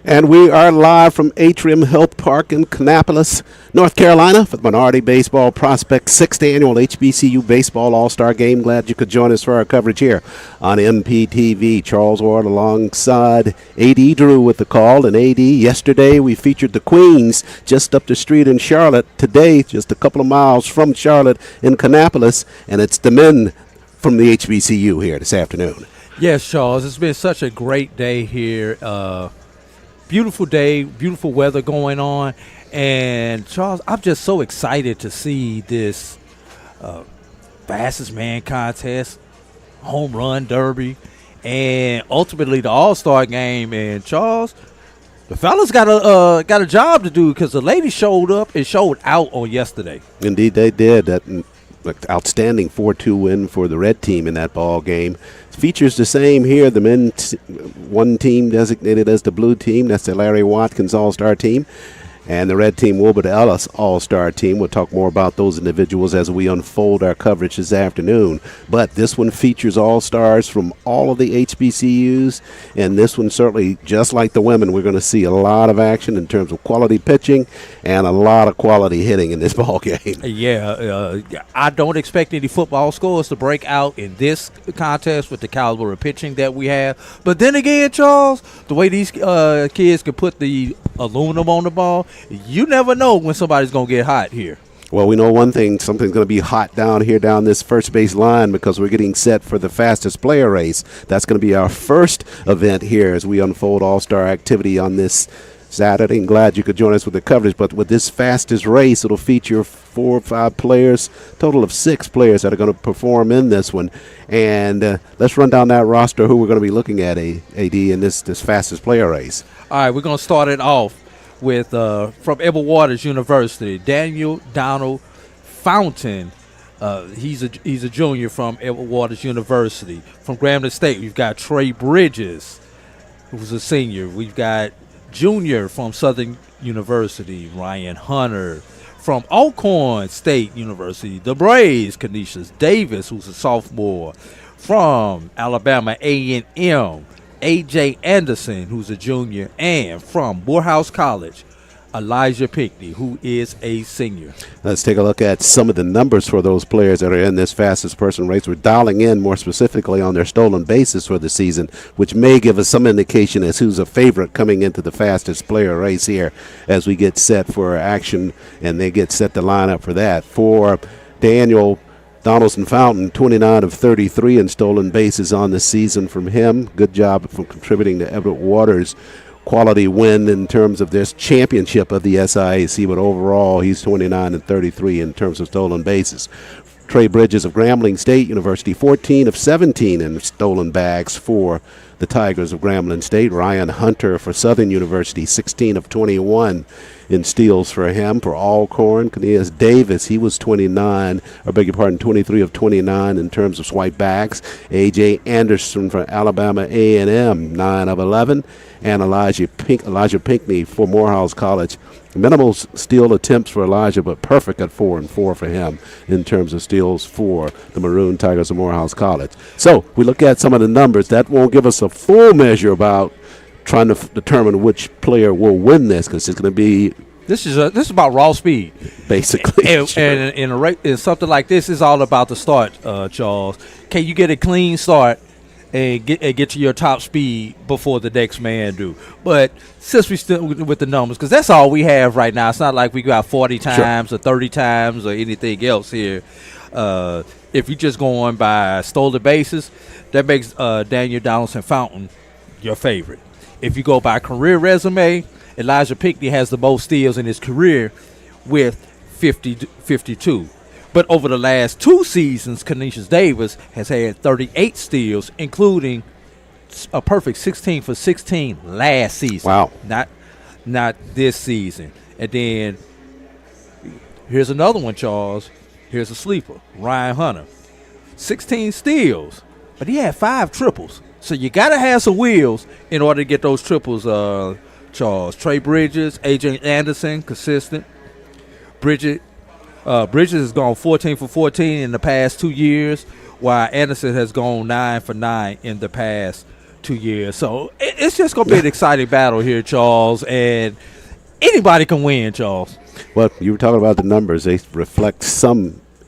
And we are live from Atrium Health Park in Kannapolis, North Carolina for the Minority Baseball Prospect 6th Annual HBCU Baseball All-Star Game. Glad you could join us for our coverage here on MPTV. Charles Ward alongside A.D. Drew with the call. And A.D., yesterday we featured the Queens just up the street in Charlotte. Today, just a couple of miles from Charlotte in Kannapolis. And it's the men from the HBCU here this afternoon. Yes, Charles. It's been such a great day here. Beautiful day, beautiful weather going on. And, Charles, I'm just so excited to see this fastest man contest, home run derby, and ultimately the All-Star game. And, Charles, the fellas got a job to do because the ladies showed up and showed out on yesterday. Indeed, they did. That outstanding 4-2 win for the red team in that ball game. Features the same here. The men, one team designated as the blue team. That's the Larry Watkins All-Star team. And the red team, Wilbert Ellis All-Star team. We'll talk more about those individuals as we unfold our coverage this afternoon. But this one features All-Stars from all of the HBCUs. And this one certainly, just like the women, we're going to see a lot of action in terms of quality pitching and a lot of quality hitting in this ball game. Yeah, I don't expect any football scores to break out in this contest with the caliber of pitching that we have. But then again, Charles, the way these kids can put the aluminum on the ball, you never know when somebody's going to get hot here. Well, we know one thing, something's going to be hot down here down this first base line because we're getting set for the fastest player race. That's going to be our first event here as we unfold All-Star activity on this Saturday. And glad you could join us with the coverage. But with this fastest race, it'll feature 4 or 5 players, total of 6 players that are going to perform in this one. And let's run down that roster, who we're going to be looking at, AD, in this fastest player race. All right, we're going to start it off with from Edward Waters University, Daniel Donald Fountain. He's a junior from Edward Waters University. From Grambling State, we've got Trey Bridges, who's a senior. We've got junior from Southern University, Ryan Hunter. From Alcorn State University, the Braves, Canisius Davis, who's a sophomore. From Alabama A&M, A.J. Anderson, who's a junior. And from Morehouse College, Elijah Pinckney, who is a senior. Let's take a look at some of the numbers for those players that are in this fastest person race. We're dialing in more specifically on their stolen bases for the season, which may give us some indication as who's a favorite coming into the fastest player race here as we get set for action and they get set to line up for that. For Daniel Donaldson Fountain, 29 of 33 in stolen bases on the season from him. Good job from contributing to Everett Waters' quality win in terms of this championship of the SIAC, but overall he's 29 and 33 in terms of stolen bases. Trey Bridges of Grambling State University, 14 of 17 in stolen bags for the Tigers of Grambling State. Ryan Hunter for Southern University, 16 of 21 in steals for him. For Alcorn, Canisius Davis, he was 23 of 29 in terms of swipe backs. A.J. Anderson for Alabama A&M, 9 of 11. And Elijah Pinckney for Morehouse College. Minimal steal attempts for Elijah, but perfect at 4 and 4 for him in terms of steals for the Maroon Tigers of Morehouse College. So we look at some of the numbers. That won't give us a full measure about trying to determine which player will win this, because it's going to be This is about raw speed, basically. And in something like this is all about the start, Charles. Can you get a clean start and get to your top speed before the next man do? But since we still with the numbers, because that's all we have right now. It's not like we got 40 times or 30 times or anything else here. If you're just going by stolen bases, that makes Daniel Donaldson Fountain your favorite. If you go by career resume, Elijah Pinckney has the most steals in his career with 52. But over the last 2 seasons, Canisius Davis has had 38 steals, including a perfect 16 for 16 last season. Wow. Not this season. And then here's another one, Charles. Here's a sleeper, Ryan Hunter. 16 steals, but he had 5 triples. So you got to have some wheels in order to get those triples, Charles. Trey Bridges, A.J. Anderson, consistent. Bridges has gone 14 for 14 in the past 2 years, while Anderson has gone 9 for 9 in the past 2 years. So it's just going to be an exciting battle here, Charles, and anybody can win, Charles. Well, you were talking about the numbers. They reflect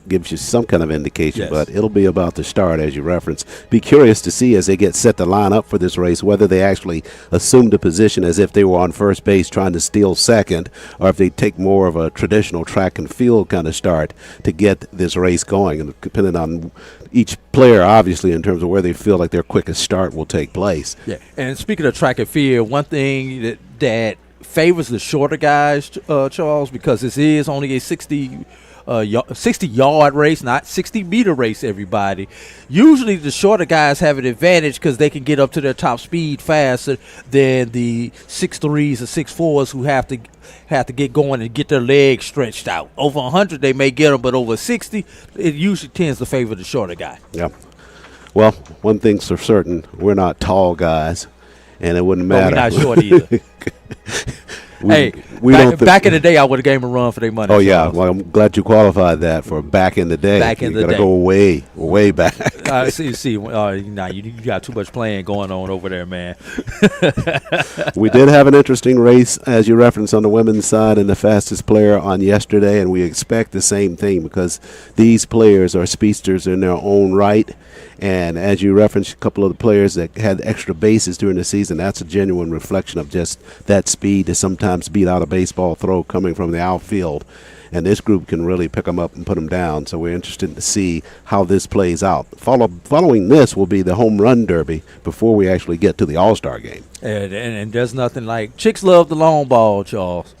gives you some kind of indication, Yes. but it'll be about the start, as you referenced. Be curious to see as they get set to line up for this race whether they actually assume the position as if they were on first base trying to steal second, or if they take more of a traditional track and field kind of start to get this race going. And depending on each player, obviously, in terms of where they feel like their quickest start will take place. Yeah, and speaking of track and field, one thing that favors the shorter guys, Charles, because this is only a 60-yard race, not 60-meter race, everybody. Usually the shorter guys have an advantage because they can get up to their top speed faster than the 6'3s or 6'4s who have to get going and get their legs stretched out. Over 100 they may get them, but over 60 it usually tends to favor the shorter guy. Yeah. Well, one thing's for certain, we're not tall guys, and it wouldn't matter. We're not short either. Back in the day, I would have gave them a run for their money. Oh, yeah. Well, I'm glad you qualified that for back in the day. Back in the day. You got to go way, way back. You got too much playing going on over there, man. We did have an interesting race, as you referenced, on the women's side, and the fastest player on yesterday, and we expect the same thing because these players are speedsters in their own right. And as you referenced, a couple of the players that had extra bases during the season, that's a genuine reflection of just that speed to sometimes beat out a baseball throw coming from the outfield. And this group can really pick them up and put them down. So we're interested to see how this plays out. Following this will be the home run derby before we actually get to the All-Star game. And there's nothing like chicks love the long ball, Charles.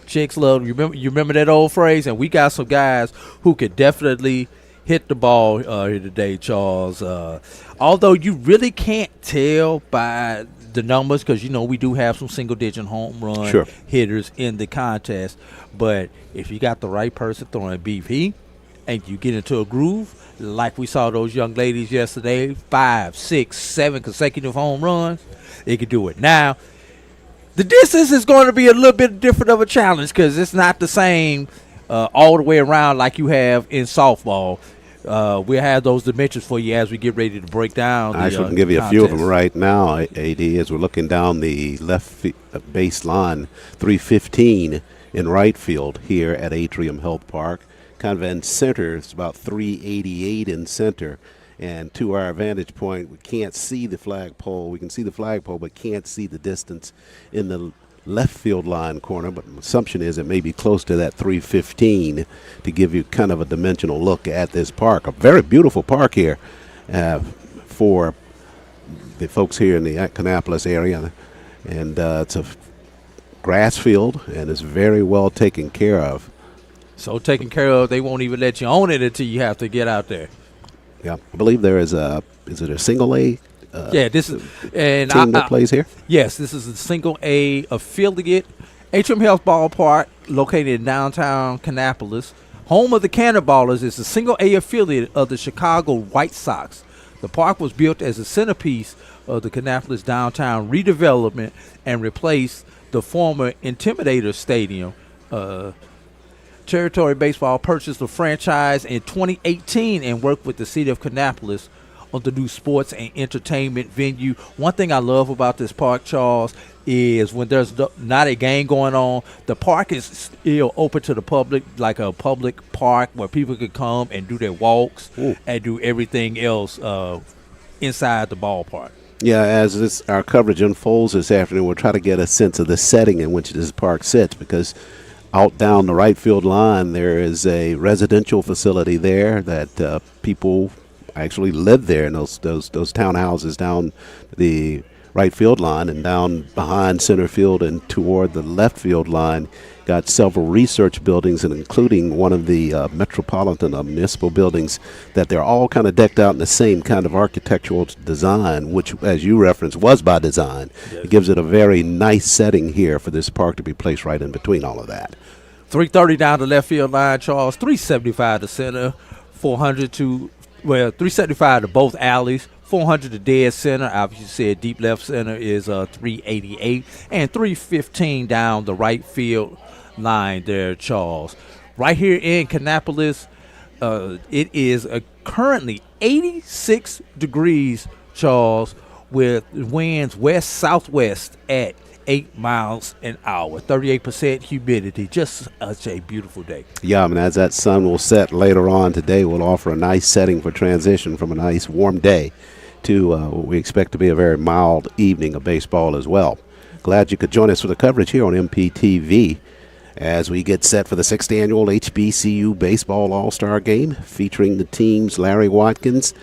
Chicks love. You remember that old phrase? And we got some guys who could definitely hit the ball here today, Charles. Although you really can't tell by the numbers because, we do have some single-digit home run hitters in the contest. But if you got the right person throwing BP and you get into a groove, like we saw those young ladies yesterday, 5, 6, 7 consecutive home runs, they could do it. Now, the distance is going to be a little bit different of a challenge because it's not the same all the way around like you have in softball. We'll have those dimensions for you as we get ready to break down. I can give you a few of them right now, AD, as we're looking down the left baseline, 315 in right field here at Atrium Health Park. Kind of in center, it's about 388 in center. And to our vantage point, we can't see the flagpole. We can see the flagpole, but can't see the distance in the left field line corner, but my assumption is it may be close to that 315 to give you kind of a dimensional look at this park. A very beautiful park here for the folks here in the Kannapolis area. And it's a grass field, and it's very well taken care of. So taken care of, they won't even let you own it until you have to get out there. Yeah, I believe there is a single A this is and team that plays here? Yes, this is a single A affiliate. Atrium Health Ballpark, located in downtown Kannapolis, home of the Kannapolis, is a single A affiliate of the Chicago White Sox. The park was built as a centerpiece of the Kannapolis downtown redevelopment and replaced the former Intimidator Stadium. Territory Baseball purchased the franchise in 2018 and worked with the city of Kannapolis on the new sports and entertainment venue. One thing I love about this park, Charles, is when there's not a game going on, the park is still open to the public, like a public park where people can come and do their walks and do everything else inside the ballpark. Yeah, as our coverage unfolds this afternoon, we'll try to get a sense of the setting in which this park sits, because out down the right field line there is a residential facility there that people actually live there in those townhouses down the right field line, and down behind center field and toward the left field line got several research buildings, and including one of the metropolitan municipal buildings that they're all kind of decked out in the same kind of architectural design, which, as you referenced, was by design. Yes. It gives it a very nice setting here for this park to be placed right in between all of that. 330 down the left field line, Charles, 375 to center, 375 to both alleys, 400 to dead center. Obviously said deep left center is 388, and 315 down the right field line there, Charles. Right here in Kannapolis, it is currently 86 degrees, Charles, with winds west-southwest at 8 miles an hour, 38% humidity. Just such a beautiful day. Yeah, I mean, as that sun will set later on today, will offer a nice setting for transition from a nice warm day to what we expect to be a very mild evening of baseball as well. Glad you could join us for the coverage here on MPTV as we get set for the 6th annual HBCU Baseball All-Star Game featuring the teams Larry Watkins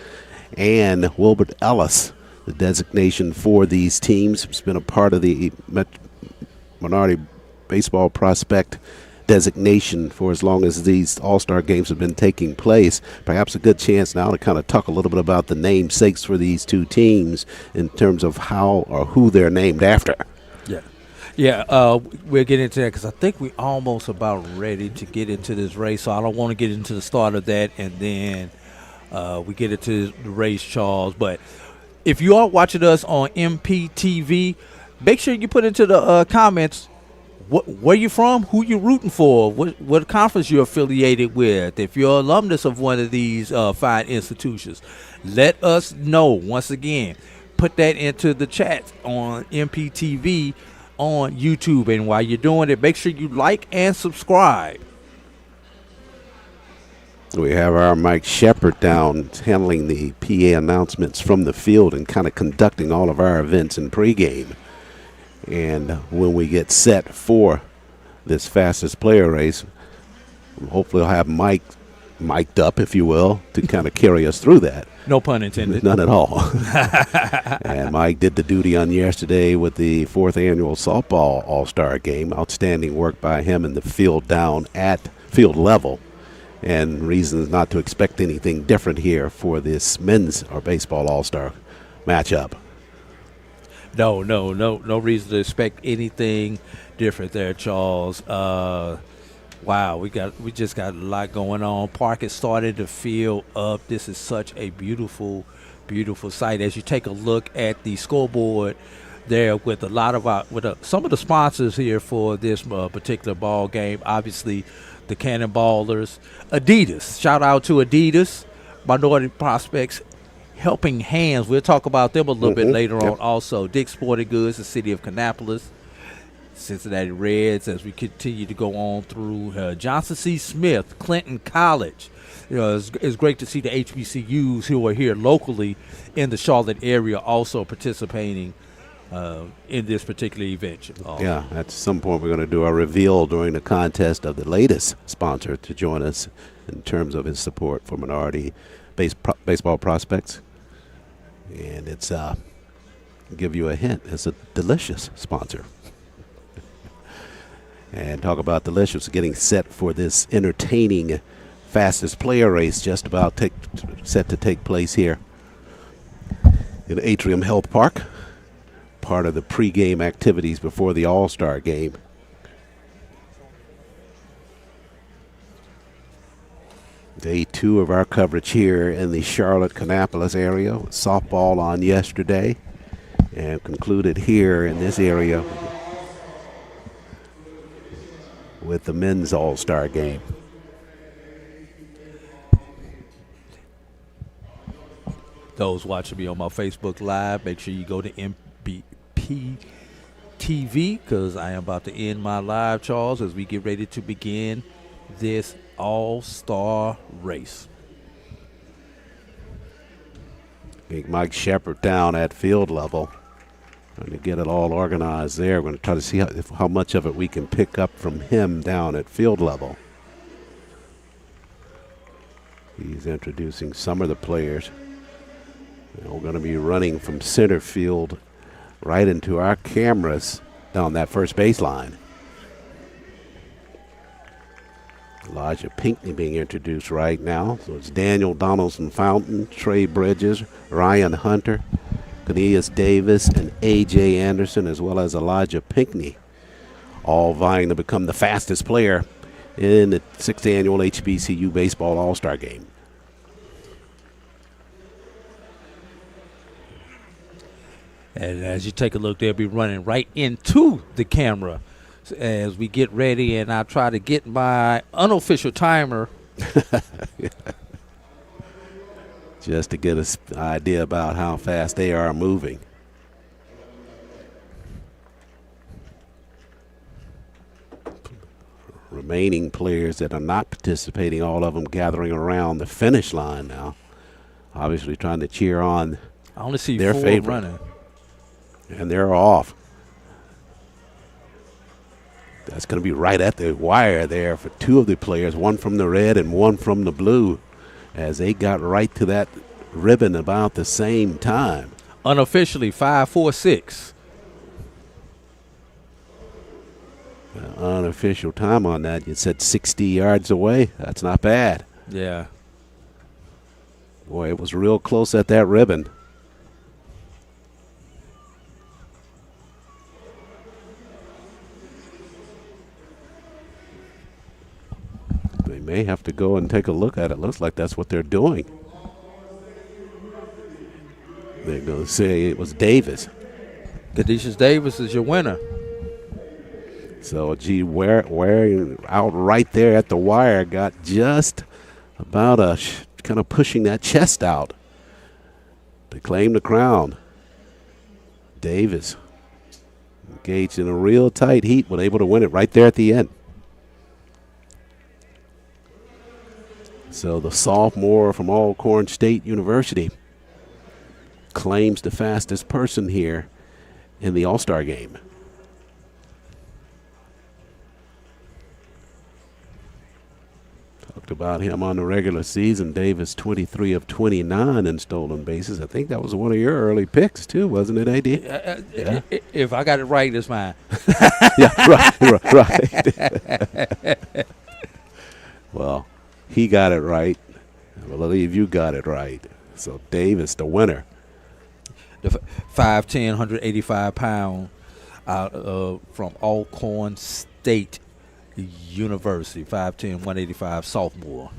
and Wilbert Ellis. The designation for these teams has been a part of the Minority Baseball Prospect designation for as long as these All-Star games have been taking place. Perhaps a good chance now to kind of talk a little bit about the namesakes for these two teams in terms of how or who they're named after. Yeah, we'll get into that because I think we're almost about ready to get into this race, so I don't want to get into the start of that and then we get into the race, Charles. But if you are watching us on MPTV, make sure you put into the comments where you from, who you rooting for, what conference you're affiliated with. If you're an alumnus of one of these fine institutions, let us know. Once again, put that into the chat on MPTV on YouTube. And while you're doing it, make sure you like and subscribe. We have our Mike Shepard down handling the PA announcements from the field and kind of conducting all of our events in pregame. And when we get set for this fastest player race, hopefully we'll have Mike mic'd up, if you will, to kind of carry us through that. No pun intended. None at all. And Mike did the duty on yesterday with the 4th annual softball all-star game. Outstanding work by him in the field down at field level. And reasons not to expect anything different here for this men's or baseball all-star matchup. No reason to expect anything different there, Charles. Wow, we just got a lot going on. Park has started to fill up. This is such a beautiful, beautiful sight. As you take a look at the scoreboard there with a lot of some of the sponsors here for this particular ball game. Obviously, the Cannonballers, Adidas. Shout out to Adidas, Minority Prospects, Helping Hands. We'll talk about them a little bit later on. Also, Dick's Sporting Goods, the city of Kannapolis, Cincinnati Reds, as we continue to go on through Johnson C. Smith, Clinton College. You know, it's great to see the HBCUs who are here locally in the Charlotte area also participating in this particular event. Yeah, at some point we're going to do a reveal during the contest of the latest sponsor to join us in terms of his support for minority baseball prospects. And it's give you a hint, it's a delicious sponsor. And talk about delicious, getting set for this entertaining fastest player race just about set to take place here in Atrium Health Park. Part of the pregame activities before the All-Star game. Day 2 of our coverage here in the Charlotte Kannapolis area. Softball on yesterday and concluded here in this area with the men's All-Star game. Those watching me on my Facebook Live, make sure you go to MPTV because I am about to end my live, Charles, as we get ready to begin this all-star race. Mike Shepard down at field level. Trying to get it all organized there. We're going to try to see how much of it we can pick up from him down at field level. He's introducing some of the players. And we're going to be running from center field right into our cameras down that first baseline. Elijah Pinckney being introduced right now. So it's Daniel Donaldson Fountain, Trey Bridges, Ryan Hunter, Cornelius Davis, and A.J. Anderson, as well as Elijah Pinckney, all vying to become the fastest player in the 6th annual HBCU Baseball All-Star Game. And as you take a look, they'll be running right into the camera as we get ready, and I try to get my unofficial timer. Just to get an idea about how fast they are moving. remaining players that are not participating, all of them gathering around the finish line now, obviously trying to cheer on I only see their 4 favorite. running. And they're off. That's going to be right at the wire there for 2 of the players, one from the red and one from the blue, as they got right to that ribbon about the same time. Unofficially, 5:46. Unofficial time on that, you said 60 yards away. That's not bad. Yeah. Boy, it was real close at that ribbon. They may have to go and take a look at it. Looks like that's what they're doing. They're going to say it was Davis. Kadisha Davis is your winner. So, wearing out right there at the wire, got just about kind of pushing that chest out to claim the crown. Davis engaged in a real tight heat, but able to win it right there at the end. So the sophomore from Alcorn State University claims the fastest person here in the All-Star game. Talked about him on the regular season. Davis, 23 of 29 in stolen bases. I think that was one of your early picks, too, wasn't it, AD? Yeah. If I got it right, it's mine. Yeah, right. Well, he got it right. I believe you got it right. So Davis, the winner. The 5'10", 185 pound out from Alcorn State University. 5'10", 185 sophomore.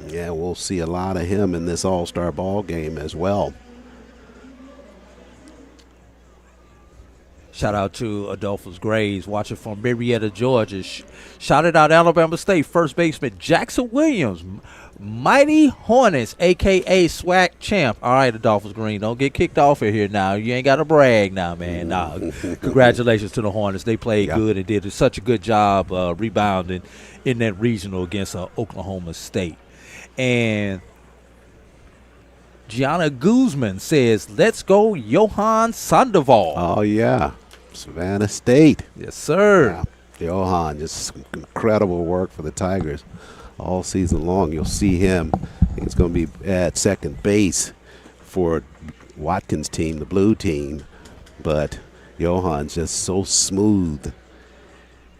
Yeah, we'll see a lot of him in this All-Star ball game as well. Shout out to Adolphus Graves, watching from Marietta, Georgia. Shouted out Alabama State first baseman Jackson Williams, Mighty Hornets, a.k.a. SWAC champ. All right, Adolphus Green, don't get kicked off of here now. You ain't got to brag now, man. Nah, congratulations to the Hornets. They played good and did such a good job rebounding in that regional against Oklahoma State. And Gianna Guzman says, let's go Johan Sandoval. Oh, yeah. Savannah State. Yes, sir. Yeah. Johan, just incredible work for the Tigers all season long. You'll see him. I think it's going to be at second base for Watkins' team, the blue team. But Johan's just so smooth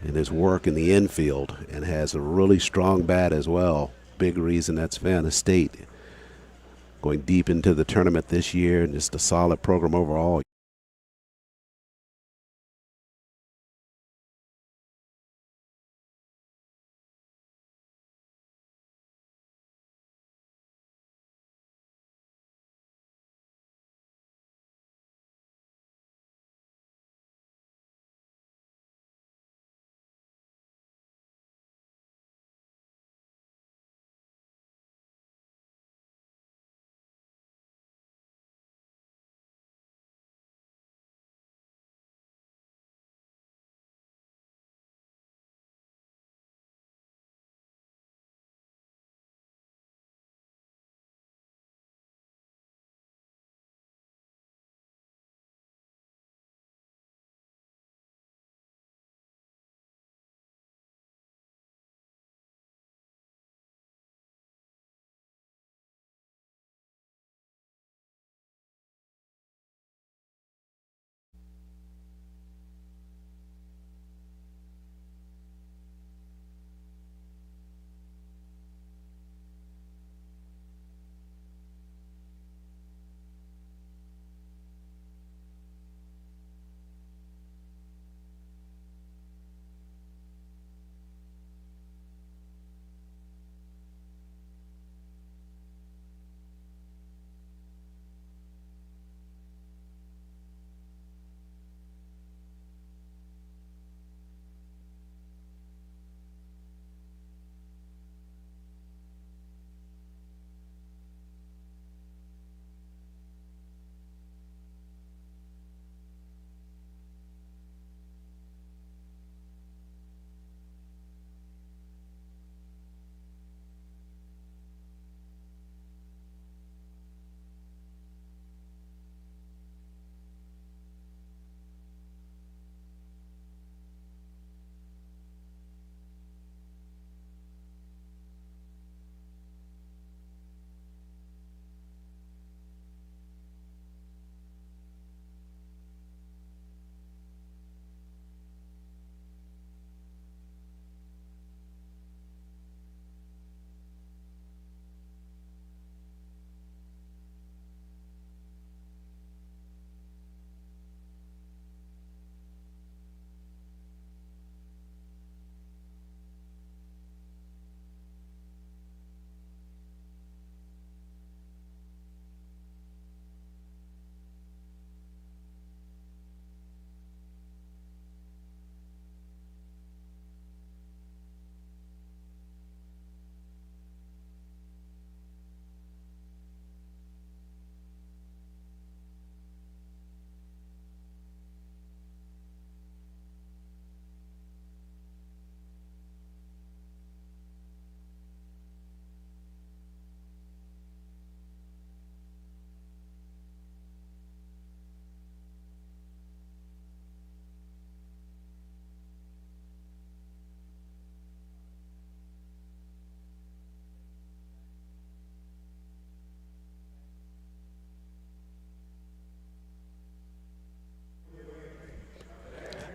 in his work in the infield and has a really strong bat as well. Big reason that's Savannah State going deep into the tournament this year, and just a solid program overall.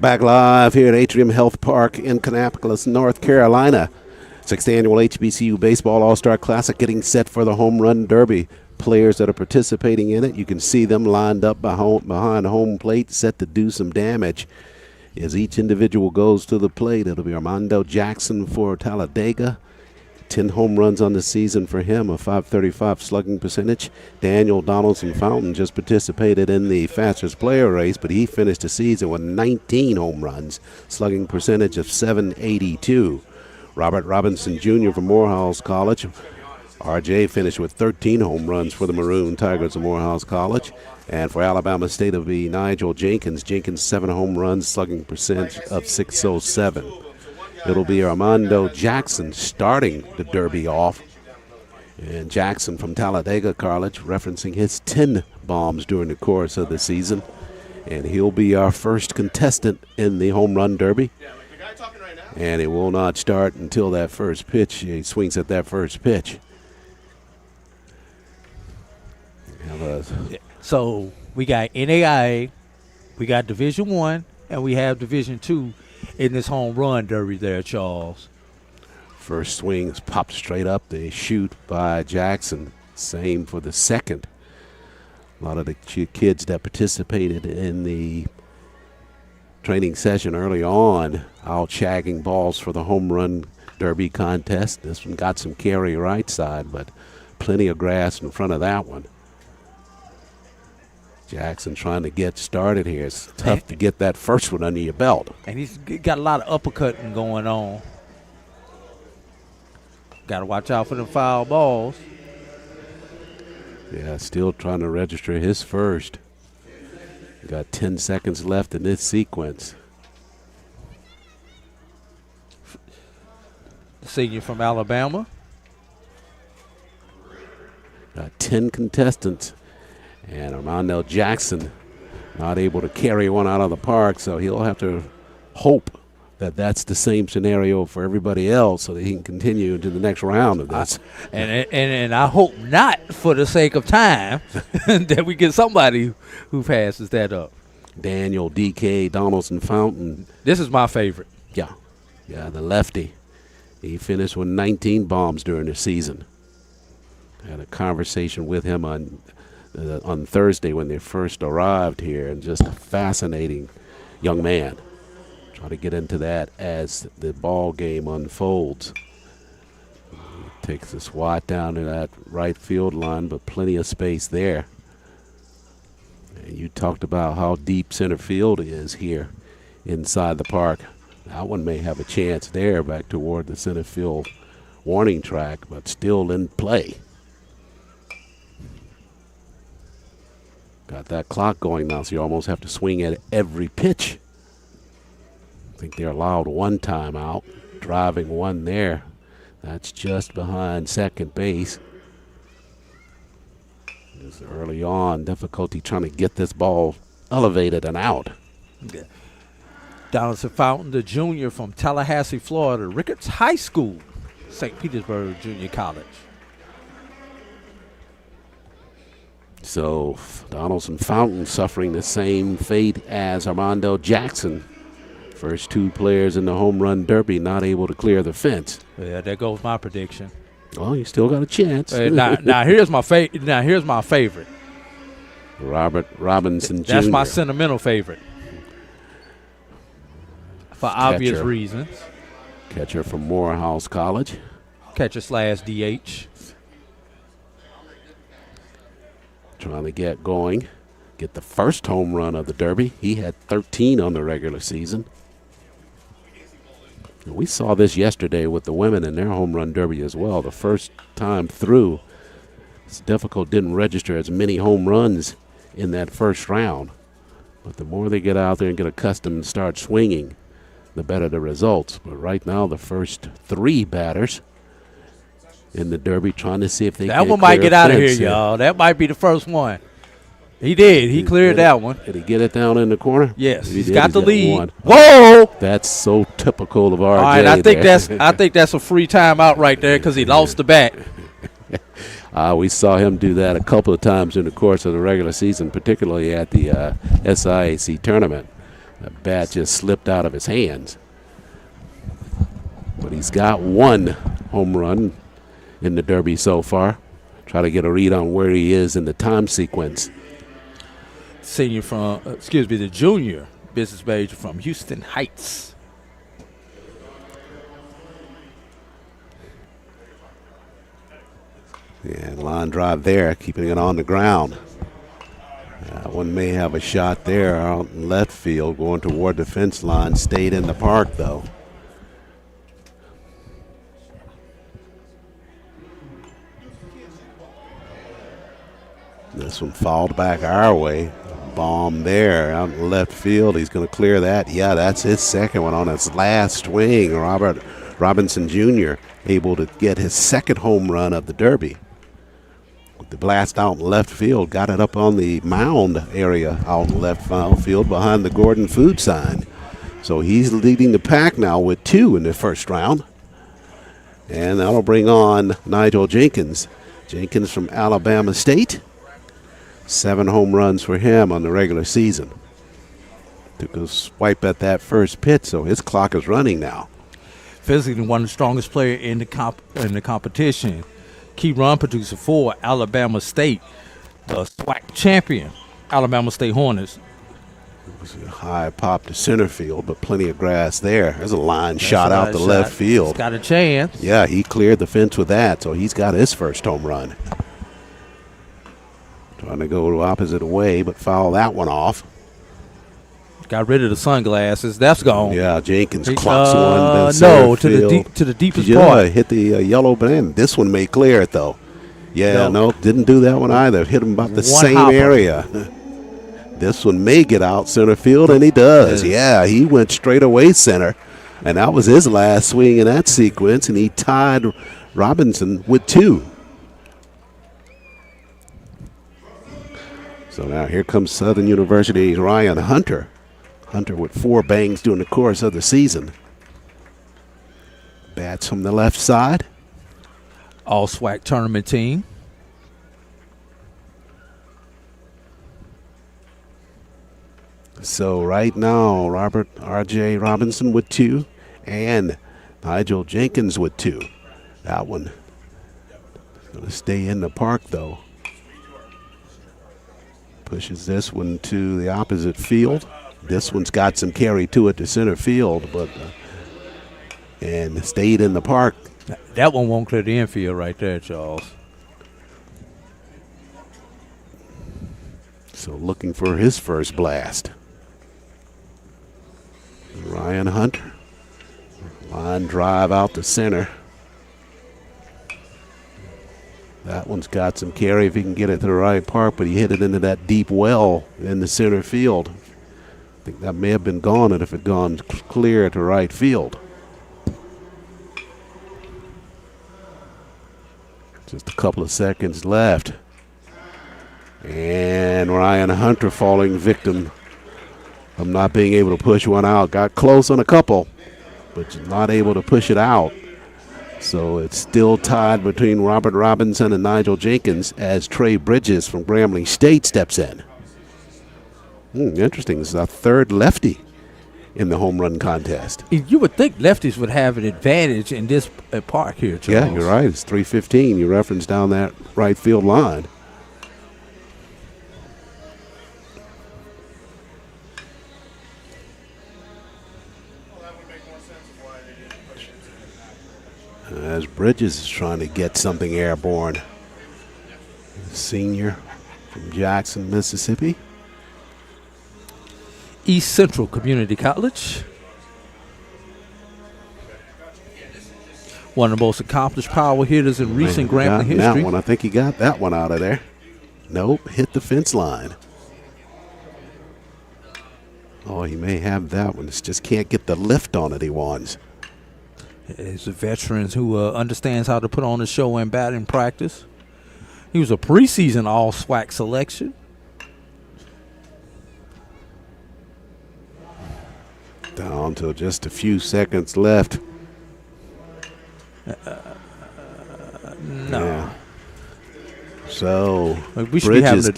Back live here at Atrium Health Park in Kannapolis, North Carolina. 6th Annual HBCU Baseball All-Star Classic getting set for the Home Run Derby. Players that are participating in it, you can see them lined up behind home plate, set to do some damage. As each individual goes to the plate, it'll be Armando Jackson for Talladega. 10 home runs on the season for him, a .535 slugging percentage. Daniel Donaldson Fountain just participated in the fastest player race, but he finished the season with 19 home runs, slugging percentage of .782. Robert Robinson Jr. from Morehouse College. RJ finished with 13 home runs for the Maroon Tigers of Morehouse College. And for Alabama State, it'll be Nigel Jenkins. Jenkins, 7 home runs, slugging percentage of .607. It'll be Armando Jackson starting the Derby off. And Jackson from Talladega College, referencing his 10 bombs during the course of the season. And he'll be our first contestant in the Home Run Derby. And it will not start until that first pitch. He swings at that first pitch. So we got NAIA, we got Division I, and we have Division II in this home run derby there, Charles. First swing is popped straight up. They shoot by Jackson. Same for the second. A lot of the kids that participated in the training session early on out shagging balls for the home run derby contest. This one got some carry right side, but plenty of grass in front of that one. Jackson trying to get started here. It's tough to get that first one under your belt. And he's got a lot of uppercutting going on. Got to watch out for the foul balls. Yeah, still trying to register his first. Got 10 seconds left in this sequence. The senior from Alabama. Got 10 contestants. And Armando Jackson not able to carry one out of the park, so he'll have to hope that that's the same scenario for everybody else so that he can continue into the next round of this. And I hope not, for the sake of time, that we get somebody who passes that up. Daniel D.K. Donaldson Fountain. This is my favorite. Yeah, the lefty. He finished with 19 bombs during the season. Had a conversation with him on Thursday when they first arrived here, and just a fascinating young man. Try to get into that as the ball game unfolds. Takes a swat down to that right field line, but plenty of space there. And you talked about how deep center field is here inside the park. That one may have a chance there back toward the center field warning track, but still in play. Got that clock going now, so you almost have to swing at every pitch. I think they're allowed one timeout, driving one there. That's just behind second base. Just early on, difficulty trying to get this ball elevated and out. Yeah. Donaldson Fountain, the junior from Tallahassee, Florida, Ricketts High School, St. Petersburg Junior College. So Donaldson Fountain suffering the same fate as Armando Jackson. First two players in the home run derby not able to clear the fence. Yeah, there goes my prediction. Well, you still got a chance. Now here's my favorite. Robert Robinson Jr. That's my sentimental favorite. For obvious reasons. Catcher from Morehouse College. Catcher / DH. Trying to get going. Get the first home run of the derby. He had 13 on the regular season. And we saw this yesterday with the women in their home run derby as well. The first time through, it's difficult, didn't register as many home runs in that first round. But the more they get out there and get accustomed and start swinging, the better the results. But right now, the first three batters in the derby trying to see if they can that one might get out of here, y'all. That might be the first one. He did. He cleared that one. Did he get it down in the corner? Yes. He's got the lead. One. Whoa! That's so typical of RJ. All right, I think that's a free timeout right there because he lost the bat. We saw him do that a couple of times in the course of the regular season, particularly at the SIAC tournament. That bat just slipped out of his hands. But he's got one home run in the Derby so far. Try to get a read on where he is in the time sequence. The junior business major from Houston Heights. And line drive there, keeping it on the ground. That one may have a shot there out in left field, going toward the fence line. Stayed in the park, though. This one fouled back our way. Bomb there out in left field. He's going to clear that. Yeah, that's his second one on his last swing. Robert Robinson Jr. able to get his second home run of the Derby. With the blast out in left field, got it up on the mound area out in left field behind the Gordon food sign. So he's leading the pack now with 2 in the first round. And that'll bring on Nigel Jenkins. Jenkins from Alabama State. 7 home runs for him on the regular season. Took a swipe at that first pitch, so his clock is running now. Physically one of the strongest player in the competition. Key run producer for Alabama State. The SWAC champion, Alabama State Hornets. It was a high pop to center field, but plenty of grass there. There's a line shot out to left field. He's got a chance. Yeah, he cleared the fence with that, so he's got his first home run. Trying to go the opposite way, but foul that one off. Got rid of the sunglasses. That's gone. Yeah, Jenkins clocks one. No, to the deepest part. Hit the yellow banana. This one may clear it, though. Yeah, no, didn't do that one either. Hit him about the same area. This one may get out center field, and he does. Yeah, he went straight away center, and that was his last swing in that sequence, and he tied Robinson with 2. So now here comes Southern University's Ryan Hunter. Hunter with 4 bangs during the course of the season. Bats from the left side. All SWAC tournament team. So right now, Robert R.J. Robinson with 2 and Nigel Jenkins with 2. That one going to stay in the park, though. Pushes this one to the opposite field. This one's got some carry to it to center field, but and stayed in the park. That one won't clear the infield right there, Charles. So looking for his first blast. Ryan Hunter. Line drive out to center. That one's got some carry if he can get it to the right park, but he hit it into that deep well in the center field. I think that may have been gone if it had gone clear to right field. Just a couple of seconds left. And Ryan Hunter falling victim of not being able to push one out. Got close on a couple, but not able to push it out. So it's still tied between Robert Robinson and Nigel Jenkins as Trey Bridges from Grambling State steps in. Interesting. This is our 3rd lefty in the home run contest. You would think lefties would have an advantage in this park here, Charles. Yeah, you're right. It's 3:15. You referenced down that right field line. As Bridges is trying to get something airborne. Senior from Jackson, Mississippi. East Central Community College. One of the most accomplished power hitters in recent Grambling history. That one, I think he got that one out of there. Nope, hit the fence line. Oh, he may have that one. Just can't get the lift on it he wants. He's a veteran who understands how to put on a show in batting practice. He was a preseason all-SWAC selection. Down to just a few seconds left. No. Yeah. So we should be having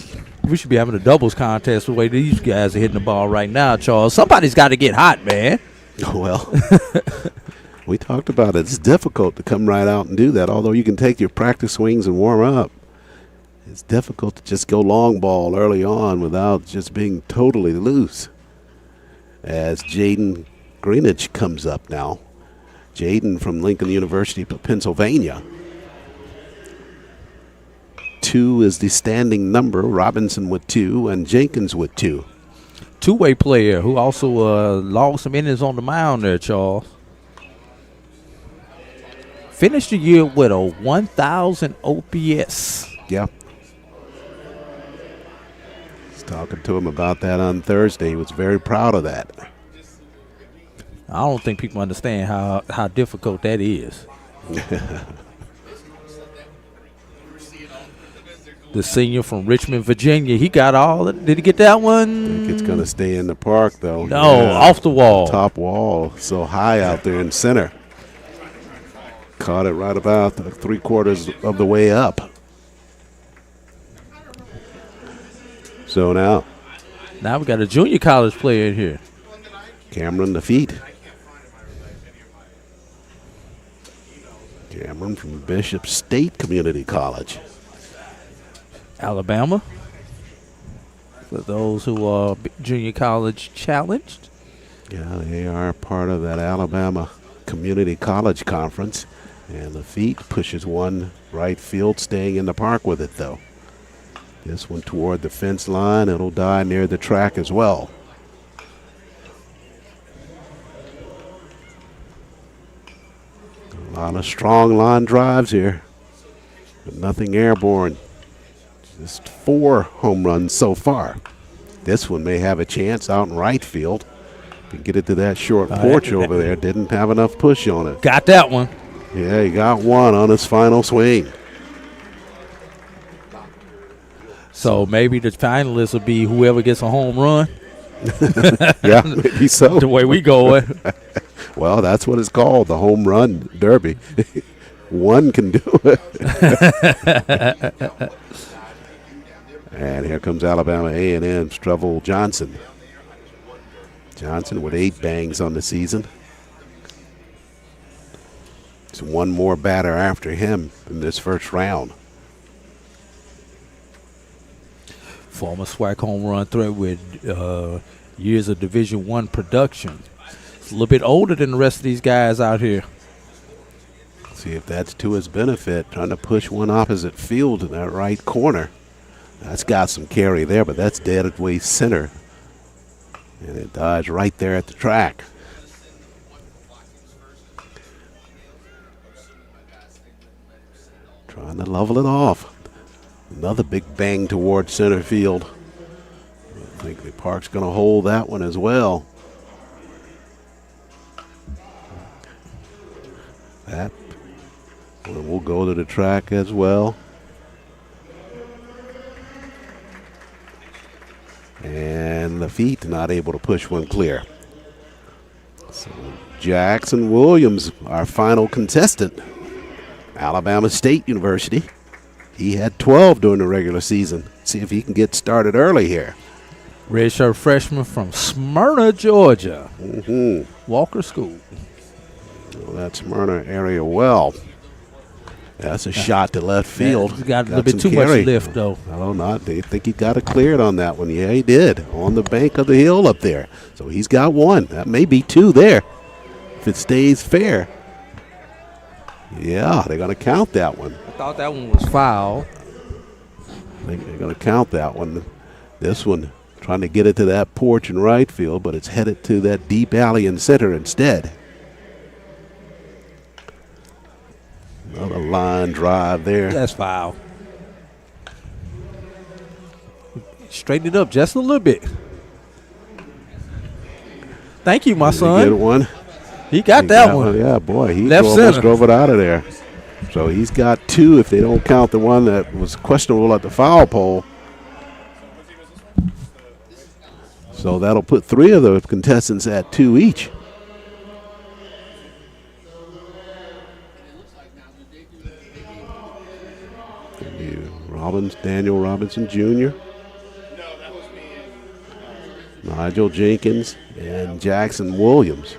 We should be having a doubles contest the way these guys are hitting the ball right now, Charles. Somebody's got to get hot, man. Well, we talked about it. It's difficult to come right out and do that, although you can take your practice swings and warm up. It's difficult to just go long ball early on without just being totally loose. As Jaden Greenidge comes up now. Jaden from Lincoln University of Pennsylvania. 2 is the standing number. Robinson with 2 and Jenkins with 2. Two-way player who also logged some innings on the mound there, Charles. Finished the year with a 1,000 OPS. Yeah. I was talking to him about that on Thursday. He was very proud of that. I don't think people understand how difficult that is. The senior from Richmond, Virginia, he got all. Did he get that one? I think it's going to stay in the park, though. No, yeah. off the wall. Top wall, so high out there in center. Caught it right about 3/4 of the way up. So now we got a junior college player in here. Cameron the feet. Cameron from Bishop State Community College. Alabama. For those who are junior college challenged. Yeah, they are part of that Alabama Community College Conference. And the feet pushes one right field, staying in the park with it, though. This one toward the fence line. It'll die near the track as well. A lot of strong line drives here, but nothing airborne. Just 4 home runs so far. This one may have a chance out in right field. Can get it to that short porch over there. Didn't have enough push on it. Got that one. Yeah, he got one on his final swing. So maybe the finalists will be whoever gets a home run. Yeah, maybe so. The way we going. Well, that's what it's called, the home run derby. One can do it. And here comes Alabama A&M's Trevor Johnson. Johnson with 8 bangs on the season. There's one more batter after him in this first round. Former SWAC home run threat with years of Division I production. It's a little bit older than the rest of these guys out here. See if that's to his benefit, trying to push one opposite field in that right corner. That's got some carry there, but that's dead at way center. And it dies right there at the track. Trying to level it off. Another big bang towards center field. I think the park's going to hold that one as well. That one will go to the track as well. And the feet not able to push one clear. So Jackson Williams, our final contestant, Alabama State University. He had 12 during the regular season. See if he can get started early here. Redshirt freshman from Smyrna, Georgia. Walker School. Well, that Smyrna area well. That's a shot to left field. He's got a little bit too much lift, though. No, not. They think he got it cleared on that one. Yeah, he did. On the bank of the hill up there. So he's got one. That may be 2 there if it stays fair. Yeah, they're going to count that one. I thought that one was foul. I think they're going to count that one. This one trying to get it to that porch in right field, but it's headed to that deep alley in center instead. Another line drive there. That's foul. Straighten it up just a little bit. Thank you, my son. Get one. He got that one. Yeah, boy, he Left almost center. drove it out of there. So he's got 2 if they don't count the one that was questionable at the foul pole. So that'll put 3 of the contestants at 2 each. Daniel Robinson Jr. Nigel Jenkins and Jackson Williams.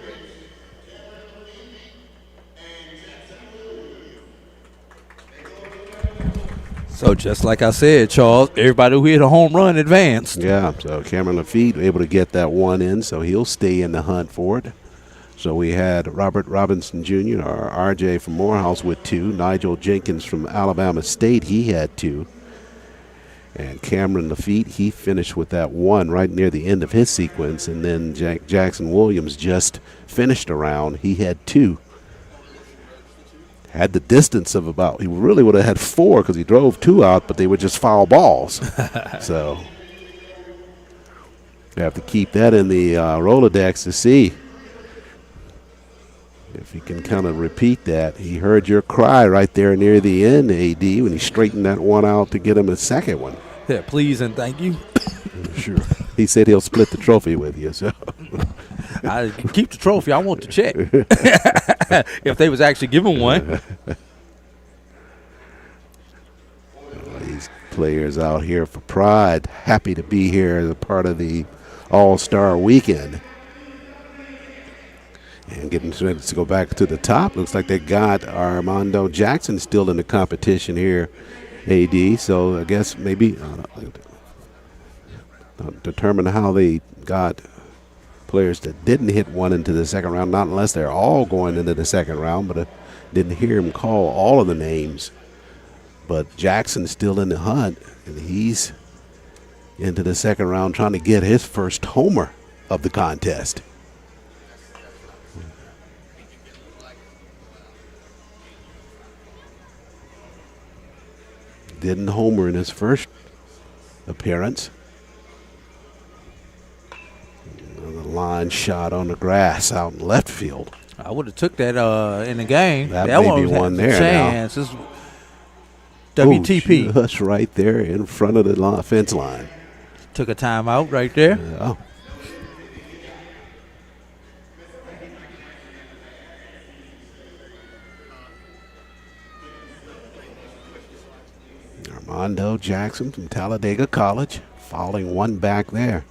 So just like I said, Charles, everybody who hit a home run advanced. Yeah, so Cameron Lafitte able to get that one in, so he'll stay in the hunt for it. So we had Robert Robinson Jr., or RJ from Morehouse with 2. Nigel Jenkins from Alabama State, he had 2. And Cameron Lafitte, he finished with that one right near the end of his sequence. And then Jackson Williams just finished a round. He had 2. Had the distance of about, he really would have had 4 because he drove 2 out, but they were just foul balls. So you have to keep that in the Rolodex to see if he can kind of repeat that. He heard your cry right there near the end, AD, when he straightened that one out to get him a second one. Yeah, please and thank you. Sure. He said he'll split the trophy with you. So I keep the trophy. I want the check. If they was actually giving one. These players out here for pride, happy to be here as a part of the All-Star Weekend. And getting to go back to the top, looks like they got Armando Jackson still in the competition here, AD. So I guess maybe determine how they got players that didn't hit one into the second round, not unless they're all going into the second round, but I didn't hear him call all of the names. But Jackson's still in the hunt, and he's into the second round trying to get his first homer of the contest. Didn't homer in his first appearance. Another line shot on the grass out in left field. I would have took that in the game. That may be one there chance. now. It's WTP. That's right there in front of the fence line. Took a timeout right there. Yeah. Armando Jackson from Talladega College, fouling one back there.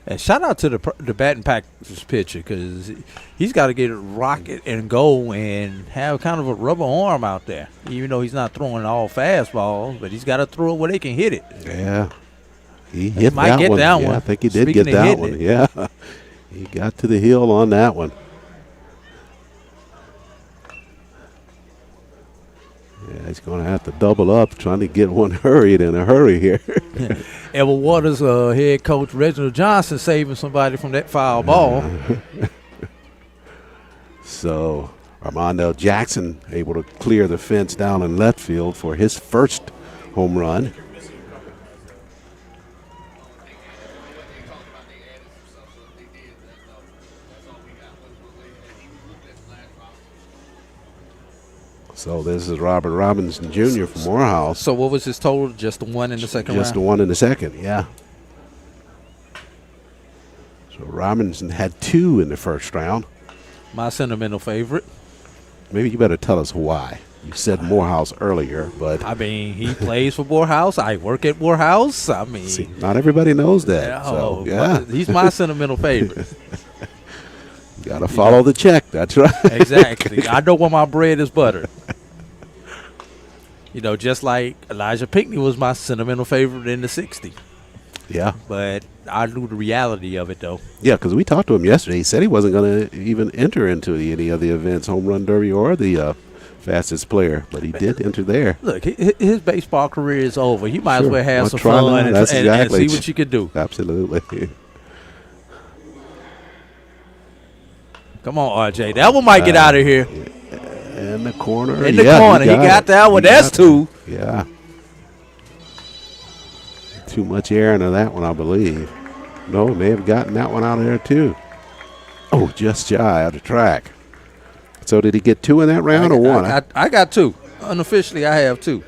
And shout out to the batting practice pitcher, because he's got to get it rocket and go and have kind of a rubber arm out there. Even though he's not throwing all fastballs, but he's got to throw it where they can hit it. Yeah, he hit might that get one. that Yeah, one. I think he did Speaking get of that hitting one. it. Yeah, he got to the hill on that one. Yeah, he's going to have to double up, trying to get one hurried in a hurry here. Edward Waters, head coach Reginald Johnson, saving somebody from that foul ball. So Armando Jackson able to clear the fence down in left field for his first home run. So this is Robert Robinson Jr. from Morehouse. So what was his total? Just the one in the second round? Just the one in the second, yeah. So Robinson had 2 in the first round. My sentimental favorite. Maybe you better tell us why. You said Morehouse earlier, but I mean, he plays for Morehouse. I work at Morehouse. I mean, see, not everybody knows that. So, yeah. He's my sentimental favorite. You got to follow the check. That's right. Exactly. I know when my bread is buttered. You know, just like Elijah Pinckney was my sentimental favorite in the 60s. Yeah. But I knew the reality of it, though. Yeah, because we talked to him yesterday. He said he wasn't going to even enter into any of the events, home run derby or the fastest player, but he did enter there. Look, his baseball career is over. He might as well have some try fun now. and see what you can do. Absolutely. Come on, RJ. That one might get out of here. In the corner. In the corner. He got that one. That's 2. Yeah. Too much air into that one, I believe. No, may have gotten that one out of there, too. Oh, just shy of the track. So did he get 2 in that round or 1? I got 2. Unofficially, I have 2.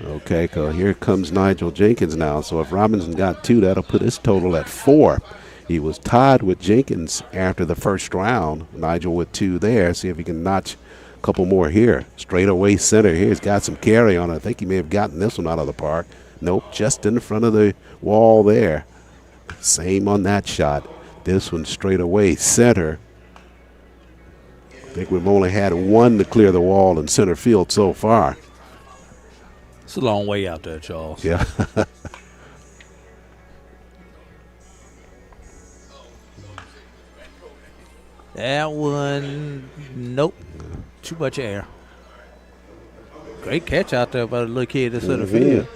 Okay, so here comes Nigel Jenkins now. So if Robinson got 2, that'll put his total at 4. He was tied with Jenkins after the first round. Nigel with 2 there. See if he can notch couple more here. Straight away center here. He's got some carry on it. I think he may have gotten this one out of the park. Nope, just in front of the wall there. Same on that shot. This one straight away center. I think we've only had one to clear the wall in center field so far. It's a long way out there, Charles. Yeah. That one, nope. Too much air. Great catch out there by the little kid in center field.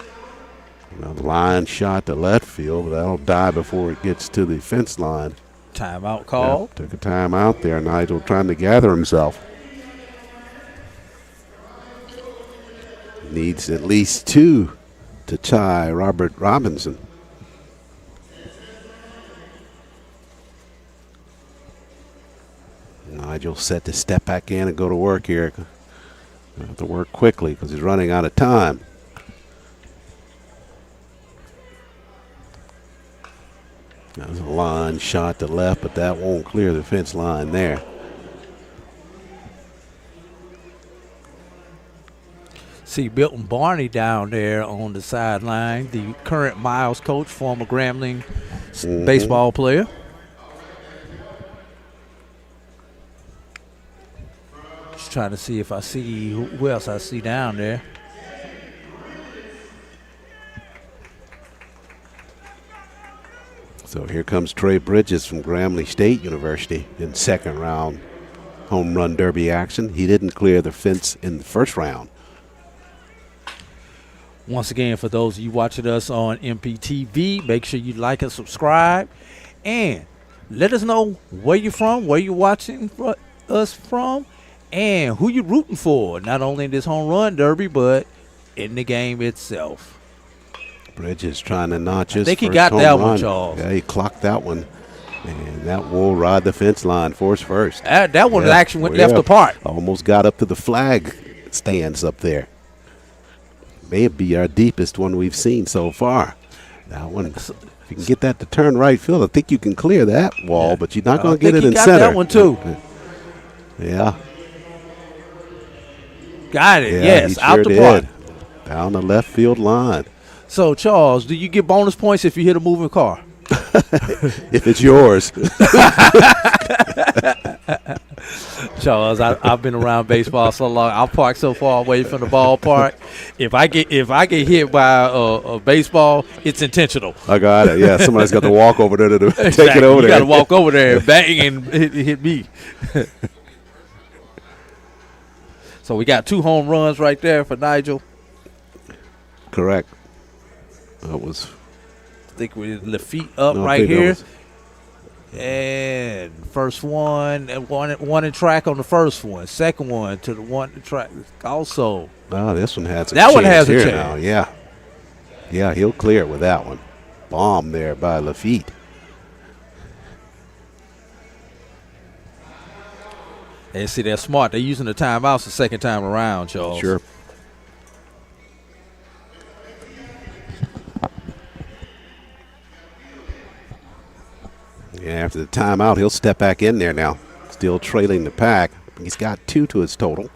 A line shot to left field, but that'll die before it gets to the fence line. Timeout call. Yeah, took a time out there. Nigel trying to gather himself. Needs at least 2 to tie Robert Robinson. Nigel set to step back in and go to work here. Have to work quickly because he's running out of time. That was a line shot to left, but that won't clear the fence line there. See Milton Barney down there on the sideline, the current Miles coach, former Grambling baseball player. Just trying to see if I see who else I see down there. So here comes Trey Bridges from Grambling State University in second round home run derby action. He didn't clear the fence in the first round. Once again, for those of you watching us on MPTV, make sure you like and subscribe. And let us know where you're from, where you're watching us from, and who you're rooting for. Not only in this home run derby, but in the game itself. Bridges trying to notch his I think first he got home that run. one, Charles. Yeah, he clocked that one. And that will ride the fence line for his first. That one actually went left apart. Almost got up to the flag stands up there. May be our deepest one we've seen so far. That one, if you can get that to turn right field, I think you can clear that wall, but you're not going to get it in center. That one too. Yeah. Got it. Yeah, yes, he out sure the did. park. Down the left field line. So, Charles, do you get bonus points if you hit a moving car? If it's yours. Charles, I've been around baseball so long. I park so far away from the ballpark. If I get hit by a baseball, it's intentional. I got it. Yeah, somebody's got to walk over there to Exactly. take it over you there. You got to walk over there and bang and hit me. So we got 2 home runs right there for Nigel. Correct. That was. I think we the feet up right here. And first one in track on the first one. Second one to the one in track also. Oh, this one has a that chance one has here a chance. now. Yeah. Yeah, he'll clear it with that one. Bomb there by Lafitte. And see, they're smart. They're using the timeouts the second time around, Charles. Sure. Yeah, after the timeout, he'll step back in there now. Still trailing the pack. He's got 2 to his total.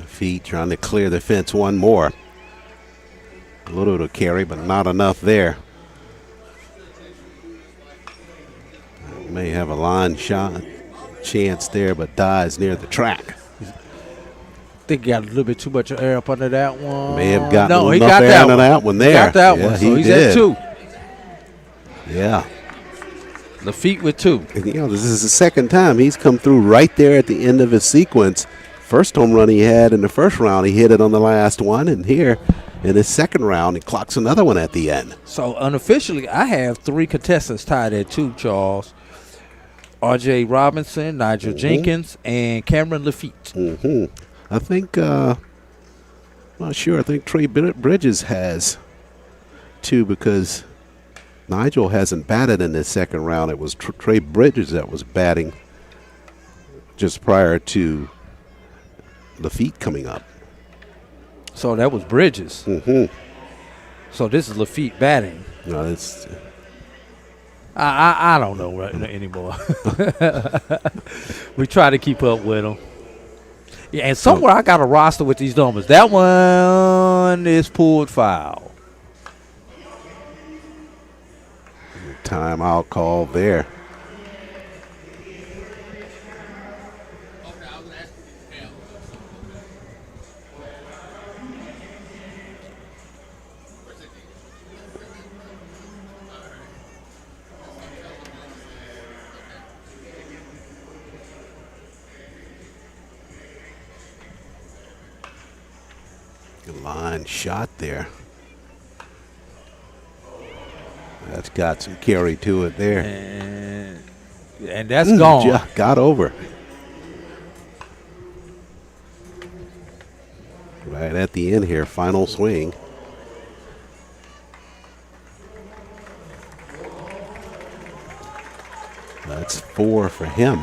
Feet trying to clear the fence one more. A little to carry, but not enough there. May have a line shot chance there, but dies near the track. I think he got a little bit too much air up under that one. May have gotten no, he enough got air that under one. that one there. He got that Yeah, one, so he's did. at 2. Yeah. The feet with 2. And, you know, this is the second time he's come through right there at the end of his sequence. First home run he had in the first round, he hit it on the last one, and here in his second round, he clocks another one at the end. So unofficially, I have 3 contestants tied at 2, Charles. R.J. Robinson, Nigel Jenkins, and Cameron Lafitte. I think, not sure, I think Trey Bridges has 2 because Nigel hasn't batted in this second round. It was Trey Bridges that was batting just prior to Lafitte coming up. So that was Bridges. So this is Lafitte batting. No, it's I don't know anymore. We try to keep up with them. Yeah, and somewhere I got a roster with these numbers. That one is pulled foul. Timeout call there. Good line shot there. That's got some carry to it there. And that's gone. Yeah, got over. Right at the end here, final swing. That's 4 for him.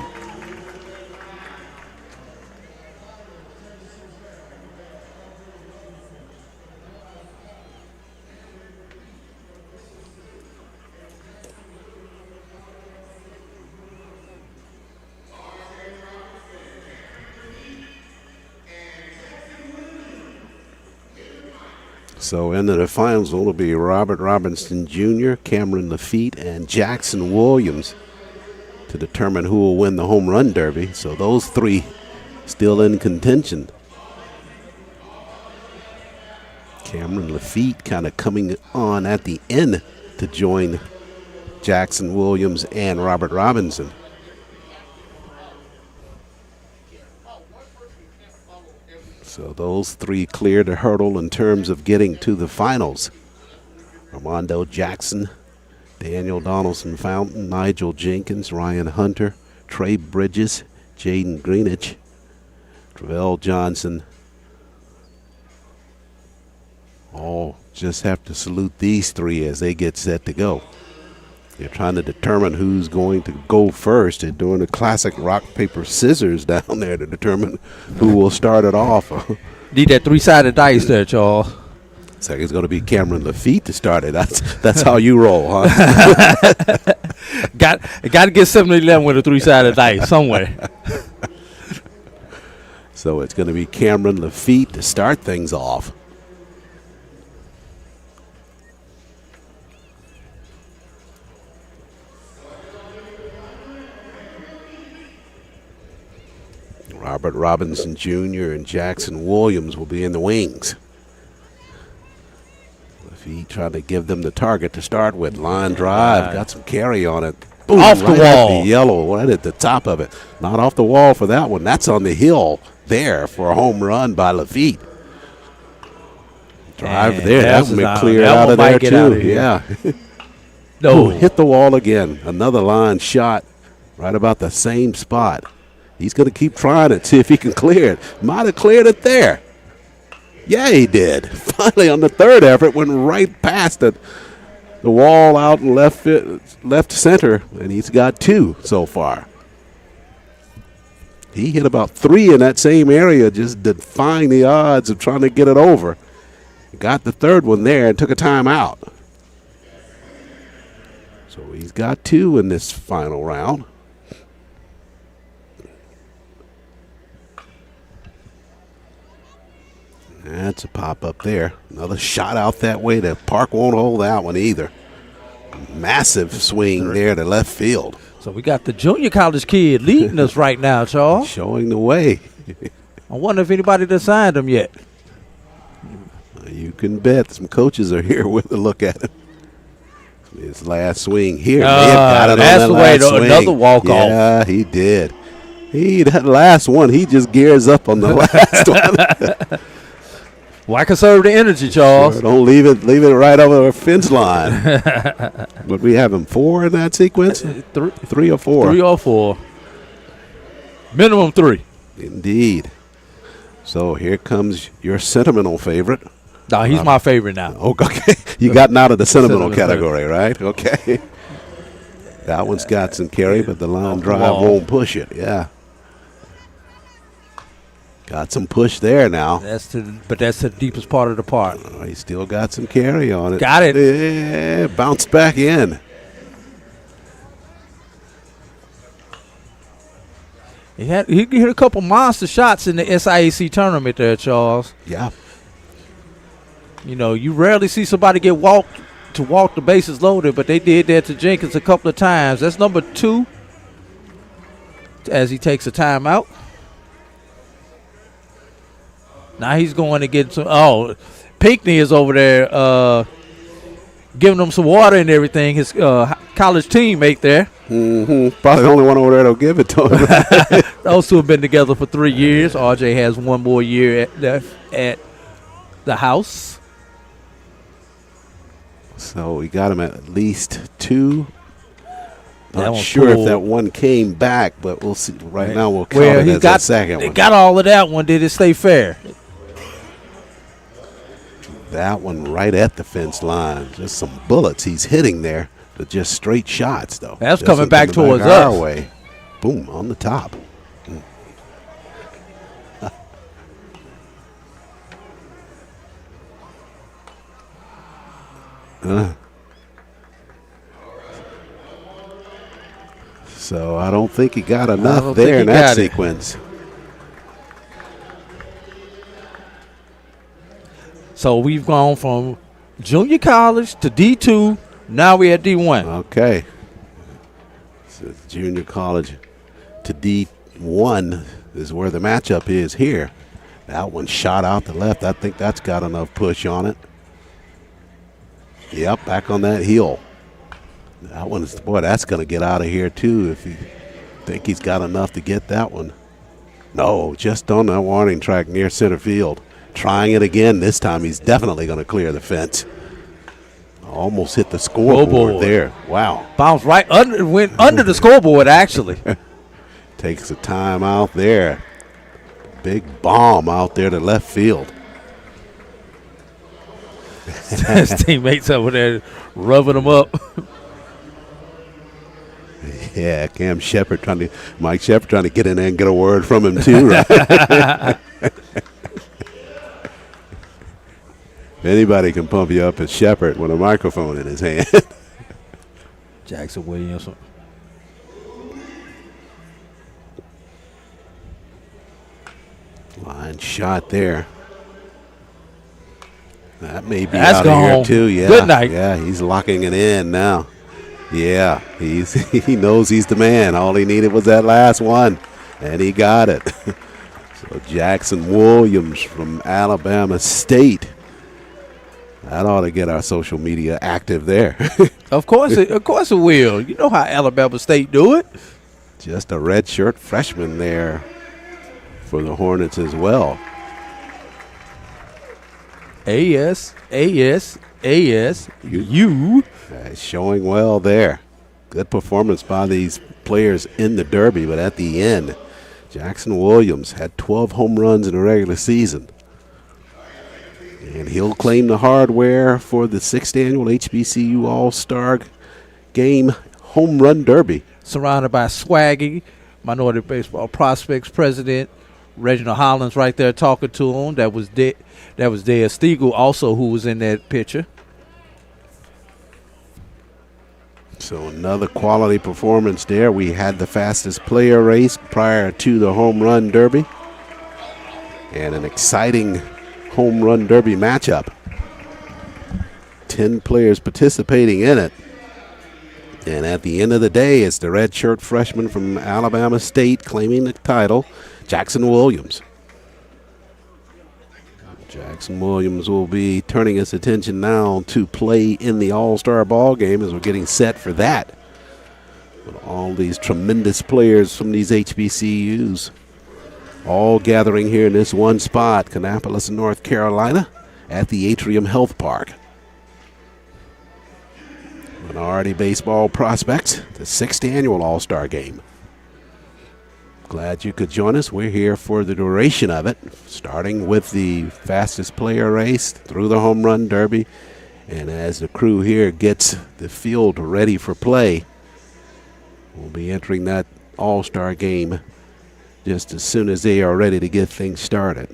So into the finals will be Robert Robinson Jr., Cameron Lafitte, and Jackson Williams to determine who will win the home run derby. So those three still in contention. Cameron Lafitte kind of coming on at the end to join Jackson Williams and Robert Robinson. So those three cleared the hurdle in terms of getting to the finals. Armando Jackson, Daniel Donaldson Fountain, Nigel Jenkins, Ryan Hunter, Trey Bridges, Jaden Greenidge, Travell Johnson. All just have to salute these three as they get set to go. They're trying to determine who's going to go first. They're doing a classic rock, paper, scissors down there to determine who will start it off. Need that three-sided dice there, Charles. Looks like it's going to be Cameron Lafitte to start it. That's how you roll, huh? Got to get 7-11 with a three-sided dice somewhere. So it's going to be Cameron Lafitte to start things off. Robert Robinson Jr. and Jackson Williams will be in the wings. Lafitte trying to give them the target to start with. Line drive, got some carry on it. Boom, off the right wall. At the yellow, right at the top of it. Not off the wall for that one. That's on the hill there for a home run by Lafitte. Drive And there. That one been cleared out of there too. Yeah. No. Ooh, hit the wall again. Another line shot right about the same spot. He's going to keep trying it, see if he can clear it. Might have cleared it there. Yeah, he did. Finally, on the third effort, went right past it. The wall out in left center, and he's got 2 so far. He hit about 3 in that same area, just defying the odds of trying to get it over. Got the third one there and took a timeout. So he's got 2 in this final round. That's a pop up there. Another shot out that way. The park won't hold that one either. Massive swing there to left field. So we got the junior college kid leading us right now, Charles. Showing the way. I wonder if anybody done signed him yet. You can bet some coaches are here with a look at him. His last swing here. Got it that's on the that way. last swing. Another walk-off. Yeah, he did. That last one, he just gears up on the last one. Why conserve the energy, Charles? Sure, don't leave it right over the fence line. But we have him 4 in that sequence? 3 or 4? 3 or 4. Minimum 3. Indeed. So here comes your sentimental favorite. No, he's my favorite now. Okay. You gotten out of the sentimental category, right? Okay. That one's got some carry, but the line drive won't push it. Yeah. Got some push there now. That's the deepest part of the park. He still got some carry on it. Got it. Yeah, bounced back in. He hit a couple monster shots in the SIAC tournament there, Charles. Yeah. You know, you rarely see somebody get walk the bases loaded, but they did that to Jenkins a couple of times. That's number 2 as he takes a timeout. Now he's going to get some. Oh, Pinckney is over there giving them some water and everything. His college teammate there. Probably the only one over there that'll give it to him. Those two have been together for 3 years. RJ has one more year at the house. So we got him at least 2. That Not one's sure if cool. that one came back, but we'll see. Right now we'll count Well, it he as got a second They one. got all of that one. Did it stay fair? That one right at the fence line. Just some bullets he's hitting there. But just straight shots, though. That's This coming one back towards our us. way. Boom, on the top. So I don't think he got enough don't there think in he that got it. sequence. So we've gone from junior college to D2. Now we're at D1. Okay. So junior college to D1 is where the matchup is here. That one shot out the left. I think that's got enough push on it. Yep, back on that heel. That one's, boy, that's going to get out of here too if you think he's got enough to get that one. No, just on that warning track near center field. Trying it again. This time he's definitely going to clear the fence. Almost hit the scoreboard there. Wow. Bounced right under, went under the scoreboard actually. Takes a time out there. Big bomb out there to left field. His teammates over there rubbing him up. Yeah, Mike Shepard trying to get in there and get a word from him too. Right? Anybody can pump you up as Shepard with a microphone in his hand. Jackson Williams. Line shot there. That may be That's out of here gone. too. Yeah. Good night. Yeah, he's locking it in now. Yeah, he knows he's the man. All he needed was that last one, and he got it. So Jackson Williams from Alabama State. That ought to get our social media active there. Of course it will. You know how Alabama State do it. Just a redshirt freshman there for the Hornets as well. ASU. Showing well there. Good performance by these players in the Derby, but at the end, Jackson Williams had 12 home runs in the regular season. And he'll claim the hardware for the 6th annual HBCU All-Star Game Home Run Derby. Surrounded by Swaggy, Minority Baseball Prospects President Reginald Hollins right there talking to him. That was Dale Stiegel also who was in that picture. So another quality performance there. We had the fastest player race prior to the Home Run Derby. And an exciting Home Run Derby matchup. 10 players participating in it. And at the end of the day, it's the redshirt freshman from Alabama State claiming the title, Jackson Williams. Jackson Williams will be turning his attention now to play in the All-Star ball game as we're getting set for that. With all these tremendous players from these HBCUs all gathering here in this one spot, Kannapolis, North Carolina, at the Atrium Health Park. Minority Baseball Prospects, the 6th annual All-Star Game. Glad you could join us. We're here for the duration of it, starting with the fastest player race through the Home Run Derby. And as the crew here gets the field ready for play, we'll be entering that All-Star Game just as soon as they are ready to get things started.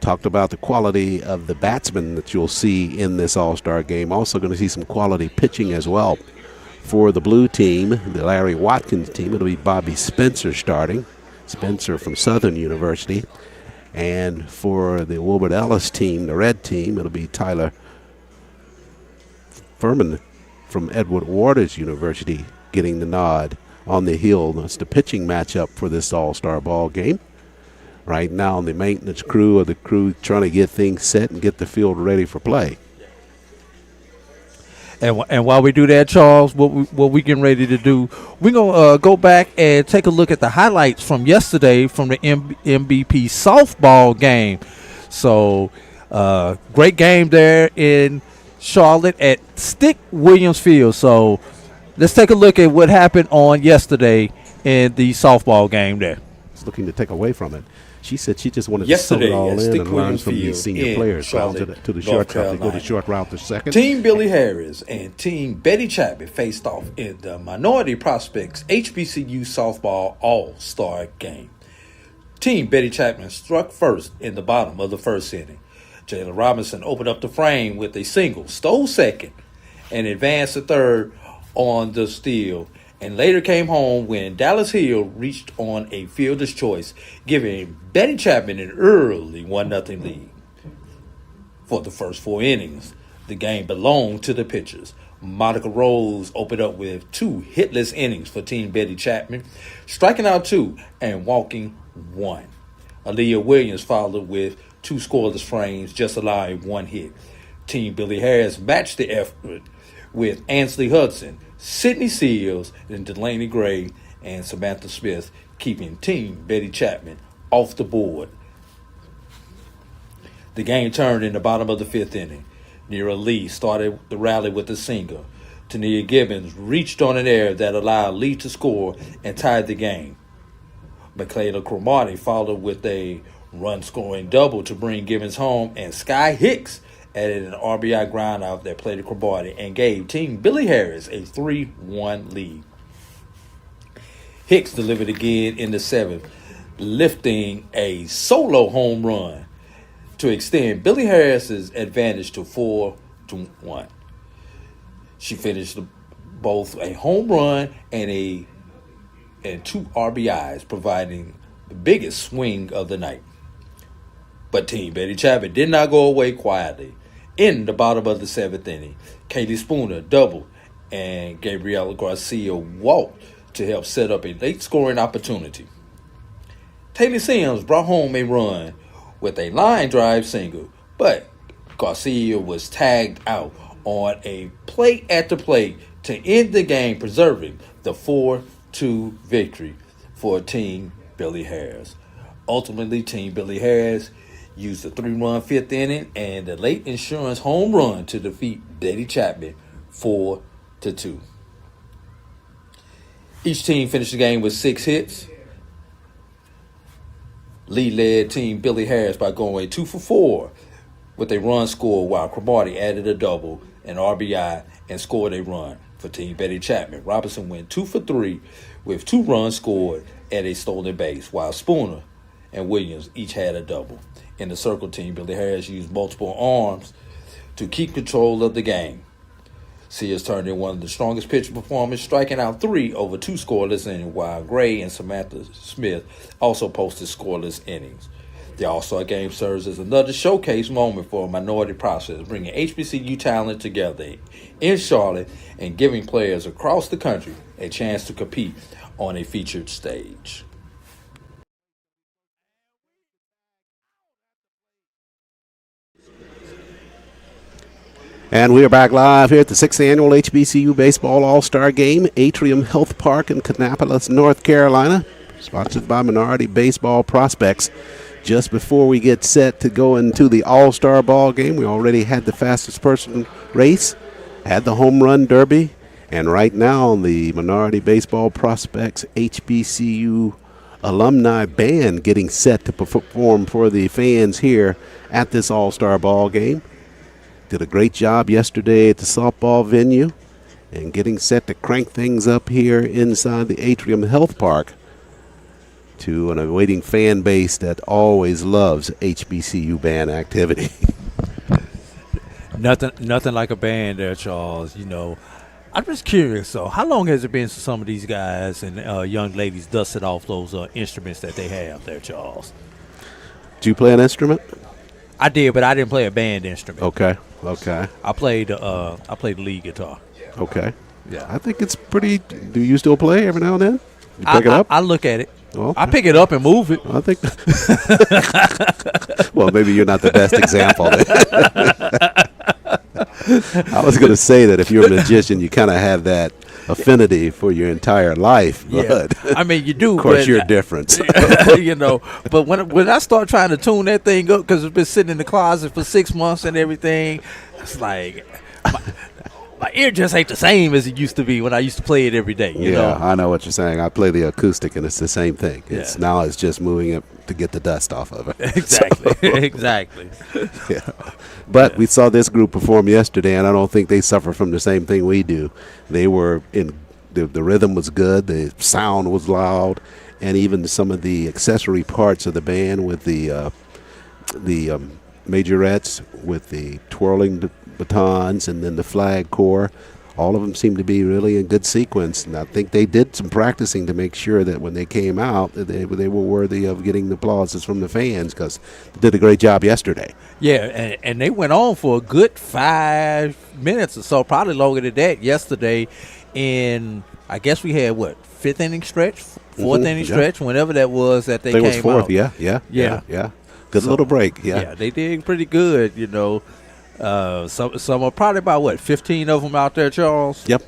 Talked about the quality of the batsmen that you'll see in this All-Star Game. Also going to see some quality pitching as well. For the blue team, the Larry Watkins team, it'll be Bobby Spencer starting. Spencer from Southern University. And for the Wilbert Ellis team, the red team, it'll be Tyler Furman from Edward Waters University getting the nod on the hill. That's the pitching matchup for this all-star ball game. Right now, the maintenance crew of the crew trying to get things set and get the field ready for play. And while we do that, Charles, what we getting ready to do, we're going to go back and take a look at the highlights from yesterday from the MVP softball game. So, great game there in Charlotte at Stick Williams Field. So, let's take a look at what happened on yesterday in the softball game there. It's looking to take away from it. She said she just wanted to soak it all in and learn from these senior players. Down to the short route. They go to short route to second. Team Billy Harris and Team Betty Chapman faced off in the Minority Prospects HBCU Softball All-Star Game. Team Betty Chapman struck first in the bottom of the first inning. Jayla Robinson opened up the frame with a single, stole second, and advanced to third on the steal, and later came home when Dallas Hill reached on a fielder's choice, giving Betty Chapman an early 1-0 lead. For the first 4 innings, the game belonged to the pitchers. Monica Rose opened up with 2 hitless innings for Team Betty Chapman, striking out 2 and walking 1. Aaliyah Williams followed with 2 scoreless frames, just allowing 1 hit. Team Billy Harris matched the effort with Ansley Hudson, Sydney Seals, and Delaney Gray and Samantha Smith, keeping Team Betty Chapman off the board. The game turned in the bottom of the 5th inning. Nera Lee started the rally with a single. Tania Gibbons reached on an error that allowed Lee to score and tied the game. Michaela Cromartie followed with a run-scoring double to bring Gibbons home, and Sky Hicks added an RBI groundout that played to Cromartie and gave Team Billy Harris a 3-1 lead. Hicks delivered again in the 7th, lifting a solo home run to extend Billy Harris's advantage to 4-1. She finished both a home run and 2 RBIs, providing the biggest swing of the night. But Team Betty Chapman did not go away quietly. In the bottom of the 7th inning, Kaylee Spooner doubled and Gabriela Garcia walked to help set up a late scoring opportunity. Taylor Sims brought home a run with a line drive single, but Garcia was tagged out on a play at the plate to end the game, preserving the 4-2 victory for Team Billy Harris. Ultimately, Team Billy Harris used the 3-run 5th inning and the late insurance home run to defeat Betty Chapman 4-2. Each team finished the game with 6 hits. Lee led Team Billy Harris by going 2 for 4 with a run score, while Cromartie added a double, an RBI, and scored a run. For Team Betty Chapman, Robinson went 2 for 3 with 2 runs scored and a stolen base, while Spooner and Williams each had a double. In the circle, Team Billy Harris used multiple arms to keep control of the game. Sears turned in one of the strongest pitching performances, striking out 3 over 2 scoreless innings, while Gray and Samantha Smith also posted scoreless innings. The All-Star Game serves as another showcase moment for a minority process, bringing HBCU talent together in Charlotte and giving players across the country a chance to compete on a featured stage. And we are back live here at the 6th Annual HBCU Baseball All-Star Game, Atrium Health Park in Kannapolis, North Carolina, sponsored by Minority Baseball Prospects. Just before we get set to go into the All-Star Ball Game, we already had the fastest person race, had the home run derby, and right now the Minority Baseball Prospects HBCU alumni band getting set to perform for the fans here at this All-Star Ball Game. Did a great job yesterday at the softball venue and getting set to crank things up here inside the Atrium Health Park to an awaiting fan base that always loves HBCU band activity. Nothing like a band there, Charles. You know, I'm just curious. So, how long has it been since some of these guys and young ladies dusted off those instruments that they have there, Charles? Do you play an instrument? I did, but I didn't play a band instrument. Okay. I played the lead guitar. Okay. Yeah. I think it's pretty. Do you still play every now and then? You pick it up? I look at it. Oh. I pick it up and move it. I think. Well, maybe you're not the best example. I was going to say that if you're a magician, you kind of have that affinity for your entire life. But I mean, you do. of course, you're different. But when I start trying to tune that thing up, because it's been sitting in the closet for 6 months and everything, it's like my ear just ain't the same as it used to be when I used to play it every day. You know? I know what you're saying. I play the acoustic, and it's the same thing. It's Yeah. now it's just moving it to get the dust off of it. Exactly. Exactly. Yeah. But we saw this group perform yesterday, and I don't think they suffer from the same thing we do. They were in the rhythm was good, the sound was loud, and even some of the accessory parts of the band with the majorettes, with the twirling batons, and then the flag corps. All of them seemed to be really in good sequence, and I think they did some practicing to make sure that when they came out, that they were worthy of getting the applauses from the fans, because they did a great job yesterday. Yeah, and they went on for a good 5 minutes or so, probably longer than that yesterday. And I guess we had, fifth inning stretch, fourth inning stretch, whenever that was that they I think came it was fourth, out. yeah. Good little break, Yeah, they did pretty good, Some are probably about 15 of them out there, Charles. Yep,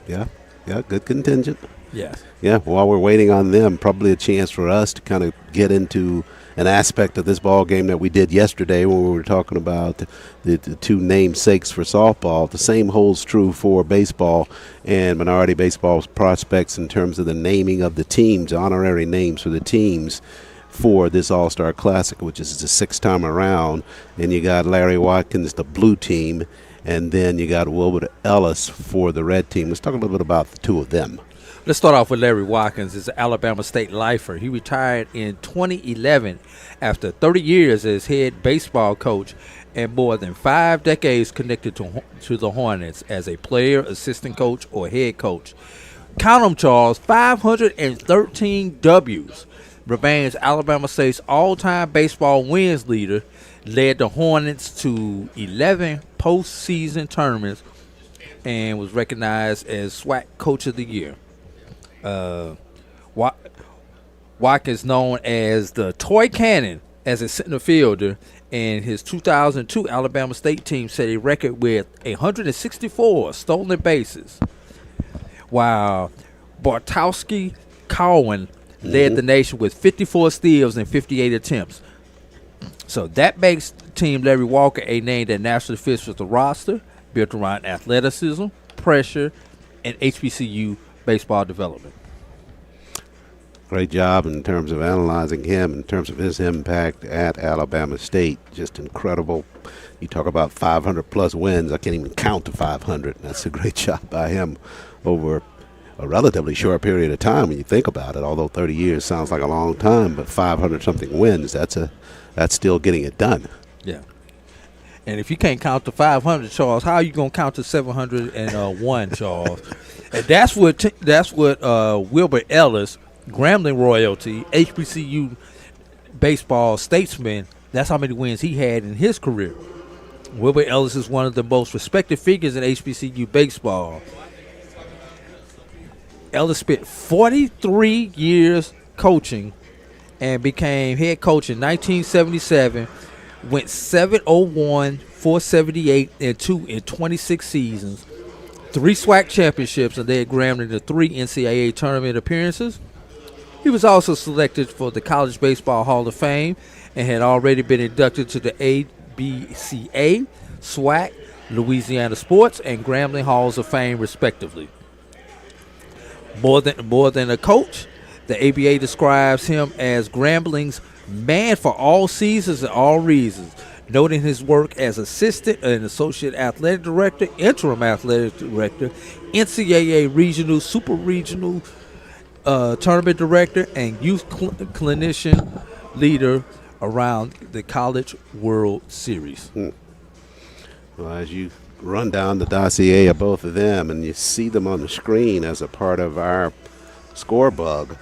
yeah. Good contingent. Yeah. Yeah, while we're waiting on them, probably a chance for us to kind of get into an aspect of this ball game that we did yesterday when we were talking about the two namesakes for softball. The same holds true for baseball and minority baseball prospects in terms of the naming of the teams, honorary names for the teams for this All-Star Classic, which is the 6th time around. And you got Larry Watkins, the blue team, and then you got Wilbur Ellis for the red team. Let's talk a little bit about the two of them. Let's start off with Larry Watkins. He's an Alabama State lifer. He retired in 2011 after 30 years as head baseball coach and more than 5 decades connected to the Hornets as a player, assistant coach, or head coach. Count them, Charles, 513 W's. Remains Alabama State's all-time baseball wins leader, led the Hornets to 11 postseason tournaments, and was recognized as SWAC Coach of the Year. Watkins, known as the Toy Cannon as a center fielder, and his 2002 Alabama State team set a record with 164 stolen bases, while Bartowski Cowan led the nation with 54 steals and 58 attempts. So that makes Team Larry Walker a name that naturally fits with the roster, built around athleticism, pressure, and HBCU baseball development. Great job in terms of analyzing him, in terms of his impact at Alabama State. Just incredible. You talk about 500-plus wins. I can't even count to 500. That's a great job by him over a relatively short period of time when you think about it, although 30 years sounds like a long time, but 500-something wins, that's still getting it done. Yeah. And if you can't count to 500, Charles, how are you going to count to 701, Charles? And that's what Wilbur Ellis, Grambling royalty, HBCU baseball statesman, that's how many wins he had in his career. Wilbur Ellis is one of the most respected figures in HBCU baseball. Ellis spent 43 years coaching and became head coach in 1977, went 701, 478, and 2 in 26 seasons, 3 SWAC championships, and led Grambling to 3 NCAA tournament appearances. He was also selected for the College Baseball Hall of Fame and had already been inducted to the ABCA, SWAC, Louisiana Sports, and Grambling Halls of Fame, respectively. More than a coach, the ABA describes him as Grambling's man for all seasons and all reasons, noting his work as assistant and associate athletic director, interim athletic director, NCAA regional, super regional tournament director, and youth clinician leader around the College World Series. Well, as you run down the dossier of both of them, and you see them on the screen as a part of our score bug.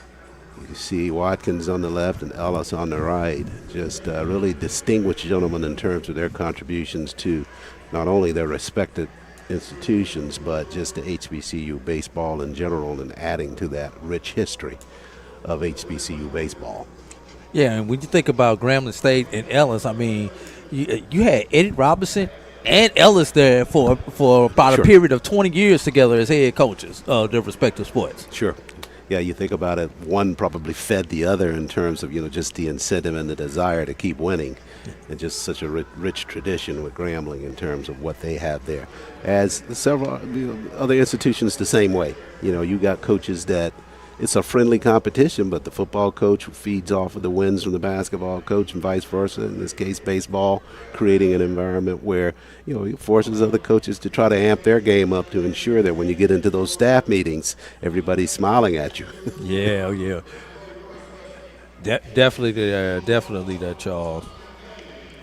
You see Watkins on the left and Ellis on the right. Just really distinguished gentlemen in terms of their contributions to not only their respected institutions, but just to HBCU baseball in general, and adding to that rich history of HBCU baseball. Yeah, and when you think about Grambling State and Ellis, I mean, you had Eddie Robinson and Ellis there for about Sure. a period of 20 years together as head coaches of their respective sports. Sure. Yeah, you think about it, one probably fed the other in terms of, just the incentive and the desire to keep winning. And just such a rich tradition with Grambling in terms of what they have there. As several other institutions the same way. You got coaches that it's a friendly competition, but the football coach feeds off of the wins from the basketball coach and vice versa. In this case, baseball, creating an environment where, it forces other coaches to try to amp their game up to ensure that when you get into those staff meetings, everybody's smiling at you. Yeah, yeah. Definitely that, Charles.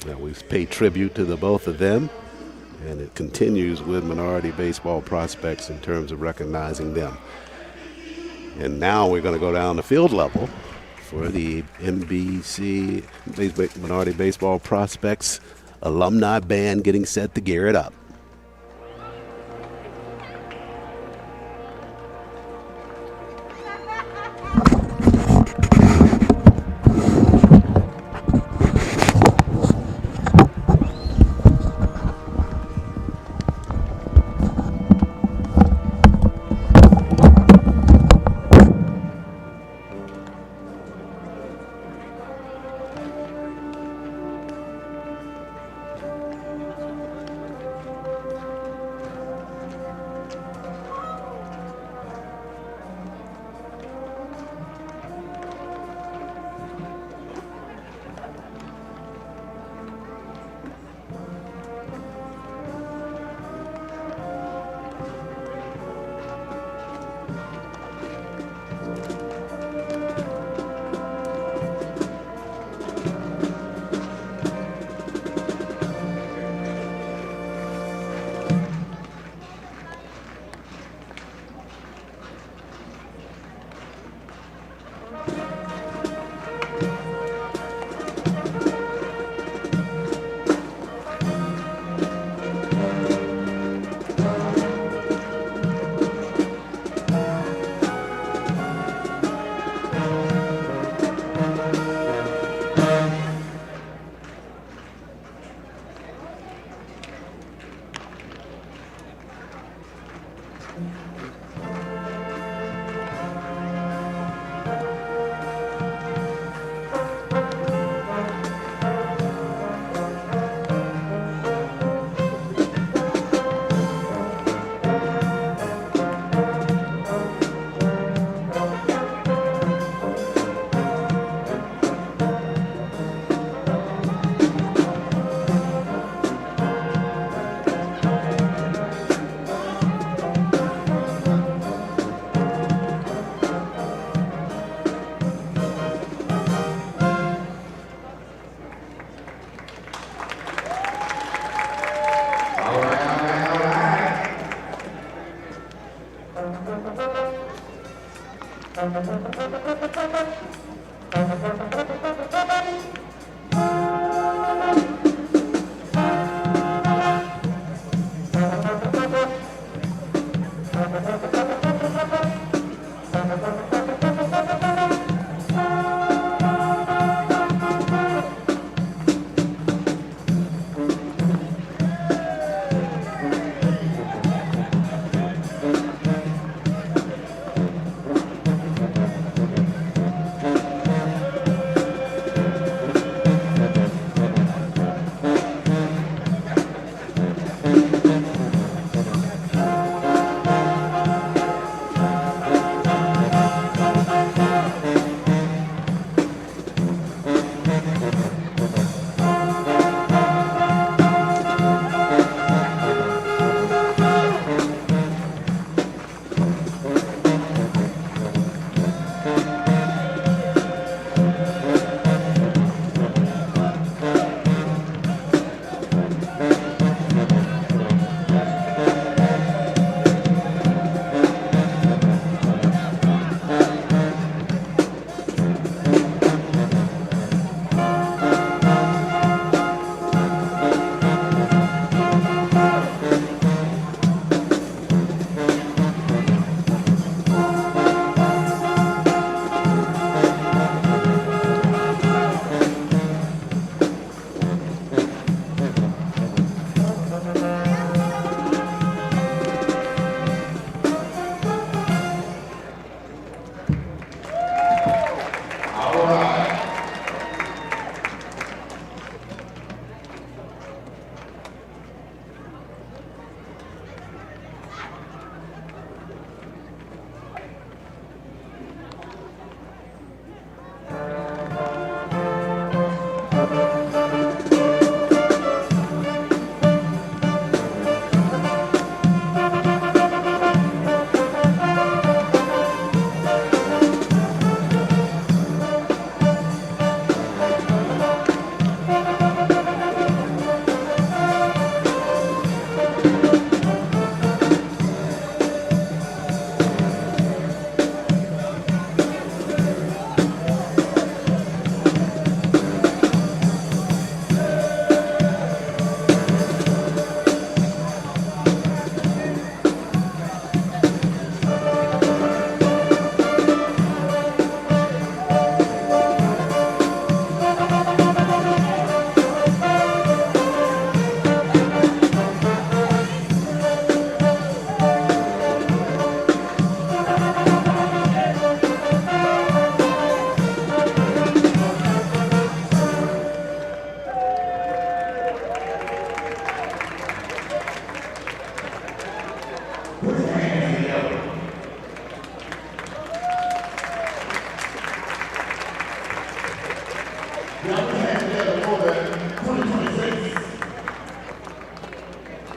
Now, we've paid tribute to the both of them, and it continues with minority baseball prospects in terms of recognizing them. And now we're going to go down the field level for the MBC Minority Baseball Prospects Alumni Band getting set to gear it up.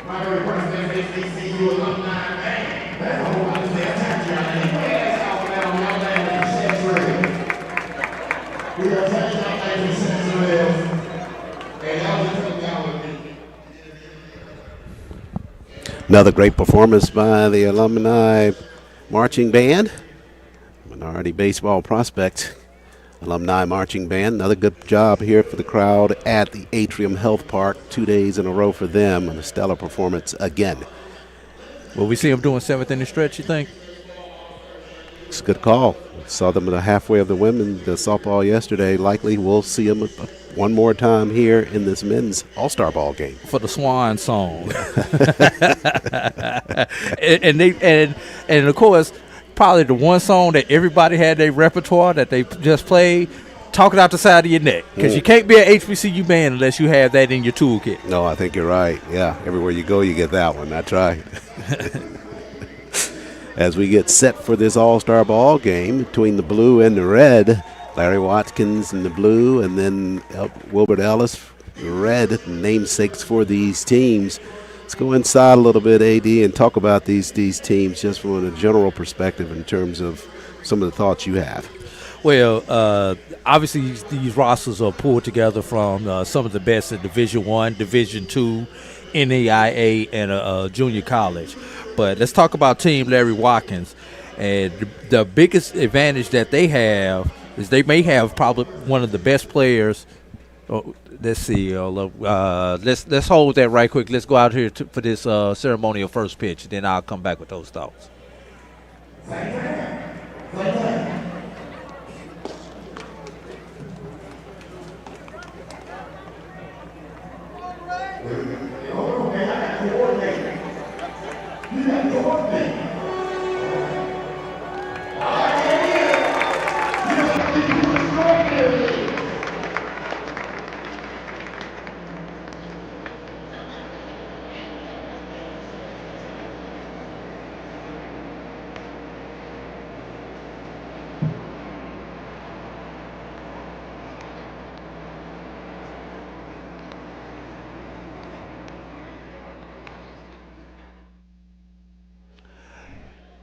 Primary President, HBCU Alumni Band. That's a whole lot of their touchdown. Yes, Alabama, y'all land in Central. We got touchdown in Central. And y'all just come down with me. Another great performance by the alumni marching band. Minority baseball prospect. Alumni marching band. Another good job here for the crowd at the Atrium Health Park. 2 days in a row for them, and a stellar performance again. Will we see them doing seventh inning stretch, you think? It's a good call. Saw them at the halfway of the softball yesterday. Likely we'll see them one more time here in this men's All-Star ball game. For the Swan song. and of course, probably the one song that everybody had their repertoire that they just played, Talk It Out the Side of Your Neck. Because you can't be an HBCU band unless you have that in your toolkit. No, I think you're right. Yeah, everywhere you go, you get that one. That's right. As we get set for this All-Star ball game between the blue and the red, Larry Watkins in the blue, and then Wilbert Ellis, the red, namesakes for these teams. Let's go inside a little bit, AD, and talk about these teams just from a general perspective in terms of some of the thoughts you have. Well, obviously these rosters are pulled together from some of the best in Division I, Division II, NAIA, and junior college. But let's talk about Team Larry Watkins. And the biggest advantage that they have is they may have probably one of the best players. Let's see. Let's hold that right quick. Let's go out here for this ceremonial first pitch. Then I'll come back with those thoughts.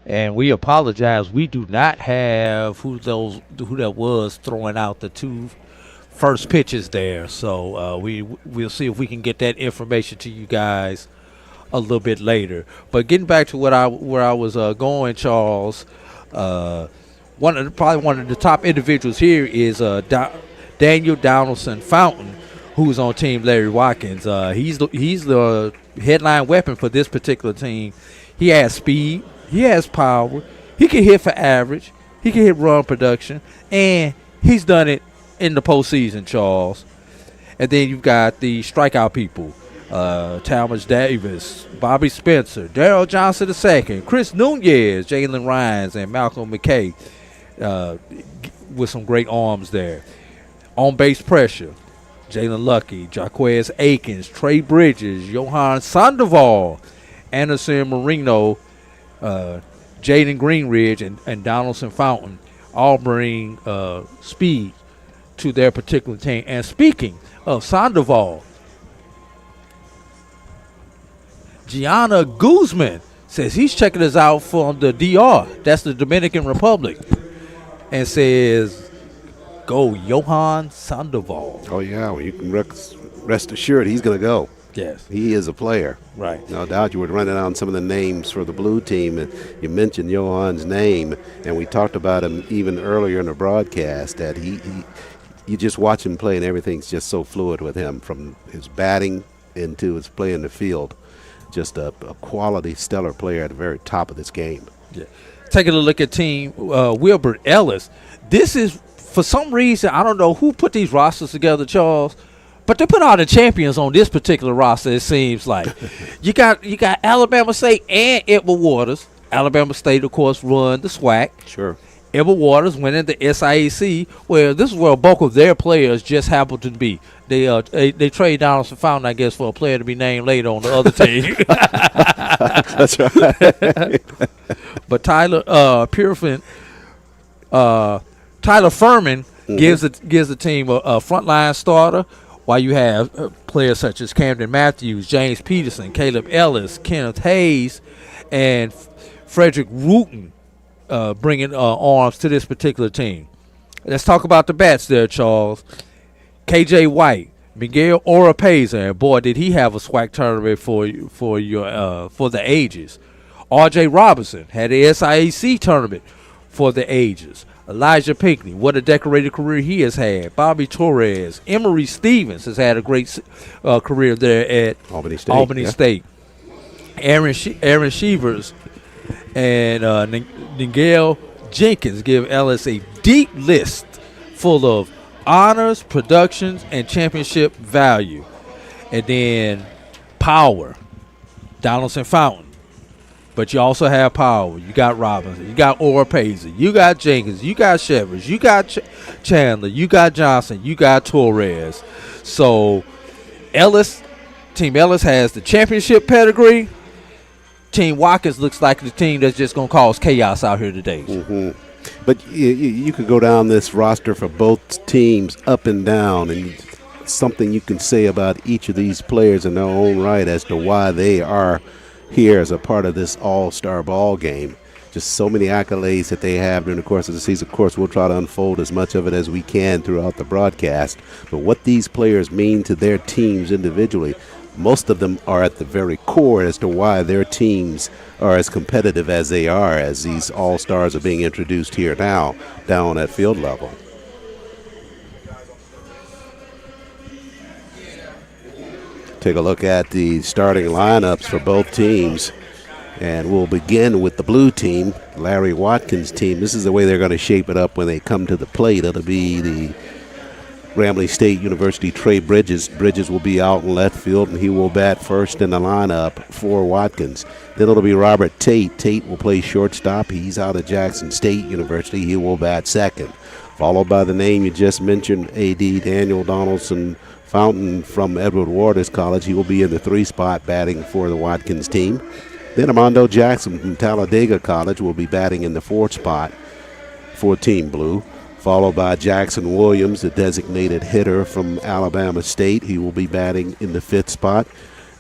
And we apologize. We do not have who that was throwing out the two first pitches there. So we'll see if we can get that information to you guys a little bit later. But getting back to where I was going, Charles, one of the top individuals here is Daniel Donaldson Fountain, who's on Team Larry Watkins. He's the headline weapon for this particular team. He has speed. He has power. He can hit for average. He can hit run production. And he's done it in the postseason, Charles. And then you've got the strikeout people. Talmadge Davis, Bobby Spencer, Darrell Johnson II, Chris Nunez, Jalen Ryans, and Malcolm McKay with some great arms there. On base pressure, Jalen Lucky, Jaquez Akins, Trey Bridges, Johan Sandoval, Anderson Marino, Jaden Greenridge, and Donaldson Fountain all bring speed to their particular team. And speaking of Sandoval, Gianna Guzman says he's checking us out from the DR. That's the Dominican Republic. And says, go Johan Sandoval. Oh, yeah. Well, you can rest assured he's going to go. Yes. He is a player. Right. No doubt. You were running down some of the names for the blue team, and you mentioned Johan's name, and we talked about him even earlier in the broadcast, that you just watch him play, and everything's just so fluid with him, from his batting into his play in the field. Just a quality, stellar player at the very top of this game. Yeah. Taking a look at Team Wilbert Ellis. This is, for some reason, I don't know who put these rosters together, Charles, but they put all the champions on this particular roster, it seems like. You got Alabama State and Edward Waters. Alabama State, of course, run the SWAC. Sure. Edward Waters went into SIAC, where this is where a bulk of their players just happen to be. They trade Donaldson Fountain, I guess, for a player to be named later on the other team. That's right. But Tyler Furman gives the team a frontline starter, while you have players such as Camden Matthews, James Peterson, Caleb Ellis, Kenneth Hayes, and Frederick Wooten bringing arms to this particular team. Let's talk about the bats there, Charles. KJ White, Miguel Oropeza, and boy, did he have a SWAC tournament for the ages. R.J. Robinson had a SIAC tournament for the ages. Elijah Pinckney, what a decorated career he has had. Bobby Torres, Emory Stevens has had a great career there at Albany State. Aaron Shevers and Nigel Jenkins give Ellis a deep list full of honors, productions, and championship value. And then power, Donaldson Fountain. But you also have power. You got Robinson. You got Oropeza. You got Jenkins. You got Shevers. You got Chandler. You got Johnson. You got Torres. So Team Ellis has the championship pedigree. Team Watkins looks like the team that's just going to cause chaos out here today. Mm-hmm. But you could go down this roster for both teams up and down, and something you can say about each of these players in their own right as to why they are here as a part of this all-star ball game. Just so many accolades that they have during the course of the season. Of course, we'll try to unfold as much of it as we can throughout the broadcast. But what these players mean to their teams individually, most of them are at the very core as to why their teams are as competitive as they are, as these all-stars are being introduced here now down at field level. Take a look at the starting lineups for both teams, and we'll begin with the blue team, Larry Watkins' team. This is the way they're going to shape it up when they come to the plate. It'll be the Grambling State University Trey Bridges. Bridges will be out in left field, and he will bat first in the lineup for Watkins. Then it'll be Robert Tate. Tate will play shortstop. He's out of Jackson State University. He will bat second. Followed by the name you just mentioned, A.D. Daniel Donaldson Fountain from Edward Waters College. He will be in the 3 spot batting for the Watkins team. Then Armando Jackson from Talladega College will be batting in the 4th spot for Team Blue. Followed by Jackson Williams, the designated hitter from Alabama State. He will be batting in the 5th spot.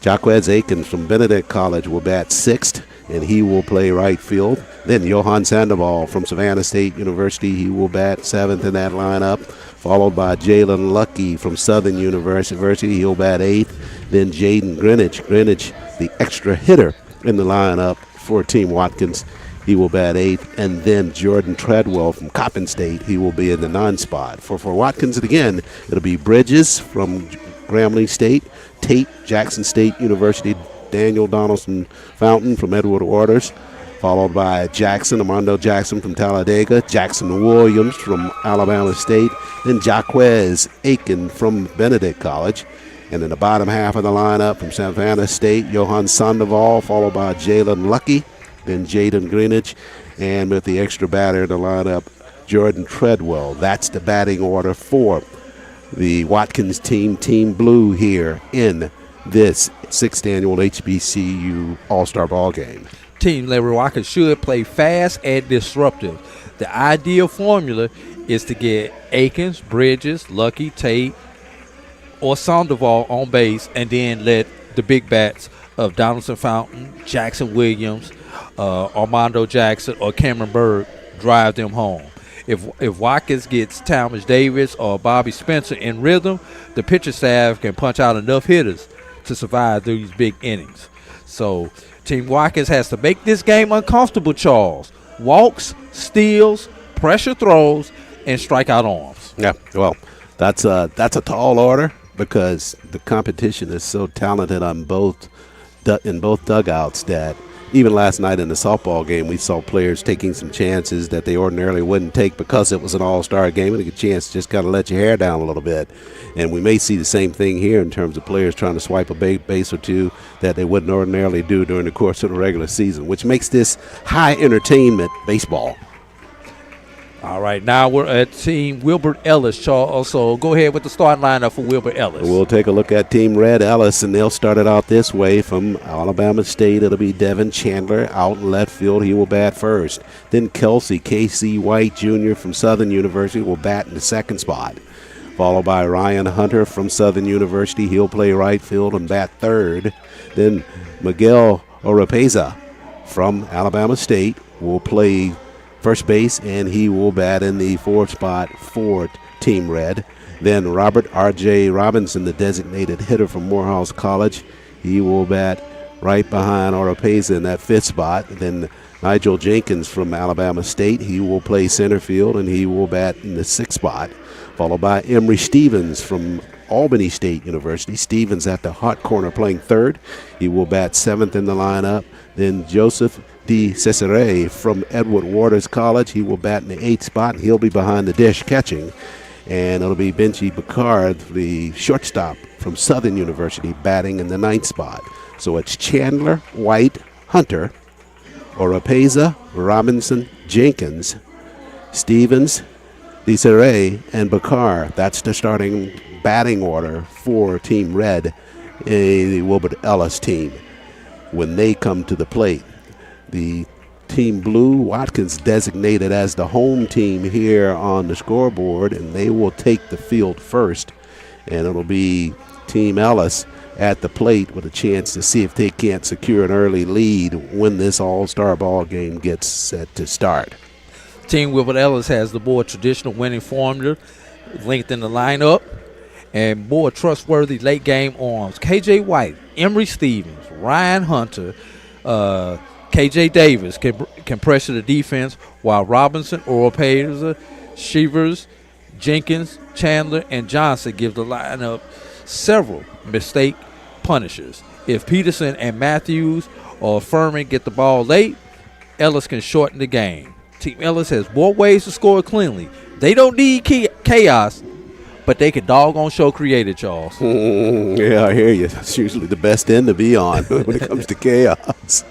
Jaquez Akins from Benedict College will bat 6th, and he will play right field. Then Johan Sandoval from Savannah State University. He will bat 7th in that lineup. Followed by Jalen Lucky from Southern University. He'll bat 8th. Then Jaden Greenwich, the extra hitter in the lineup for Team Watkins. He will bat 8th. And then Jordan Treadwell from Coppin State. He will be in the 9 spot. For Watkins, again, it'll be Bridges from Grambling State, Tate, Jackson State University, Daniel Donaldson Fountain from Edward Waters, followed by Jackson, Armando Jackson from Talladega, Jackson Williams from Alabama State, then Jaquez Aiken from Benedict College. And in the bottom half of the lineup from Savannah State, Johan Sandoval, followed by Jalen Lucky, then Jaden Greenwich, and with the extra batter in the lineup, Jordan Treadwell. That's the batting order for the Watkins team, Team Blue, here in this 6th annual HBCU All-Star Ball Game. Team Larry Watkins should play fast and disruptive. The ideal formula is to get Akins, Bridges, Lucky, Tate, or Sandoval on base, and then let the big bats of Donaldson Fountain, Jackson Williams, Armando Jackson, or Cameron Berg drive them home. If Watkins gets Talmadge Davis or Bobby Spencer in rhythm, the pitcher staff can punch out enough hitters to survive these big innings. So Team Watkins has to make this game uncomfortable, Charles. Walks, steals, pressure throws, and strikeout arms. Yeah, well, that's a tall order because the competition is so talented on in both dugouts that even last night in the softball game, we saw players taking some chances that they ordinarily wouldn't take because it was an all-star game and a chance to just kind of let your hair down a little bit. And we may see the same thing here in terms of players trying to swipe a base or two that they wouldn't ordinarily do during the course of the regular season, which makes this high entertainment baseball. All right, now we're at Team Wilbert Ellis, Charles. So go ahead with the starting lineup for Wilbert Ellis. We'll take a look at Team Red Ellis, and they'll start it out this way. From Alabama State, it'll be Devin Chandler out in left field. He will bat first. Then Kelsey K.C. White Jr. from Southern University will bat in the second spot, followed by Ryan Hunter from Southern University. He'll play right field and bat third. Then Miguel Oropeza from Alabama State will play first base, and he will bat in the fourth spot for Team Red. Then Robert R.J. Robinson, the designated hitter from Morehouse College, he will bat right behind Oropeza in that fifth spot. Then Nigel Jenkins from Alabama State, he will play center field, and he will bat in the sixth spot, followed by Emory Stevens from Albany State University. Stevens at the hot corner playing third. He will bat seventh in the lineup. Then Joseph D. Cesare from Edward Waters College. He will bat in the eighth spot. He'll be behind the dish catching. And it'll be Benji Bacard, the shortstop from Southern University, batting in the ninth spot. So it's Chandler, White, Hunter, Oropeza, Robinson, Jenkins, Stevens, DeSaray, and Bakar. That's the starting batting order for Team Red, the Wilbert Ellis team, when they come to the plate. The Team Blue, Watkins designated as the home team here on the scoreboard, and they will take the field first. And it'll be Team Ellis at the plate with a chance to see if they can't secure an early lead when this all-star ball game gets set to start. Team Wilbert Ellis has the more traditional winning formula linked in the lineup and more trustworthy late-game arms. K.J. White, Emory Stevens, Ryan Hunter, K.J. Davis can pressure the defense, while Robinson, Oropeza, Shivers, Jenkins, Chandler, and Johnson give the lineup several mistake punishers. If Peterson and Matthews or Furman get the ball late, Ellis can shorten the game. Team Ellis has more ways to score cleanly. They don't need chaos, but they can doggone show creative, Charles. Yeah, I hear you. That's usually the best end to be on when it comes to chaos.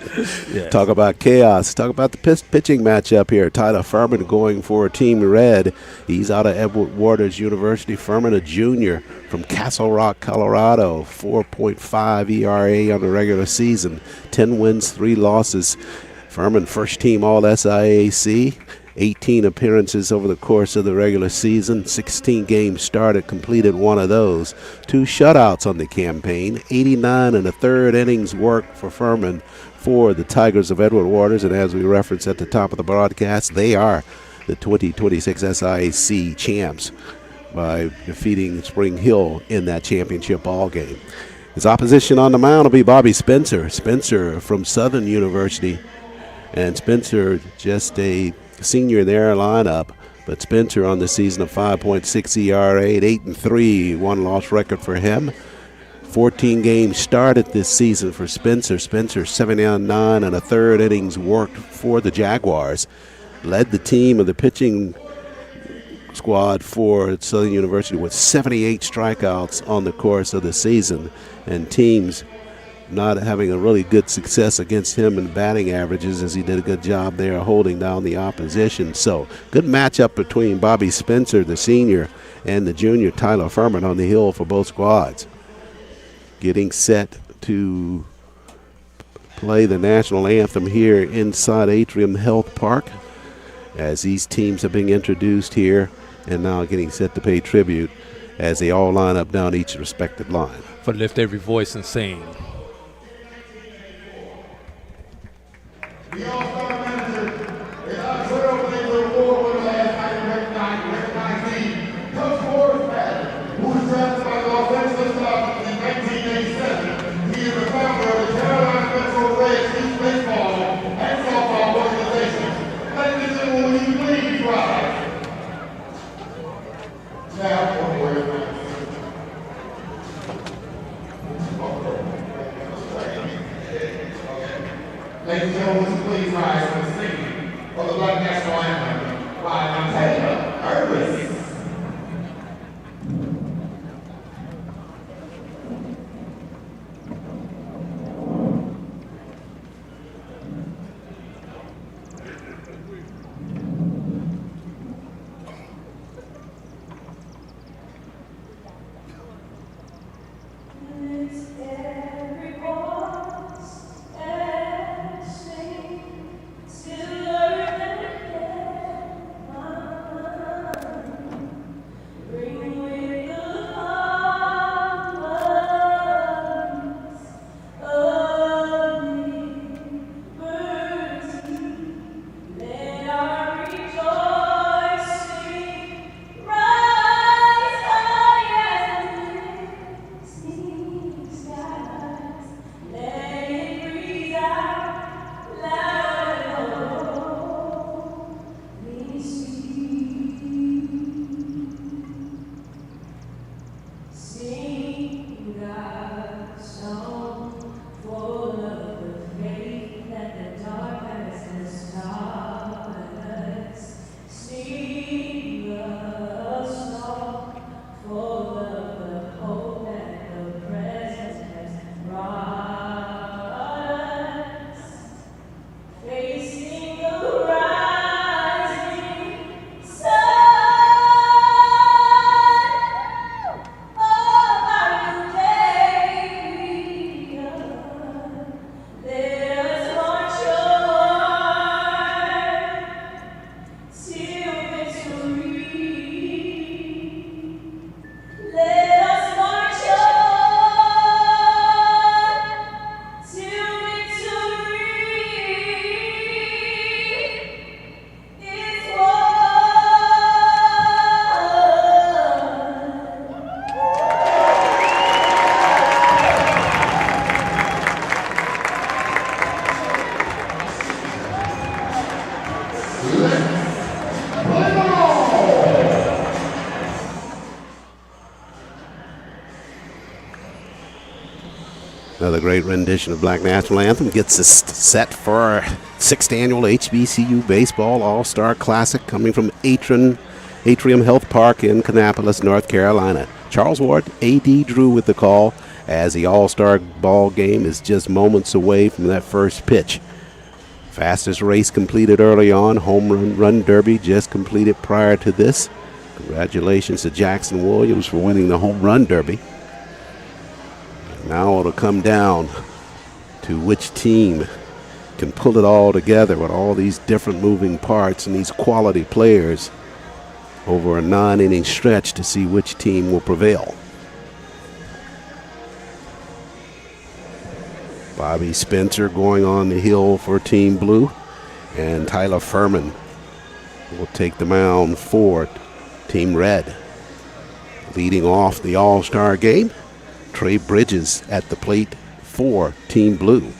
Yeah. Talk about chaos. Talk about the pitching matchup here. Tyler Furman going for Team Red. He's out of Edward Waters University. Furman, a junior from Castle Rock, Colorado. 4.5 ERA on the regular season. 10 wins, 3 losses. Furman, first team All-SIAC. 18 appearances over the course of the regular season, 16 games started, completed one of those. 2 shutouts on the campaign, 89 and a third innings work for Furman for the Tigers of Edward Waters. And as we referenced at the top of the broadcast, they are the 2026 SIAC champs by defeating Spring Hill in that championship ball game. His opposition on the mound will be Bobby Spencer. Spencer from Southern University. And Spencer just a senior in their lineup, but Spencer on the season of 5.6 ERA, 8-3, 1-loss record for him. 14 games started this season for Spencer. Spencer 79 and a third innings worked for the Jaguars. Led the team of the pitching squad for Southern University with 78 strikeouts on the course of the season, and teams not having a really good success against him in batting averages, as he did a good job there holding down the opposition. So good matchup between Bobby Spencer, the senior, and the junior Tyler Furman on the hill for both squads. Getting set to play the national anthem here inside Atrium Health Park, as these teams are being introduced here and now getting set to pay tribute as they all line up down each respective line. For lift every voice and sing. The All-Star manager is our trailblazer award winner last night, recognizing Coach Morris Patton, who was drafted by the Los Angeles Dodgers in 1987. He is the founder of the Carolina Metro Reds Youth Baseball and Softball organizations. Ladies and gentlemen, will you please rise? Now, one word. Ladies and gentlemen, would you please rise? Another great rendition of Black National Anthem gets us set for our 6th annual HBCU Baseball All-Star Classic coming from Atrium Health Park in Kannapolis, North Carolina. Charles Ward, A.D. Drew with the call as the All-Star ball game is just moments away from that first pitch. Fastest race completed early on. Home run derby just completed prior to this. Congratulations to Jackson Williams for winning the home run derby. Now it'll come down to which team can pull it all together with all these different moving parts and these quality players over a 9-inning stretch to see which team will prevail. Bobby Spencer going on the hill for Team Blue, and Tyler Furman will take the mound for Team Red. Leading off the All-Star game, Trey Bridges at the plate for Team Blue.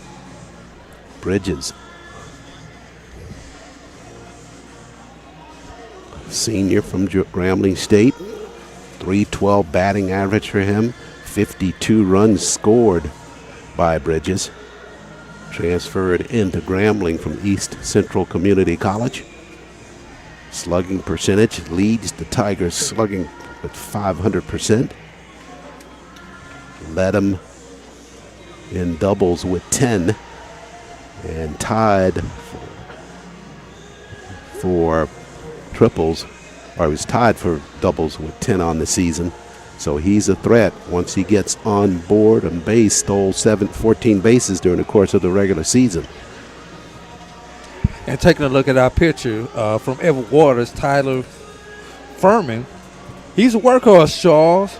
Bridges, senior from Grambling State, .312 batting average for him, 52 runs scored by Bridges. Transferred into Grambling from East Central Community College. Slugging percentage leads the Tigers slugging with 500%. Led him in doubles with 10 and tied for triples, or he was tied for doubles with 10 on the season. So he's a threat once he gets on board and base. Stole 14 bases during the course of the regular season. And taking a look at our picture from Edward Waters, Tyler Furman, he's a workhorse, Charles.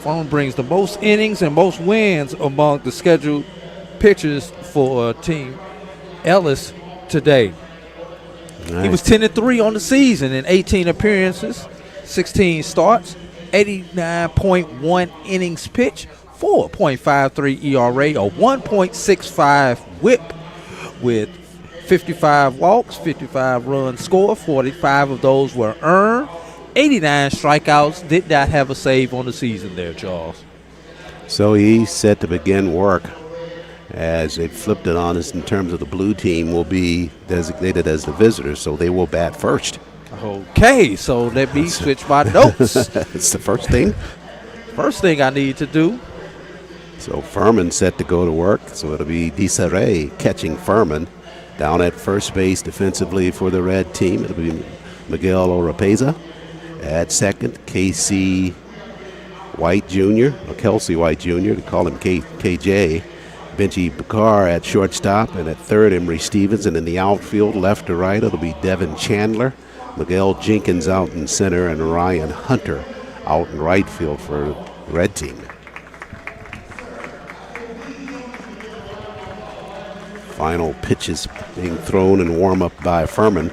Furman brings the most innings and most wins among the scheduled pitchers for Team Ellis today. Nice. He was 10-3 on the season in 18 appearances, 16 starts, 89.1 innings pitched, 4.53 ERA, a 1.65 whip with 55 walks, 55 runs scored, 45 of those were earned, 89 strikeouts, did not have a save on the season there, Charles. So he's set to begin work as they flipped it on us in terms of the blue team will be designated as the visitors, so they will bat first. Okay, so let me switch my notes. That's the first thing. First thing I need to do. So Furman set to go to work. So it'll be Desiree catching Furman. Down at first base defensively for the red team, it'll be Miguel Oropeza. At second, KC White Jr., or Kelsey White Jr., to call him KJ. Benji Bakar at shortstop, and at third, Emery Stevens. And in the outfield, left to right, it'll be Devin Chandler. Miguel Jenkins out in center, and Ryan Hunter out in right field for the red team. Final pitches being thrown and warm up by Furman.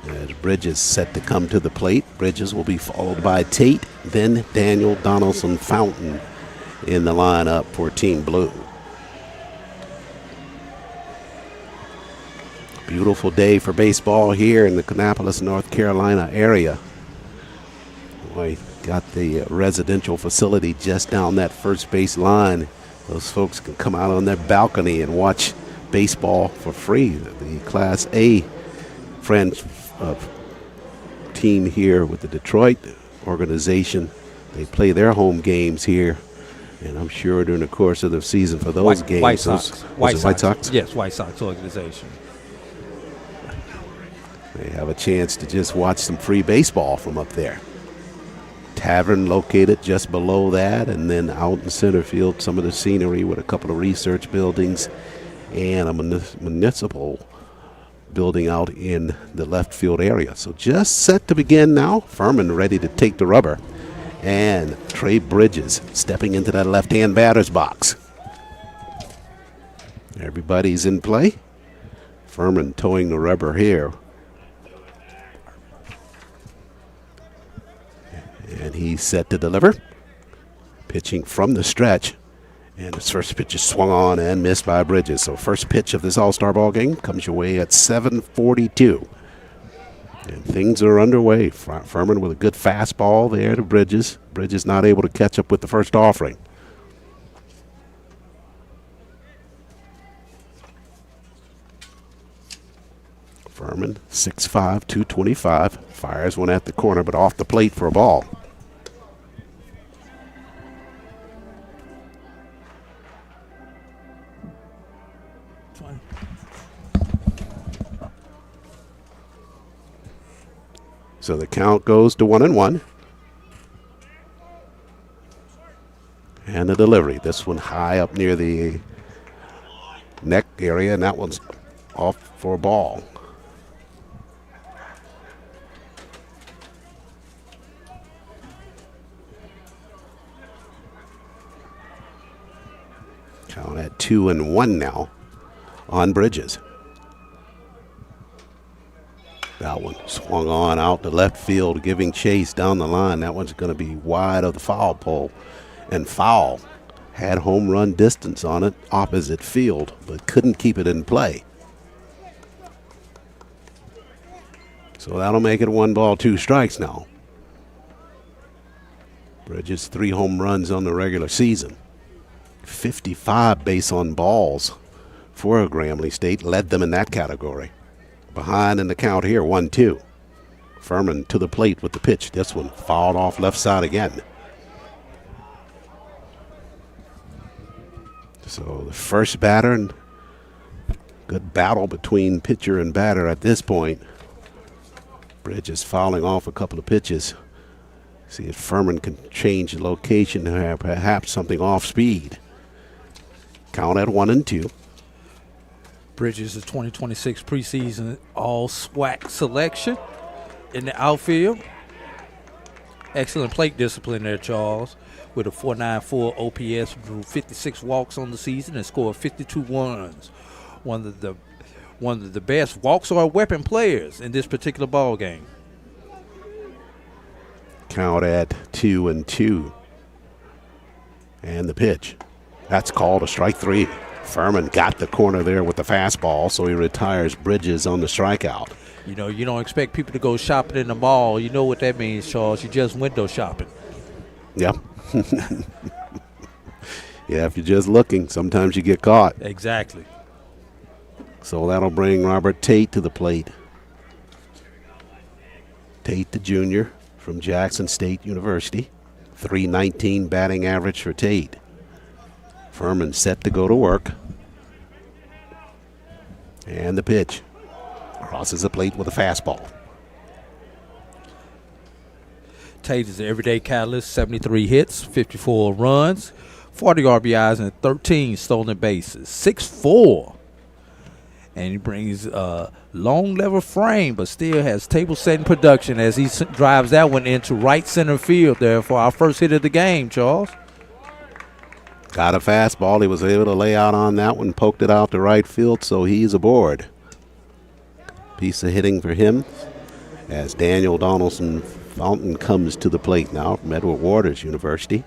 As Bridges set to come to the plate. Bridges will be followed by Tate, then Daniel Donaldson Fountain in the lineup for Team Blue. Beautiful day for baseball here in the Kannapolis, North Carolina area. We got the residential facility just down that first base line. Those folks can come out on their balcony and watch baseball for free. The Class A team here with the Detroit organization, they play their home games here. And I'm sure during the course of the season for those games. White Sox. White Sox? Yes, White Sox organization. They have a chance to just watch some free baseball from up there. Tavern located just below that, and then out in center field, some of the scenery with a couple of research buildings and a municipal building out in the left field area. So just set to begin now. Furman ready to take the rubber. And Trey Bridges stepping into that left-hand batter's box. Everybody's in play. Furman towing the rubber here. And he's set to deliver. Pitching from the stretch. And his first pitch is swung on and missed by Bridges. So first pitch of this All-Star ball game comes your way at 7:42. And things are underway. Furman with a good fastball there to Bridges. Bridges not able to catch up with the first offering. Furman, 6'5", 225, fires one at the corner, but off the plate for a ball. So the count goes to 1-1. And the delivery. This one high up near the neck area, and that one's off for a ball. Count at 2-1 now on Bridges. That one swung on out to left field, giving chase down the line. That one's going to be wide of the foul pole. And foul. Had home run distance on it, opposite field, but couldn't keep it in play. So that'll make it 1 ball, 2 strikes now. Bridges 3 home runs on the regular season. 55 base on balls for Grambling State, led them in that category. Behind in the count here, 1-2. Furman to the plate with the pitch. This one fouled off left side again. So the first batter, and good battle between pitcher and batter at this point. Bridges fouling off a couple of pitches. See if Furman can change the location to have perhaps something off speed. Count at 1-2. Bridges' 2026 preseason all SWAC selection in the outfield. Excellent plate discipline there, Charles, with a .494 OPS, drew 56 walks on the season and scored 52 runs. One of the best walks or weapon players in this particular ball game. Count at 2-2. And the pitch. That's called a strike 3. Furman got the corner there with the fastball, so he retires Bridges on the strikeout. You know, you don't expect people to go shopping in the mall. You know what that means, Charles. You just window shopping. Yep. Yeah, if you're just looking, sometimes you get caught. Exactly. So that'll bring Robert Tate to the plate. Tate, the junior from Jackson State University. .319 batting average for Tate. Furman set to go to work. And the pitch. Crosses the plate with a fastball. Tate is an everyday catalyst, 73 hits, 54 runs, 40 RBIs, and 13 stolen bases. 6'4". And he brings a long level frame, but still has table-setting production as he drives that one into right center field there for our first hit of the game, Charles. Got a fastball. He was able to lay out on that one, poked it out to right field, so he's aboard. Piece of hitting for him as Daniel Donaldson Fountain comes to the plate now from Edward Waters University.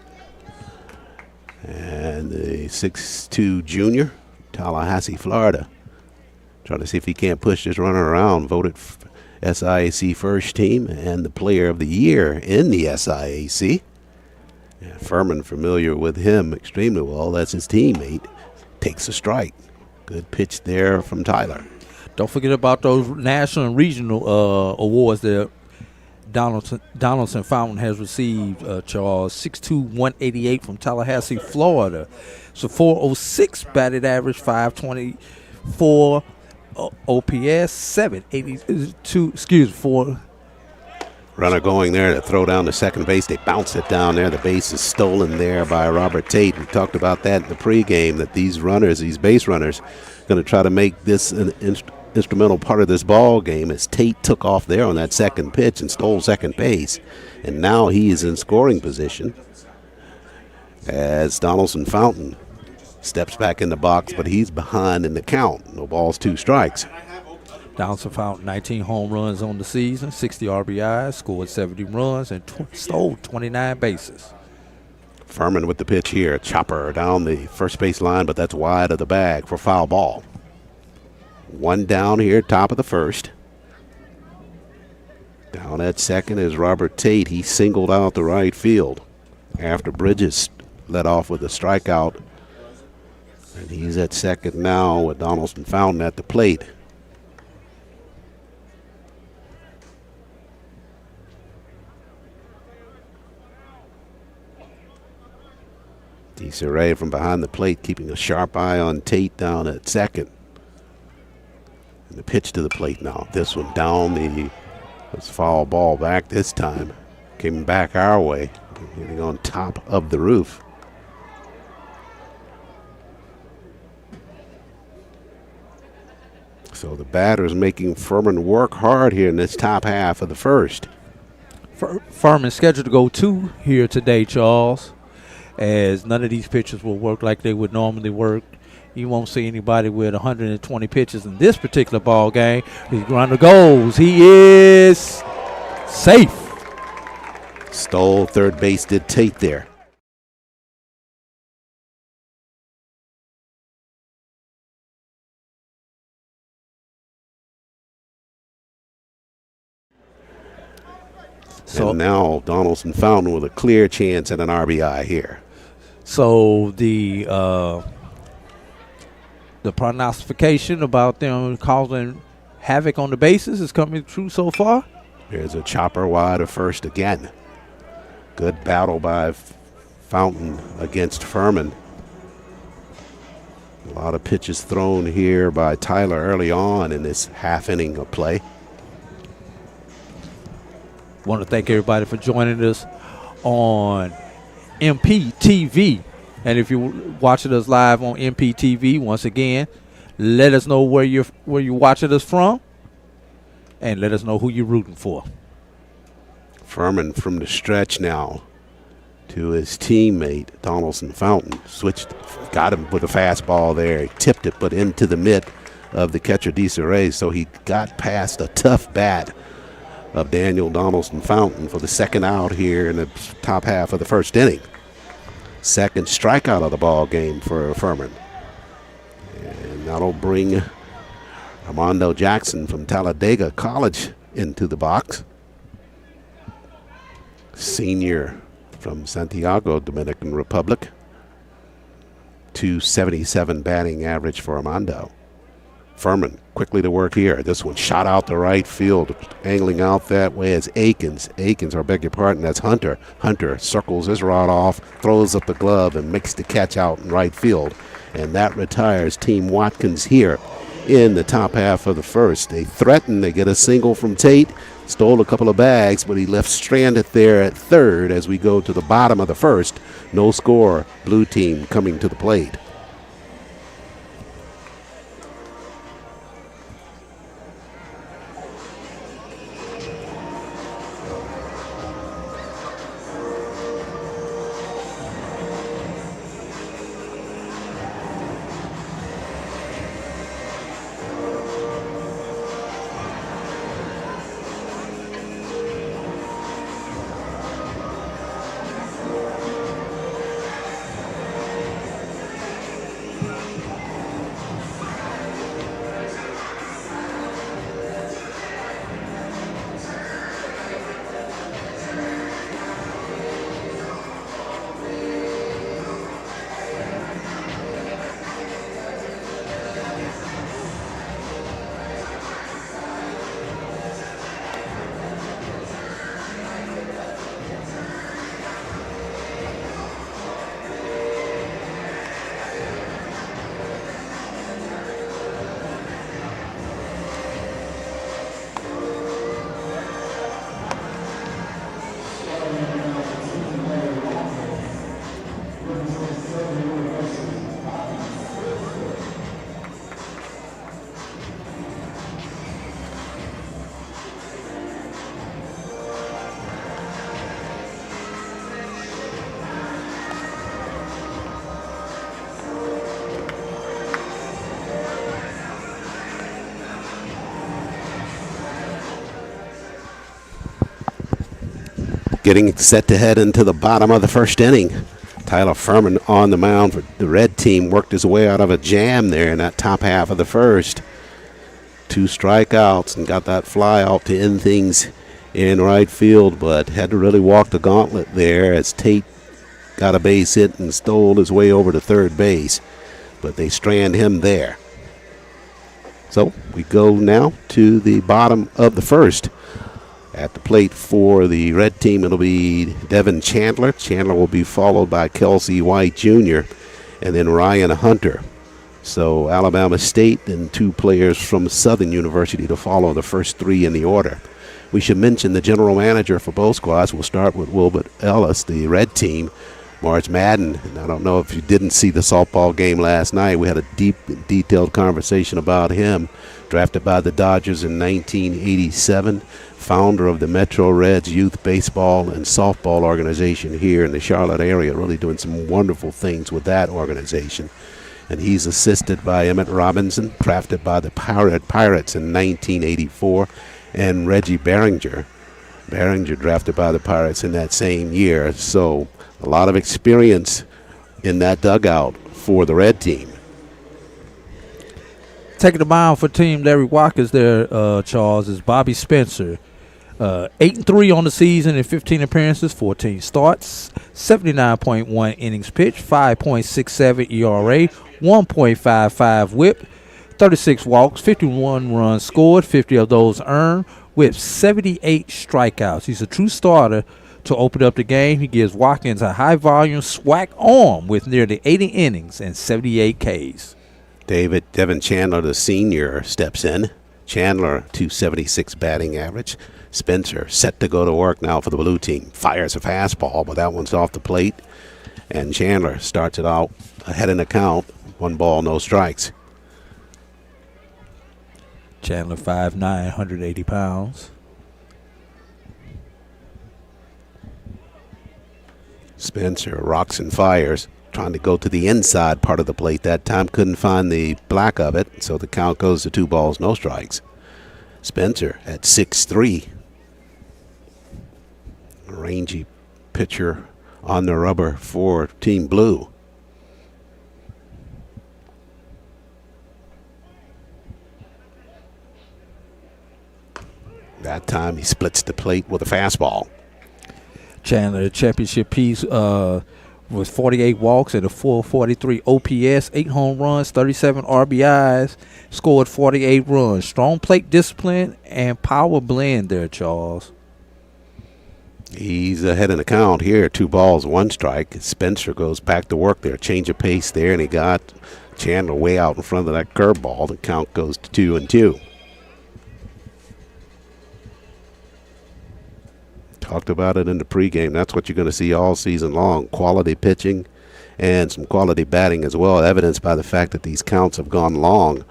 And the 6'2 junior, Tallahassee, Florida. Trying to see if he can't push this runner around. Voted SIAC first team and the player of the year in the SIAC. Yeah, Furman, familiar with him extremely well. That's his teammate. Takes a strike. Good pitch there from Tyler. Don't forget about those national and regional awards that Donaldson Fountain has received, Charles. 6'2", 188 from Tallahassee, Florida. So .406 batted average, 524 OPS, 782, 4. Runner going there to throw down to second base. They bounce it down there. The base is stolen there by Robert Tate. We talked about that in the pregame, that these runners, these base runners, going to try to make this an instrumental part of this ball game, as Tate took off there on that second pitch and stole second base. And now he is in scoring position as Donaldson Fountain steps back in the box, but he's behind in the count. No balls, 2 strikes. Donaldson Fountain, 19 home runs on the season, 60 RBIs, scored 70 runs, and stole 29 bases. Furman with the pitch here. Chopper down the first base line, but that's wide of the bag for foul ball. 1 down here, top of the first. Down at second is Robert Tate. He singled out the right field after Bridges led off with a strikeout. And he's at second now with Donaldson Fountain at the plate. DeSeray from behind the plate keeping a sharp eye on Tate down at second. And the pitch to the plate now. This one down the foul ball back this time. Came back our way, hitting on top of the roof. So the batter's making Furman work hard here in this top half of the first. Furman's scheduled to go 2 here today, Charles, as none of these pitchers will work like they would normally work. You won't see anybody with 120 pitches in this particular ball game. His runner goes. He is safe. Stole third base, did Tate there. So and now Donaldson Fountain with a clear chance at an RBI here. So the prognostication about them causing havoc on the bases is coming true so far. There's a chopper wide of first again. Good battle by Fountain against Furman. A lot of pitches thrown here by Tyler early on in this half inning of play. Want to thank everybody for joining us on MPTV. And if you're watching us live on MPTV, once again, let us know where you're watching us from, and let us know who you're rooting for. Furman from the stretch now to his teammate Donaldson Fountain. Switched, got him with a fastball there. He tipped it, but into the mitt of the catcher DeSeray. So he got past a tough bat of Daniel Donaldson Fountain for the second out here in the top half of the first inning. Second strikeout of the ball game for Furman. And that'll bring Armando Jackson from Talladega College into the box. Senior from Santiago, Dominican Republic. .277 batting average for Armando. Furman quickly to work here. This one shot out the right field, angling out that way as Akins. Akins, I beg your pardon, that's Hunter. Hunter circles his rod off, throws up the glove, and makes the catch out in right field. And that retires Team Watkins here in the top half of the first. They threaten, they get a single from Tate, stole a couple of bags, but he left stranded there at third as we go to the bottom of the first. No score, blue team coming to the plate. Getting set to head into the bottom of the first inning. Tyler Furman on the mound for the red team worked his way out of a jam there in that top half of the first. 2 strikeouts and got that fly out to end things in right field, but had to really walk the gauntlet there as Tate got a base hit and stole his way over to third base, but they strand him there. So we go now to the bottom of the first At the plate for the red team, it'll be Devin Chandler. Chandler will be followed by Kelsey White Jr. and then Ryan Hunter. So Alabama State and 2 players from Southern University to follow, the first 3 in the order. We should mention the general manager for both squads. We'll start with Wilbert Ellis, the red team. March Madden, and I don't know if you didn't see the softball game last night. We had a deep, detailed conversation about him. Drafted by the Dodgers in 1987, founder of the Metro Reds Youth Baseball and Softball Organization here in the Charlotte area, really doing some wonderful things with that organization. And he's assisted by Emmett Robinson, drafted by the Pirates in 1984, and Reggie Behringer drafted by the Pirates in that same year. So a lot of experience in that dugout for the red team. Taking the mound for Team Larry Watkins there, Charles, is Bobby Spencer. 8-3 on the season in 15 appearances, 14 starts, 79.1 innings pitched, 5.67 ERA, 1.55 whip, 36 walks, 51 runs scored, 50 of those earned, with 78 strikeouts. He's a true starter to open up the game. He gives Watkins a high-volume SWAC arm with nearly 80 innings and 78 Ks. Devin Chandler, the senior, steps in. Chandler, 276 batting average. Spencer set to go to work now for the blue team. Fires a fastball, but that one's off the plate. And Chandler starts it out ahead in the count. 1 ball, no strikes. Chandler, 5'9", 180 pounds. Spencer rocks and fires, trying to go to the inside part of the plate. That time couldn't find the black of it, so the count goes to 2 balls, no strikes. Spencer at 6'3". A rangy pitcher on the rubber for Team Blue. That time he splits the plate with a fastball. Chandler, the championship piece with 48 walks and a 443 OPS, 8 home runs, 37 RBIs, scored 48 runs. Strong plate discipline and power blend there, Charles. He's ahead in the count here, 2 balls, 1 strike. Spencer goes back to work there, change of pace there, and he got Chandler way out in front of that curveball. The count goes to 2-2. Talked about it in the pregame. That's what you're going to see all season long. Quality pitching and some quality batting as well, evidenced by the fact that these counts have gone long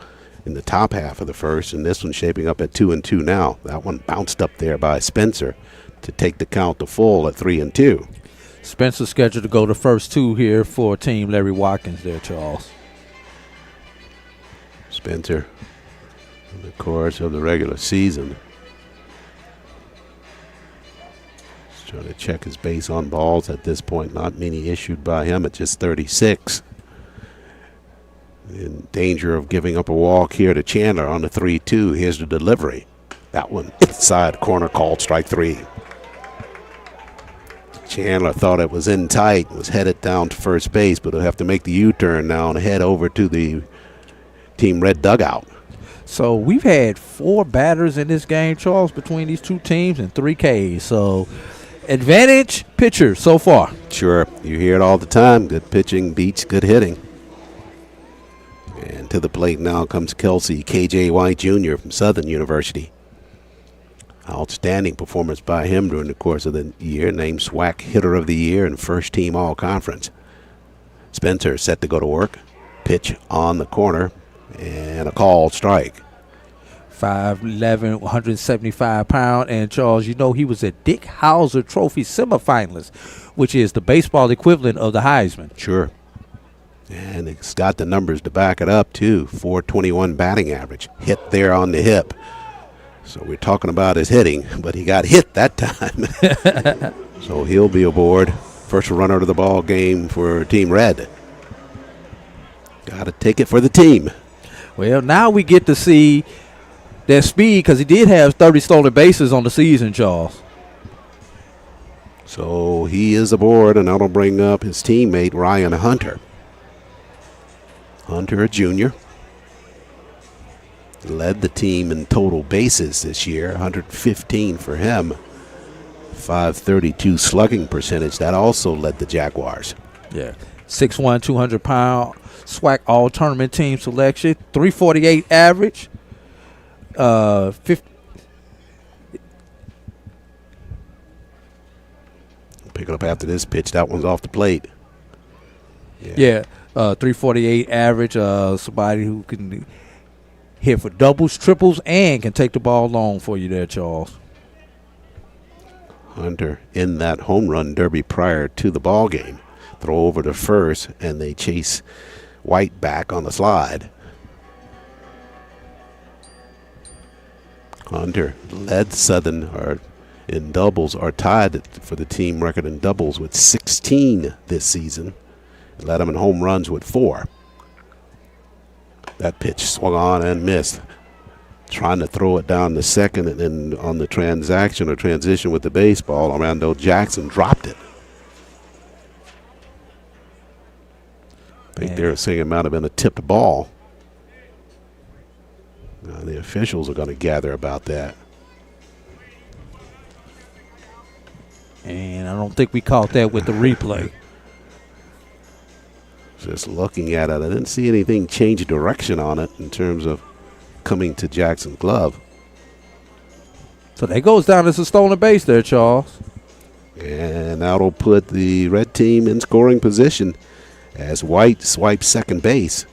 in the top half of the first, and this one's shaping up at 2-2 now. That one bounced up there by Spencer to take the count to full at 3-2. Spencer scheduled to go the first 2 here for Team Larry Watkins there, Charles. Spencer, in the course of the regular season, trying to check his base on balls at this point. Not many issued by him at just 36. In danger of giving up a walk here to Chandler on the 3-2. Here's the delivery. That one inside corner, called strike 3. Chandler thought it was in tight, was headed down to first base, but he'll have to make the U-turn now and head over to the Team Red dugout. So we've had 4 batters in this game, Charles, between these 2 teams and 3 Ks. So advantage pitcher so far. Sure, you hear it all the time. Good pitching beats good hitting. And to the plate now comes Kelsey KJ White Jr. from Southern University. Outstanding performance by him during the course of the year, named SWAC Hitter of the Year and First Team All-Conference. Spencer set to go to work. Pitch on the corner and a called strike. 5'11", 175 pound, and Charles, you know he was a Dick Hauser Trophy semifinalist, which is the baseball equivalent of the Heisman. Sure. And it's got the numbers to back it up, too. 421 batting average. Hit there on the hip. So we're talking about his hitting, but he got hit that time. So he'll be aboard. First runner to the ball game for Team Red. Got to take it for the team. Well, now we get to see that speed, because he did have 30 stolen bases on the season, Charles. So he is aboard, and that'll bring up his teammate, Ryan Hunter. Hunter, a junior. Led the team in total bases this year, 115 for him. 532 slugging percentage. That also led the Jaguars. Yeah. 6'1", 200-pound, SWAC all-tournament team selection. 348 average. 50. Pick it up after this pitch. That one's off the plate. Yeah. 348 average. Somebody who can hit for doubles, triples, and can take the ball long for you there, Charles. Hunter in that home run derby prior to the ball game. Throw over to first, and they chase White back on the slide. Hunter led Southern in doubles, are tied for the team record in doubles with 16 this season. Led them in home runs with 4. That pitch swung on and missed. Trying to throw it down the second, and then on the transition with the baseball, Armando Jackson dropped it. I think they were saying it might have been a tipped ball. Now the officials are going to gather about that. And I don't think we caught that with the replay. Just looking at it, I didn't see anything change direction on it in terms of coming to Jackson's glove. So that goes down as a stolen base there, Charles. And that'll put the red team in scoring position as White swipes second base.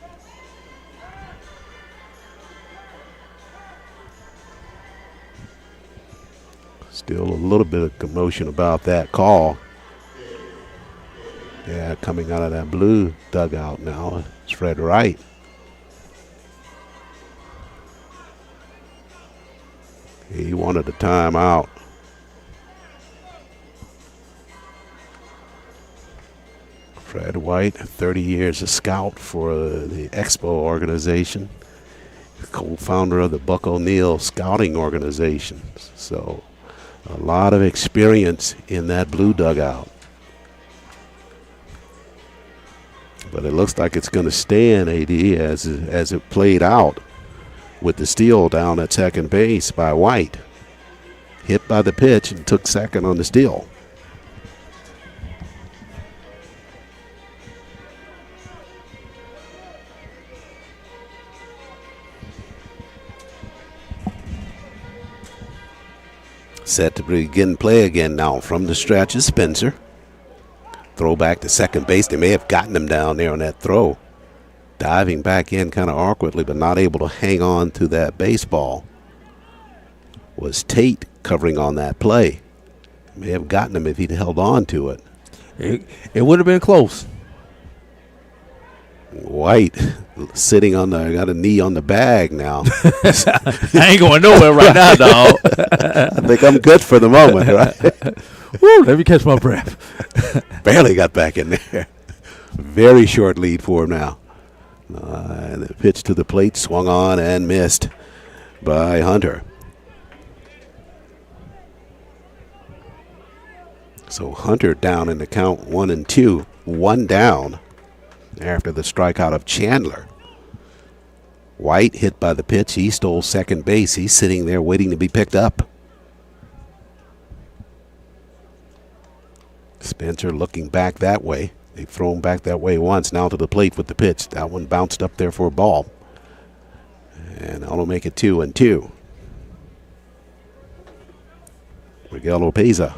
Still a little bit of commotion about that call. Yeah, coming out of that blue dugout now, it's Fred Wright. He wanted a timeout. Fred White, 30 years a scout for the Expo organization, co-founder of the Buck O'Neill Scouting Organization. So a lot of experience in that blue dugout. But it looks like it's going to stand, AD, as it played out with the steal down at second base by White. Hit by the pitch and took second on the steal. Set to begin play again now from the stretch is Spencer. Throw back to second base. They may have gotten him down there on that throw. Diving back in kind of awkwardly, but not able to hang on to that baseball. Was Tate covering on that play. May have gotten him if he'd held on to it. It would have been close. White sitting got a knee on the bag now. I ain't going nowhere right now, dog. I think I'm good for the moment, right? Woo, let me catch my breath. Barely got back in there. Very short lead for him now. The pitch to the plate swung on and missed by Hunter. So Hunter down in the count 1-2, 1 down after the strikeout of Chandler. White hit by the pitch. He stole second base. He's sitting there waiting to be picked up. Spencer looking back that way. They've thrown back that way once. Now to the plate with the pitch. That one bounced up there for a ball. And that'll make it 2-2. Miguel Opeza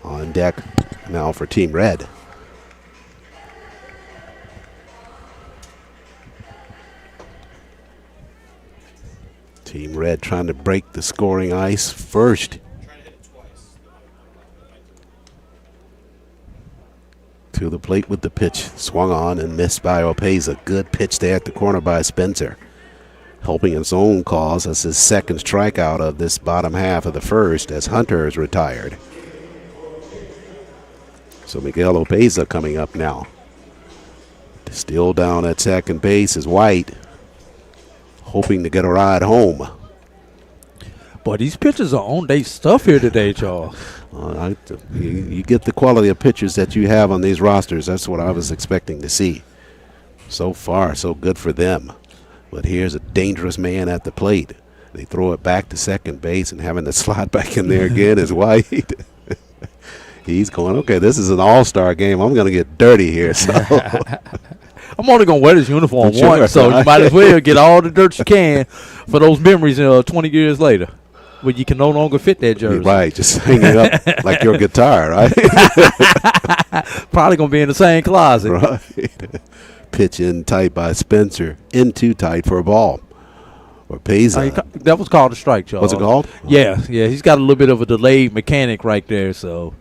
on deck now for Team Red. Team Red trying to break the scoring ice first. To the plate with the pitch. Swung on and missed by Opeza. Good pitch there at the corner by Spencer. Helping his own cause as his second strikeout of this bottom half of the first as Hunter is retired. So Miguel Opeza coming up now. Still down at second base is White. Hoping to get a ride home. Boy, these pitchers are on their stuff here today, Charles. You get the quality of pitchers that you have on these rosters. That's what I was expecting to see. So far, so good for them. But here's a dangerous man at the plate. They throw it back to second base, and having to slide back in there again is White. He's going, okay, this is an all-star game. I'm going to get dirty here. So I'm only going to wear this uniform Sure, once, so right. you might as well get all the dirt you can for those memories 20 years later when you can no longer fit that jersey. right, just hang it up like your guitar, right? Probably going to be in the same closet. Right. Pitch in tight by Spencer. In too tight for a ball. Oropeza. That was called a strike, Charles. What's it called? Yeah. He's got a little bit of a delayed mechanic right there, so.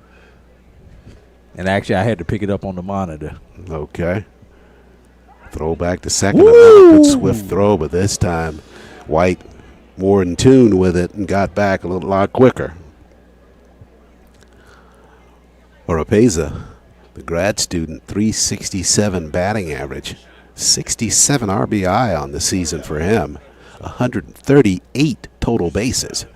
And actually, I had to pick it up on the monitor. Okay. Throw back to second. Another good swift throw, but this time White more in tune with it and got back a lot quicker. Oropeza, the grad student, 367 batting average, 67 RBI on the season for him, 138 total bases.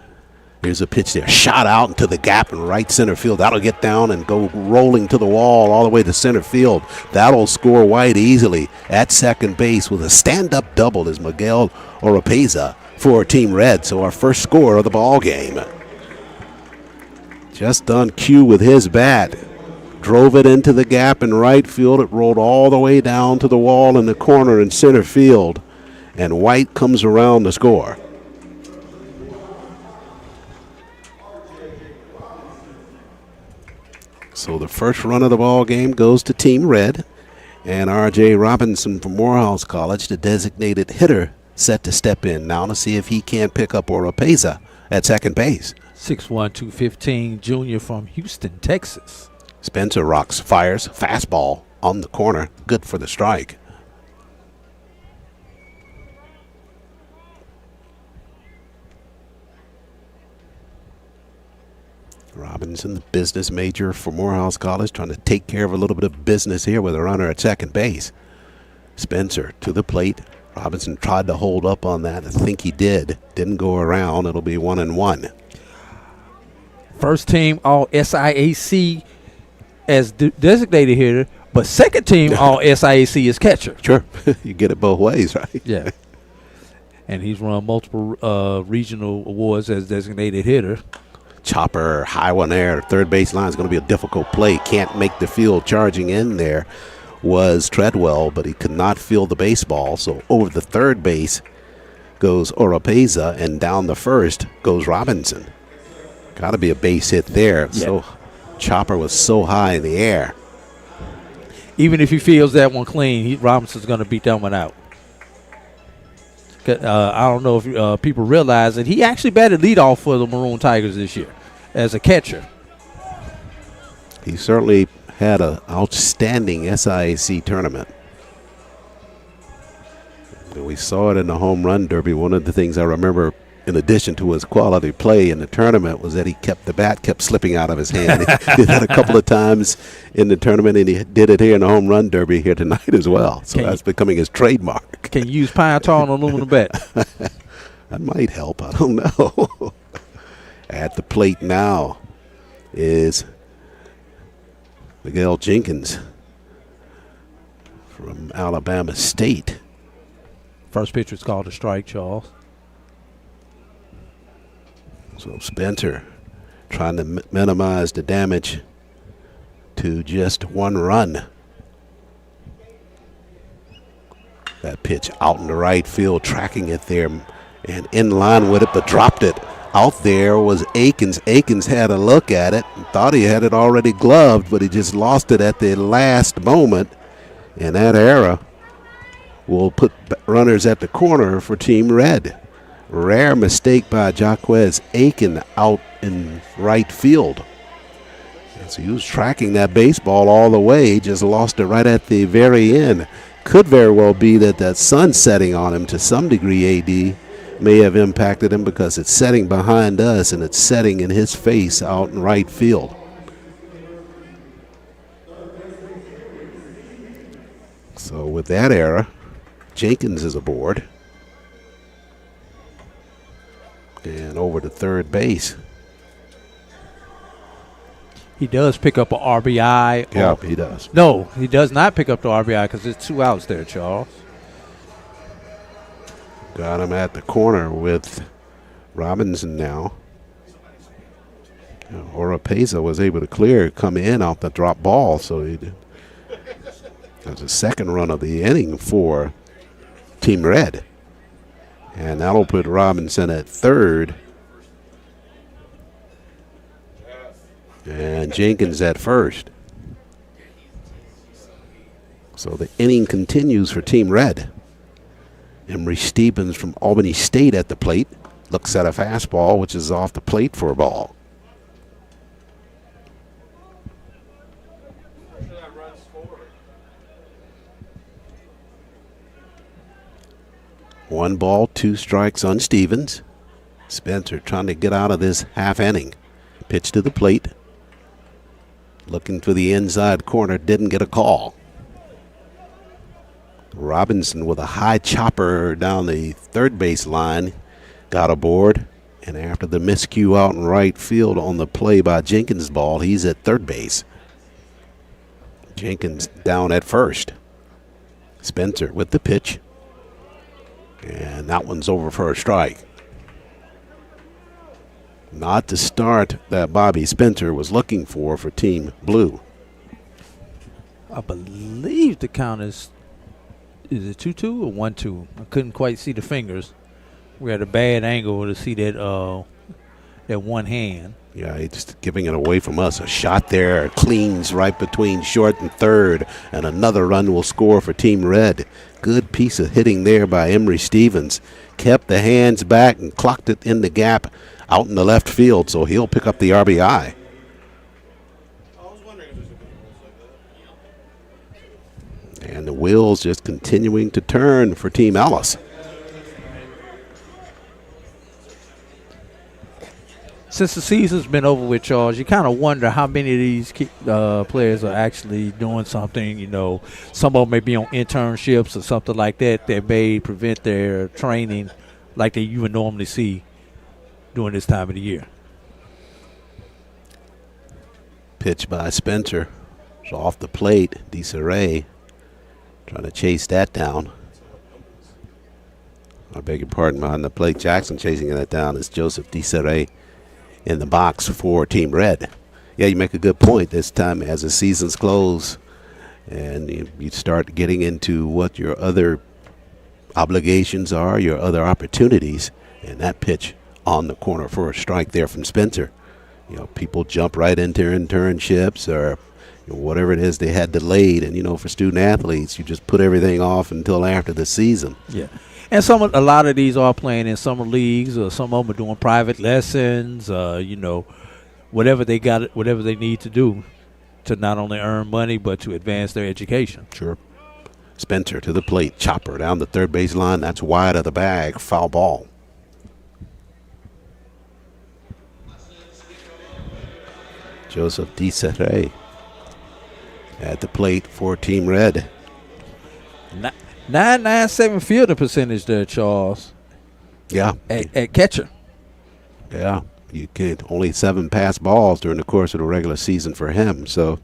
Here's a pitch there, shot out into the gap in right center field. That'll get down and go rolling to the wall all the way to center field. That'll score White easily at second base with a stand-up double is Miguel Oropeza for Team Red. So our first score of the ball game. Just on cue with his bat. Drove it into the gap in right field. It rolled all the way down to the wall in the corner in center field. And White comes around to score. So the first run of the ball game goes to Team Red. And R.J. Robinson from Morehouse College, the designated hitter, set to step in now to see if he can't pick up Oropeza at second base. 6'1", 215, junior from Houston, Texas. Spencer rocks, fires, fastball on the corner, good for the strike. Robinson, the business major for Morehouse College, trying to take care of a little bit of business here with a runner at second base. Spencer to the plate. Robinson tried to hold up on that. I think he did. Didn't go around. It'll be 1-1. First team all SIAC as designated hitter, but second team all SIAC as catcher. Sure. You get it both ways, right? Yeah. And he's won multiple regional awards as designated hitter. Chopper, high one there. Third base line is going to be a difficult play. Can't make the field. Charging in there was Treadwell, but he could not field the baseball. So over the third base goes Oropeza, and down the first goes Robinson. Got to be a base hit there. Yep. So Chopper was so high in the air. Even if he fields that one clean, Robinson's going to beat that one out. I don't know if people realize that he actually batted leadoff for the Maroon Tigers this year as a catcher. He certainly had an outstanding SIAC tournament. And we saw it in the home run derby. One of the things I remember, in addition to his quality play in the tournament, was that the bat kept slipping out of his hand. He did that a couple of times in the tournament, and he did it here in the home run derby here tonight as well. So that's becoming his trademark. Can you use pine tar on an aluminum bat? That might help. I don't know. At the plate now is Miguel Jenkins from Alabama State. First pitch was called a strike, Charles. So Spencer trying to minimize the damage to just one run. That pitch out in the right field, tracking it there and in line with it, but dropped it. Out there was Akins. Akins had a look at it and thought he had it already gloved, but he just lost it at the last moment. And that error will put runners at the corner for Team Red. Rare mistake by Jaquez Aiken out in right field. And so he was tracking that baseball all the way, just lost it right at the very end. Could very well be that sun setting on him to some degree, AD, may have impacted him because it's setting behind us and it's setting in his face out in right field. So with that error, Jenkins is aboard. And over to third base. He does pick up an RBI. Yeah, he does. No, he does not pick up the RBI because there's 2 outs there, Charles. Got him at the corner with Robinson now. Oropeza was able to clear, come in off the drop ball, so that was the second run of the inning for Team Red. And that'll put Robinson at third. And Jenkins at first. So the inning continues for Team Red. Emery Stevens from Albany State at the plate. Looks at a fastball, which is off the plate for a ball. One ball, two strikes on Stevens. Spencer trying to get out of this half inning. Pitch to the plate. Looking for the inside corner, didn't get a call. Robinson with a high chopper down the third base line. Got aboard. And after the miscue out in right field on the play by Jenkins' ball, he's at third base. Jenkins down at first. Spencer with the pitch. And that one's over for a strike. Not the start that Bobby Spencer was looking for Team Blue. I believe the count is it 2-2 or 1-2? I couldn't quite see the fingers. We had a bad angle to see that one hand. Yeah, he's giving it away from us. A shot there, cleans right between short and third, and another run will score for Team Red. Good piece of hitting there by Emery Stevens. Kept the hands back and clocked it in the gap out in the left field, so he'll pick up the RBI. And the wheels just continuing to turn for Team Ellis. Since the season's been over with, Charles, you kind of wonder how many of these players are actually doing something. You know, some of them may be on internships or something like that may prevent their training like you would normally see during this time of the year. Pitch by Spencer. It's off the plate. DeSaray trying to chase that down. I beg your pardon, behind the plate. Jackson chasing that down is Joseph DeSaray in the box for Team Red. Yeah, you make a good point. This time as the season's close and you start getting into what your other obligations are, your other opportunities, and that pitch on the corner for a strike there from Spencer. You know, people jump right into internships or whatever it is they had delayed, and for student athletes, you just put everything off until after the season. Yeah. And a lot of these are playing in summer leagues, or some of them are doing private lessons, whatever they need to do to not only earn money but to advance their education. Sure. Spencer to the plate, chopper down the third base line. That's wide of the bag, foul ball. Joseph DeSaray at the plate for Team Red. 997 fielding percentage there, Charles. Yeah. At catcher. Yeah. You get only 7 pass balls during the course of the regular season for him. So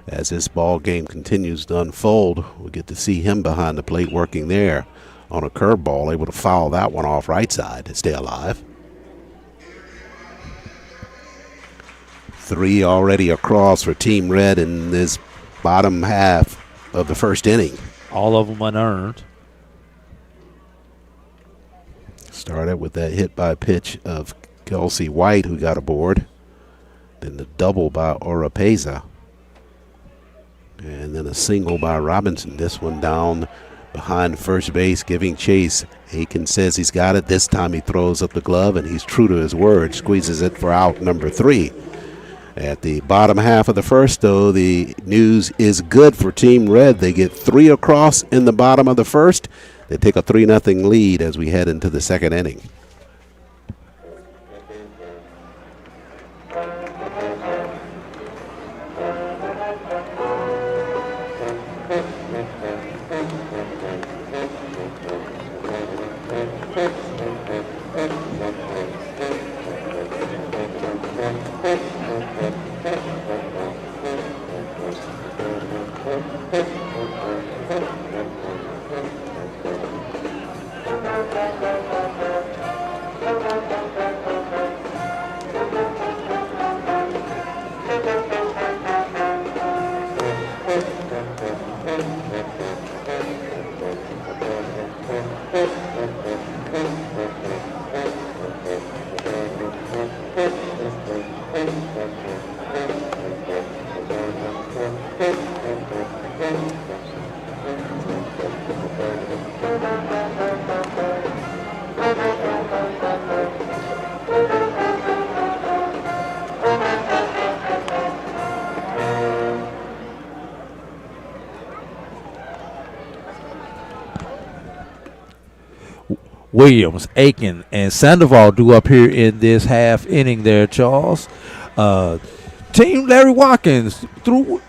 as this ball game continues to unfold, we get to see him behind the plate working there on a curveball, able to foul that one off right side to stay alive. 3 already across for Team Red in this bottom half of the first inning. All of them unearned. Started with that hit by pitch of Kelsey White, who got aboard. Then the double by Oropeza. And then a single by Robinson. This one down behind first base, giving chase. Aiken says he's got it. This time he throws up the glove, and he's true to his word. Squeezes it for out number 3. At the bottom half of the first, though, the news is good for Team Red. They get 3 across in the bottom of the first. They take a 3-0 lead as we head into the second inning. Williams, Aiken, and Sandoval do up here in this half inning there, Charles. Team Larry Watkins through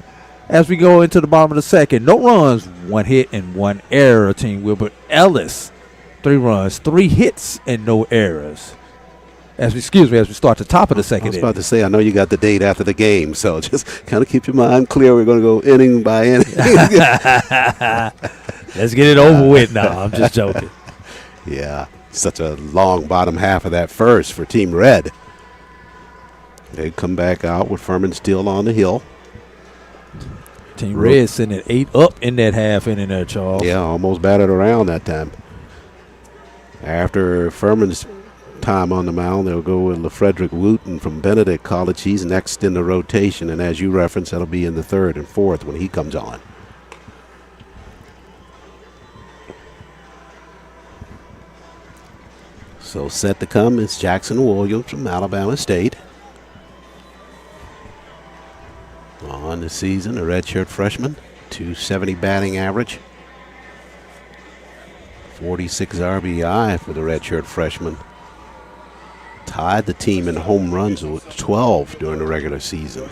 as we go into the bottom of the second. No runs, 1 hit and 1 error. Team Wilbert Ellis, 3 runs, 3 hits and no errors. As we start the top of the second I was inning. about to say, I know you got the date after the game, so just kind of keep your mind clear. We're going to go inning by inning. Let's get it over with now. I'm just joking. Yeah, such a long bottom half of that first for Team Red. They come back out with Furman still on the hill. Team Red sitting at 8 up in that half inning there, Charles. Yeah, almost batted around that time. After Furman's time on the mound, they'll go with LaFrederick Wooten from Benedict College. He's next in the rotation, and as you referenced, that'll be in the 3rd and 4th when he comes on. So set to come is Jackson Williams from Alabama State. On the season, a redshirt freshman, 270 batting average, 46 RBI for the redshirt freshman. Tied the team in home runs with 12 during the regular season.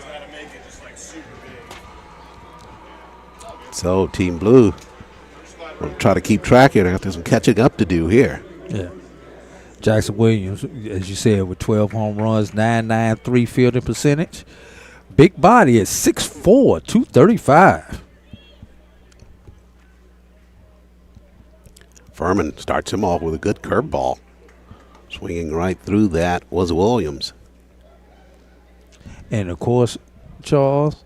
So Team Blue will try to keep track here. They got some catching up to do here. Yeah. Jackson Williams, as you said, with 12 home runs, 993 fielding percentage. Big body at 6'4", 235. Furman starts him off with a good curveball. Swinging right through that was Williams. And, of course, Charles,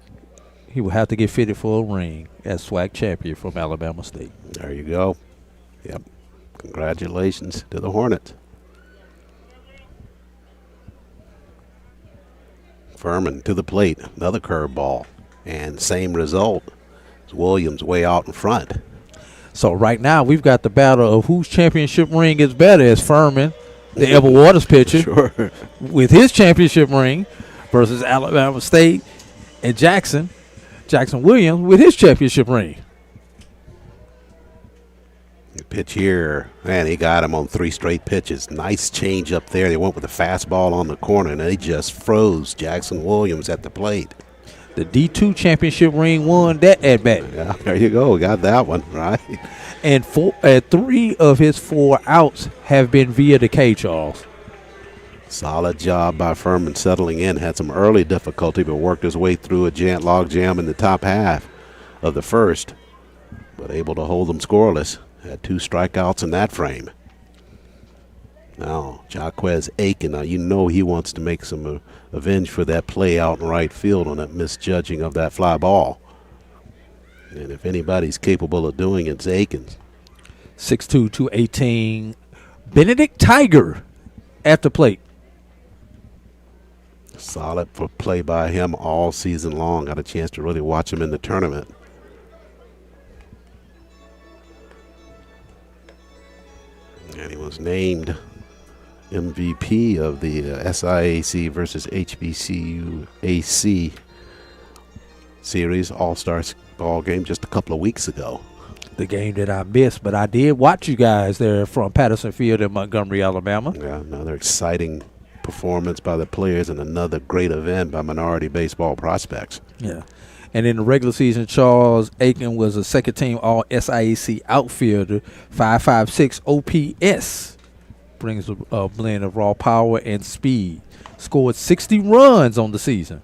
he will have to get fitted for a ring as SWAC champion from Alabama State. There you go. Yep. Congratulations to the Hornets. Furman to the plate, another curveball, and same result. Williams way out in front. So right now we've got the battle of whose championship ring is better as Furman, the Ever Waters pitcher, Sure. with his championship ring versus Alabama State and Jackson Williams with his championship ring. The pitch here, man, he got him on 3 straight pitches. Nice change up there. They went with a fastball on the corner, and they just froze Jackson Williams at the plate. The D2 championship ring won that at bat. Yeah, there you go. Got that one, right? And 3 of his 4 outs have been via the K, Charles. Solid job by Furman settling in. Had some early difficulty, but worked his way through a log jam in the top half of the first, but able to hold them scoreless. Had 2 strikeouts in that frame. Now, Jaquez Aiken, now you know he wants to make some avenge for that play out in right field on that misjudging of that fly ball. And if anybody's capable of doing it, it's Aiken. 6'2", 218. Benedict Tiger at the plate. Solid for play by him all season long. Got a chance to really watch him in the tournament. And he was named MVP of the SIAC versus HBCU AC series All-Star ball game just a couple of weeks ago. The game that I missed, but I did watch you guys there from Patterson Field in Montgomery, Alabama. Yeah, another exciting performance by the players and another great event by minority baseball prospects. Yeah. And in the regular season, Charles Aiken was a second-team All-SIAC outfielder, 5.56 OPS. Brings a blend of raw power and speed. Scored 60 runs on the season.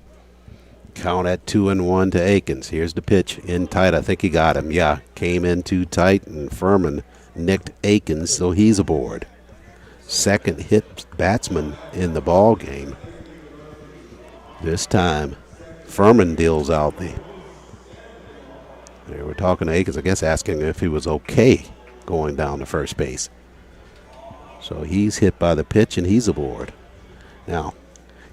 Count at 2-1 to Aikens. Here's the pitch in tight. I think he got him. Yeah, came in too tight, and Furman nicked Aikens, so he's aboard. Second hit batsman in the ball game. This time, Furman deals out They were talking to Akins, I guess, asking if he was okay going down to first base. So he's hit by the pitch, and he's aboard. Now,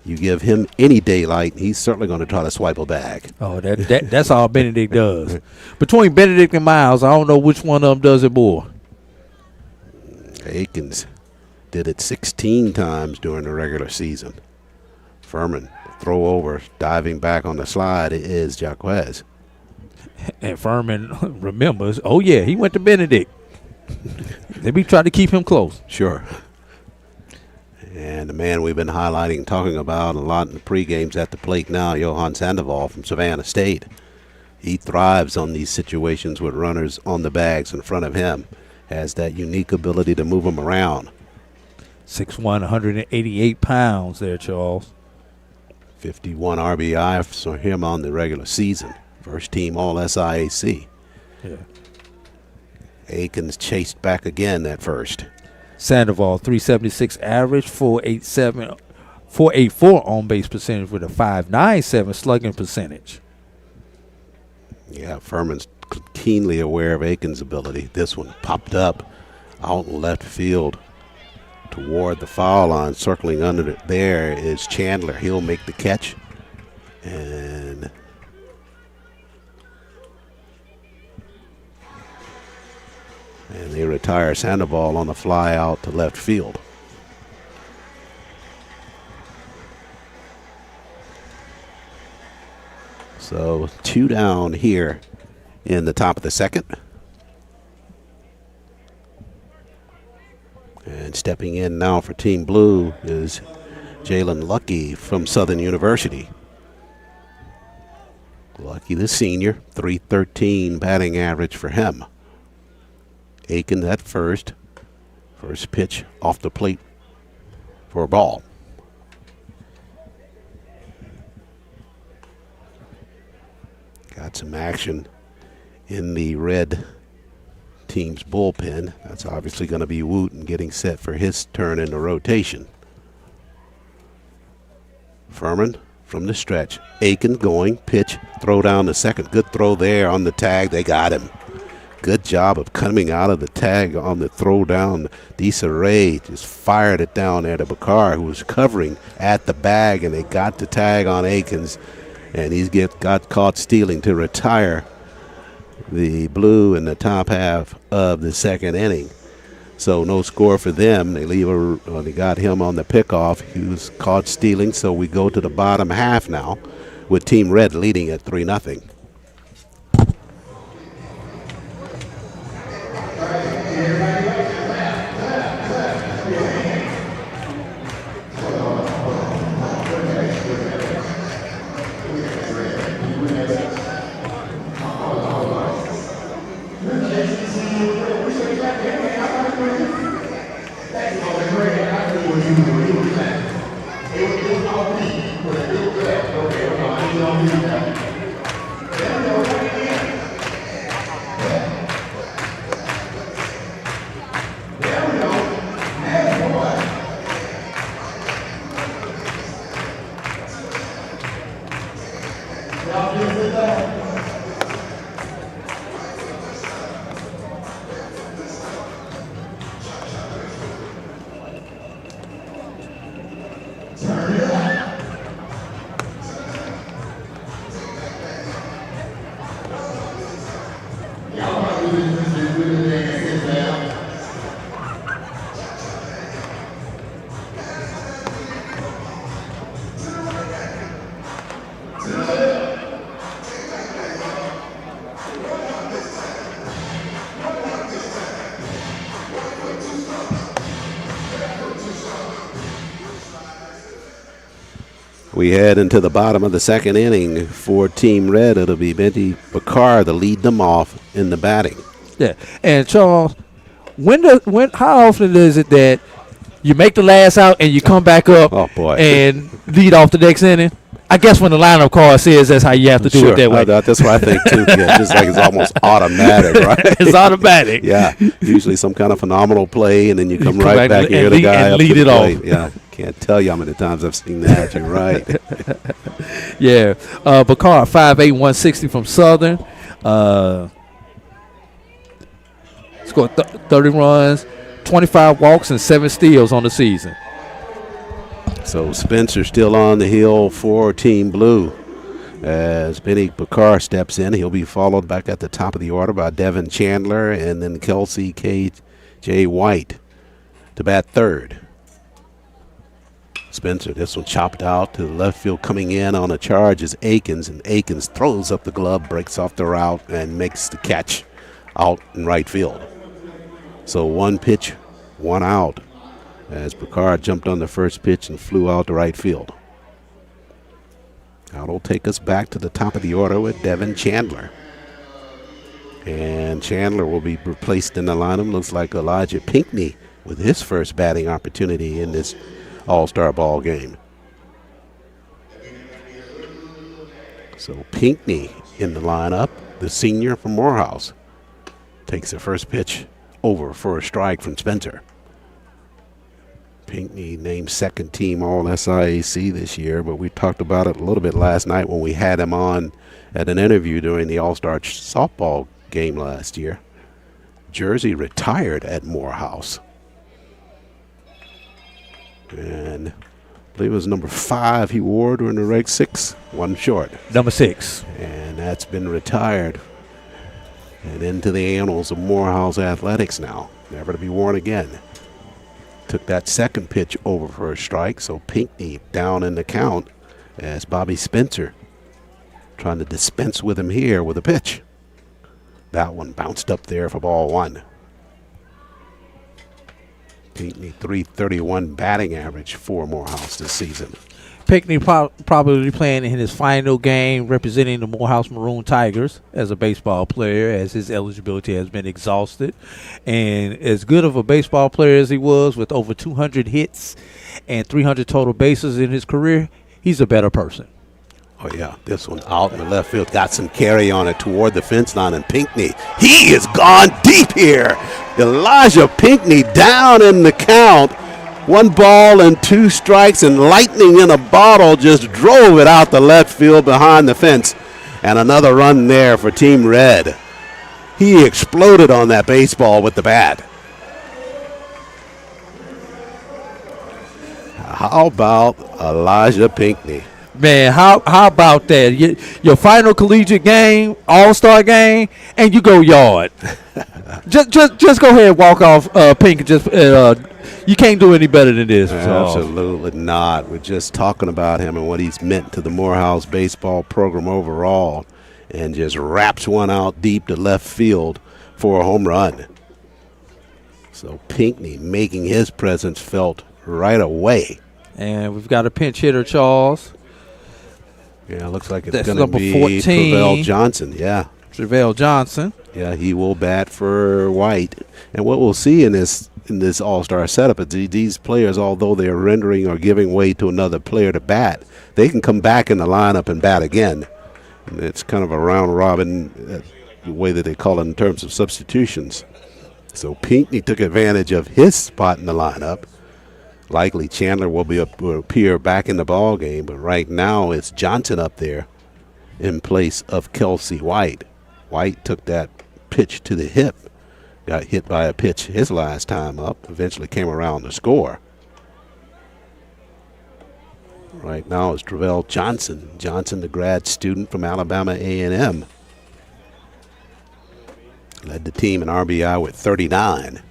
you give him any daylight, he's certainly going to try to swipe a bag. Oh, that's all Benedict does. Between Benedict and Miles, I don't know which one of them does it more. Akins did it 16 times during the regular season. Furman, throw over, diving back on the slide is Jaquez. And Furman remembers, oh, yeah, he went to Benedict. They be trying to keep him close. Sure. And the man we've been highlighting, talking about a lot in the pre-games at the plate now, Johan Sandoval from Savannah State. He thrives on these situations with runners on the bags in front of him. Has that unique ability to move them around. 6'1", 188 pounds there, Charles. 51 RBI for him on the regular season. First team All-SIAC. Yeah. Akins chased back again at first. Sandoval, 376 average, 484 on base percentage with a 597 slugging percentage. Yeah, Furman's keenly aware of Akins' ability. This one popped up out in left field toward the foul line. Circling under it there is Chandler. He'll make the catch. And they retire Sandoval on the fly out to left field. So 2 down here in the top of the second. And stepping in now for Team Blue is Jalen Lucky from Southern University. Lucky, the senior, .313 batting average for him. Akins at first. First pitch off the plate for a ball. Got some action in the red team's bullpen. That's obviously going to be Wooten getting set for his turn in the rotation. Furman from the stretch. Aiken going, pitch, throw down the second. Good throw there on the tag. They got him. Good job of coming out of the tag on the throw down. Desiree just fired it down there to Bakar, who was covering at the bag, and they got the tag on Akins, and he's got caught stealing to retire the Blue in the top half of the second inning. So no score for them. They they got him on the pickoff. He was caught stealing, so we go to the bottom half now with Team Red leading at 3-0. We head into the bottom of the second inning for Team Red. It'll be Benty Bakar to lead them off in the batting. Yeah, and Charles, how often is it that you make the last out and you come back up and lead off the next inning? I guess when the lineup card says that's how you have to do it that way. That's what I think too. Yeah, just like it's almost automatic, right? It's automatic. Yeah, usually some kind of phenomenal play, and then you come right back and you're the guy up lead to it the off. plate. Yeah, can't tell you how many times I've seen that. You're right. Yeah, Bakar 5'8", 160 from Southern. Scored 30 runs, 25 walks, and 7 steals on the season. So Spencer still on the hill for Team Blue. As Benny Bakar steps in, he'll be followed back at the top of the order by Devin Chandler and then Kelsey K.J. White to bat third. Spencer, this one chopped out to the left field. Coming in on a charge is Akins, and Akins throws up the glove, breaks off the route, and makes the catch out in right field. So 1 pitch, 1 out, as Picard jumped on the first pitch and flew out to right field. Now it'll take us back to the top of the order with Devin Chandler. And Chandler will be replaced in the lineup. Looks like Elijah Pinckney with his first batting opportunity in this All-Star ball game. So Pinckney in the lineup, the senior from Morehouse, takes the first pitch over for a strike from Spencer. Pinckney named second team All-SIAC this year, but we talked about it a little bit last night when we had him on at an interview during the All-Star softball game last year. Jersey retired at Morehouse. And I believe it was number 5 he wore during the Reg 6, 1 short. Number 6. And that's been retired and into the annals of Morehouse athletics now, never to be worn again. Took that second pitch over for a strike, so Pinckney down in the count as Bobby Spencer trying to dispense with him here with a pitch. That one bounced up there for ball 1. Pinckney .331 batting average for Morehouse this season. Pinckney probably playing in his final game representing the Morehouse Maroon Tigers as a baseball player, as his eligibility has been exhausted. And as good of a baseball player as he was, with over 200 hits and 300 total bases in his career, he's a better person. Oh, yeah, this one out in the left field. Got some carry on it toward the fence line, and Pinckney, he is gone deep here. Elijah Pinckney down in the count. 1 ball and 2 strikes, and lightning in a bottle just drove it out the left field behind the fence. And another run there for Team Red. He exploded on that baseball with the bat. How about Elijah Pinckney? Man, how about that? Your final collegiate game, All-Star game, and you go yard. just go ahead and walk off, Pink. You can't do any better than this. Absolutely not. We're just talking about him and what he's meant to the Morehouse baseball program overall, and just wraps one out deep to left field for a home run. So Pinckney making his presence felt right away. And we've got a pinch hitter, Charles. Yeah, looks like it's That's going to number be 14. Travell Johnson. Yeah. Travell Johnson. Yeah, he will bat for White. And what we'll see in this All-Star setup is these players, although they're rendering or giving way to another player to bat, they can come back in the lineup and bat again. And it's kind of a round-robin the way that they call it in terms of substitutions. So Pinckney took advantage of his spot in the lineup. Likely Chandler will appear back in the ball game, but right now it's Johnson up there in place of Kelsey White. White took that pitch to the hip, got hit by a pitch his last time up, eventually came around to score. Right now it's Travell Johnson. Johnson, the grad student from Alabama A&M. Led the team in RBI with 39.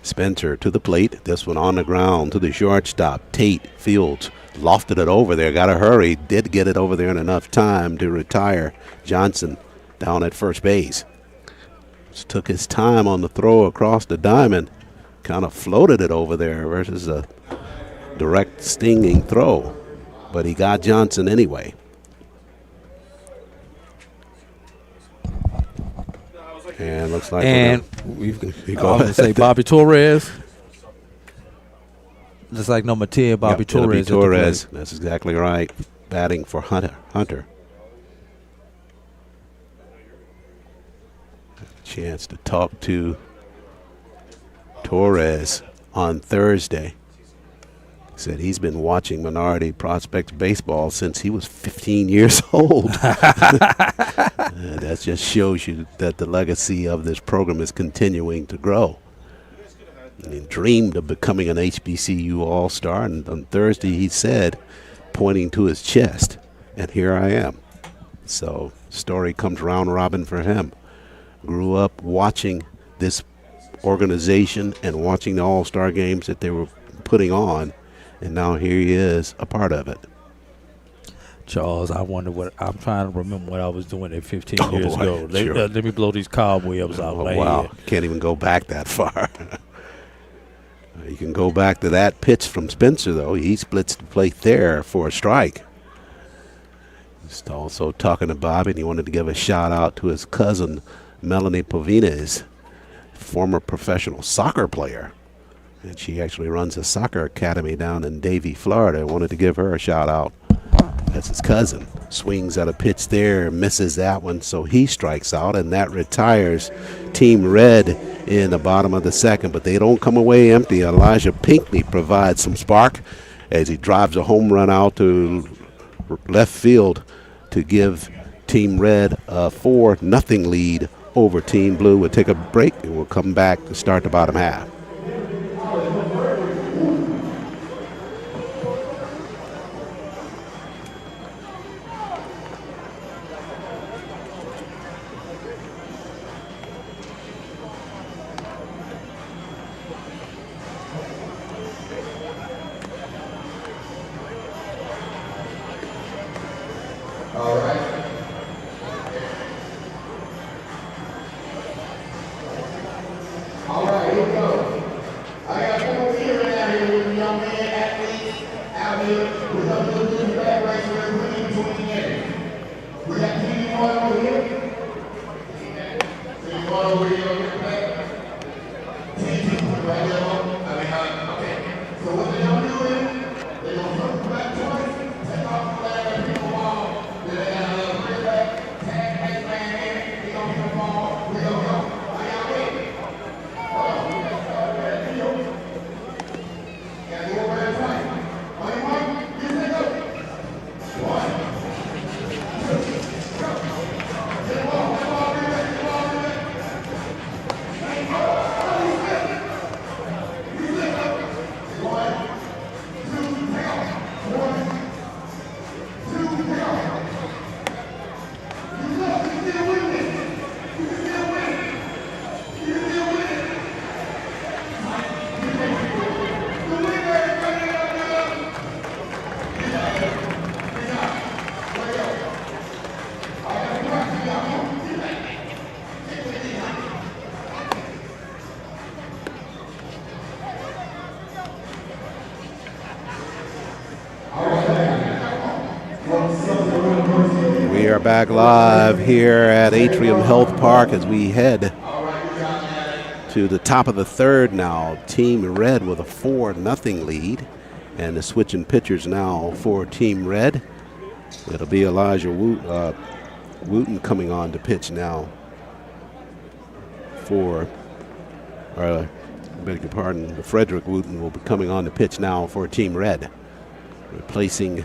Spencer to the plate. This one on the ground to the shortstop. Tate Fields lofted it over there. Got to hurry. Did get it over there in enough time to retire Johnson down at first base. Just took his time on the throw across the diamond. Kind of floated it over there versus a direct stinging throw. But he got Johnson anyway. And looks like we've going to say Bobby Torres. Looks like number 10, Bobby Torres. Torres, that's exactly right. Batting for Hunter. Chance to talk to Torres on Thursday. Said he's been watching minority prospects baseball since he was 15 years old. And that just shows you that the legacy of this program is continuing to grow. He dreamed of becoming an HBCU All-Star, and on Thursday he said, pointing to his chest, and here I am. So story comes round robin for him. Grew up watching this organization and watching the All-Star games that they were putting on, and now here he is, a part of it. Charles, I'm trying to remember what I was doing at 15 years boy, ago. sure. Let me blow these cobwebs out. Oh, wow, can't even go back that far. You can go back to that pitch from Spencer, though. He splits the plate there for a strike. Just also talking to Bobby, and he wanted to give a shout-out to his cousin, Melanie Pavines, former professional soccer player. And she actually runs a soccer academy down in Davie, Florida. I wanted to give her a shout-out. That's his cousin. Swings at a pitch there, misses that one, so he strikes out, and that retires Team Red in the bottom of the second. But they don't come away empty. Elijah Pinckney provides some spark as he drives a home run out to left field to give Team Red a 4-0 lead over Team Blue. We'll take a break, and we'll come back to start the bottom half. We are back live here at Atrium Health Park as we head to the top of the third now. Team Red with a 4-0 lead. And the switching pitchers now for Team Red. It'll be Elijah Wooten coming on to pitch now beg your pardon, Frederick Wooten will be coming on to pitch now for Team Red. Replacing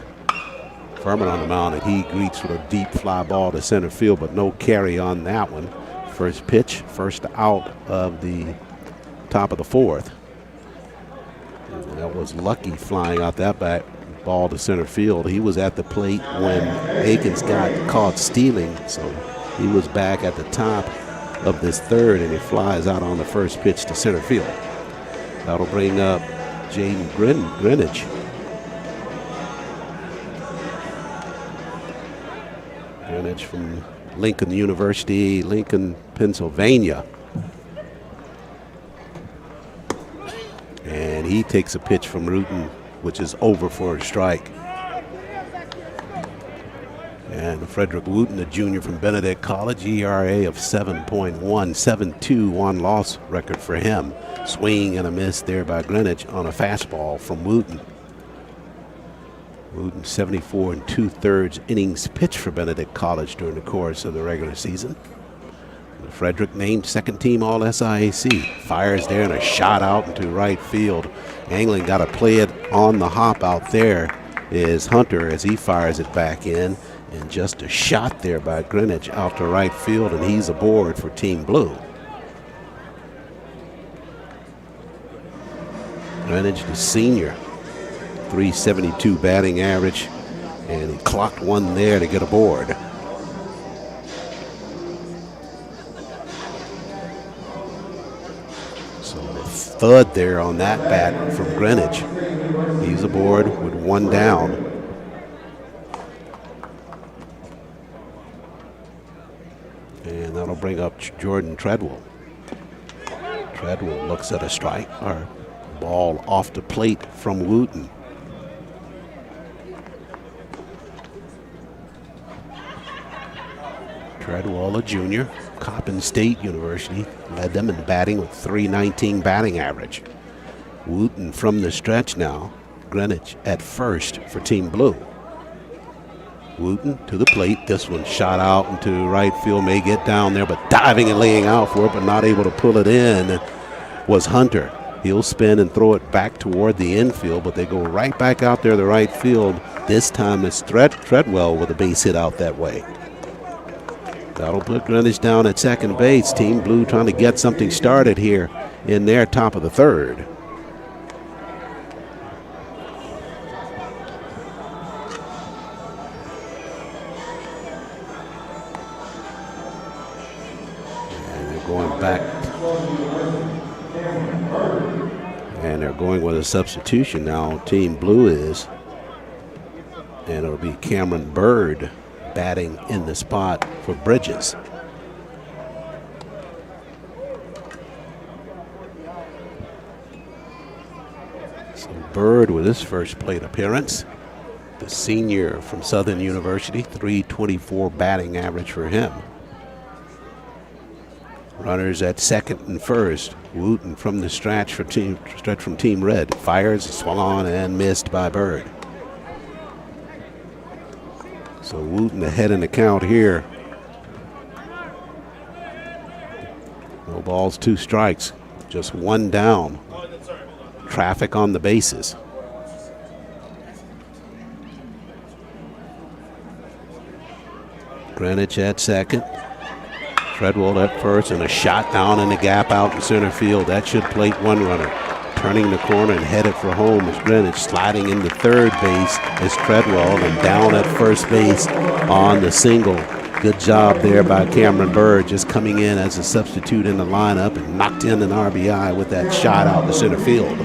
Furman on the mound, and he greets with a deep fly ball to center field, but no carry on that one. First pitch, first out of the top of the fourth. And that was Lucky flying out that back ball to center field. He was at the plate when Akins got caught stealing, so he was back at the top of this third, and he flies out on the first pitch to center field. That'll bring up Jaden Greenwich. Greenwich from Lincoln University, Lincoln, Pennsylvania. And he takes a pitch from Wooten, which is over for a strike. And Frederick Wooten, a junior from Benedict College, ERA of 7.1, 7.2 one-loss record for him. Swing and a miss there by Greenwich on a fastball from Wooten. Wooten 74 2/3 innings pitched for Benedict College during the course of the regular season. Frederick named second team all SIAC. Fires there and a shot out into right field. Angling got to play it on the hop out there is Hunter as he fires it back in. And just a shot there by Greenwich out to right field, and he's aboard for Team Blue. Greenwich, the senior, 372 batting average, and he clocked one there to get aboard. So a thud there on that bat from Greenwich. He's aboard with one down. And that'll bring up Jordan Treadwell. Treadwell looks at a strike or ball off the plate from Wooten. Treadwell, a junior, Coppin State University, led them in batting with .319 batting average. Wooten from the stretch now. Greenwich at first for Team Blue. Wooten to the plate. This one shot out into right field. May get down there, but diving and laying out for it, but not able to pull it in was Hunter. He'll spin and throw it back toward the infield, but they go right back out there to right field. This time it's Treadwell with a base hit out that way. That'll put Greenwich down at second base. Team Blue trying to get something started here in their top of the third. And they're going with a substitution now. Team Blue is. And it'll be Cameron Bird batting in the spot for Bridges. So Bird with his first plate appearance. The senior from Southern University, .324 batting average for him. Runners at second and first. Wooten from the stretch from Team Red. Fires, swung on and missed by Bird. So Wooten ahead in the count here. No balls, 2 strikes. Just 1 down. Traffic on the bases. Greenwich at second. Treadwell at first, and a shot down in the gap out in center field. That should plate 1 runner. Turning the corner and headed for home is Greenwich. Sliding into third base is Treadwell, and down at first base on the single. Good job there by Cameron Bird, just coming in as a substitute in the lineup and knocked in an RBI with that shot out to center field.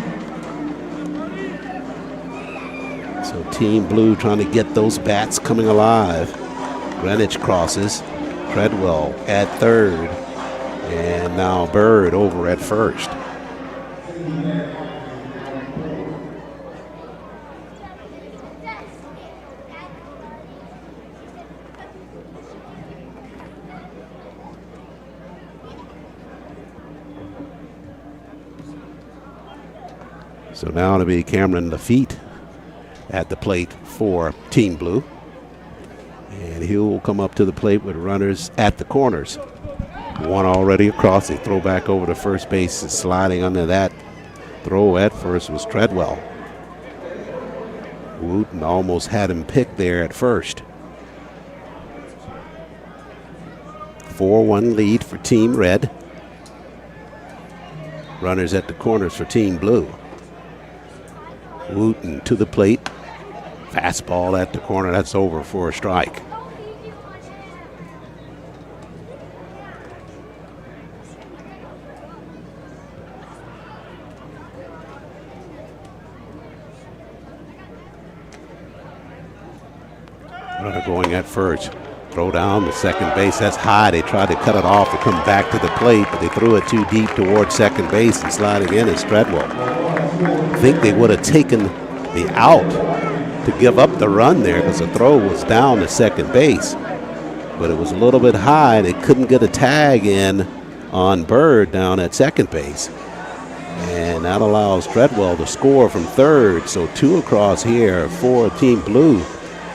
So Team Blue trying to get those bats coming alive. Greenwich crosses. Treadwell at third, and now Bird over at first. So now it'll be Cameron Lafitte at the plate for Team Blue. And he will come up to the plate with runners at the corners. One already across. They throw back over to first base. Sliding under that throw at first was Treadwell. Wooten almost had him picked there at first. 4-1 lead for Team Red. Runners at the corners for Team Blue. Wooten to the plate. Fastball at the corner. That's over for a strike. Runner going at first. Throw down the second base. That's high. They tried to cut it off to come back to the plate, but they threw it too deep towards second base, and sliding in is Treadwell. I think they would have taken the out to give up the run there because the throw was down to second base. But it was a little bit high. They couldn't get a tag in on Bird down at second base. And that allows Treadwell to score from third. So 2 across here for Team Blue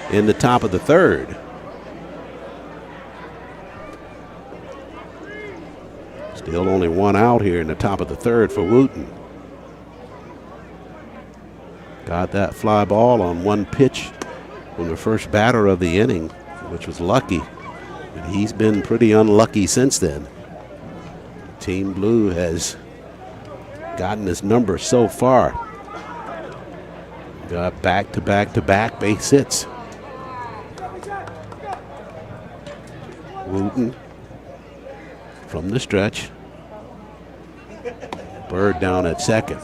in the top of the third. Still only one out here in the top of the third for Wooten. Got that fly ball on one pitch from the first batter of the inning, which was lucky. But he's been pretty unlucky since then. Team Blue has gotten his number so far. Got back-to-back-to-back base hits. Wooten from the stretch. Bird down at second.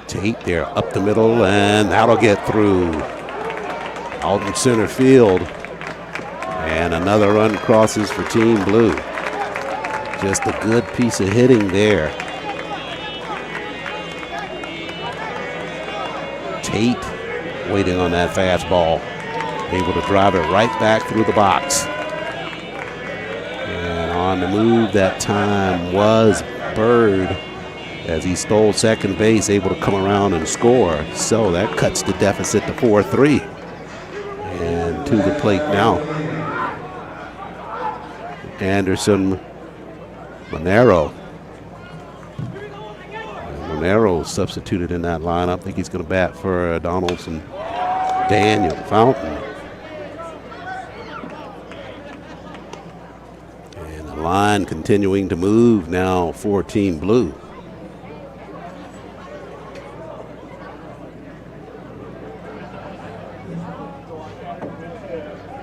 Tate there up the middle, and that'll get through. Out in center field. And another run crosses for Team Blue. Just a good piece of hitting there. Tate waiting on that fastball. Able to drive it right back through the box. And on the move that time was Bird as he stole second base, able to come around and score. So that cuts the deficit to 4-3. And to the plate now, Anderson Monero. Monero substituted in that lineup. I think he's going to bat for Donaldson. Daniel Fountain. And the line continuing to move now for Team Blue.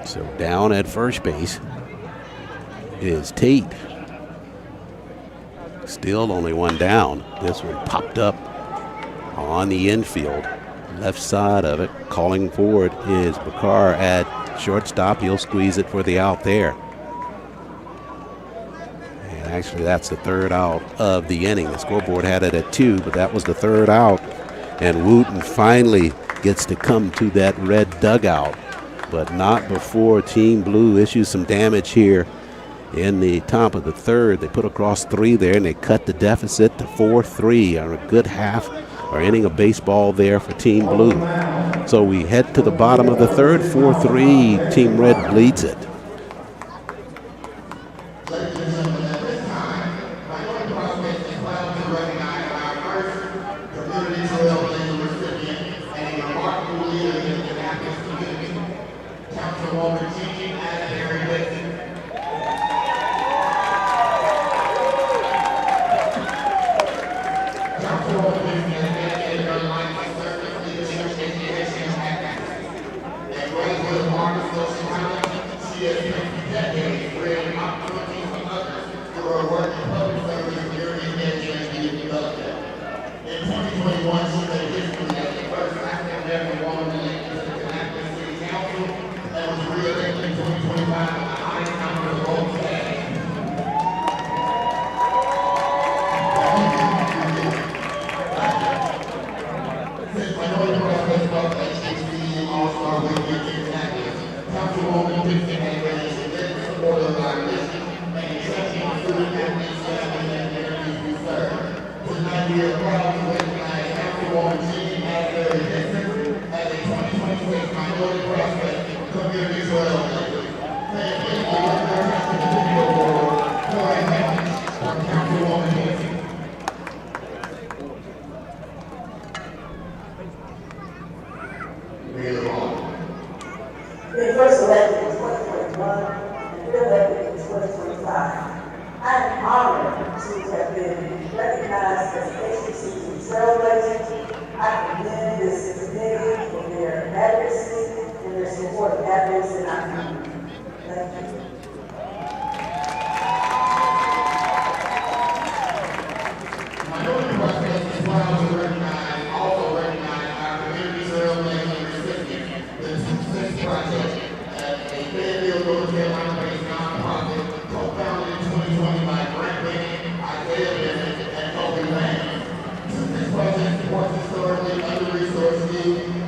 So down at first base is Tate. Still only one down. This one popped up on the infield. Left side of it. Calling forward is Bakar at shortstop. He'll squeeze it for the out there. And actually that's the third out of the inning. The scoreboard had it at 2, but that was the third out. And Wooten finally gets to come to that red dugout, but not before Team Blue issues some damage here in the top of the third. They put across 3 there, and they cut the deficit to 4-3, or a good half or inning of baseball there for Team Blue. So we head to the bottom of the third, 4-3. Team Red leads it.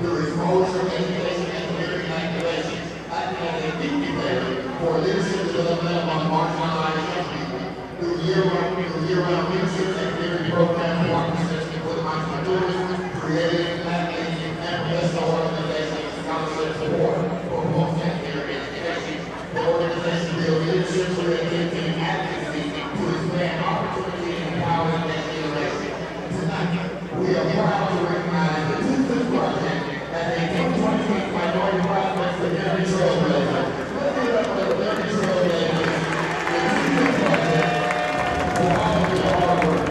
There is motion, education, and community activation. Acting as a deeply for leadership development among marginalized young people through year-round leadership and community programs, partnerships with entrepreneurs, creative, athletes, and professional organizations, scholarship support for post-secondary education. The organization builds leadership, creativity, and advocacy to expand opportunity and empower the next generation. Tonight, we are proud to recognize the Tuesday Project as a 2020 Minority Prospects for Every Trailblazer. Let's give it up for the Every Trailblazers, the Tuesday Project, for all of your hard work.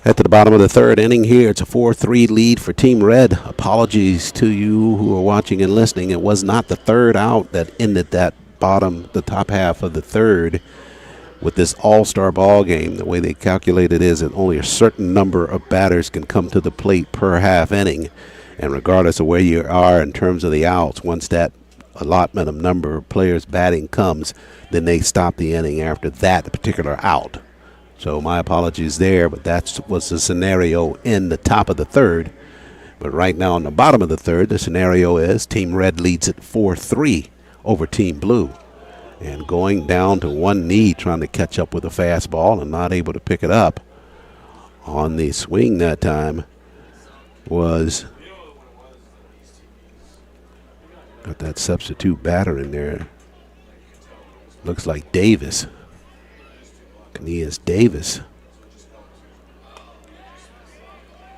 At the bottom of the third inning here, it's a 4-3 lead for Team Red. Apologies to you who are watching and listening. It was not the third out that ended that the top half of the third with this all-star ball game. The way they calculate it is that only a certain number of batters can come to the plate per half inning. And regardless of where you are in terms of the outs, once that allotment of number of players batting comes, then they stop the inning after that particular out. So my apologies there, but that was the scenario in the top of the third. But right now in the bottom of the third, the scenario is Team Red leads at 4-3 over Team Blue. And going down to one knee, trying to catch up with a fastball and not able to pick it up on the swing that time was, got that substitute batter in there. Looks like Davis. Kanias Davis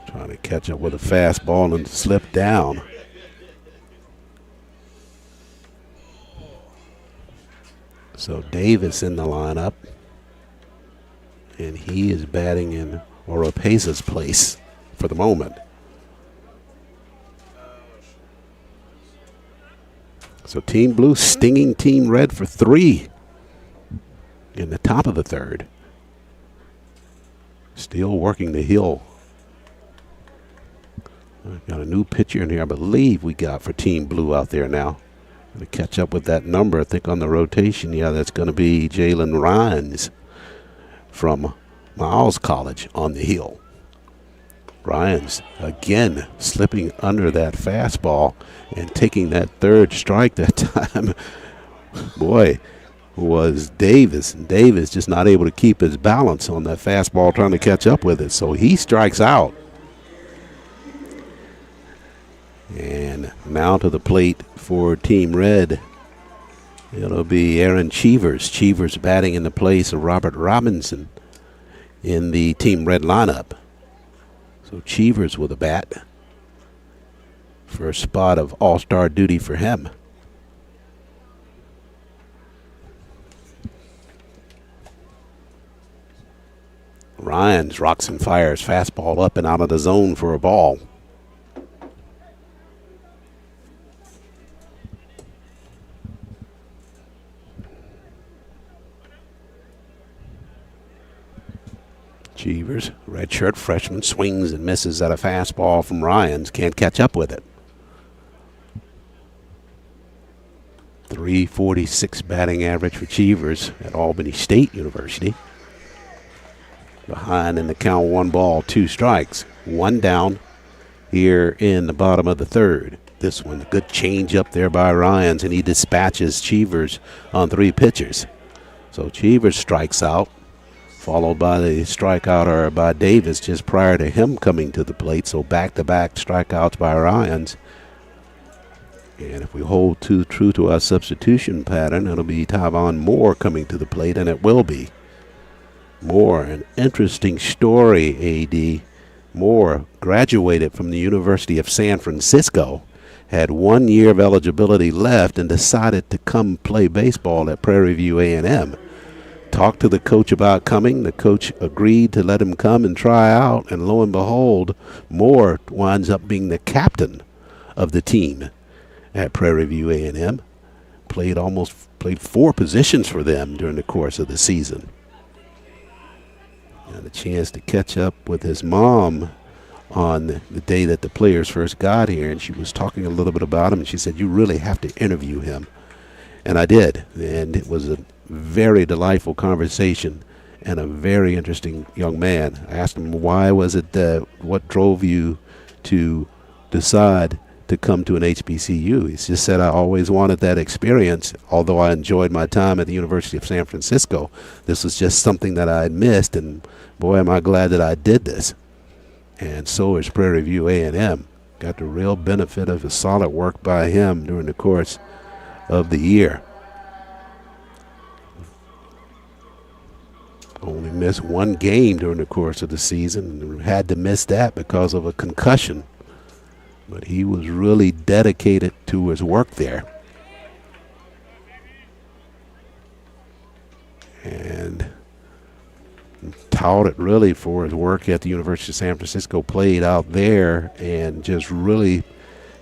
trying to catch up with a fastball and slip down. So Davis in the lineup, and he is batting in Oropesa's place for the moment. So Team Blue stinging Team Red for 3 in the top of the third. Still working the hill. Got a new pitcher in here, I believe we got for Team Blue out there now. Going to catch up with that number, I think on the rotation. Yeah, that's going to be Jalen Rhines from Miles College on the hill. Rhines again slipping under that fastball and taking that third strike that time. Boy, was Davis. And Davis just not able to keep his balance on that fastball, trying to catch up with it. So he strikes out. And now to the plate for Team Red, it'll be Aaron Cheevers. Cheevers batting in the place of Robert Robinson in the Team Red lineup. So Cheevers with a bat. First spot of all-star duty for him. Ryans rocks and fires, fastball up and out of the zone for a ball. Cheevers, redshirt freshman, swings and misses at a fastball from Ryans. Can't catch up with it. .346 batting average for Cheevers at Albany State University. Behind in the count, 1 ball, 2 strikes. 1 down here in the bottom of the third. This one, a good change up there by Ryans, and he dispatches Cheevers on 3 pitches. So Cheevers strikes out, followed by the strikeout by Davis just prior to him coming to the plate. So back-to-back strikeouts by Ryans. And if we hold true to our substitution pattern, it'll be Tyvon Moore coming to the plate, and it will be. Moore, an interesting story, AD. Moore graduated from the University of San Francisco, had 1 year of eligibility left, and decided to come play baseball at Prairie View A&M. Talked to the coach about coming. The coach agreed to let him come and try out, and lo and behold, Moore winds up being the captain of the team at Prairie View A&M. Played 4 positions for them during the course of the season. Got a chance to catch up with his mom on the day that the players first got here, and she was talking a little bit about him, and she said, you really have to interview him. And I did, and it was a very delightful conversation and a very interesting young man. I asked him, why was it what drove you to decide to come to an HBCU? He just said, I always wanted that experience. Although I enjoyed my time at the University of San Francisco, this was just something that I had missed, and boy, am I glad that I did this. And so is Prairie View A&M. Got the real benefit of the solid work by him during the course of the year. Only missed one game during the course of the season, and had to miss that because of a concussion. But he was really dedicated to his work there. And touted really for his work at the University of San Francisco, played out there, and just really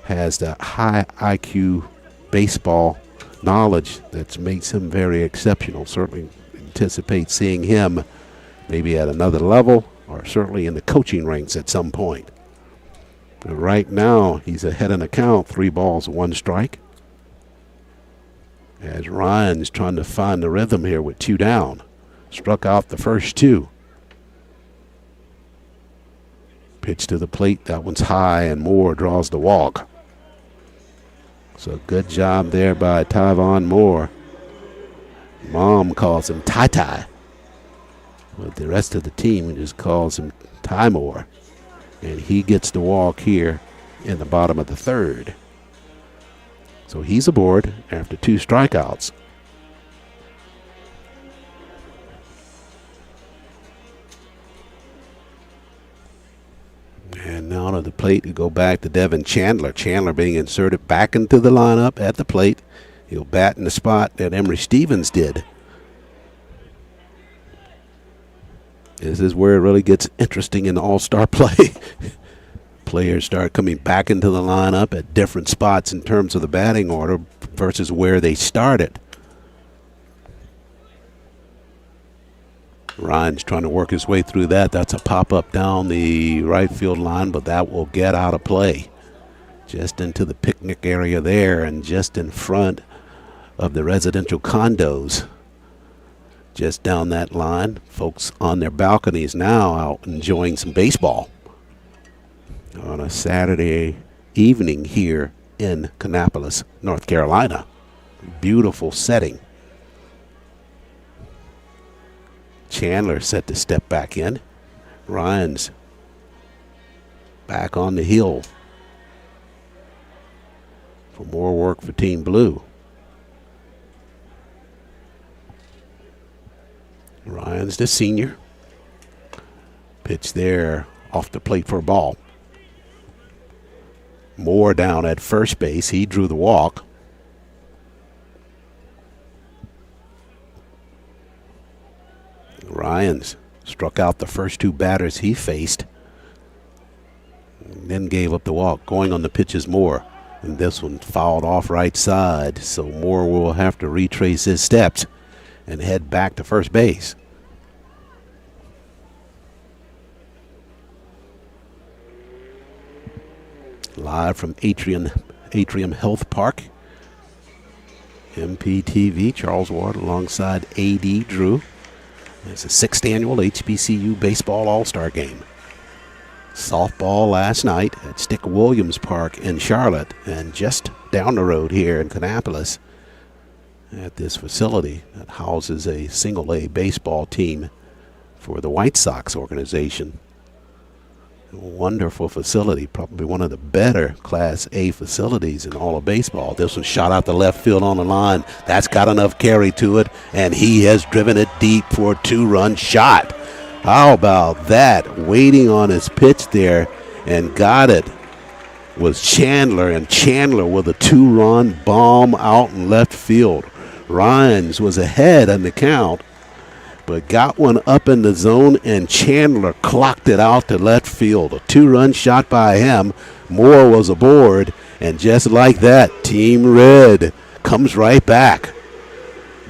has the high IQ baseball knowledge that makes him very exceptional. Certainly anticipate seeing him maybe at another level, or certainly in the coaching ranks at some point. But right now, he's ahead in the count, 3 balls, 1 strike. As Ryan's trying to find the rhythm here with 2 down. Struck out the first 2. Pitch to the plate, that one's high, and Moore draws the walk. So good job there by Tyvon Moore. Mom calls him Ty-Ty. But the rest of the team just calls him Ty Moore. And he gets the walk here in the bottom of the 3rd. So he's aboard after 2 strikeouts. And now to the plate, we go back to Devin Chandler. Chandler being inserted back into the lineup at the plate. He'll bat in the spot that Emory Stevens did. This is where it really gets interesting in all-star play. Players start coming back into the lineup at different spots in terms of the batting order versus where they started. Ryan's trying to work his way through that. That's a pop-up down the right field line, but that will get out of play. Just into the picnic area there and just in front of the residential condos. Just down that line, folks on their balconies now out enjoying some baseball on a Saturday evening here in Kannapolis, North Carolina. Beautiful setting. Chandler set to step back in. Ryan's back on the hill for more work for Team Blue. Ryan's the senior. Pitch there off the plate for a ball. Moore down at first base. He drew the walk. Ryan's struck out the first 2 batters he faced, and then gave up the walk. Going on the pitch is Moore, and this one fouled off right side, so Moore will have to retrace his steps and head back to first base. Live from Atrium Health Park, MPTV, Charles Ward alongside A.D. Drew. It's the 6th annual HBCU Baseball All-Star Game. Softball last night at Stick Williams Park in Charlotte, and just down the road here in Kannapolis at this facility that houses a single-A baseball team for the White Sox organization. A wonderful facility, probably one of the better Class A facilities in all of baseball. This one shot out the left field on the line. That's got enough carry to it, and he has driven it deep for a 2-run shot. How about that? Waiting on his pitch there, and got it was Chandler, and Chandler with a 2-run bomb out in left field. Rhynes was ahead on the count, but got one up in the zone, and Chandler clocked it out to left field. A 2-run shot by him. Moore was aboard, and just like that, Team Red comes right back.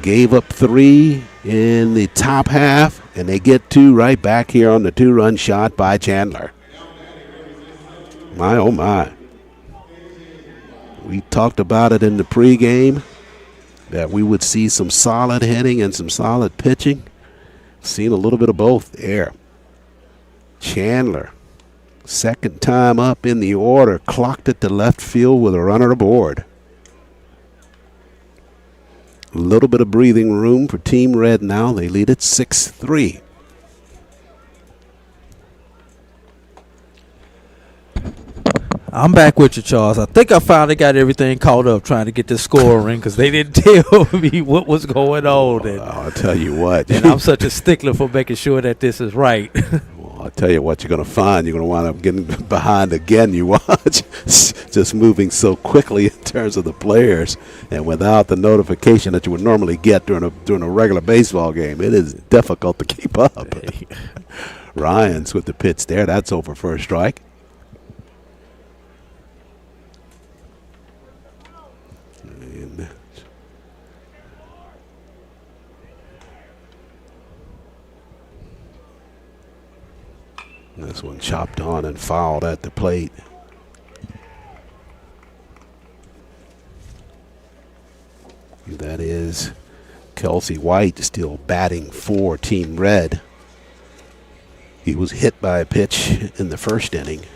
Gave up 3 in the top half, and they get 2 right back here on the 2-run shot by Chandler. My, oh, my. We talked about it in the pregame that we would see some solid hitting and some solid pitching. Seen a little bit of both there. Chandler, second time up in the order, clocked it to left field with a runner aboard. A little bit of breathing room for Team Red now. They lead it 6-3. I'm back with you, Charles. I think I finally got everything caught up trying to get this scoring because they didn't tell me what was going on. And, I'll tell you what. and I'm such a stickler for making sure that this is right. Well, I'll tell you what you're going to find. You're going to wind up getting behind again, you watch. Just moving so quickly in terms of the players and without the notification that you would normally get during a regular baseball game. It is difficult to keep up. Ryan's with the pitch there. That's over for a strike. This one chopped on and fouled at the plate. That is Kelsey White still batting for Team Red. He was hit by a pitch in the first inning.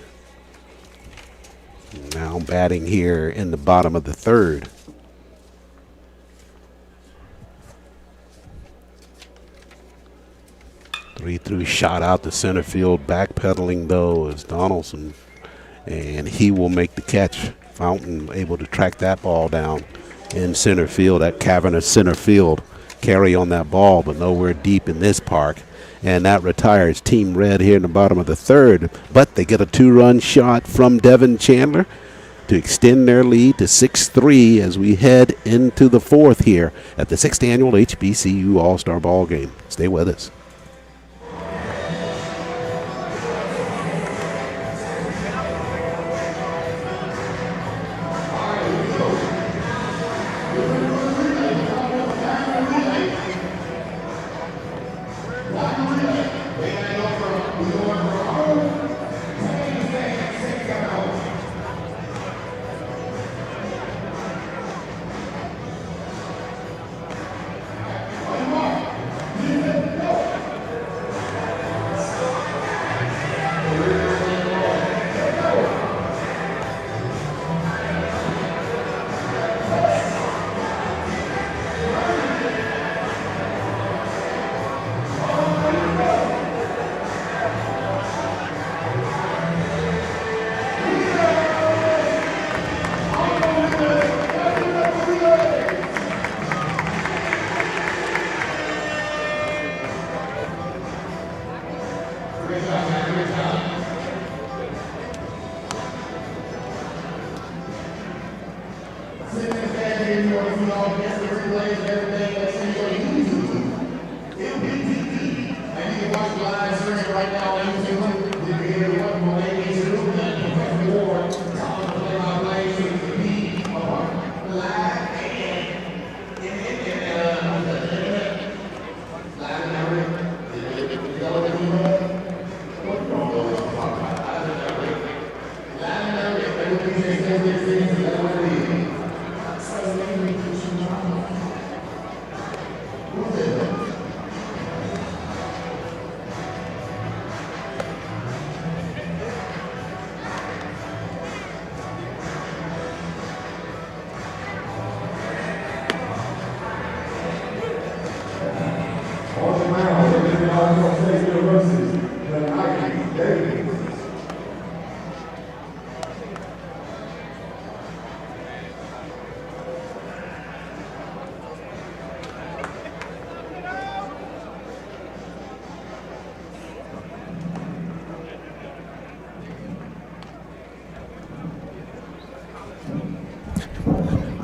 Now batting here in the bottom of the third. 3-3 shot out to center field. Backpedaling, though, is Donaldson. And he will make the catch. Fountain able to track that ball down in center field, that cavernous center field. Carry on that ball, but nowhere deep in this park. And that retires Team Red here in the bottom of the third. But they get a 2-run shot from Devin Chandler to extend their lead to 6-3 as we head into the fourth here at the 6th Annual HBCU All-Star Ball Game. Stay with us.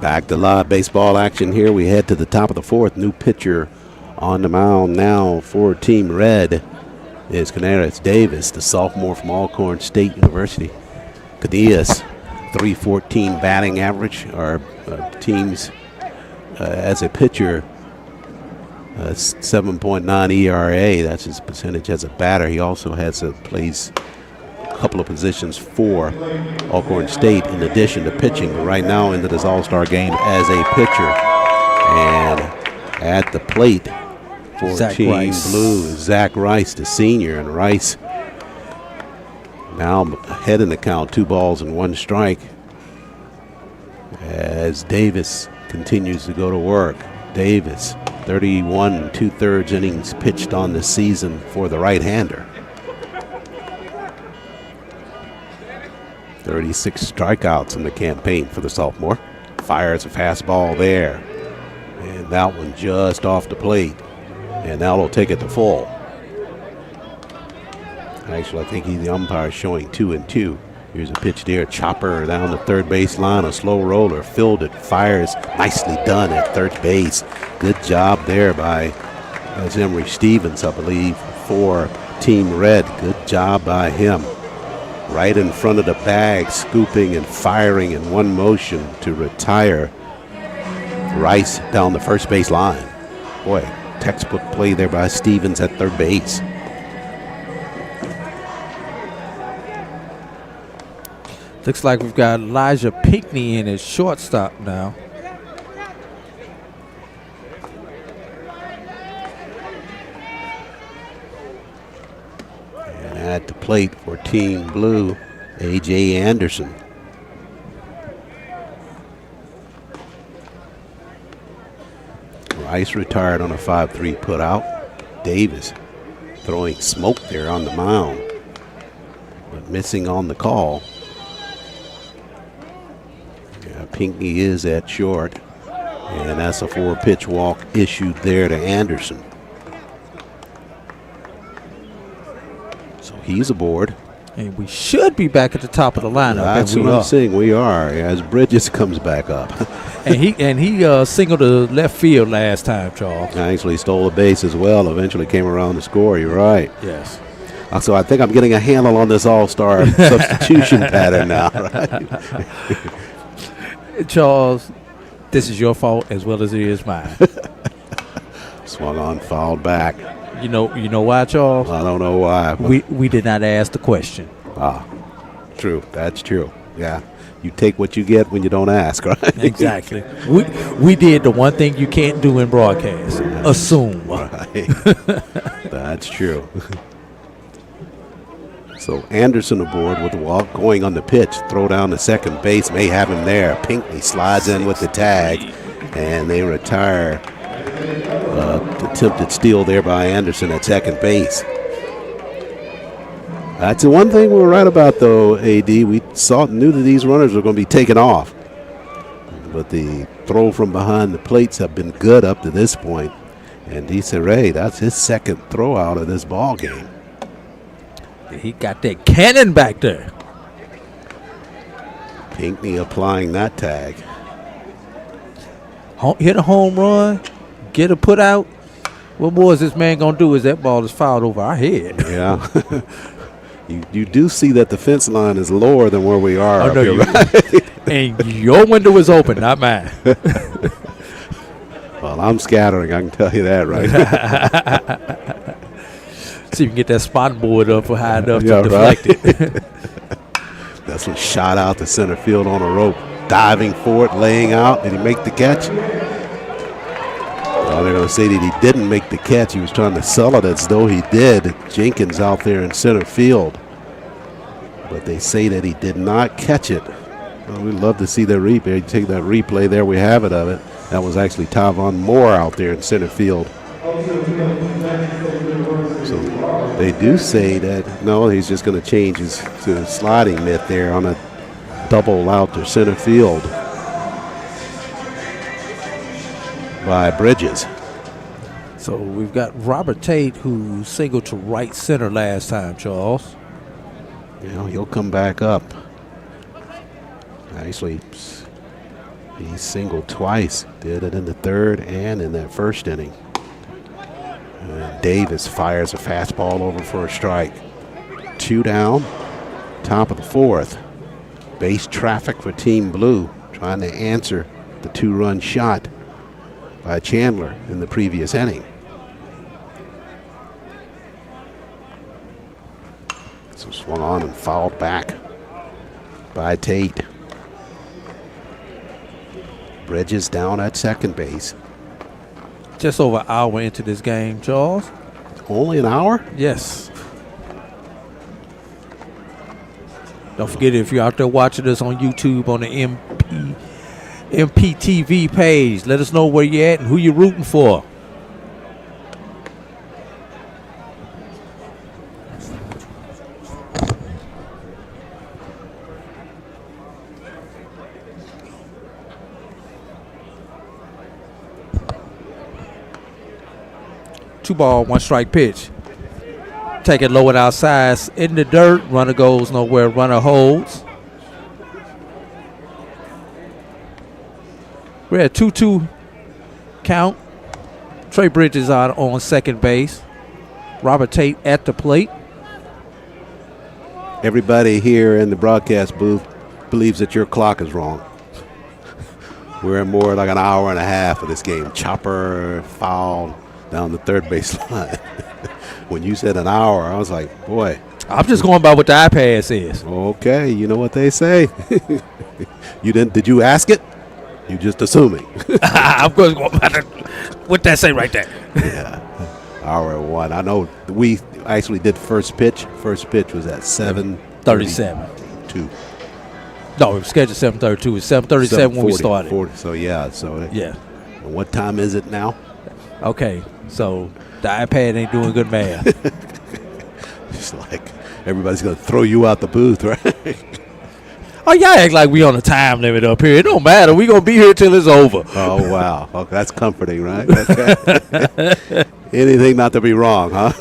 Back to live baseball action here. We head to the top of the fourth. New pitcher on the mound now for Team Red is Canaris Davis, the sophomore from Alcorn State University. Cadillas, 314 batting average. Our teams as a pitcher, 7.9 ERA. That's his percentage as a batter. He also has plays couple of positions for Alcorn State in addition to pitching. But right now into this All-Star game as a pitcher. And at the plate for Team Blue is Zach Rice, the senior. And Rice now ahead in the count, 2 balls and 1 strike. As Davis continues to go to work. Davis, 31 2/3 innings pitched on the season for the right-hander. 36 strikeouts in the campaign for the sophomore. Fires a fastball there. And that one just off the plate. And now he'll take it to full. Actually, I think the umpire is showing 2-2. Here's a pitch there, chopper down the third base line, a slow roller, fielded, fires, nicely done at third base. Good job there by Emery Stevens, I believe, for Team Red. Good job by him. Right in front of the bag, scooping and firing in one motion to retire Rice down the first base line. Boy, textbook play there by Stevens at third base. Looks like we've got Elijah Pinckney in at shortstop now. And at the plate for Team Blue, A.J. Anderson. Rice retired on a 5-3 putout. Davis throwing smoke there on the mound, but missing on the call. Pinckney is at short, and that's a 4-pitch walk issued there to Anderson. So he's aboard. And we should be back at the top of the lineup. That's what I'm saying. We are, as Bridges comes back up. and he singled to left field last time, Charles. Actually stole a base as well. Eventually came around to score. You're right. Yes. So I think I'm getting a handle on this all-star substitution pattern now, right? Charles, this is your fault as well as it is mine. Swung on, fouled back. You know why, Charles? I don't know why. We did not ask the question. True. That's true. Yeah. You take what you get when you don't ask, right? Exactly. We did the one thing you can't do in broadcast. Assume. Right. That's true. So Anderson aboard with the walk, going on the pitch, throw down to second base, may have him there. Pinckney slides in with the tag, and they retire. Attempted steal there by Anderson at second base. That's the one thing we were right about, though, AD. We knew that these runners were going to be taken off. But the throw from behind the plates have been good up to this point. And DeSaray, that's his second throw out of this ball game. He got that cannon back there. Pinckney applying that tag. Hit a home run, get a put out. What more is this man going to do as that ball is fouled over our head? Yeah. You do see that the fence line is lower than where we are. Oh, up no, here, right? And your window is open, not mine. Well, I'm scattering, I can tell you that, right? See if you can get that spot board up high enough to deflect it. That's one shot out to center field on a rope. Diving for it, laying out. Did he make the catch? Well, they're going to say that he didn't make the catch. He was trying to sell it as though he did. Jenkins out there in center field. But they say that he did not catch it. Well, we'd love to see the replay. Take that replay there. We have it of it. That was actually Tavon Moore out there in center field. So they do say that, no, he's just going to change his to sliding mitt there on a double out to center field by Bridges. So we've got Robert Tate, who singled to right center last time, Charles. He'll come back up. Actually, he singled twice. Did it in the third and in that first inning. And Davis fires a fastball over for a strike. 2 down, top of the fourth. Base traffic for Team Blue, trying to answer the 2-run shot by Chandler in the previous inning. So Swung on and fouled back by Tate. Bridges down at second base. Just over an hour into this game, Charles. Only an hour? Yes. Don't forget, if you're out there watching us on YouTube on the MPTV page, let us know where you're at and who you're rooting for. Two ball, one strike pitch. Take it low and outside in the dirt. Runner goes nowhere. Runner holds. We're at 2-2 count. Trey Bridges on second base. Robert Tate at the plate. Everybody here in the broadcast booth believes that your clock is wrong. We're in more like an hour and a half of this game. Chopper, foul down the third base line. When you said an hour, I was like, boy. I'm just going by what the iPad says. Okay, you know what they say. Did you ask it? You just assuming. I'm going by what that say right there. Yeah. Hour and one. I know we actually did first pitch. First pitch was at 7:37. 2. No, it was scheduled 7:32. It's 7:37 when we started. 40. So yeah. Yeah. And what time is it now? Okay, so the iPad ain't doing good math. It's like everybody's gonna throw you out the booth, right? Oh, y'all act like we on a time limit up here. It don't matter. We gonna be here till it's over. Oh wow. Okay, that's comforting, right? Okay. Anything not to be wrong, huh?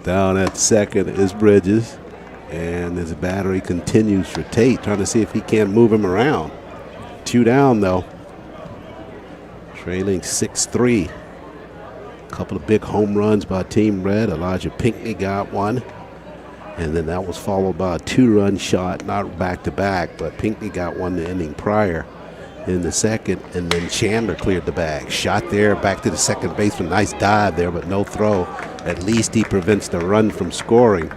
Down at second is Bridges, and his battery continues for Tate, trying to see if he can't move him around. 2 down though. Trailing 6-3. A couple of big home runs by Team Red. Elijah Pinckney got one. And then that was followed by a 2-run shot, not back-to-back, but Pinckney got one the inning prior in the second, and then Chandler cleared the bag. Shot there, back to the second baseman. Nice dive there, but no throw. At least he prevents the run from scoring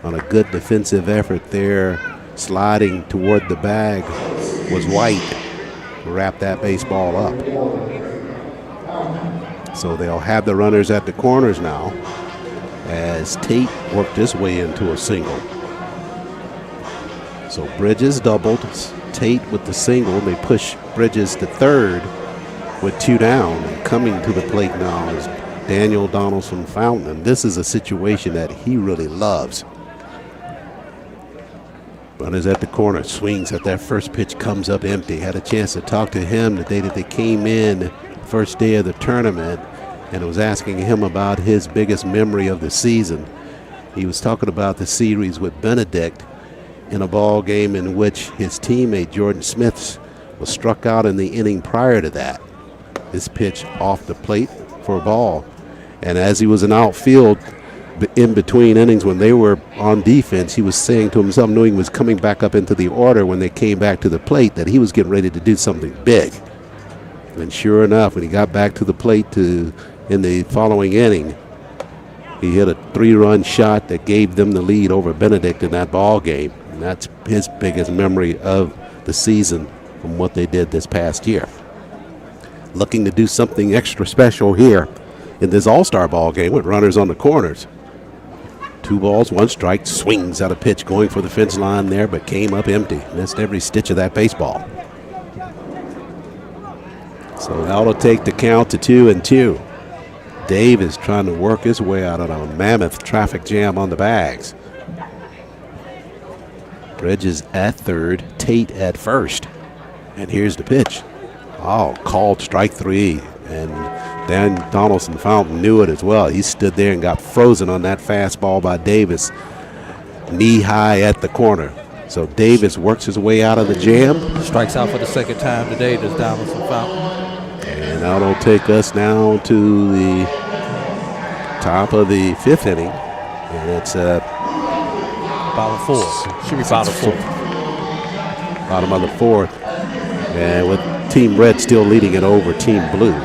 on a good defensive effort there. Sliding toward the bag was White. Wrap that baseball up. So they'll have the runners at the corners now as Tate worked his way into a single. So Bridges doubled, Tate with the single. They push Bridges to third with 2 down. And coming to the plate now is Daniel Donaldson Fountain. And this is a situation that he really loves. Runners at the corner, swings at that first pitch, comes up empty. Had a chance to talk to him the day that they came in, first day of the tournament, and was asking him about his biggest memory of the season. He was talking about the series with Benedict in a ball game in which his teammate Jordan Smith was struck out in the inning prior to that. This pitch off the plate for a ball. And as he was in outfield in between innings when they were on defense, he was saying to himself, knowing he was coming back up into the order when they came back to the plate, that he was getting ready to do something big. And sure enough, when he got back to the plate in the following inning, he hit a 3-run shot that gave them the lead over Benedict in that ball game. And that's his biggest memory of the season from what they did this past year. Looking to do something extra special here in this all-star ball game with runners on the corners. 2 balls, 1 strike, swings at a pitch going for the fence line there, but came up empty. Missed every stitch of that baseball. So that'll take the count to 2-2. Dave is trying to work his way out of a mammoth traffic jam on the bags. Bridges at third, Tate at first. And here's the pitch. Oh, called strike 3. And Dan Donaldson Fountain knew it as well. He stood there and got frozen on that fastball by Davis, knee high at the corner. So Davis works his way out of the jam. Strikes out for the second time today, does Donaldson Fountain. And that'll take us now to the top of the 5th inning. And it's bottom 4. Should be bottom 4. Bottom of the 4th. And with Team Red still leading it over Team Blue.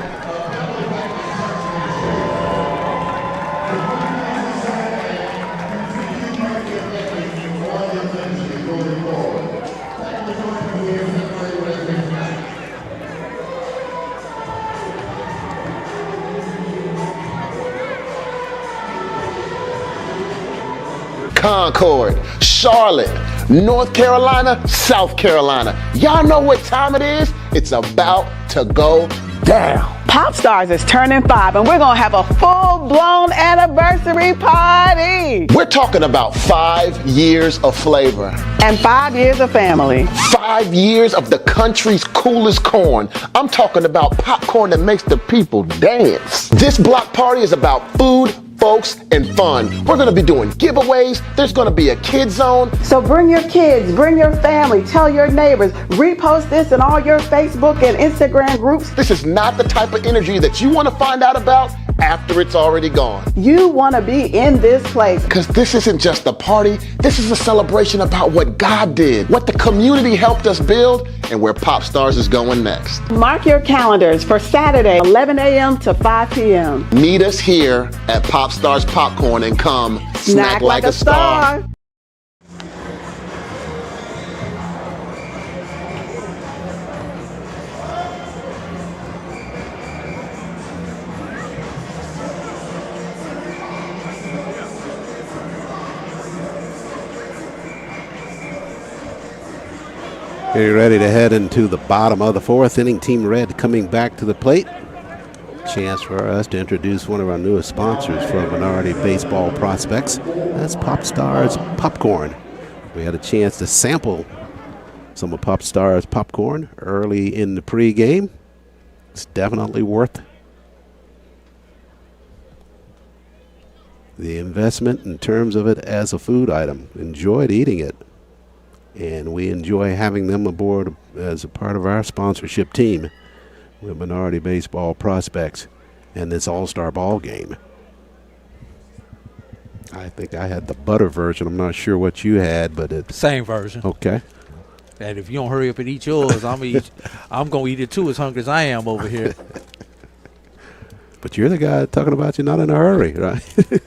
Concord, Charlotte, North Carolina, South Carolina. Y'all know what time it is? It's about to go down. Pop Stars is turning 5, and we're going to have a full-blown anniversary party. We're talking about 5 years of flavor. And 5 years of family. 5 years of the country's coolest corn. I'm talking about popcorn that makes the people dance. This block party is about food, folks, and fun. We're going to be doing giveaways. There's going to be a kid zone. So bring your kids, bring your family, tell your neighbors, repost this in all your Facebook and Instagram groups. This is not the type of energy that you want to find out about after it's already gone. You want to be in this place. Because this isn't just a party. This is a celebration about what God did, what the community helped us build, and where Pop Stars is going next. Mark your calendars for Saturday, 11 a.m. to 5 p.m. Meet us here at Pop Stars Popcorn and come snack like a star. Getting ready to head into the bottom of the fourth inning. Team Red coming back to the plate. Chance for us to introduce one of our newest sponsors for Minority Baseball Prospects. That's Pop Stars Popcorn. We had a chance to sample some of Pop Stars Popcorn early in the pregame. It's definitely worth the investment in terms of it as a food item. Enjoyed eating it. And we enjoy having them aboard as a part of our sponsorship team with Minority Baseball Prospects and this All-Star Ball game. I think I had the butter version. I'm not sure what you had, but it's Same version. okay. And if you don't hurry up and eat yours, I'm going to eat it too, as hungry as I am over here. But you're the guy talking about you're not in a hurry, right?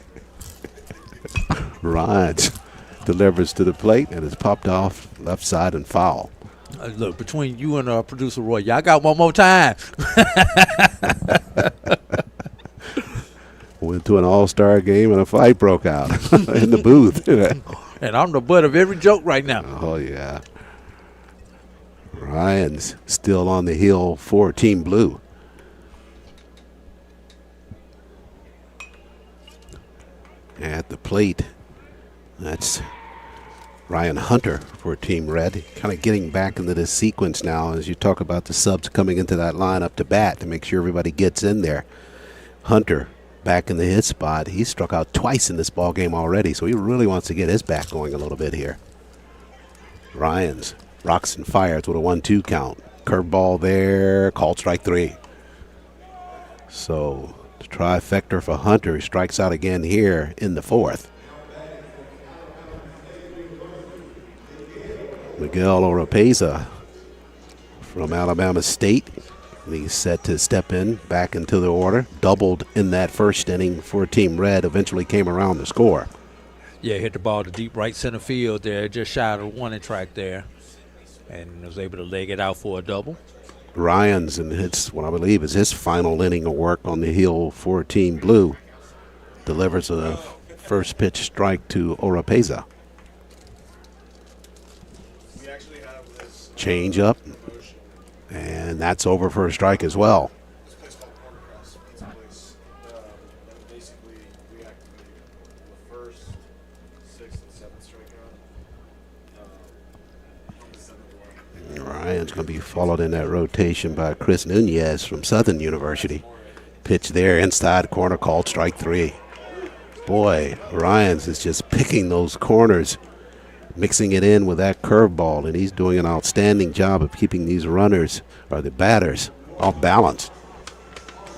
Ryan's delivers to the plate and is popped off left side and foul. Look, between you and producer Roy, y'all got one more time. Went to an all-star game and a fight broke out in the booth. And I'm the butt of every joke right now. Oh, yeah. Ryan's still on the hill for Team Blue. At the plate, that's Ryan Hunter for Team Red. Kind of getting back into this sequence now as you talk about the subs coming into that lineup to bat to make sure everybody gets in there. Hunter back in the hit spot. He struck out twice in this ball game already, so he really wants to get his bat going a little bit here. Ryan's rocks and fires with a 1-2 count. Curveball there, called strike 3. So the trifecta for Hunter. He strikes out again here in the fourth. Miguel Oropeza from Alabama State. He's set to step in back into the order. Doubled in that first inning for Team Red. Eventually came around to score. Yeah, hit the ball to deep right center field there, just shy of the warning track there, and was able to leg it out for a double. Ryan's in what I believe is his final inning of work on the hill for Team Blue. Delivers a first pitch strike to Oropeza. Change up, and that's over for a strike as well. Ryan's going to be followed in that rotation by Chris Nunez from Southern University. Pitch there, inside corner, called strike 3. Boy, Ryan's is just picking those corners, mixing it in with that curveball, and he's doing an outstanding job of keeping these runners, or the batters, off balance.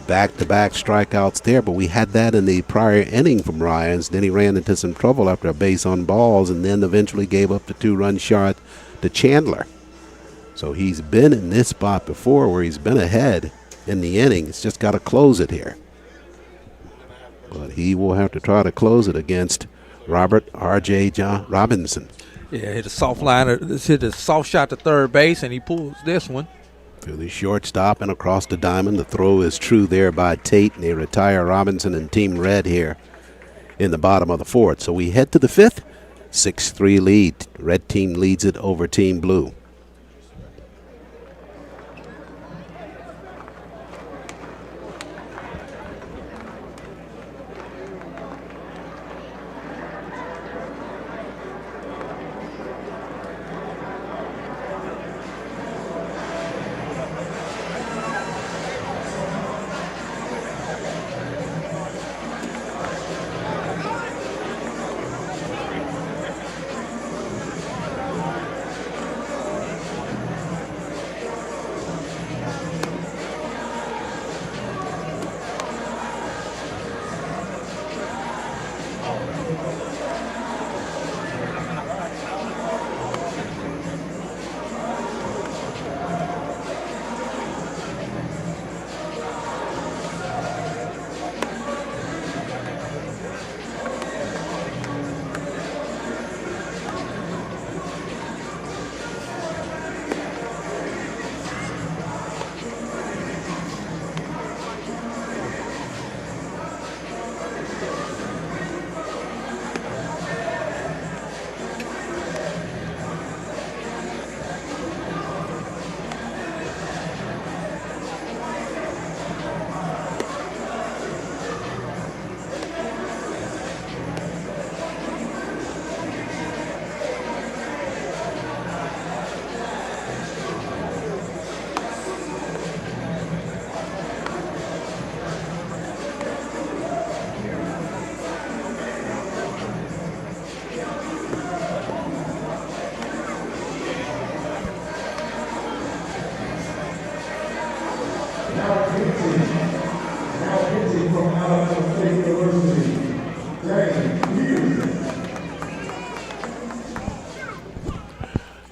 Back-to-back strikeouts there, but we had that in the prior inning from Ryan's. Then he ran into some trouble after a base on balls, and then eventually gave up the 2-run shot to Chandler. So he's been in this spot before where he's been ahead in the inning. It's just got to close it here. But he will have to try to close it against Robert R.J. John Robinson. Yeah, hit a soft liner, hit a soft shot to third base, and he pulls this one. To the shortstop and across the diamond. The throw is true there by Tate, and they retire Robinson and Team Red here in the bottom of the fourth. So we head to the fifth. 6-3 lead. Red team leads it over Team Blue.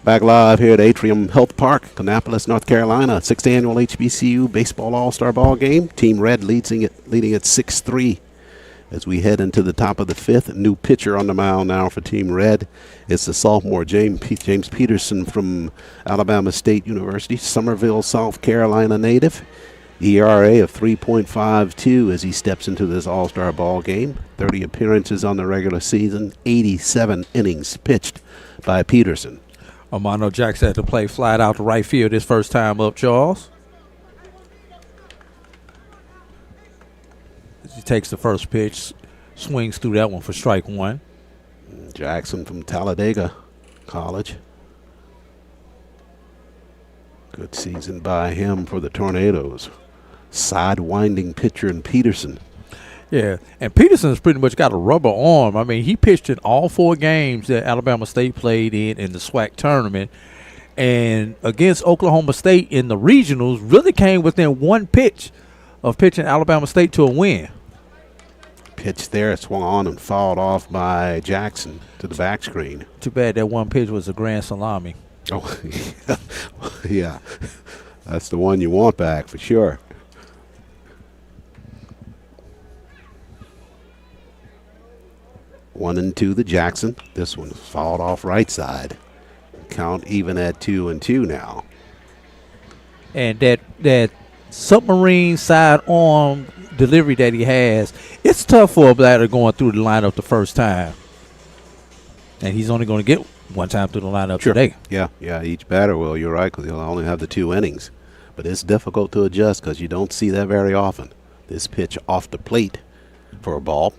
Back live here at Atrium Health Park, Kannapolis, North Carolina. 6th annual HBCU Baseball All-Star Ball Game. Team Red leading at 6-3 as we head into the top of the 5th. New pitcher on the mound now for Team Red. It's the sophomore James Peterson from Alabama State University, Summerville, South Carolina native. ERA of 3.52 as he steps into this All-Star Ball Game. 30 appearances on the regular season, 87 innings pitched by Peterson. Armando Jackson had to play flat out to right field his first time up, Charles. He takes the first pitch, swings through that one for strike one. Jackson from Talladega College. Good season by him for the Tornadoes. Sidewinding pitcher in Peterson. Yeah, and Peterson's pretty much got a rubber arm. I mean, he pitched in all 4 games that Alabama State played in the SWAC tournament. And against Oklahoma State in the regionals, really came within 1 pitch of pitching Alabama State to a win. Pitch there, swung on and fouled off by Jackson to the back screen. Too bad that 1 pitch was a grand salami. Oh, yeah. That's the one you want back for sure. One and two the Jackson. This one fouled off right side. Count even at 2-2 now. And that submarine side arm delivery that he has, it's tough for a batter going through the lineup the first time. And he's only going to get 1 time through the lineup today. Yeah, each batter will. You're right, because he'll only have the 2 innings. But it's difficult to adjust because you don't see that very often. This pitch off the plate for a ball.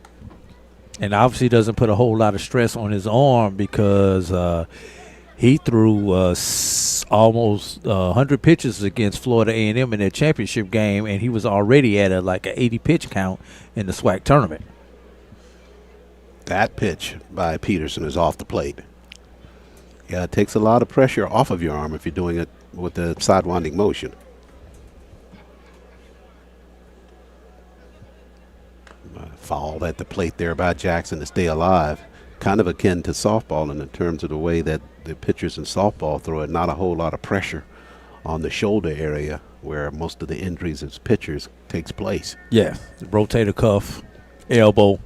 And obviously doesn't put a whole lot of stress on his arm because he threw almost 100 pitches against Florida A&M in their championship game, and he was already at an 80 pitch count in the SWAC tournament. That pitch by Peterson is off the plate. Yeah, it takes a lot of pressure off of your arm if you're doing it with the sidewinding motion. Fouled at the plate there by Jackson to stay alive. Kind of akin to softball in terms of the way that the pitchers in softball throw it. Not a whole lot of pressure on the shoulder area where most of the injuries as pitchers takes place. Yeah, rotator cuff, elbow.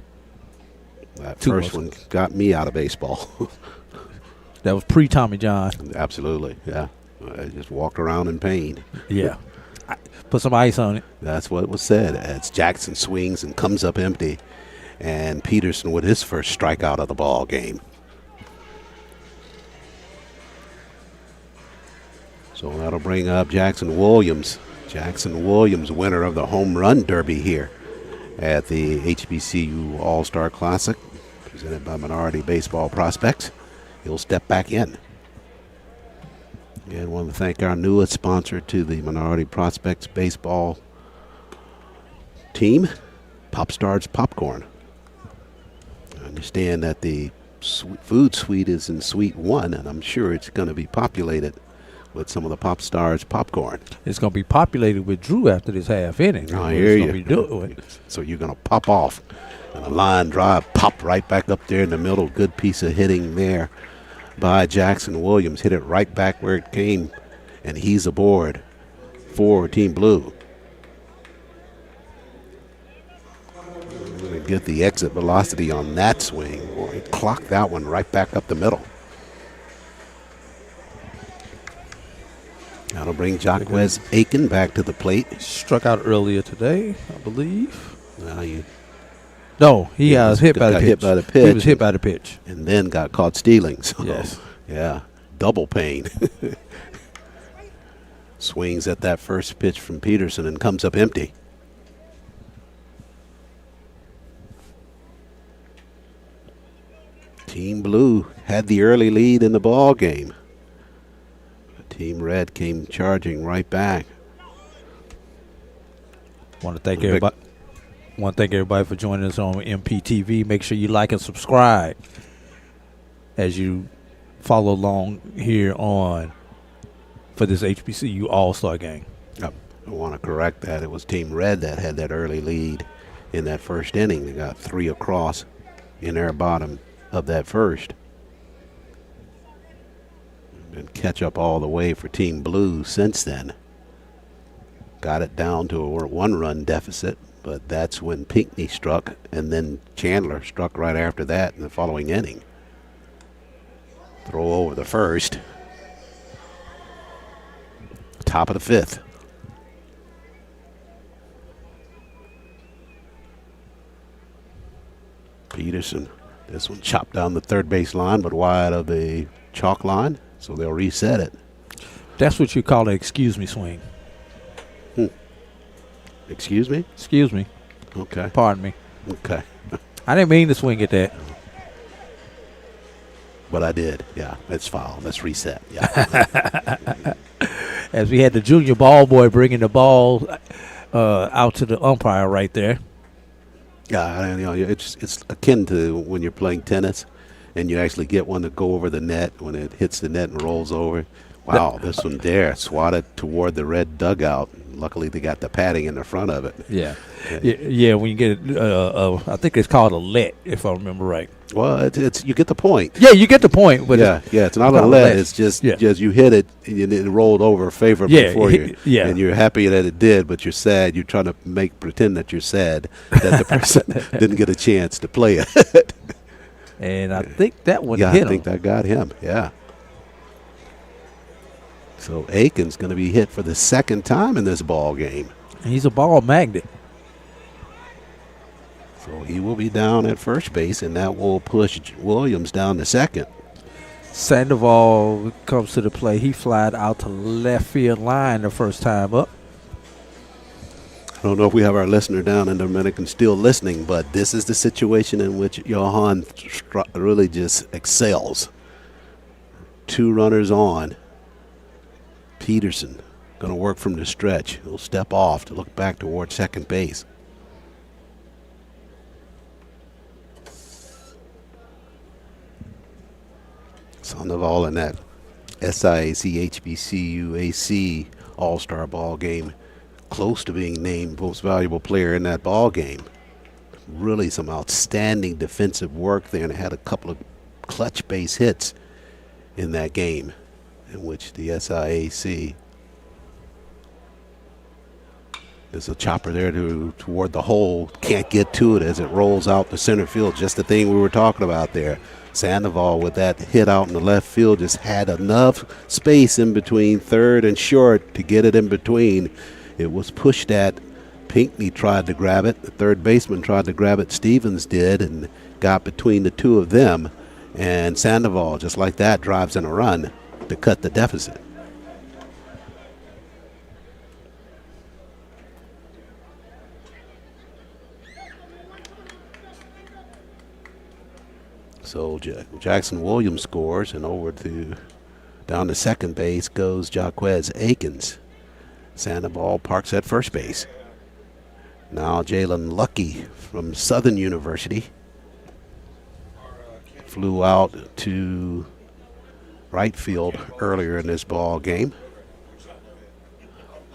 That first one got me out of baseball. That was pre-Tommy John. Absolutely, yeah. I just walked around in pain. Yeah. Put some ice on it. That's what was said as Jackson swings and comes up empty. And Peterson with his first strikeout of the ball game. So that'll bring up Jackson Williams. Jackson Williams, winner of the home run derby here at the HBCU All-Star Classic, presented by Minority Baseball Prospects. He'll step back in. And want to thank our newest sponsor to the Minority Prospects baseball team, Pop Stars Popcorn. I understand that the food suite is in Suite 1, and I'm sure it's going to be populated with some of the Pop Stars popcorn. It's going to be populated with Drew after this half inning. I hear you. Be doing. So you're going to pop off. And a line drive, pop right back up there in the middle. Good piece of hitting there by Jackson Williams. Hit it right back where it came, and he's aboard for Team Blue. Going to get the exit velocity on that swing. Boy, he clocked that one right back up the middle. That'll bring Jaquez Aiken back to the plate. Struck out earlier today, I believe. Well, No, he was hit by the pitch. Hit by the pitch. He was hit by the pitch. And then got caught stealing. So, yes. Yeah, double pain. Swings at that first pitch from Peterson and comes up empty. Team Blue had the early lead in the ball game. Team Red came charging right back. Want to thank everybody. Want to thank everybody for joining us on MPTV. Make sure you like and subscribe as you follow along here on for this HBCU All-Star game. I want to correct that. It was Team Red that had that early lead in that first inning. They got 3 across in their bottom of that first. And catch up all the way for Team Blue since then. Got it down to a 1-run deficit, but that's when Pinckney struck, and then Chandler struck right after that in the following inning. Throw over the first. Top of the 5th. Peterson. This one chopped down the third base line, but wide of the chalk line. So they'll reset it. That's what you call an excuse me swing. Excuse me? Excuse me. Okay. Pardon me. Okay. I didn't mean to swing at that. But I did. Yeah, it's foul. Let's reset. Yeah. As we had the junior ball boy bringing the ball out to the umpire right there. Yeah, it's akin to when you're playing tennis and you actually get one to go over the net when it hits the net and rolls over. Wow, this one there swatted toward the red dugout. Luckily, they got the padding in the front of it. Yeah. Yeah, when you get it, I think it's called a let, if I remember right. Well, it's you get the point. Yeah, you get the point. But it's not a let. It's just you hit it and it rolled over favorably for you. Yeah. And you're happy that it did, but you're sad. You're trying to pretend that you're sad that the person didn't get a chance to play it. And I think that one hit him. I think that got him, yeah. So Aiken's going to be hit for the second time in this ball game. He's a ball magnet. So he will be down at first base, and that will push Williams down to second. Sandoval comes to the play. He flied out to left field line the first time up. I don't know if we have our listener down in Dominican still listening, but this is the situation in which Johan really just excels. 2 runners on. Peterson going to work from the stretch. He'll step off to look back toward second base. Sandoval in that SIAC HBCU AC All-Star ball game, close to being named most valuable player in that ball game. Really some outstanding defensive work there, and had a couple of clutch base hits in that game in which the SIAC, there's a chopper there toward the hole, can't get to it as it rolls out to center field, just the thing we were talking about there. Sandoval with that hit out in the left field just had enough space in between third and short to get it in between. It was pushed at. Pinckney tried to grab it. The third baseman tried to grab it. Stevens did and got between the two of them. And Sandoval, just like that, drives in a run to cut the deficit. So Jackson Williams scores, and down to second base goes Jaquez Akins. Sandoval parks at first base. Now Jalen Lucky from Southern University flew out to right field earlier in this ball game.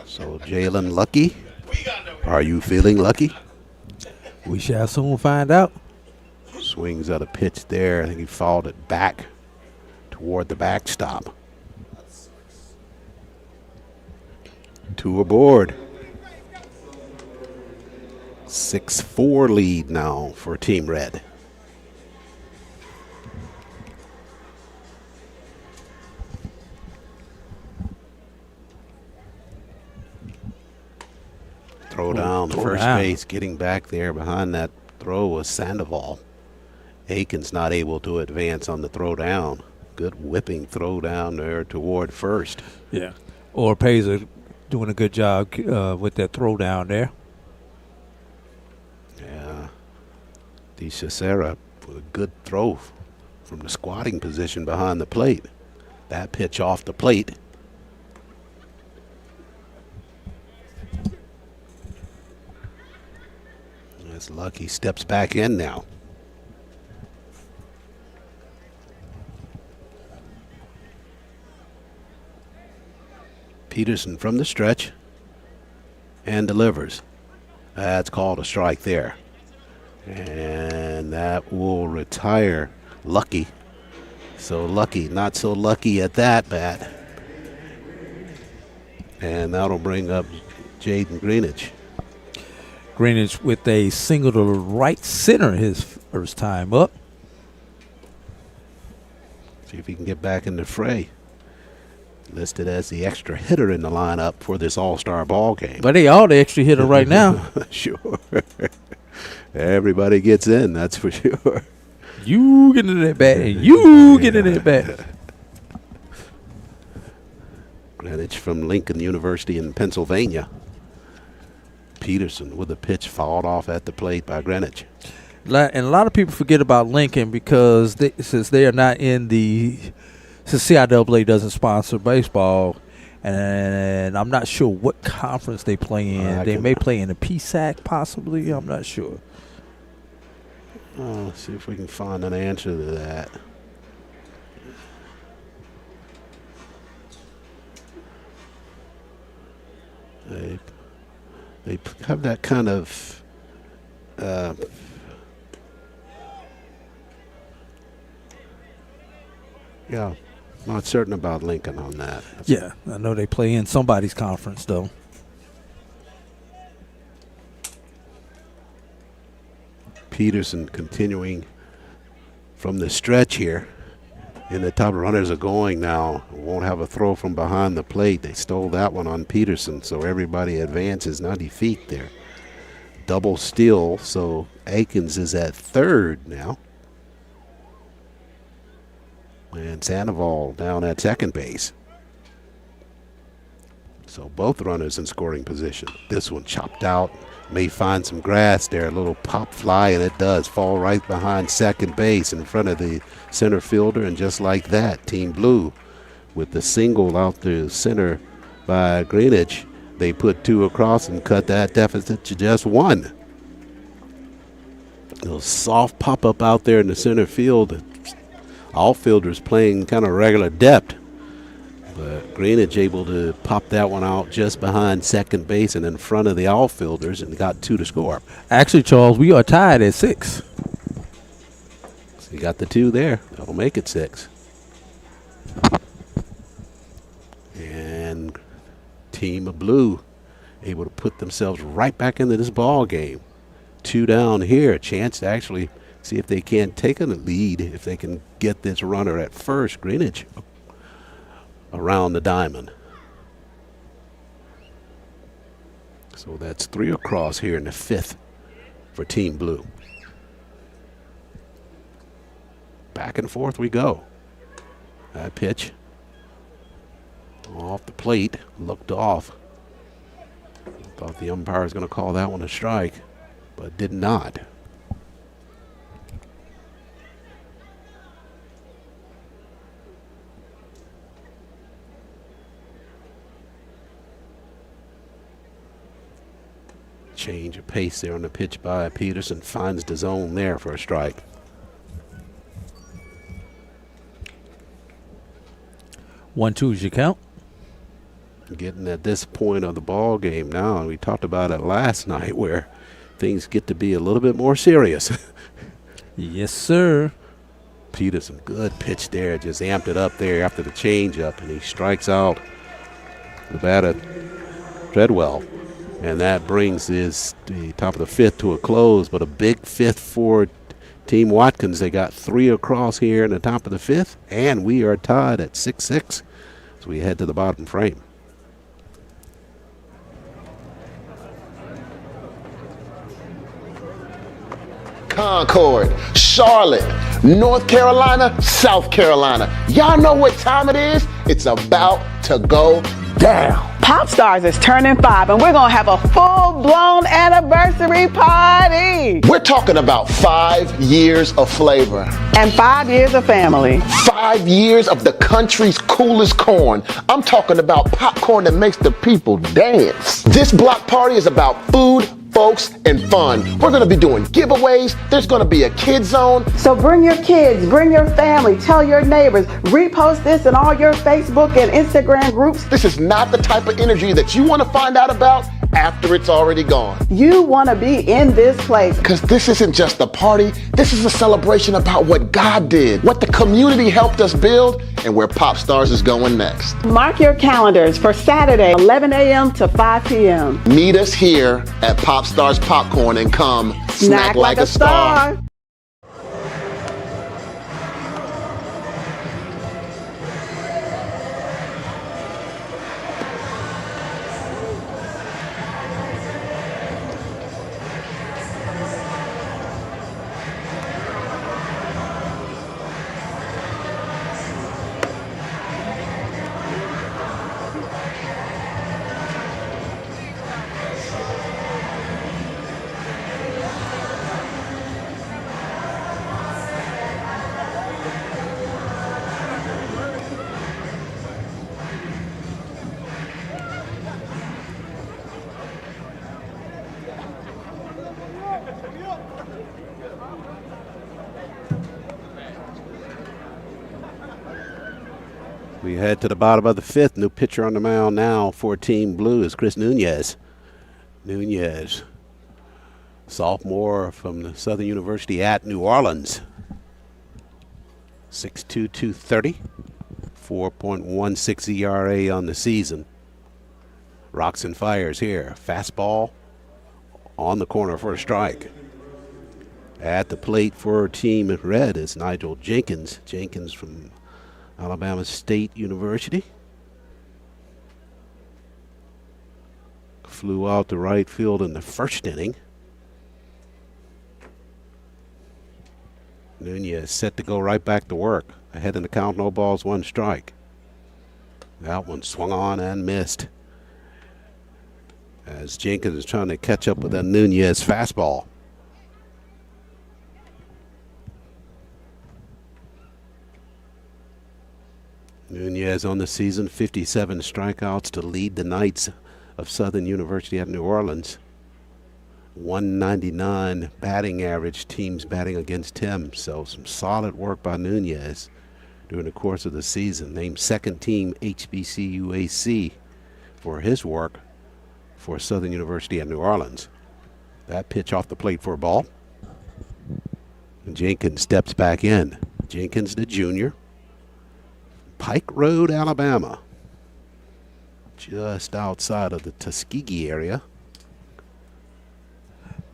So Jalen Lucky, are you feeling lucky? We shall soon find out. Swings at a pitch there. I think he fouled it back toward the backstop. 2 aboard. 6-4 lead now for Team Red. Throw down first base, getting back there behind that throw was Sandoval. Akins not able to advance on the throw down. Good whipping throw down there toward first. Yeah. Orpeza doing a good job with that throw down there. Yeah. DeCicera with a good throw from the squatting position behind the plate. That pitch off the plate. That's Lucky steps back in now. Peterson from the stretch and delivers. That's called a strike there. And that will retire Lucky. So Lucky, not so lucky at that bat. And that'll bring up Jaden Greenidge. Greenidge with a single to right center his first time up. See if he can get back in the fray. Listed as the extra hitter in the lineup for this all-star ball game. But they all the extra hitter right now. Sure. Everybody gets in, that's for sure. You get into that bat and you get in that bat. Greenidge from Lincoln University in Pennsylvania. Peterson with a pitch fouled off at the plate by Greenidge. And a lot of people forget about Lincoln because since they are not in since CIAA doesn't sponsor baseball, and I'm not sure what conference they play in. They may play in the PSAC possibly. I'm not sure. Let's see if we can find an answer to that. They have that kind of yeah, not certain about Lincoln on that. Yeah, I know they play in somebody's conference though. Peterson continuing from the stretch here. And the top runners are going now. Won't have a throw from behind the plate. They stole that one on Peterson, so everybody advances 90 feet there. Double steal, so Akins is at third now. And Sandoval down at second base. So both runners in scoring position. This one chopped out. May find some grass there, a little pop fly, and it does fall right behind second base in front of the center fielder. And just like that, Team Blue with the single out to center by Greenidge, they put 2 across and cut that deficit to just 1. A little soft pop-up out there in the center field. All fielders playing kind of regular depth. But Greenidge able to pop that one out just behind second base and in front of the outfielders and got 2 to score. Actually, Charles, we are tied at 6. So you got the 2 there. That'll make it 6. And Team of Blue able to put themselves right back into this ball game. 2 down here. A chance to actually see if they can't take a lead, if they can get this runner at first. Greenidge around the diamond. So that's 3 across here in the 5th for Team Blue. Back and forth we go. That pitch off the plate, looked off. Thought the umpire was going to call that one a strike, but did not. Change of pace there on the pitch by Peterson. Finds the zone there for a strike. 1-2 is your count. Getting at this point of the ball game now, and we talked about it last night, where things get to be a little bit more serious. Yes, sir. Peterson, good pitch there, just amped it up there after the changeup, and he strikes out the batter Treadwell, and that brings the top of the fifth to a close. But a big fifth for Team Watkins. They got 3 across here in the top of the fifth, and we are tied at 6-6 as we head to the bottom frame. Concord, Charlotte, North Carolina, South Carolina. Y'all know what time it is? It's about to go down. Pop Stars is turning 5, and we're going to have a full-blown anniversary party. We're talking about 5 years of flavor. And 5 years of family. 5 years of the country's coolest corn. I'm talking about popcorn that makes the people dance. This block party is about food, folks, and fun. We're going to be doing giveaways. There's going to be a kid zone. So bring your kids, bring your family, tell your neighbors, repost this in all your Facebook and Instagram groups. This is not the type of energy that you want to find out about after it's already gone. You want to be in this place. Because this isn't just a party. This is a celebration about what God did, what the community helped us build, and where Pop Stars is going next. Mark your calendars for Saturday, 11 a.m. to 5 p.m. Meet us here at Pop Stars Popcorn and come Snack like a star. We head to the bottom of the fifth. New pitcher on the mound now for Team Blue is Chris Nunez. Nunez, sophomore from the Southern University at New Orleans. 6'2", 230, 4.16 ERA on the season. Rocks and fires here. Fastball on the corner for a strike. At the plate for Team Red is Nigel Jenkins. Jenkins from Alabama State University. Flew out to right field in the first inning. Nunez set to go right back to work. Ahead in the count, no balls, 1 strike. That one swung on and missed, as Jenkins is trying to catch up with that Nunez fastball. Nunez on the season, 57 strikeouts to lead the Knights of Southern University at New Orleans. 199 batting average, teams batting against him. So some solid work by Nunez during the course of the season. Named second team HBCU AC for his work for Southern University at New Orleans. That pitch off the plate for a ball. And Jenkins steps back in. Jenkins, the junior. Pike Road, Alabama. Just outside of the Tuskegee area.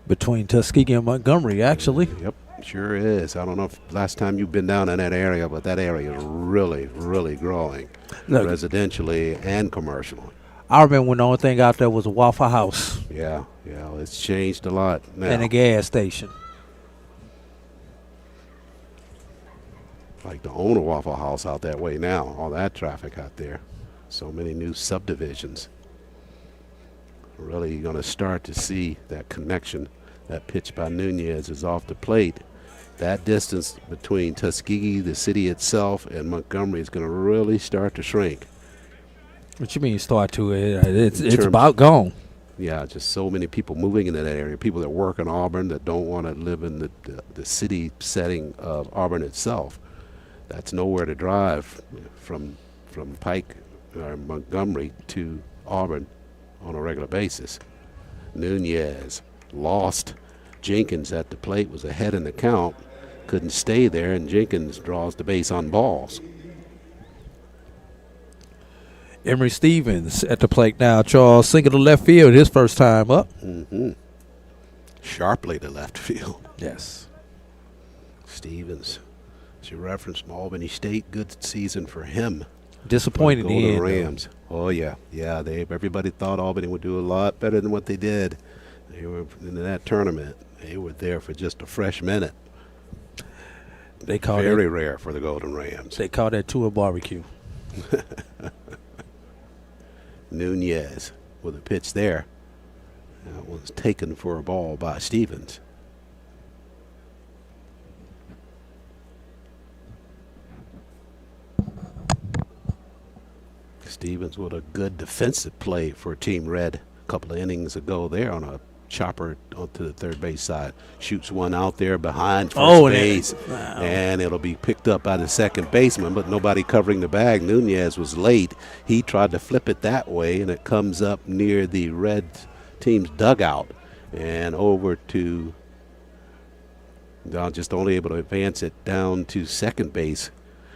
Between Tuskegee and Montgomery, actually. Yep, sure is. I don't know if last time you've been down in that area, but that area is really, really growing. Look, residentially and commercially. I remember when the only thing out there was a Waffle House. Yeah, it's changed a lot now. And a gas station. Like to own a Waffle House out that way now. All that traffic out there. So many new subdivisions. Really going to start to see that connection. That pitch by Nunez is off the plate. That distance between Tuskegee, the city itself, and Montgomery is going to really start to shrink. What you mean start to it? It's about gone. Yeah, just so many people moving in that area. People that work in Auburn that don't want to live in the city setting of Auburn itself. That's nowhere to drive from Pike or Montgomery to Auburn on a regular basis. Nunez lost. Jenkins at the plate was ahead in the count. Couldn't stay there, and Jenkins draws the base on balls. Emory Stevens at the plate now. Charles, single to left field, his first time up. Sharply to left field. Yes. Stevens, as you referenced from Albany State, good season for him. Disappointed For in the Golden end, Rams. Oh yeah. Everybody thought Albany would do a lot better than what they did. They were in that tournament. They were there for just a fresh minute. They call Very rare for the Golden Rams. They call that tour barbecue. Nunez with a pitch there. That was taken for a ball by Stevens. Stevens with a good defensive play for Team Red a couple of innings ago there on a chopper onto the third base side. Shoots one out there behind first base, and it'll be picked up by the second baseman, but nobody covering the bag. Nunez was late. He tried to flip it that way, and it comes up near the Red team's dugout and over to just only able to advance it down to second base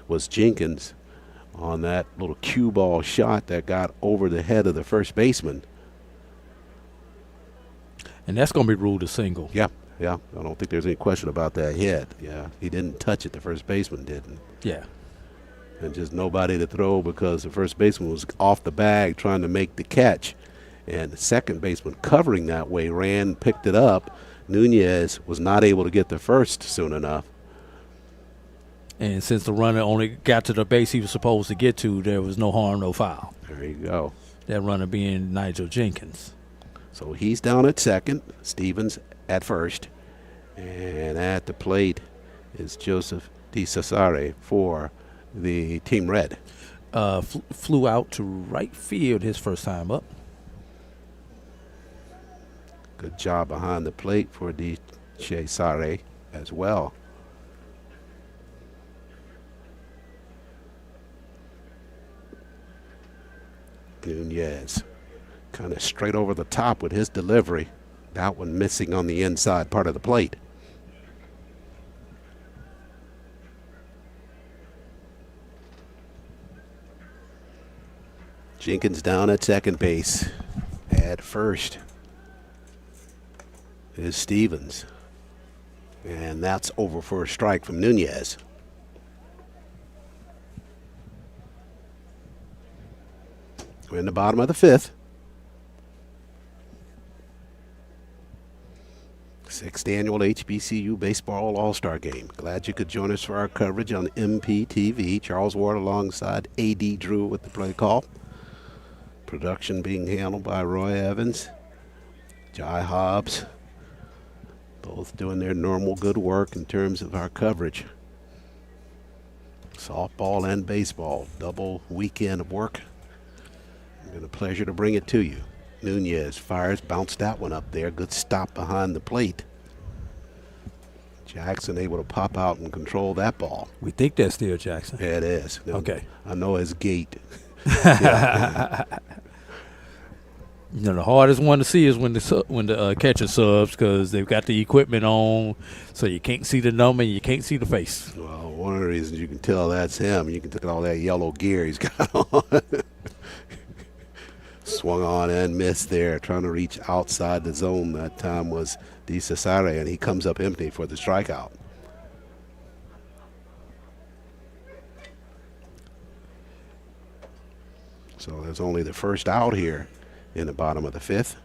was Jenkins on that little cue ball shot that got over the head of the first baseman. And that's going to be ruled a single. Yeah. I don't think there's any question about that hit. Yeah, he didn't touch it. The first baseman didn't. Yeah. And just nobody to throw because the first baseman was off the bag trying to make the catch. And the second baseman covering that way picked it up. Nunez was not able to get the first soon enough. And since the runner only got to the base he was supposed to get to, there was no harm, no foul. There you go. That runner being Nigel Jenkins. So he's down at second, Stevens at first, and at the plate is Joseph DeCesare for the Team Red. Flew out to right field his first time up. Good job behind the plate for DeCesare as well. Nunez kind of straight over the top with his delivery. That one missing on the inside part of the plate. Jenkins down at second base. At first is Stevens. And that's over for a strike from Nunez. We're in the bottom of the fifth. Sixth annual HBCU Baseball All-Star Game. Glad you could join us for our coverage on MPTV. Charles Ward alongside A.D. Drew with the play call. Production being handled by Roy Evans, Jai Hobbs, both doing their normal good work in terms of our coverage. Softball and baseball, double weekend of work. It's been a pleasure to bring it to you. Nunez fires, bounced that one up there. Good stop behind the plate. Jackson able to pop out and control that ball. We think that's still Jackson. Yeah, it is. Okay. I know his gait. You know, the hardest one to see is when the catcher subs because they've got the equipment on, so you can't see the number and you can't see the face. Well, one of the reasons you can tell that's him, you can look at all that yellow gear he's got on. Swung on and missed there, trying to reach outside the zone. That time was DeCesare, and he comes up empty for the strikeout. So there's only the first out here in the bottom of the fifth.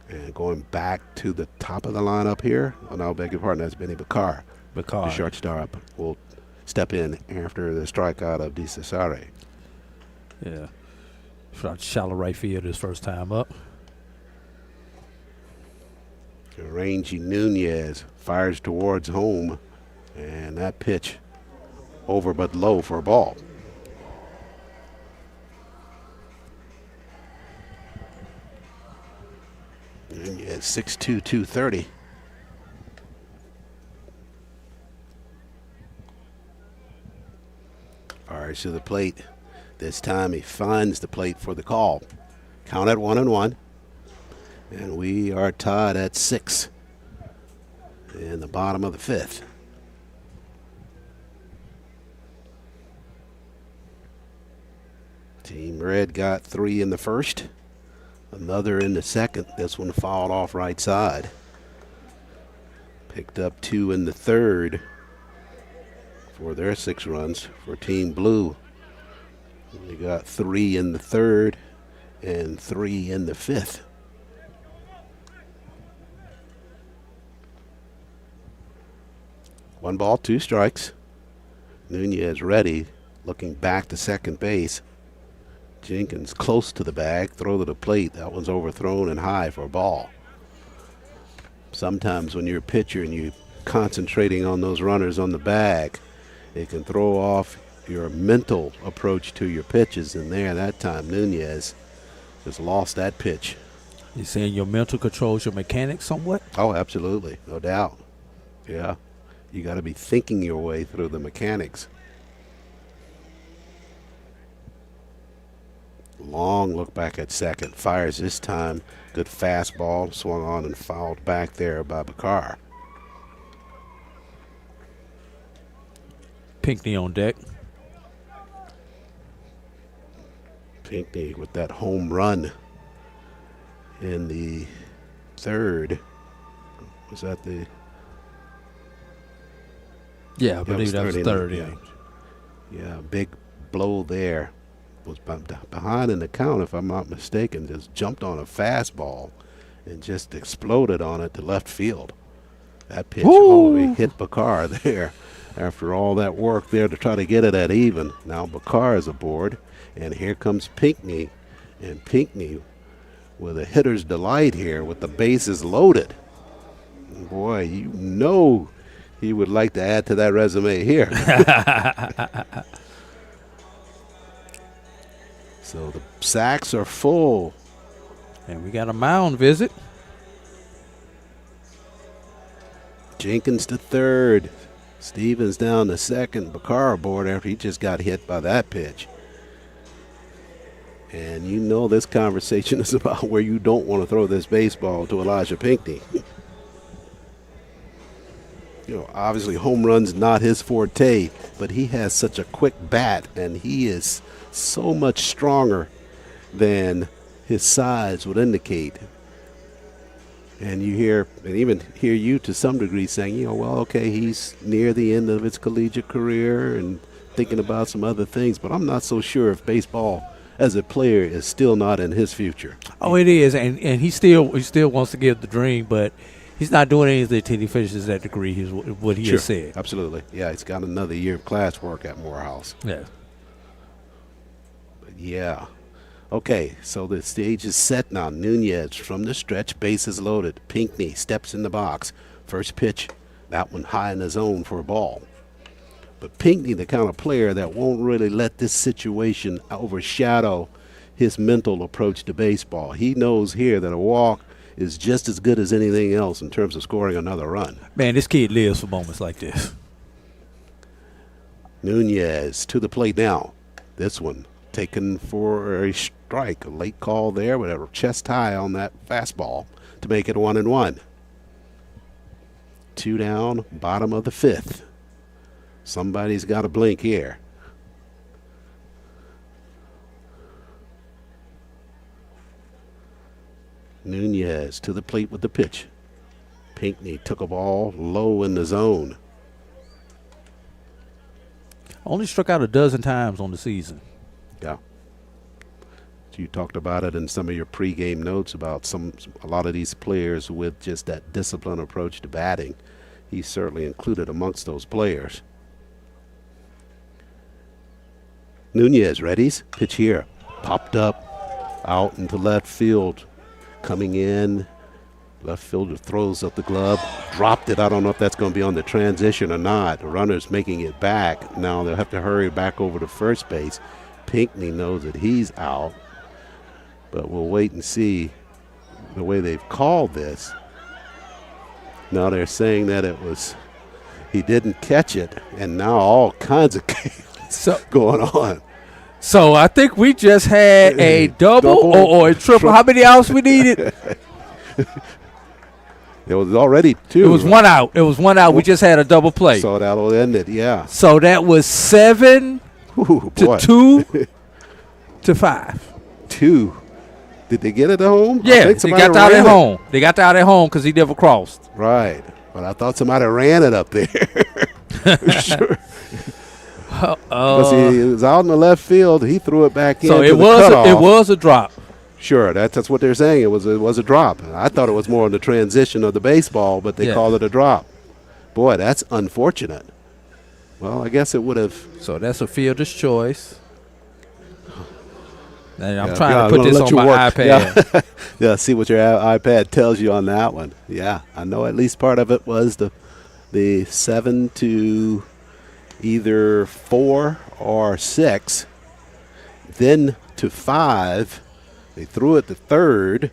And going back to the top of the lineup here, oh no, beg your pardon, that's Benny Bakar. The shortstop will step in after the strikeout of DeCesare. Yeah. Shallow right field his first time up. Rangy Nunez fires towards home, and that pitch over but low for a ball. Nunez, 6'2", 230. Fires to the plate. This time he finds the plate for the call. Count at 1-1. And we are tied at 6 in the bottom of the 5th. Team Red got 3 in the first, another in the second. This one fouled off right side. Picked up 2 in the third for their 6 runs for Team Blue. They got 3 in the third and 3 in the 5th. One ball, 2 strikes. Nunez ready, looking back to second base. Jenkins close to the bag, throw to the plate. That one's overthrown and high for a ball. Sometimes when you're a pitcher and you're concentrating on those runners on the bag, it can throw off your mental approach to your pitches. And there, that time, Nunez just lost that pitch. You saying your mental controls your mechanics somewhat? Oh, absolutely. No doubt. Yeah. You got to be thinking your way through the mechanics. Long look back at second. Fires this time. Good fastball. Swung on and fouled back there by Bakar. Pinckney on deck. Pinckney with that home run in the third. Was that the... Yeah, I believe that was third inning. Yeah, big blow there. Was behind in the count, if I'm not mistaken, just jumped on a fastball and just exploded on it to left field. That pitch hit Bakar there after all that work there to try to get it at even. Now Bakar is aboard, and here comes Pinckney, and Pinckney with a hitter's delight here with the bases loaded. Boy, you know he would like to add to that resume here. So the sacks are full. And we got a mound visit. Jenkins to third. Stevens down to second. Bakar aboard after he just got hit by that pitch. And you know this conversation is about where you don't want to throw this baseball to Elijah Pinckney. You know, obviously home run's not his forte, but he has such a quick bat, and he is so much stronger than his size would indicate. And you hear, and even hear you to some degree saying, you know, well, okay, he's near the end of his collegiate career and thinking about some other things, but I'm not so sure if baseball as a player is still not in his future. Oh, it is, and he still wants to give the dream, but he's not doing anything until he finishes that degree, is what he has said. Absolutely. Yeah, he's got another year of classwork at Morehouse. Yeah. But yeah. Okay, so the stage is set now. Nunez from the stretch, bases loaded. Pinckney steps in the box. First pitch, that one high in the zone for a ball. But Pinckney, the kind of player that won't really let this situation overshadow his mental approach to baseball. He knows here that a walk is just as good as anything else in terms of scoring another run. Man, this kid lives for moments like this. Nunez to the plate now. This one taken for a strike. A late call there with a chest high on that fastball to make it 1-1. 2 down, bottom of the 5th. Somebody's got to blink here. Nunez to the plate with the pitch. Pinckney took a ball low in the zone. Only struck out a dozen times on the season. Yeah. You talked about it in some of your pregame notes about a lot of these players with just that disciplined approach to batting. He's certainly included amongst those players. Nunez readies. Pitch here. Popped up out into left field. Coming in. Left fielder throws up the glove. Dropped it. I don't know if that's going to be on the transition or not. The runner's making it back. Now they'll have to hurry back over to first base. Pinckney knows that he's out. But we'll wait and see the way they've called this. Now they're saying that he didn't catch it, and now all kinds of chaos going on. So I think we just had a double or a triple. How many outs we needed? It was already 2. It was 1 out. It was 1 out. We just had a double play. So that'll end it, yeah. So that was 7 to 2 to 5. 2. Did they get it at home? Yeah, they got out at home. They got out at home because he never crossed. Right. But I thought somebody ran it up there. Sure. Because he was out in the left field. He threw it back in. So it was a drop. Sure, that's what they're saying. It was a drop. I thought it was more in the transition of the baseball, but they call it a drop. Boy, that's unfortunate. Well, I guess it would have. So that's a fielder's choice. And I'm trying to put this on my iPad. Yeah, see what your iPad tells you on that one. Yeah, I know at least part of it was the 7 to either 4 or 6, then to 5. They threw it to third,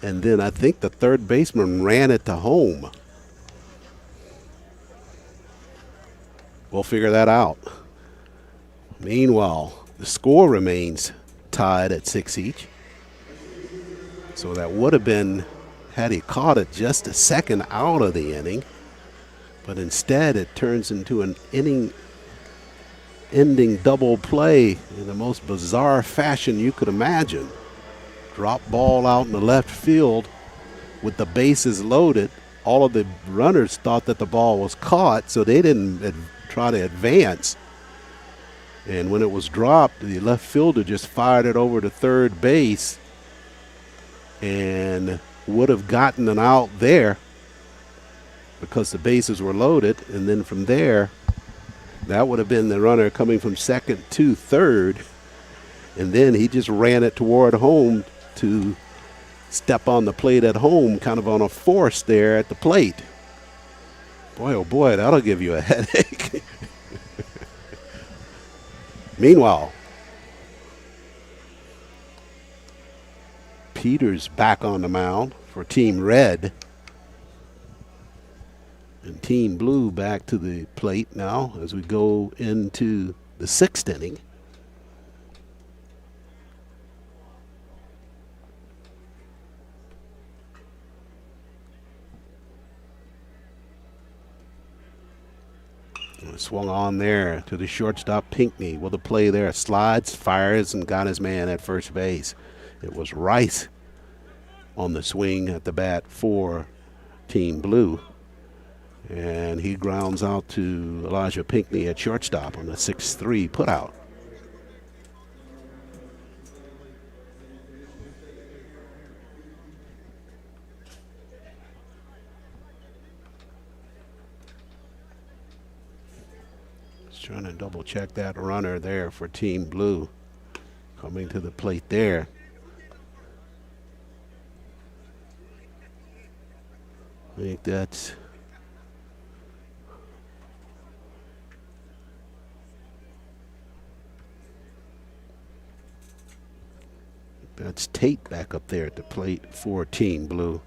and then I think the third baseman ran it to home. We'll figure that out. Meanwhile, the score remains tied at 6 each. So that would have been, had he caught it, just a second out of the inning. But instead, it turns into an ending double play in the most bizarre fashion you could imagine. Drop ball out in the left field with the bases loaded. All of the runners thought that the ball was caught, so they didn't try to advance. And when it was dropped, the left fielder just fired it over to third base and would have gotten an out there because the bases were loaded. And then from there, that would have been the runner coming from second to third. And then he just ran it toward home to step on the plate at home, kind of on a force there at the plate. Boy, oh boy, that'll give you a headache. Meanwhile, Peters back on the mound for Team Red. And Team Blue back to the plate now as we go into the 6th inning. Swung on there to the shortstop, Pinckney. With a play there, slides, fires, and got his man at first base. It was Rice on the swing at the bat for Team Blue. And he grounds out to Elijah Pinckney at shortstop on the 6-3 putout. Trying to double check that runner there for Team Blue. Coming to the plate there. I think that's Tate back up there at the plate for Team Blue.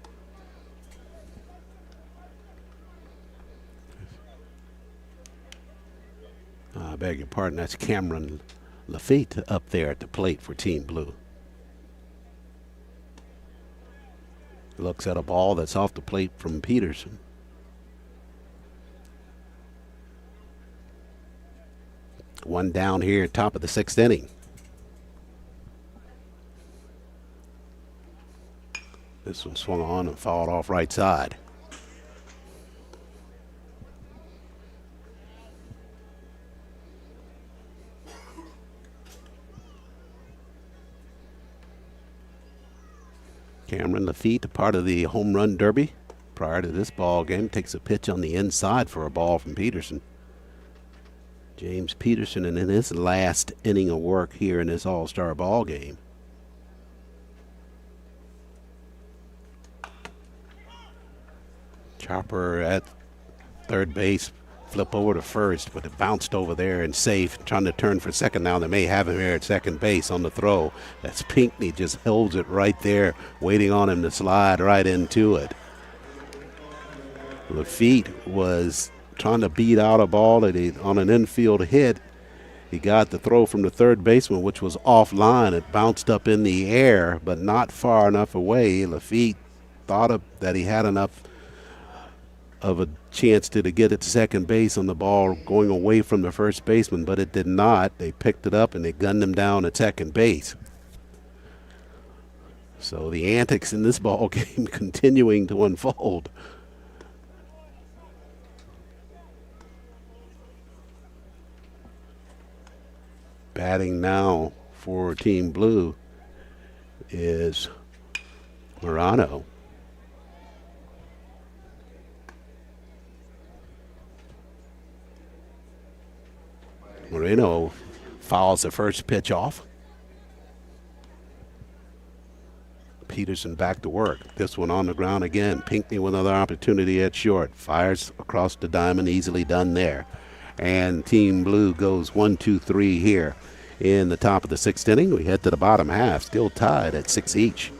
I beg your pardon, that's Cameron Lafitte up there at the plate for Team Blue. Looks at a ball that's off the plate from Peterson. One down here, top of the 6th inning. This one swung on and fouled off right side. Cameron Lafitte, a part of the home run derby prior to this ball game, takes a pitch on the inside for a ball from Peterson. James Peterson, and in his last inning of work here in this All-Star ball game. Chopper at third base flip over to first, but it bounced over there and safe, trying to turn for second now. They may have him here at second base on the throw. That's Pinckney, just holds it right there, waiting on him to slide right into it. Lafitte was trying to beat out a ball on an infield hit. He got the throw from the third baseman, which was offline. It bounced up in the air, but not far enough away. Lafitte thought that he had enough of a chance to get it to second base on the ball going away from the first baseman, but it did not. They picked it up and they gunned him down at second base. So the antics in this ball game continuing to unfold. Batting now for Team Blue is Morano. Moreno fouls the first pitch off. Peterson back to work. This one on the ground again. Pinckney with another opportunity at short. Fires across the diamond, easily done there. And Team Blue goes 1-2-3 here in the top of the sixth inning. We head to the bottom half, still tied at 6 each.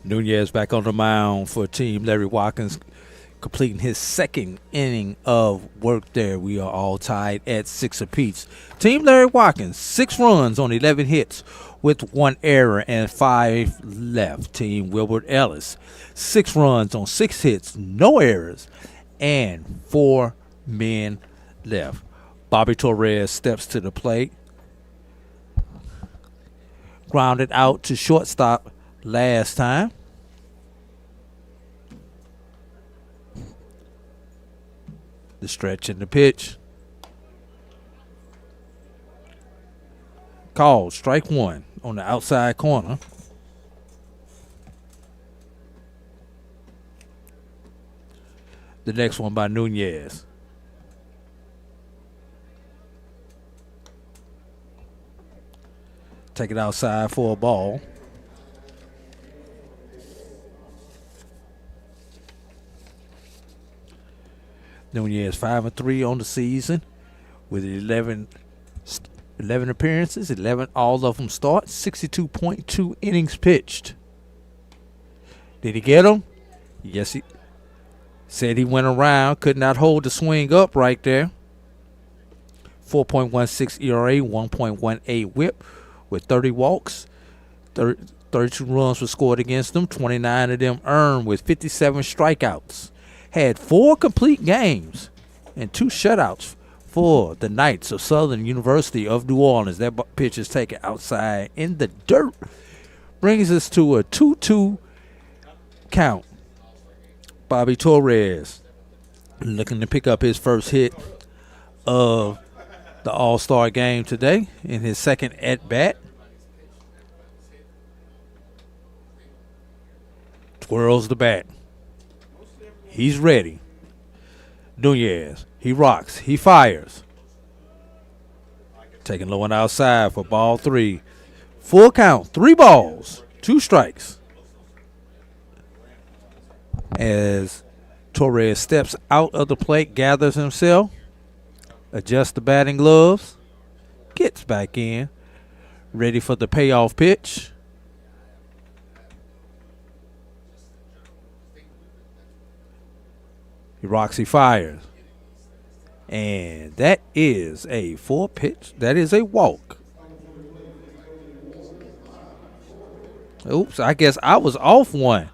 Nunez back on the mound for Team Larry Watkins, completing his second inning of work there. We are all tied at 6 apiece. Team Larry Watkins, 6 runs on 11 hits with 1 error and 5 left. Team Wilbert Ellis, 6 runs on 6 hits, no errors, and 4 men left. Bobby Torres steps to the plate. Grounded out to shortstop last time. The stretch and the pitch. Called strike 1 on the outside corner. The next one by Nunez. Take it outside for a ball. Nunez 5-3 on the season with 11 appearances, 11 all of them starts, 62.2 innings pitched. Did he get them? Yes, he said he went around, could not hold the swing up right there. 4.16 ERA, 1.18 whip with 30 walks. 32 runs were scored against them, 29 of them earned with 57 strikeouts. Had 4 complete games and 2 shutouts for the Knights of Southern University of New Orleans. That pitch is taken outside in the dirt Brings us to a 2-2 count. Bobby Torres looking to pick up his first hit of the All-Star game today in his second at-bat. Twirls the bat. He's ready. Nunez, he rocks, he fires. Taking low and outside for ball 3. Full count, 3 balls, 2 strikes. As Torres steps out of the plate, gathers himself, adjusts the batting gloves, gets back in, ready for the payoff pitch. He rocks, he fires. And that is a 4-pitch. That is a walk. Oops, I guess I was off one.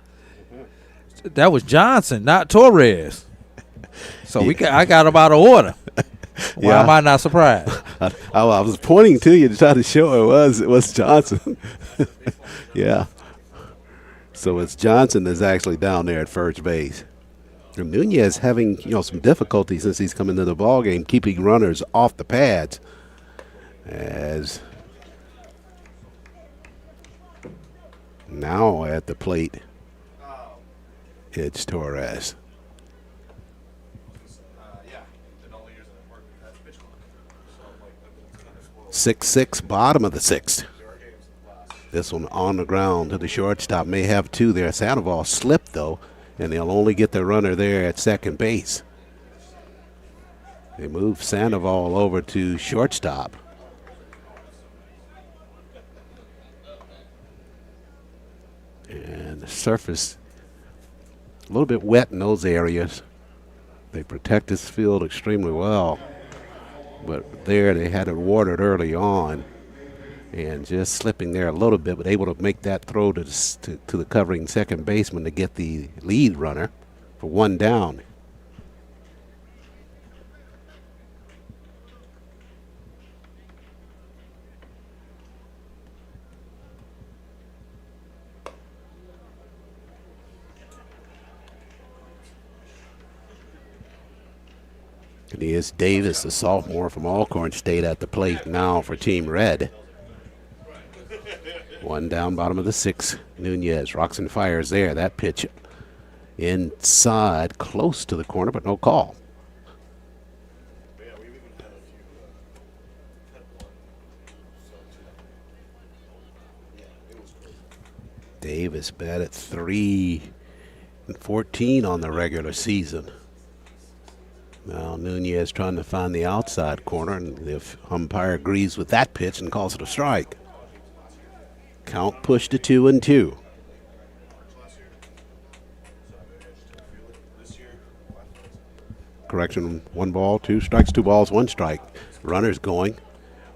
That was Johnson, not Torres. So I got him out of order. Why am I not surprised? I was pointing to you to try to show it was Johnson. Yeah. So it's Johnson that's actually down there at first base. And Nunez having some difficulty since he's come into the ball game, keeping runners off the pads. As now at the plate, it's Torres. 6-6, bottom of the 6th. This one on the ground to the shortstop. May have 2 there. Sandoval slipped, though, and they'll only get the runner there at second base. They move Sandoval over to shortstop. And the surface a little bit wet in those areas. They protect this field extremely well. But there they had it watered early on and just slipping there a little bit, but able to make that throw to the covering second baseman to get the lead runner for 1 down. And here's Davis, the sophomore from Alcorn State, at the plate now for Team Red. 1 down, bottom of the 6th. Nunez rocks and fires there. That pitch inside, close to the corner, but no call. Davis batted .314 on the regular season. Now Nunez trying to find the outside corner, and the umpire agrees with that pitch and calls it a strike. Count pushed to 2-2. Correction, 1 ball, 2 strikes, 2 balls, 1 strike. Runner's going.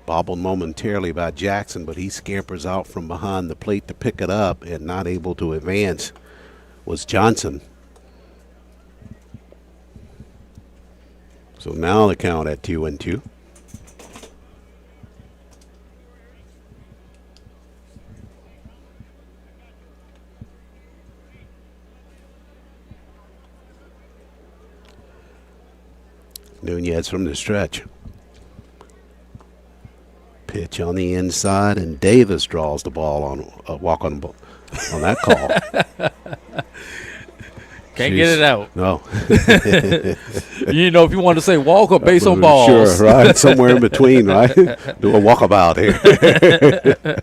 Bobbled momentarily by Jackson, but he scampers out from behind the plate to pick it up, and not able to advance was Johnson. So now the count at 2-2. Nunez from the stretch. Pitch on the inside, and Davis draws the ball on a walk on that call. Can't get it out. No. You know, if you want to say walk or base on balls. Sure, right. Somewhere in between, right? Do a walkabout here.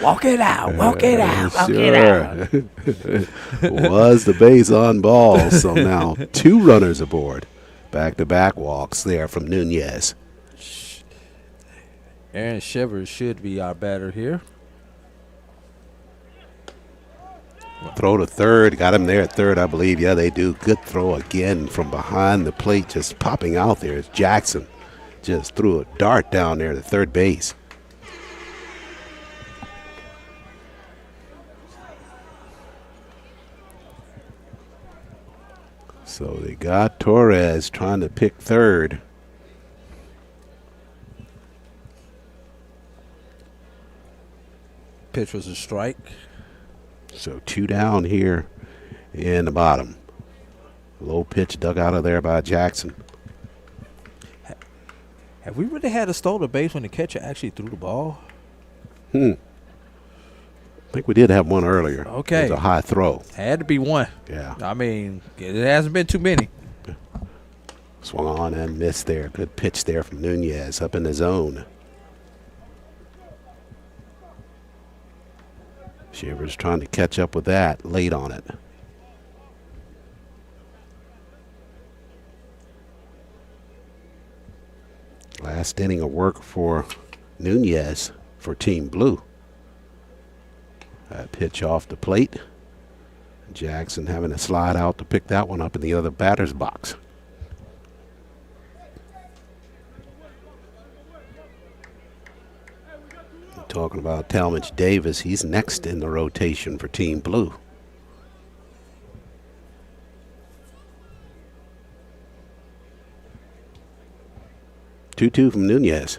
Walk it out, walk it out, walk it out. Was the base on balls. So now 2 runners aboard. Back-to-back walks there from Nunez. Aaron Shivers should be our batter here. Throw to third. Got him there at third, I believe. Yeah, they do. Good throw again from behind the plate. Just popping out there is Jackson. Just threw a dart down there to third base. So they got Torres trying to pick third. Pitch was a strike. So 2 down here in the bottom. Low pitch dug out of there by Jackson. Have we really had a stolen base when the catcher actually threw the ball? I think we did have one earlier. Okay. It was a high throw. Had to be one. Yeah. I mean, it hasn't been too many. Swung on and missed there. Good pitch there from Nunez up in the zone. Shivers trying to catch up with that, late on it. Last inning of work for Nunez for Team Blue. That pitch off the plate. Jackson having to slide out to pick that one up in the other batter's box. Talking about Talmadge Davis, he's next in the rotation for Team Blue. Two from Nunez.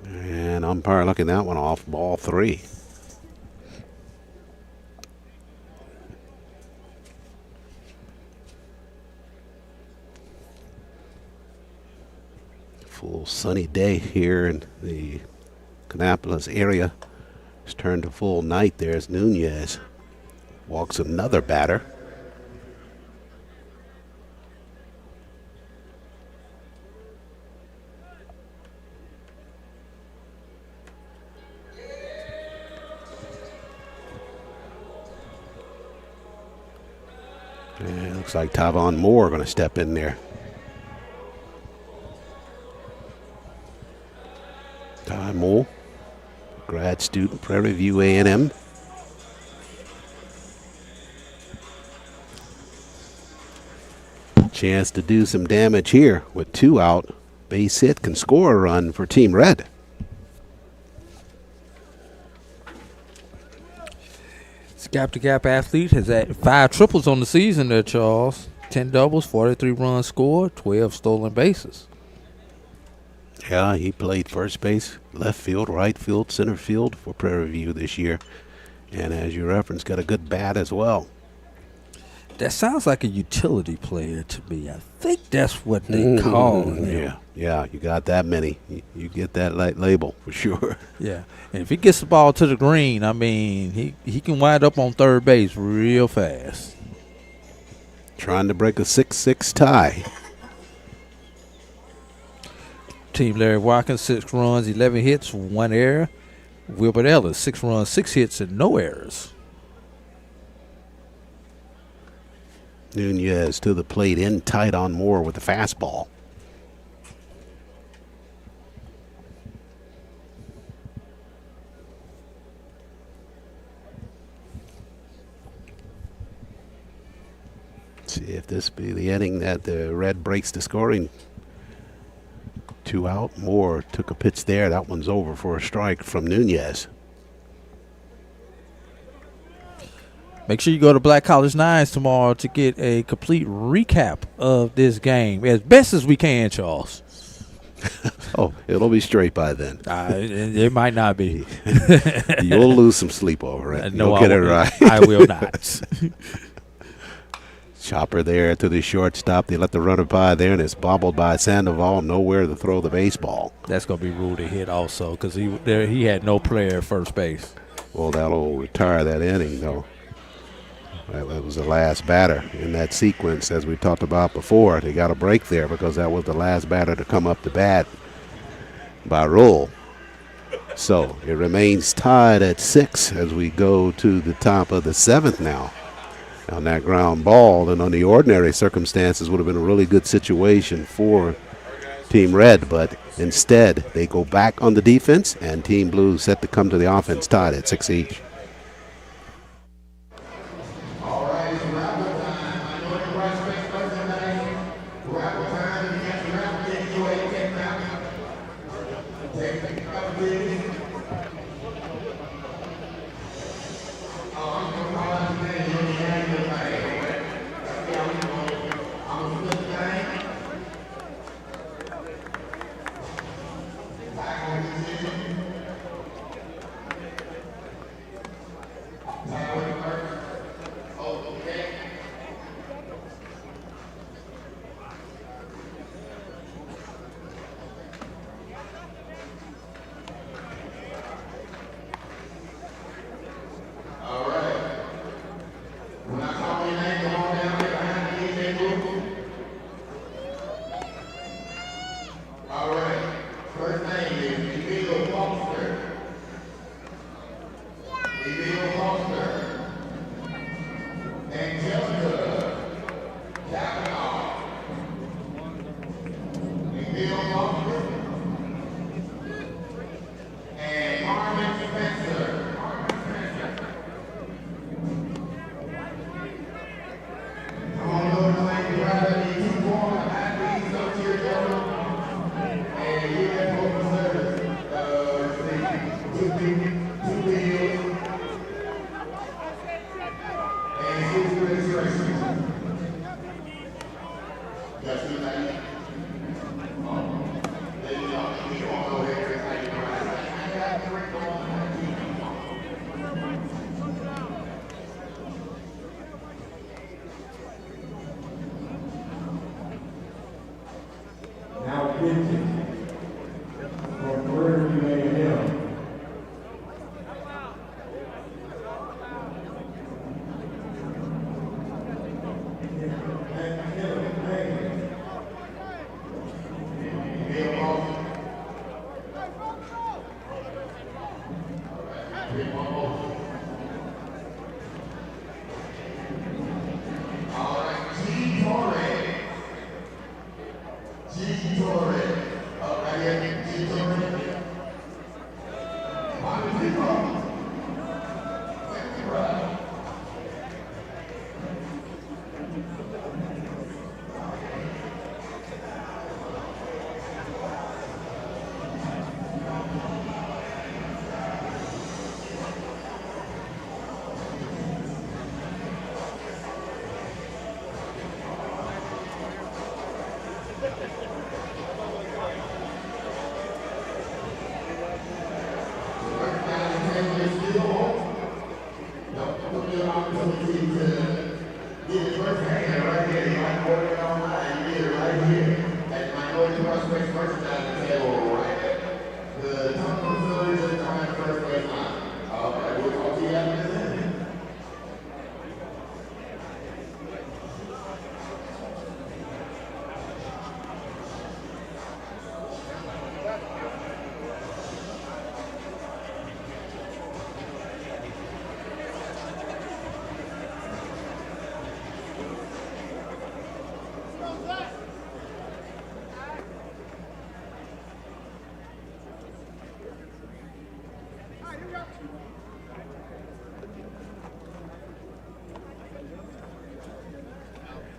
And umpire looking that one off, ball 3. Full sunny day here in the Kannapolis area. It's turned to full night. There's Nunez. Walks another batter. And it looks like Tavon Moore going to step in there. Ty Moore, grad student, Prairie View A&M. Chance to do some damage here with 2 out. Base hit can score a run for Team Red. This gap-to-gap athlete has had 5 triples on the season there, Charles. 10 doubles, 43 runs scored, 12 stolen bases. Yeah, he played first base, left field, right field, center field for Prairie View this year. And as you referenced, got a good bat as well. That sounds like a utility player to me. I think that's what they call him. Yeah, you got that many. You get that label for sure. Yeah, and if he gets the ball to the green, I mean, he can wind up on third base real fast. Trying to break a 6-6 tie. Team Larry Watkins, 6 runs, 11 hits, 1 error. Wilbert Ellis, 6 runs, 6 hits, and no errors. Nunez to the plate, in tight on Moore with the fastball. See if this be the inning that the Red breaks the scoring. 2 out. Moore took a pitch there. That one's over for a strike from Nunez. Make sure you go to Black College Nines tomorrow to get a complete recap of this game as best as we can, Charles. Oh, it'll be straight by then. It might not be. You'll lose some sleep over it. No, You'll get it right. I will not. Chopper there to the shortstop. They let the runner by there, and it's bobbled by Sandoval. Nowhere to throw the baseball. That's going to be ruled a hit also because he had no player at first base. Well, that'll retire that inning, though. That was the last batter in that sequence, as we talked about before. They got a break there because that was the last batter to come up to bat by rule. So it remains tied at 6 as we go to the top of the 7th now. On that ground ball, and under the ordinary circumstances would have been a really good situation for Team Red, but instead they go back on the defense, and Team Blue set to come to the offense, tied at 6 each.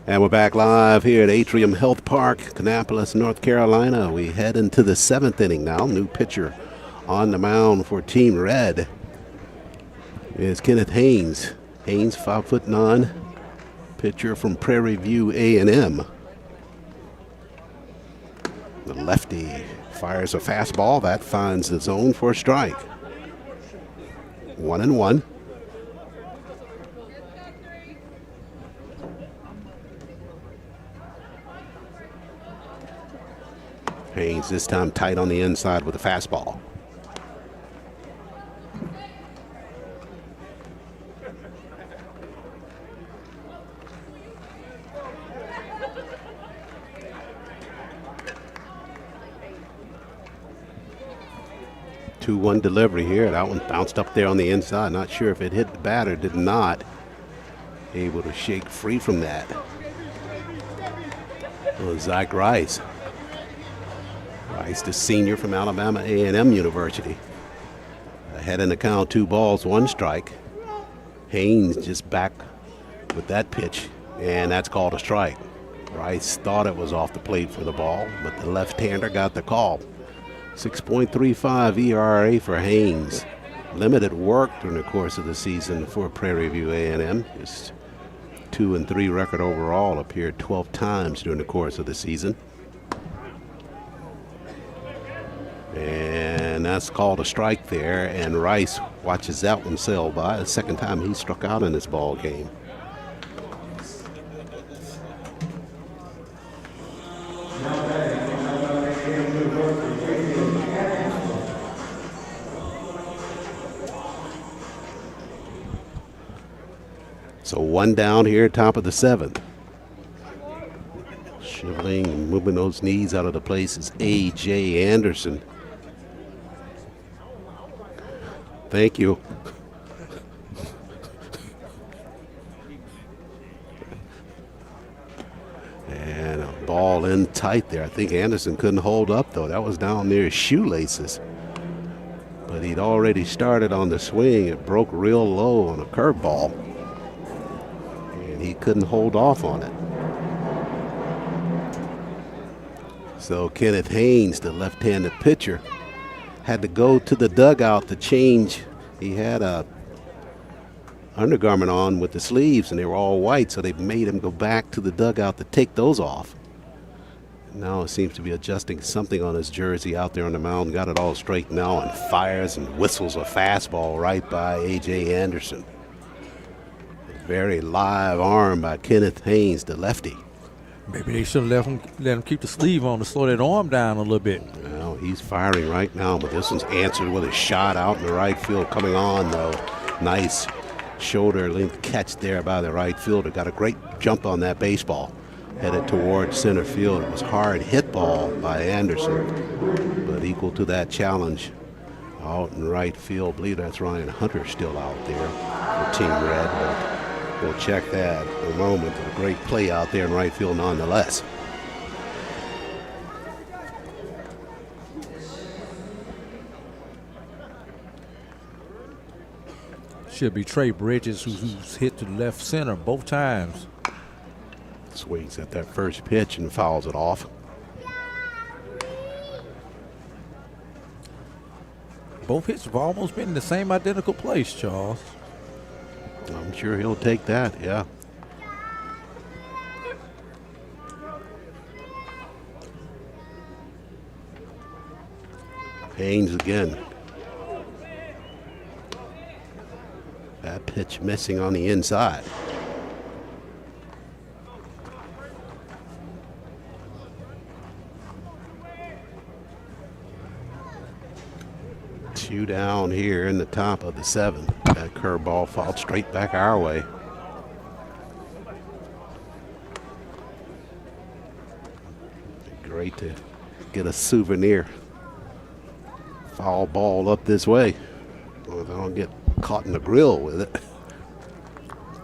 And we're back live here at Atrium Health Park, Kannapolis, North Carolina. We head into the 7th inning now. New pitcher on the mound for Team Red is Kenneth Haynes. Haynes, 5'9", pitcher from Prairie View A&M. The lefty fires a fastball that finds the zone for a strike. 1-1. Haynes this time tight on the inside with a fastball. Two-one delivery here. That one bounced up there on the inside. Not sure if it hit the batter. Did not. Able to shake free from that. Well, Zach Rice. Rice, the senior from Alabama A&M University. Ahead in the count, 2 balls, 1 strike. Haynes just back with that pitch, and that's called a strike. Rice thought it was off the plate for the ball, but the left-hander got the call. 6.35 ERA for Haynes. Limited work during the course of the season for Prairie View A&M. Just 2-3 record overall, appeared 12 times during the course of the season. And that's called a strike there, and Rice watches that one sail by. The second time he struck out in this ball game. So 1 down here, top of the 7th. Shiveling and moving those knees out of the place is A.J. Anderson. Thank you. And a ball in tight there. I think Anderson couldn't hold up, though. That was down near his shoelaces. But he'd already started on the swing. It broke real low on a curveball. And he couldn't hold off on it. So Kenneth Haynes, the left-handed pitcher, had to go to the dugout to change. He had a undergarment on with the sleeves, and they were all white, so they made him go back to the dugout to take those off. Now it seems to be adjusting something on his jersey out there on the mound. Got it all straight now and fires and whistles a fastball right by A.J. Anderson. A very live arm by Kenneth Haynes, the lefty. Maybe they should have let him keep the sleeve on to slow that arm down a little bit. Well, he's firing right now, but this one's answered with a shot out in the right field. Coming on, though. Nice shoulder length catch there by the right fielder. Got a great jump on that baseball. Headed towards center field. It was hard hit ball by Anderson, but equal to that challenge. Out in right field. I believe that's Ryan Hunter still out there for Team Red. But we'll check that in a moment. A great play out there in right field nonetheless. Should be Trey Bridges who's hit to the left center both times. Swings at that first pitch and fouls it off. Both hits have almost been in the same identical place, Charles. I'm sure he'll take that, yeah. Haynes again. That pitch missing on the inside. Two down here in the top of the 7th. That curveball fouled straight back our way. Great to get a souvenir. Foul ball up this way. Well, I don't get caught in the grill with it.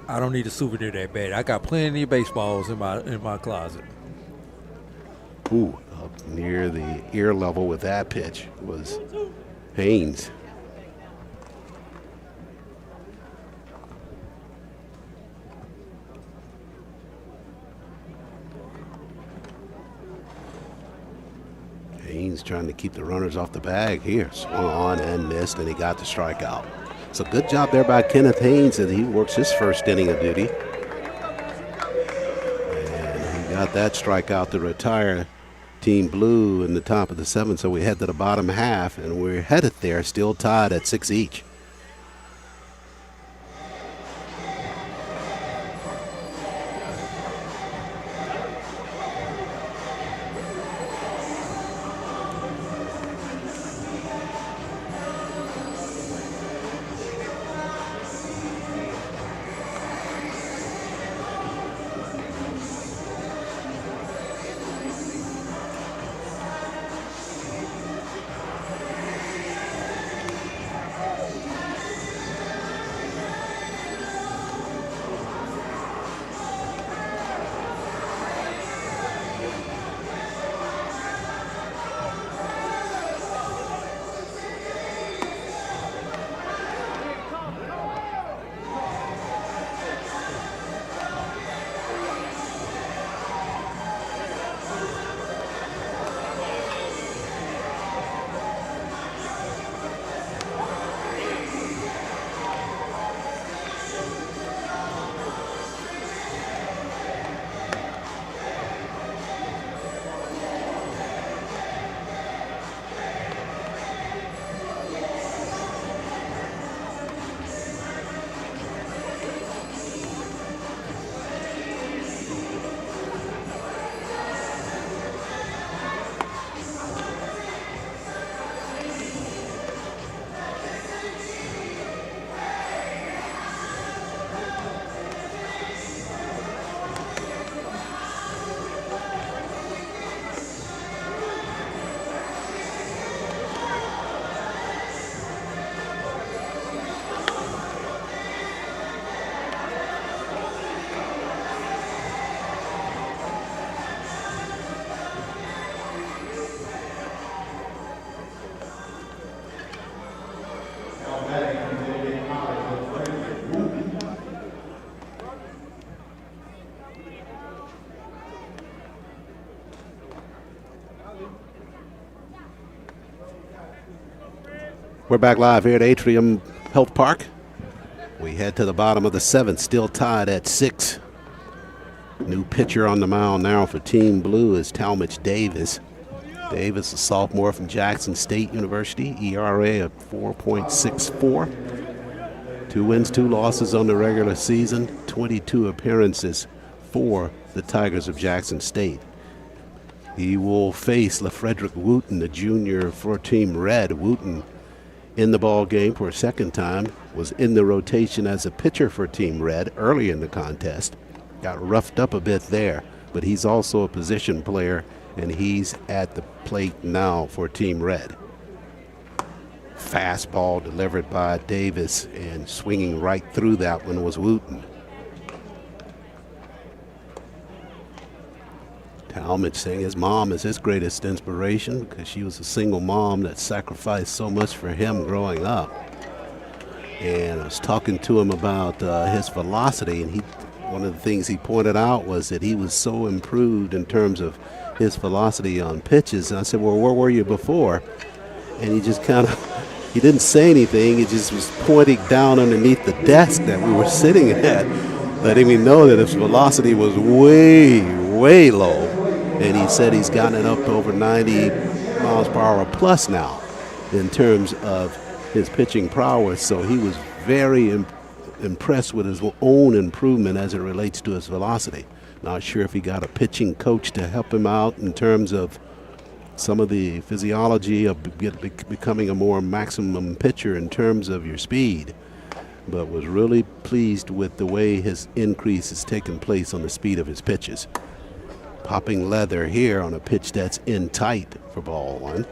I don't need a souvenir that bad. I got plenty of baseballs in my closet. Ooh, up near the ear level with that pitch was Haynes. Haynes trying to keep the runners off the bag here. Swung on and missed, and he got the strikeout. So good job there by Kenneth Haynes as he works his first inning of duty. And he got that strikeout to retire Team Blue in the top of the 7th. So we head to the bottom half, and we're headed there, still tied at 6 each. We're back live here at Atrium Health Park. We head to the bottom of the 7th, still tied at 6. New pitcher on the mound now for Team Blue is Talmadge Davis. Davis, a sophomore from Jackson State University, ERA of 4.64. 2 wins, 2 losses on the regular season, 22 appearances, 4 the Tigers of Jackson State. He will face LaFrederick Wooten, the junior for Team Red. Wooten in the ball game for a second time, was in the rotation as a pitcher for Team Red early in the contest. Got roughed up a bit there, but he's also a position player, and he's at the plate now for Team Red. Fastball delivered by Davis, and swinging right through that one was Wooten. Talmadge saying his mom is his greatest inspiration because she was a single mom that sacrificed so much for him growing up. And I was talking to him about his velocity, and one of the things he pointed out was that he was so improved in terms of his velocity on pitches. And I said, well, where were you before? And he just kind of, he didn't say anything. He just was pointing down underneath the desk that we were sitting at, letting me know that his velocity was way, way low. And he said he's gotten it up to over 90 miles per hour plus now in terms of his pitching prowess. So he was very impressed with his own improvement as it relates to his velocity. Not sure if he got a pitching coach to help him out in terms of some of the physiology of becoming a more maximum pitcher in terms of your speed, but was really pleased with the way his increase has taken place on the speed of his pitches. Popping leather here on a pitch that's in tight for ball one.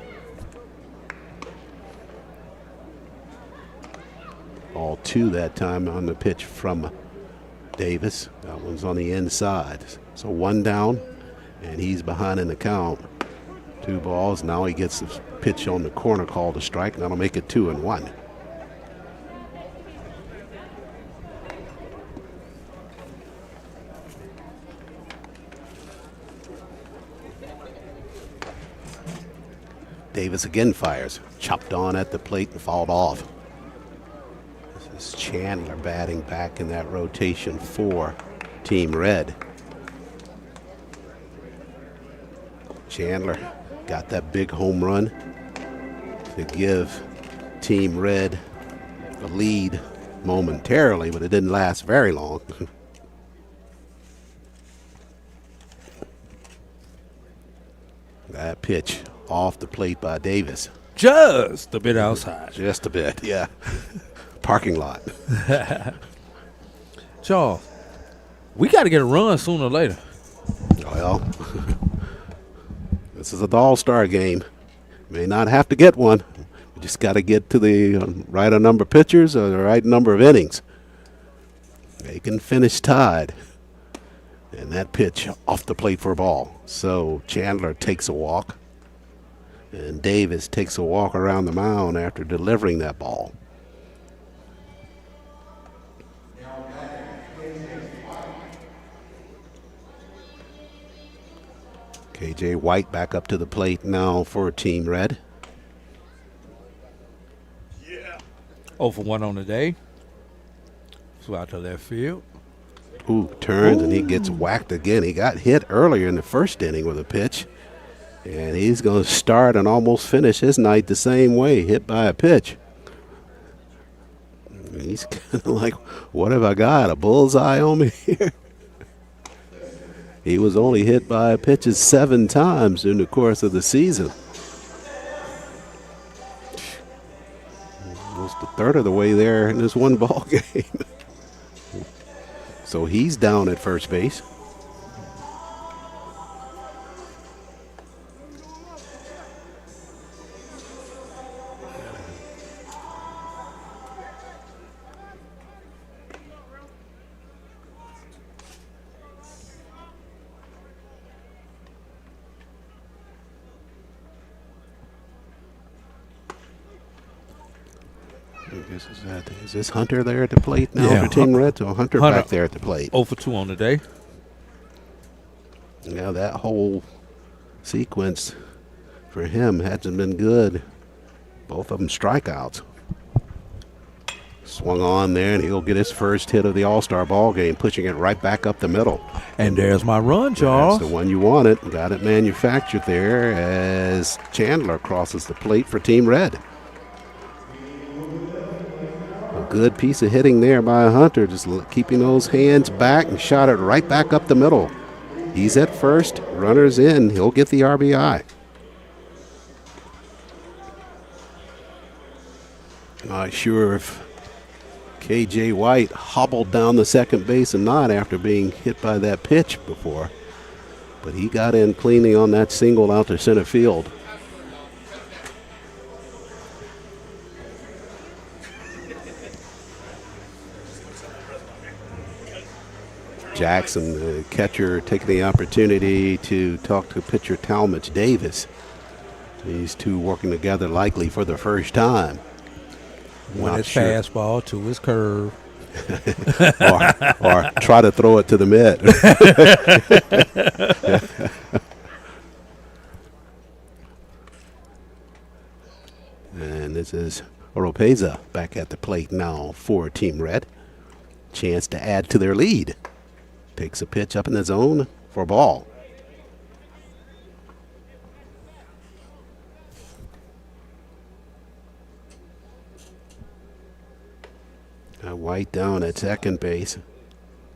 Ball two that time on the pitch from Davis. That one's on the inside. So one down, and he's behind in the count. 2 balls. Now he gets the pitch on the corner called a strike, and that'll make it 2-1. Davis again fires. Chopped on at the plate and fouled off. This is Chandler batting back in that rotation for Team Red. Chandler got that big home run to give Team Red a lead momentarily, but it didn't last very long. That pitch off the plate by Davis. Just a bit outside. Just a bit, yeah. Parking lot. Charles, we got to get a run sooner or later. Well, this is an all-star game. May not have to get one. We just got to get to the right number of pitchers or the right number of innings. They can finish tied. And that pitch off the plate for a ball. So Chandler takes a walk. And Davis takes a walk around the mound after delivering that ball. KJ White back up to the plate now for Team Red. 0 for 1 on the day. So out to left field. Ooh, turns and he gets whacked again. He got hit earlier in the first inning with a pitch. And he's going to start and almost finish his night the same way, hit by a pitch. He's kind of like, what have I got, a bullseye on me here? He was only hit by pitches 7 times during the course of the season. Almost a third of the way there in this one ball game. So he's down at first base. Is this Hunter there at the plate now for Team Red? So Hunter back there at the plate. 0 for 2 on the day. Yeah, that whole sequence for him hasn't been good. Both of them strikeouts. Swung on there, and he'll get his first hit of the All-Star ball game, pushing it right back up the middle. And there's my run, Charles. That's the one you wanted. Got it manufactured there as Chandler crosses the plate for Team Red. Good piece of hitting there by Hunter, just keeping those hands back and shot it right back up the middle. He's at first. Runner's in. He'll get the RBI. Not sure if K.J. White hobbled down the second base or not after being hit by that pitch before. But he got in cleanly on that single out to center field. Jackson, the catcher, taking the opportunity to talk to pitcher Talmadge Davis. These two working together likely for the first time. One his fastball, two his curve. or try to throw it to the mitt. And this is Oropeza back at the plate now for Team Red. Chance to add to their lead. Takes a pitch up in the zone for a ball. White down at second base.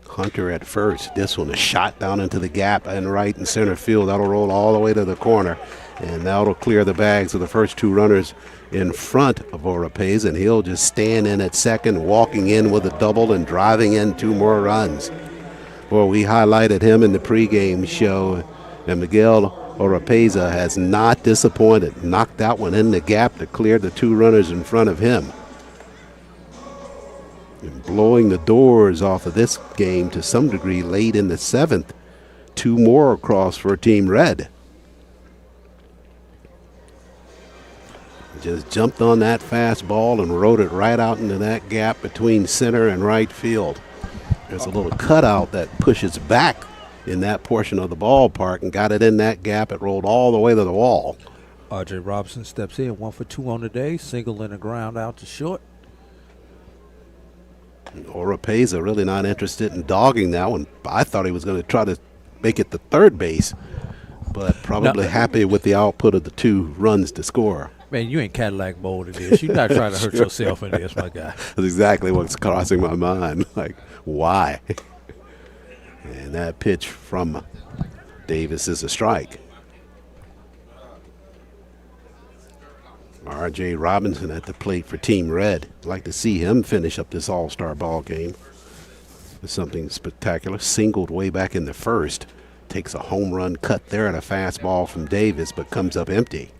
Hunter at first. This one, a shot down into the gap and right in center field. That'll roll all the way to the corner. And that'll clear the bags of the first two runners in front of Oropeza. And he'll just stand in at second, walking in with a double and driving in two more runs. Well, we highlighted him in the pregame show. And Miguel Oropeza has not disappointed. Knocked that one in the gap to clear the two runners in front of him. And blowing the doors off of this game to some degree late in the seventh. Two more across for Team Red. Just jumped on that fastball and rode it right out into that gap between center and right field. There's a little cutout that pushes back in that portion of the ballpark and got it in that gap. It rolled all the way to the wall. R.J. Robinson steps in, 1 for 2 on the day, single in the ground out to short. Oropeza really not interested in dogging that one. I thought he was going to try to make it to third base, but probably happy with the output of the two runs to score. Man, you ain't Cadillac bold in this. You're not trying to hurt yourself in this, my guy. That's exactly what's crossing my mind. Like, why? And that pitch from Davis is a strike. R.J. Robinson at the plate for Team Red. I'd like to see him finish up this all-star ball game with something spectacular. Singled way back in the first. Takes a home run cut there and a fastball from Davis, but comes up empty.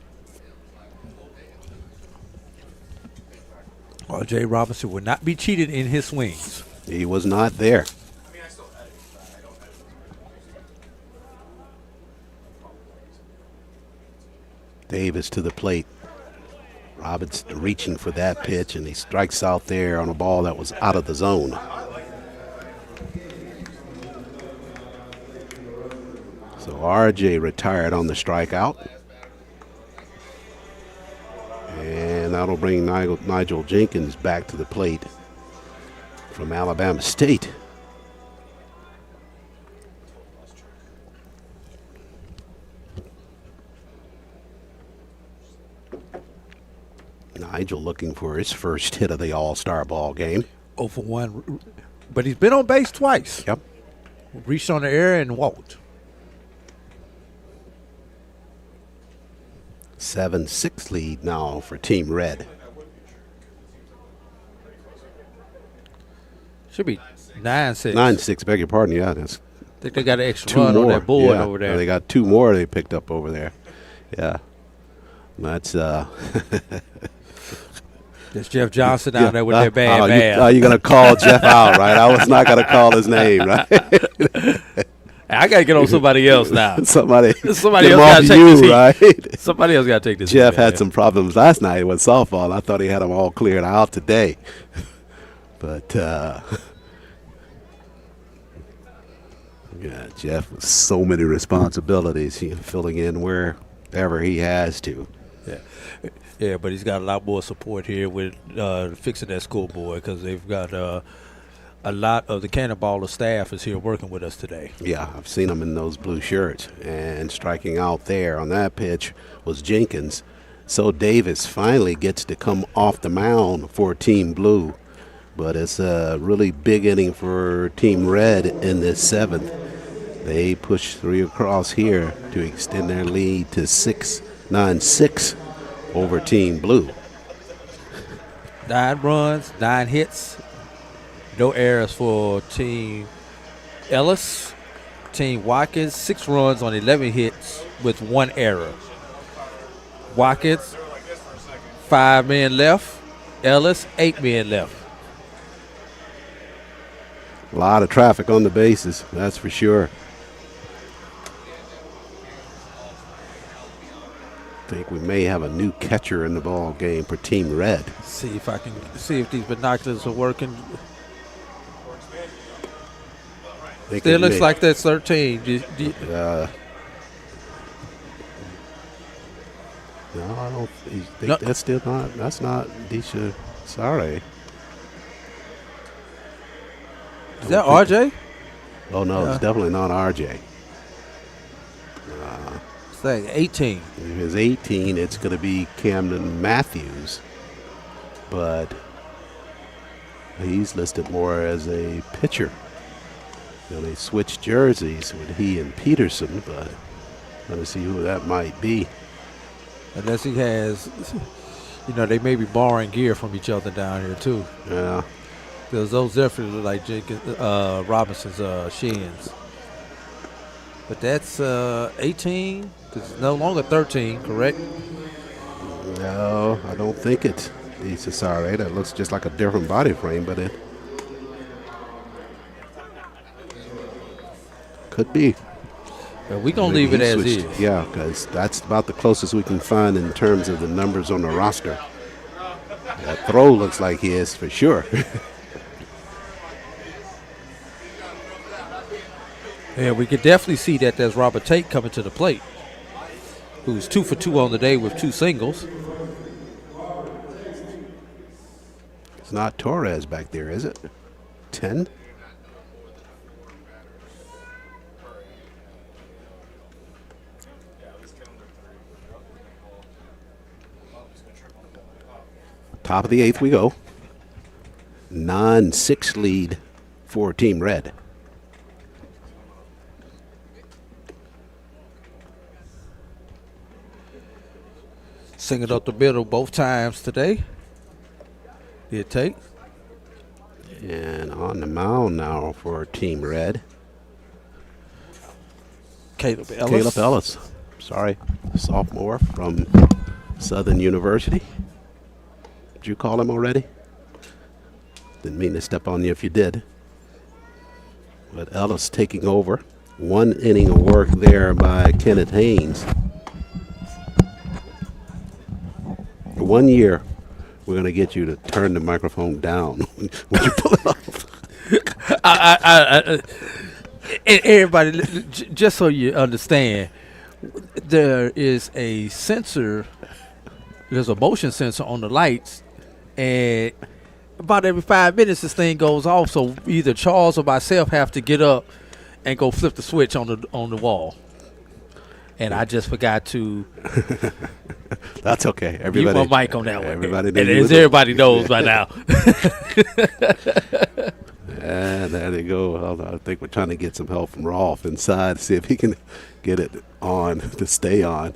R.J. Robinson would not be cheated in his swings. He was not there. Davis to the plate. Robinson reaching for that pitch, and he strikes out there on a ball that was out of the zone. So R.J. retired on the strikeout. And that'll bring Nigel Jenkins back to the plate from Alabama State. Nigel looking for his first hit of the all-star ball game. 0 for 1, but he's been on base twice. Yep. Reached on the air and walked. 7-6 lead now for Team Red. Should be 9-6. 9-6, beg your pardon. Yeah, that's I think they got an extra two run more on that board yeah. over there. They got two more they picked up over there. Yeah. That's There's Jeff Johnson down there with that bad man. You're going to call Jeff out, right? I was not going to call his name, right? I got to get on somebody else now. somebody else got to take you, this right? Somebody else got to take this. Jeff had some problems last night with softball. I thought he had them all cleared out today. But, yeah, Jeff with so many responsibilities, filling in wherever he has to. Yeah, but he's got a lot more support here with fixing that scoreboard because they've got a lot of the Kannapolis staff is here working with us today. Yeah, I've seen them in those blue shirts. And striking out there on that pitch was Jenkins. So Davis finally gets to come off the mound for Team Blue. But it's a really big inning for Team Red in this seventh. They push 3 across here to extend their lead to 9-6 over Team Blue. 9 runs, 9 hits, no errors for Team Ellis. Team Watkins, 6 runs on 11 hits with 1 error. Watkins, 5 men left. Ellis, 8 men left. A lot of traffic on the bases, that's for sure. I think we may have a new catcher in the ball game for Team Red. See if I can see if these binoculars are working. Still looks like that's 13. No, I don't think No. that's still not. That's not Disha. Sorry. Is that RJ? Oh no, it's definitely not RJ. It's like 18. If it's 18, it's going to be Camden Matthews, but he's listed more as a pitcher. You know, they switched jerseys with he and Peterson, but let's see who that might be. Unless he has, they may be borrowing gear from each other down here too. Yeah. Because those definitely look like Robinson's shins. But that's 18, because it's no longer 13, correct? No, I don't think it's Cesare. That looks just like a different body frame, but it could be. We're going to leave it as is. Yeah, because that's about the closest we can find in terms of the numbers on the roster. That throw looks like his for sure. Yeah, we could definitely see that there's Robert Tate coming to the plate, who's 2 for 2 on the day with 2 singles. It's not Torres back there, is it? 10? Top of the 8th we go. 9-6 lead for Team Red. Singing up the middle both times today. Did Tate. And on the mound now for Team Red. Caleb Ellis. Caleb Ellis. Sorry, sophomore from Southern University. Did you call him already? Didn't mean to step on you if you did. But Ellis taking over. 1 inning of work there by Kenneth Haynes. 1 year, we're going to get you to turn the microphone down when you pull it off. Everybody, just so you understand, there is a sensor, there's a motion sensor on the lights, and about every 5 minutes this thing goes off, so either Charles or myself have to get up and go flip the switch on the wall. And I just forgot to. That's okay. Everybody, mute my mic on that one. Everybody, and as everybody knows by now. And there they go. I think we're trying to get some help from Rolf inside to see if he can get it on to stay on.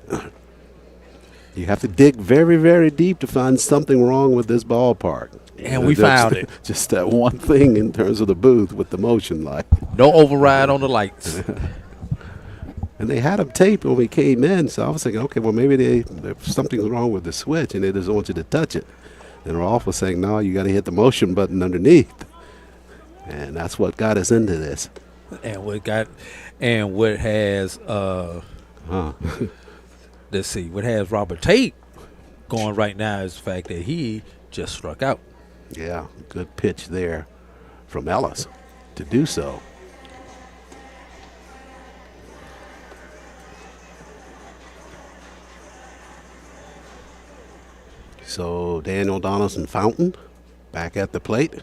You have to dig very, very deep to find something wrong with this ballpark. And we found it. Just that one thing in terms of the booth with the motion light. No override on the lights. And they had them taped when we came in, so I was thinking, okay, well, maybe something's wrong with the switch, and they just want you to touch it. And Rolf was saying, no, you got to hit the motion button underneath. And that's what got us into this. And what has let's see, what has Robert Tate going right now is the fact that he just struck out. Yeah, good pitch there from Ellis to do so. So Daniel Donaldson Fountain back at the plate.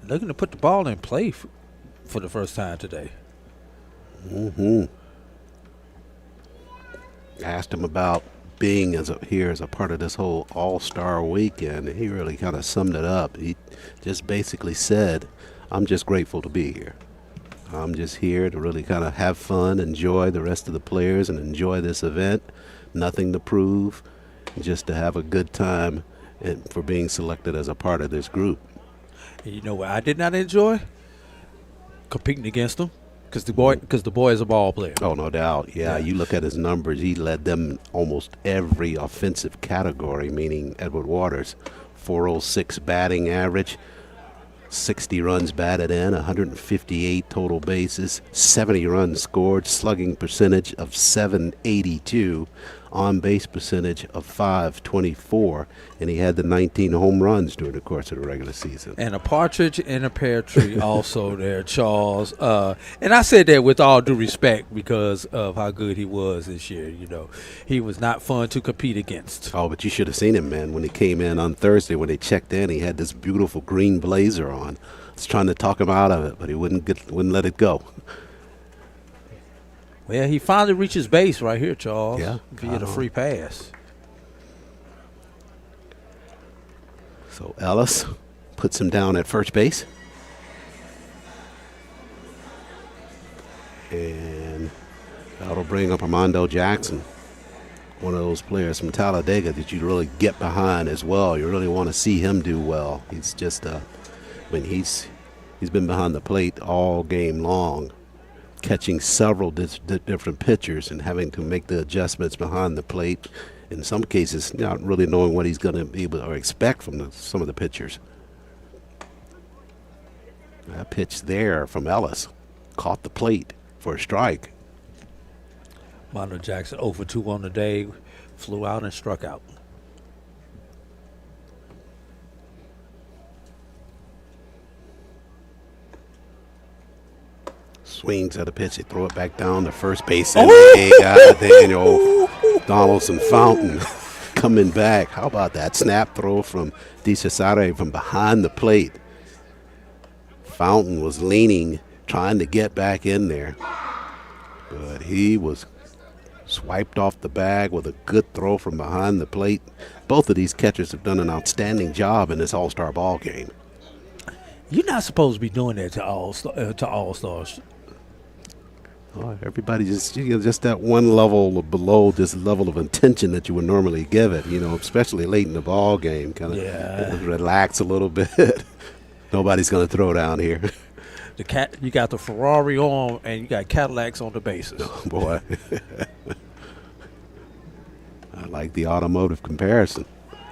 Looking to put the ball in play for the first time today. Asked him about being here as a part of this whole All-Star weekend. He really kind of summed it up. He just basically said, I'm just grateful to be here. I'm just here to really kind of have fun, enjoy the rest of the players, and enjoy this event. Nothing to prove, just to have a good time and for being selected as a part of this group. And you know what I did not enjoy? Competing against him. Because the boy is a ball player. Oh, no doubt. Yeah, you look at his numbers. He led them in almost every offensive category, meaning Edward Waters. 406 batting average, 60 runs batted in, 158 total bases, 70 runs scored, slugging percentage of 782, on-base percentage of 524, and he had the 19 home runs during the course of the regular season. And a partridge in a pear tree also there, Charles. And I said that with all due respect because of how good he was this year. You know, he was not fun to compete against. Oh, but you should have seen him, man, when he came in on Thursday. When they checked in, he had this beautiful green blazer on. I was trying to talk him out of it, but he wouldn't let it go. Well, he finally reaches base right here, Charles. Yeah. Via the free pass. So Ellis puts him down at first base. And that'll bring up Armando Jackson, one of those players from Talladega that you really get behind as well. You really want to see him do well. He's just, he's been behind the plate all game long, catching several different pitchers and having to make the adjustments behind the plate. In some cases, not really knowing what he's going to be able to expect from some of the pitchers. That pitch there from Ellis caught the plate for a strike. Armando Jackson 0 for 2 on the day, flew out and struck out. Swings at a pitch, they throw it back down to first base, and they got Daniel Donaldson Fountain coming back. How about that snap throw from DeCesare from behind the plate? Fountain was leaning, trying to get back in there, but he was swiped off the bag with a good throw from behind the plate. Both of these catchers have done an outstanding job in this All-Star ball game. You're not supposed to be doing that to all-stars. Oh, everybody just that one level below this level of intention that you would normally give it, especially late in the ball game. Kind of relax a little bit. Nobody's going to throw down here. You got the Ferrari on, and you got Cadillacs on the bases. Oh, boy. I like the automotive comparison.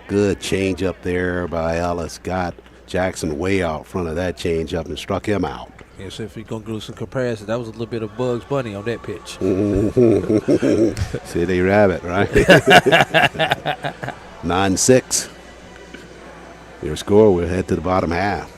Good change up there by Ellis. Got Jackson way out front of that change up and struck him out. And so if you're going to do some comparisons, that was a little bit of Bugs Bunny on that pitch. City Rabbit, right? 9-6. Your score, we'll head to the bottom half.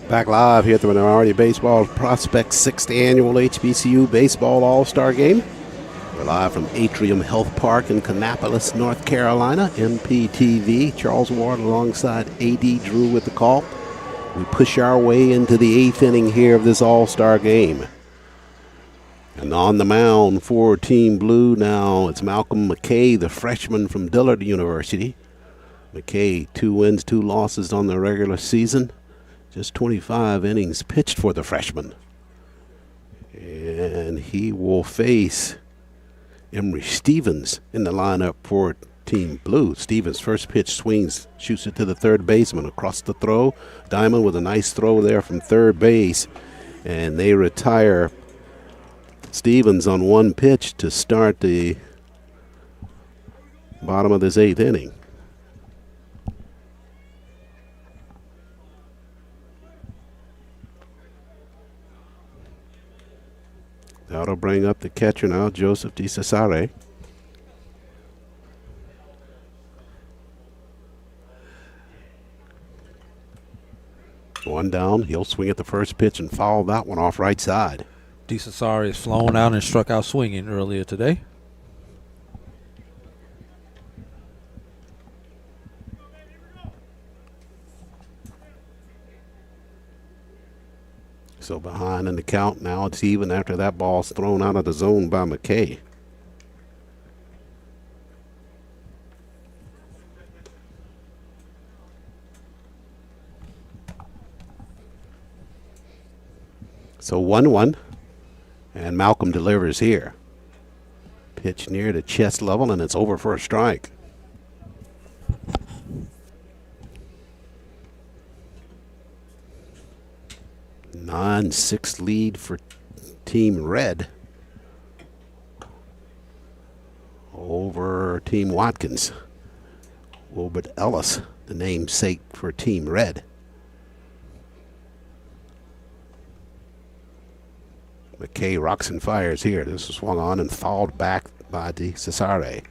Back live here at the Minority Baseball Prospects 6th Annual HBCU Baseball All-Star Game. We're live from Atrium Health Park in Kannapolis, North Carolina. MPTV, Charles Ward alongside A.D. Drew with the call. We push our way into the 8th inning here of this All-Star Game. And on the mound for Team Blue now, it's Malcolm McKay, the freshman from Dillard University. McKay, 2 wins, 2 losses on the regular season. Just 25 innings pitched for the freshman. And he will face Emery Stevens in the lineup for Team Blue. Stevens' first pitch swings, shoots it to the third baseman across the throw. Diamond with a nice throw there from third base. And they retire Stevens on 1 pitch to start the bottom of this 8th inning. That'll bring up the catcher now, Joseph DeCesare. One down, he'll swing at the first pitch and foul that one off right side. DeCesare has flown out and struck out swinging earlier today. So behind in the count now, it's even after that ball's thrown out of the zone by McKay. So 1-1, and Malcolm delivers here. Pitch near the chest level, and it's over for a strike. (9-6) lead for Team Red over Team Watkins. Wilbert Ellis, the namesake for Team Red. McKay rocks and fires here. This is swung on and fouled back by DeCesare.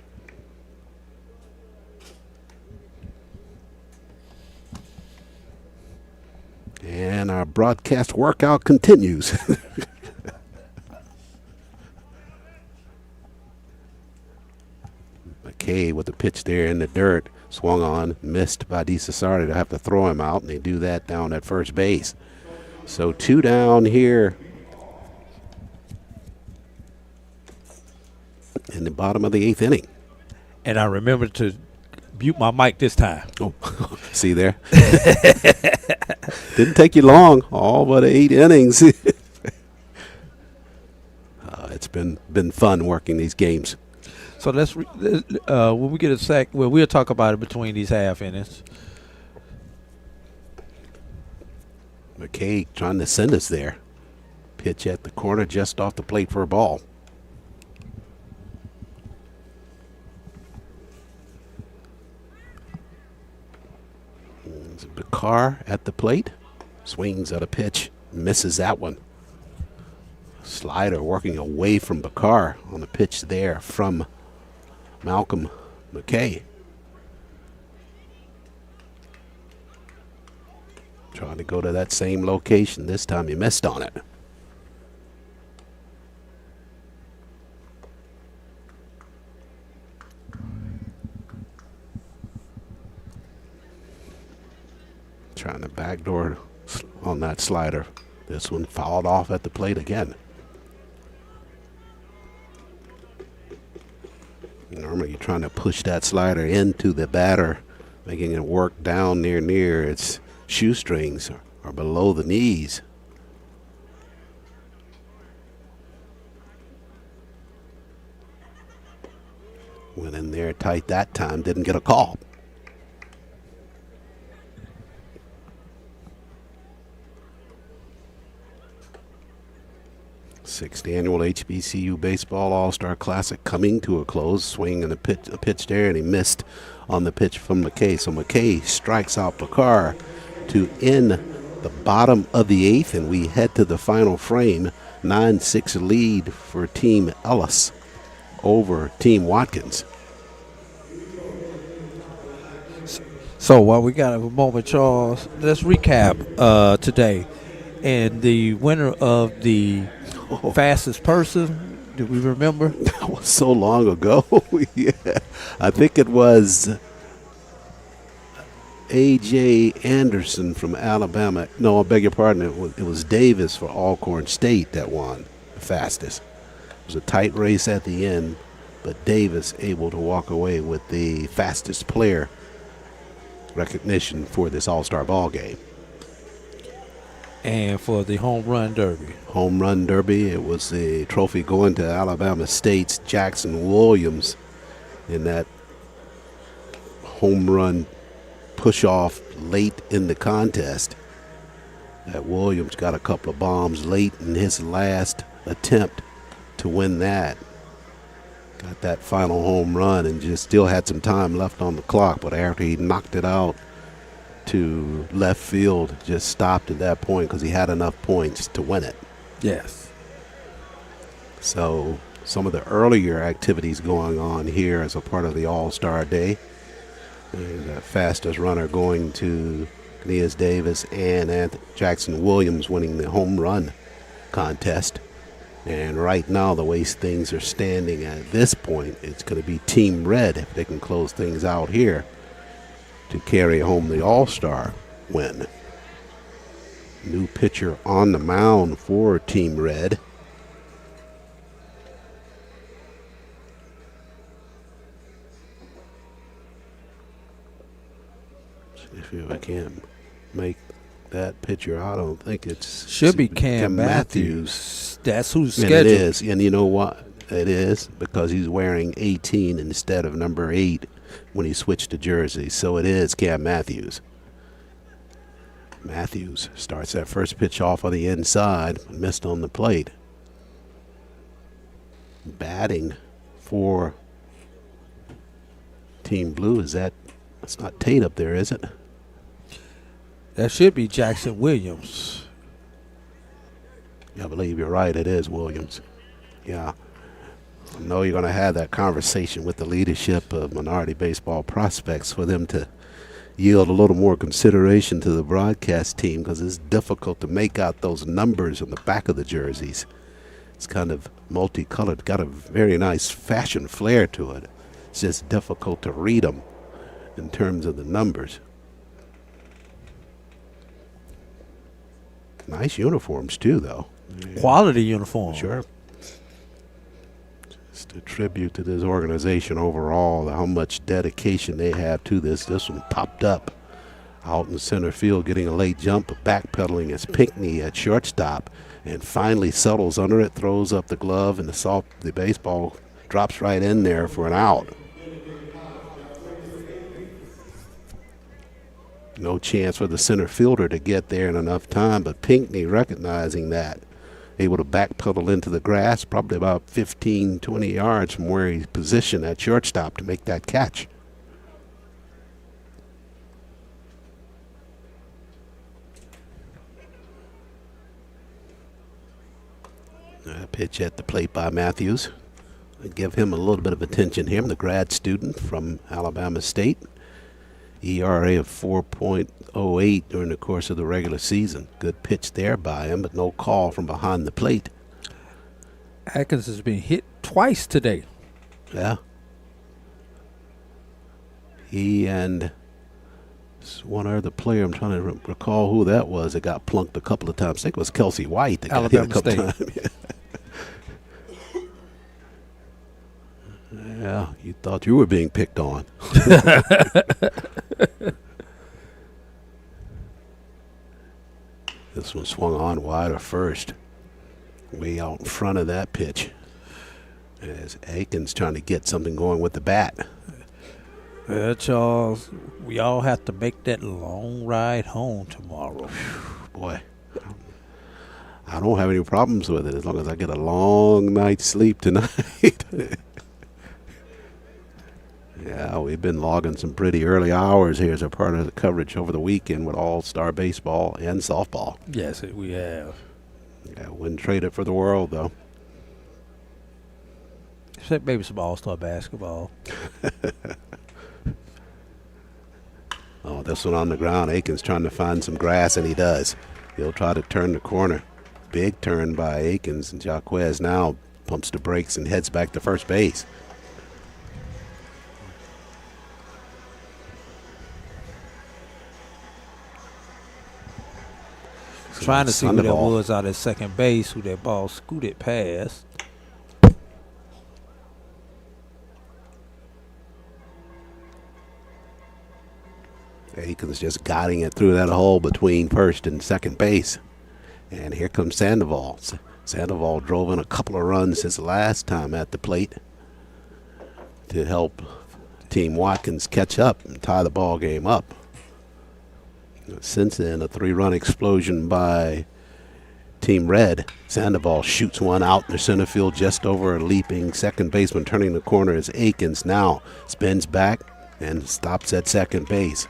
And our broadcast workout continues. McKay with the pitch there in the dirt. Swung on, missed by DeCesare to have to throw him out, and they do that down at first base. So 2 down here in the bottom of the 8th inning. And I remember to mute my mic this time. Oh, see there? Didn't take you long, all but 8 innings. It's been fun working these games. So let's when we get a sec, well, we'll talk about it between these half innings. McKay trying to send us there. Pitch at the corner, just off the plate for a ball. Bakar at the plate, swings at a pitch, misses that one. Slider working away from Bakar on the pitch there from Malcolm McKay. Trying to go to that same location. This time he missed on it. Trying to backdoor on that slider. This one fouled off at the plate again. Normally you're trying to push that slider into the batter, making it work down near its shoestrings or below the knees. Went in there tight that time, didn't get a call. Sixth annual HBCU Baseball All-Star Classic coming to a close. Swing and a pitch there, and he missed on the pitch from McKay. So McKay strikes out Bakar to end the bottom of the 8th, and we head to the final frame. 9-6 lead for Team Ellis over Team Watkins. So while we got a moment, Charles, let's recap today. And the winner of the fastest person, do we remember? That was so long ago. Yeah, I think it was A.J. Anderson from Alabama. No, I beg your pardon. It was Davis for Alcorn State that won the fastest. It was a tight race at the end, but Davis able to walk away with the fastest player recognition for this All-Star ball game. And for the home run derby. Home run derby, it was the trophy going to Alabama State's Jackson Williams in that home run push-off late in the contest. That Williams got a couple of bombs late in his last attempt to win that. Got that final home run and just still had some time left on the clock, but after he knocked it out to left field, just stopped at that point because he had enough points to win it. Yes. So some of the earlier activities going on here as a part of the All-Star Day. And the fastest runner going to Kneas Davis and Jackson Williams winning the home run contest. And right now, the way things are standing at this point, it's going to be Team Red, if they can close things out here, to carry home the All-Star win. New pitcher on the mound for Team Red. If I can't make that pitcher, I don't think it's should be Cam Matthews. That's who's scheduled. And it is, and you know what? It is because he's wearing 18 instead of number 8 when he switched to jersey. So it is Cam Matthews. Matthews starts that first pitch off on the inside, missed on the plate. Batting for Team Blue, that's not Tate up there, is it? That should be Jackson Williams. I believe you're right. It is Williams. Yeah. I know you're going to have that conversation with the leadership of minority baseball prospects for them to yield a little more consideration to the broadcast team because it's difficult to make out those numbers on the back of the jerseys. It's kind of multicolored, got a very nice fashion flair to it. It's just difficult to read them in terms of the numbers. Nice uniforms, too, though. Quality uniform. Sure. Just a tribute to this organization overall, how much dedication they have to this. This one popped up out in center field, getting a late jump, backpedaling as Pinckney at shortstop, and finally settles under it, throws up the glove, and the baseball drops right in there for an out. No chance for the center fielder to get there in enough time, but Pinckney recognizing that, able to backpedal into the grass, probably about 15, 20 yards from where he's positioned at shortstop to make that catch. A pitch at the plate by Matthews. I give him a little bit of attention here, the grad student from Alabama State. ERA of 4.08 during the course of the regular season. Good pitch there by him, but no call from behind the plate. Atkins has been hit twice today. Yeah. He and one other player, I'm trying to recall who that was, that got plunked a couple of times. I think it was Kelsey White that got hit a couple of times. Yeah, you thought you were being picked on. This one swung on wide of first. Way out in front of that pitch. As Aikens trying to get something going with the bat. Well, Charles, we all have to make that long ride home tomorrow. Boy, I don't have any problems with it as long as I get a long night's sleep tonight. Yeah, we've been logging some pretty early hours here as a part of the coverage over the weekend with All-Star baseball and softball. Yes, we have. Yeah, wouldn't trade it for the world, though. Except maybe some All-Star basketball. Oh, this one on the ground. Aikens trying to find some grass, and he does. He'll try to turn the corner. Big turn by Aikens, and Jaquez now pumps the brakes and heads back to first base. Trying to see who that Sandoval was out at second base, who that ball scooted past. Aikens just guiding it through that hole between first and second base. And here comes Sandoval. Sandoval drove in a couple of runs his last time at the plate to help Team Watkins catch up and tie the ball game up. Since then, a 3-run explosion by Team Red. Sandoval shoots one out in the center field just over a leaping second baseman. Turning the corner is Aikens. Now spins back and stops at second base.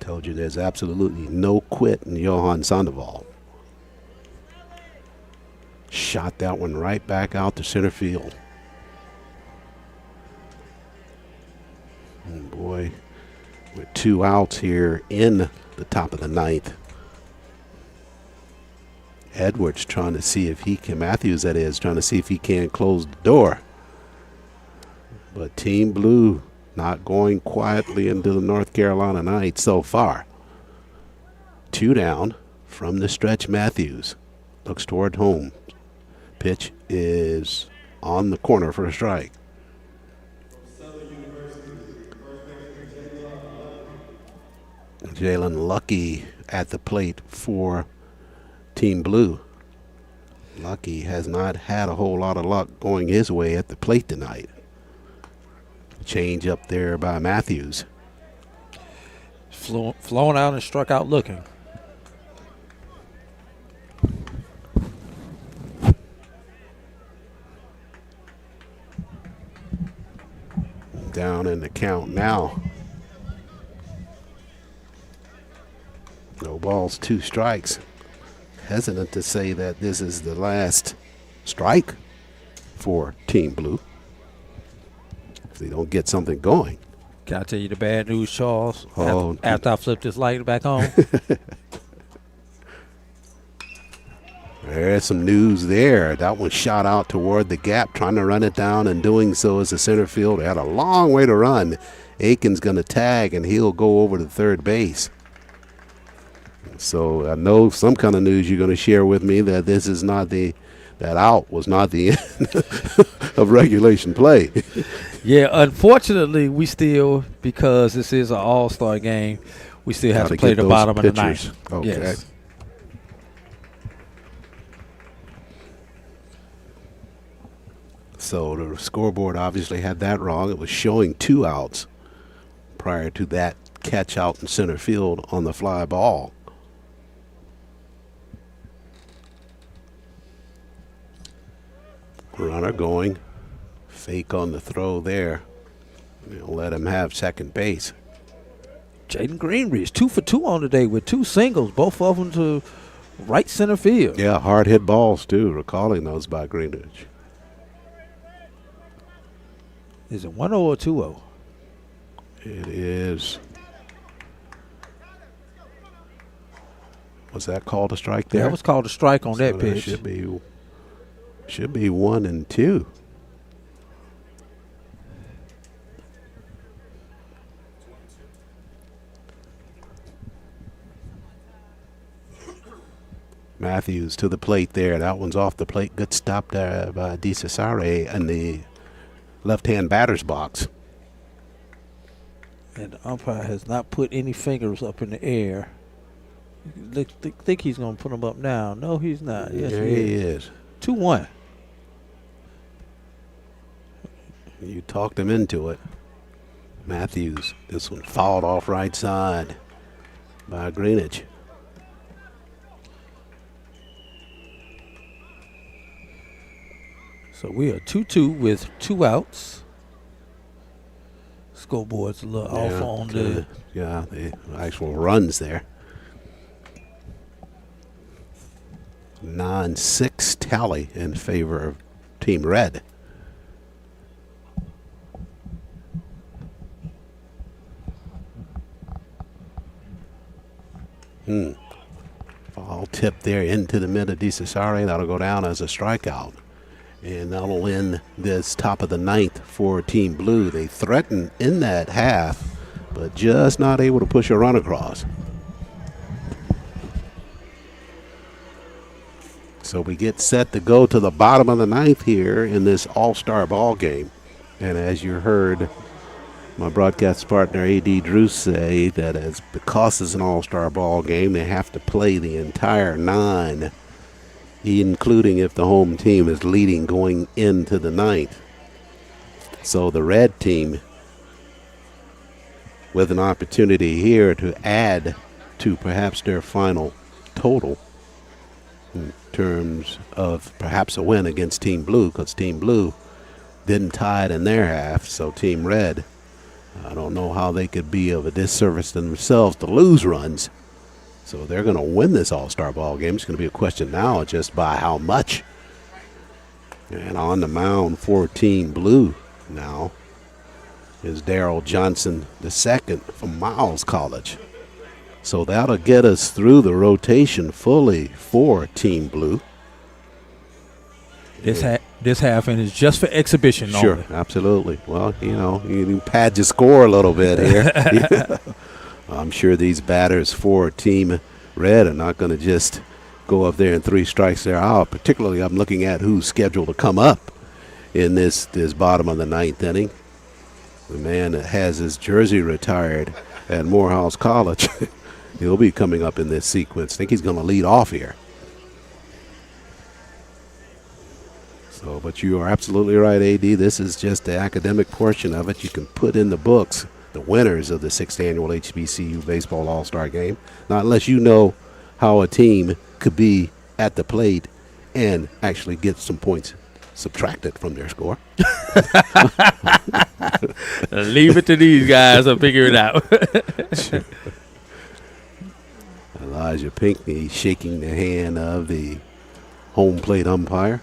Told you there's absolutely no quit in Johan Sandoval. Shot that one right back out to center field. And boy, with 2 outs here in the top of the 9th. Edwards trying to see if he can, Matthews that is, trying to see if he can close the door. But Team Blue not going quietly into the North Carolina night so far. 2 down from the stretch. Matthews looks toward home. Pitch is on the corner for a strike. Jalen Lucky at the plate for Team Blue. Lucky has not had a whole lot of luck going his way at the plate tonight. Change up there by Matthews. Flown out and struck out looking. Down in the count now. No balls, 2 strikes. Hesitant to say that this is the last strike for Team Blue. If they don't get something going. Can I tell you the bad news, Charles? Oh. After I flip this light back on. There's some news there. That one shot out toward the gap, trying to run it down, and doing so as a center fielder. Had a long way to run. Aikens going to tag, and he'll go over to third base. So I know some kind of news you're going to share with me that this is not that out was not the end of regulation play. Yeah, unfortunately, we still, because this is an all-star game, we still have to play the bottom of the ninth. Okay. Yes. So the scoreboard obviously had that wrong. It was showing 2 outs prior to that catch out in center field on the fly ball. Runner going. Fake on the throw there. They'll let him have second base. Jaden Greenridge, 2 for 2 on the day with 2 singles, both of them to right center field. Yeah, hard hit balls too. Recalling those by Greenridge. Is it 1-0 or 2-0? It is. Was that called a strike there? That was called a strike on that So pitch. Should be 1 and 2. Matthews to the plate there. That one's off the plate. Good stop there by DeCesare in the left-hand batter's box. And the umpire has not put any fingers up in the air. Think he's going to put them up now. No, he's not. Yes, There he he is. is. 2-1. You talked him into it. Matthews. This one fouled off right side by Greenwich. So we are 2-2 with 2 outs. Scoreboard's a little off on the. The actual runs there. 9-6 tally in favor of Team Red. Ball tipped there into the mid of DeCesare. That'll go down as a strikeout. And that'll end this top of the ninth for Team Blue. They threatened in that half, but just not able to push a run across. So we get set to go to the bottom of the ninth here in this all-star ball game. And as you heard my broadcast partner A.D. Drew say, that because it's an all-star ball game, they have to play the entire 9, including if the home team is leading going into the ninth. So the red team with an opportunity here to add to perhaps their final total in terms of perhaps a win against Team Blue, because Team Blue didn't tie it in their half. So Team Red, I don't know how they could be of a disservice to themselves to lose runs. So they're going to win this all-star ball game. It's going to be a question now just by how much. And on the mound for Team Blue now is Darrell Johnson II from Miles College. So that'll get us through the rotation fully for Team Blue. This half inning is just for exhibition only. Sure, absolutely. Well, you pad your score a little bit here. I'm sure these batters for Team Red are not going to just go up there and 3 strikes they're out. Particularly, I'm looking at who's scheduled to come up in this bottom of the ninth inning. The man that has his jersey retired at Morehouse College, he'll be coming up in this sequence. I think he's going to lead off here. So, but you are absolutely right, A.D. This is just the academic portion of it. You can put in the books the winners of the 6th annual HBCU Baseball All-Star Game. Not unless you know how a team could be at the plate and actually get some points subtracted from their score. Leave it to these guys to figure it out. Elijah Pinckney shaking the hand of the home plate umpire.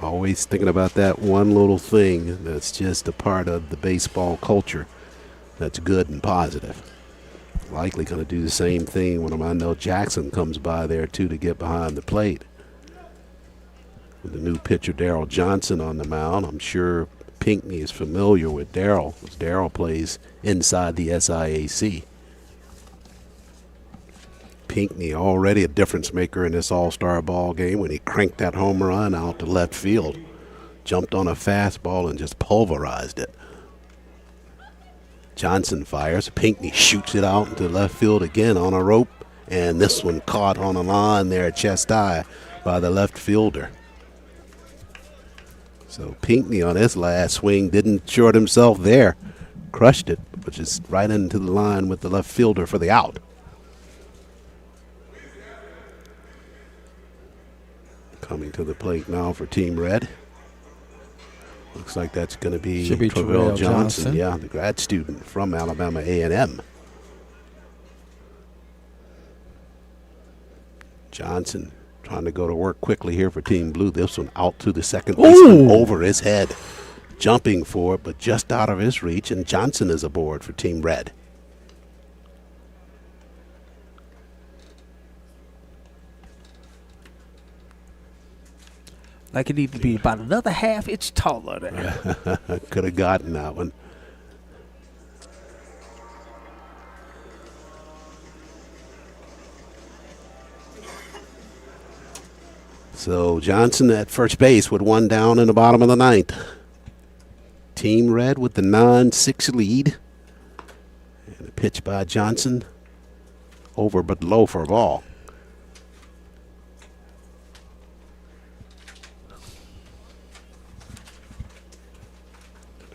Always thinking about that one little thing that's just a part of the baseball culture that's good and positive. Likely going to do the same thing when Armando Jackson comes by there, too, to get behind the plate. With the new pitcher, Darrell Johnson, on the mound, I'm sure Pinckney is familiar with Darrell, because Darrell plays inside the SIAC. Pinckney already a difference maker in this all-star ball game when he cranked that home run out to left field. Jumped on a fastball and just pulverized it. Johnson fires. Pinckney shoots it out into left field again on a rope. And this one caught on a line there, chest high, by the left fielder. So Pinckney on his last swing didn't short himself there. Crushed it, which is right into the line with the left fielder for the out. Coming to the plate now for Team Red. Looks like that's going to be Terrell Johnson. Yeah, the grad student from Alabama A&M. Johnson trying to go to work quickly here for Team Blue. This one out to the second baseman over his head. Jumping for it, but just out of his reach, and Johnson is aboard for Team Red. Like it needed to be about another half inch taller there. Could have gotten that one. So Johnson at first base with 1 down in the bottom of the ninth. Team Red with the 9-6 lead. And a pitch by Johnson. Over but low for a ball.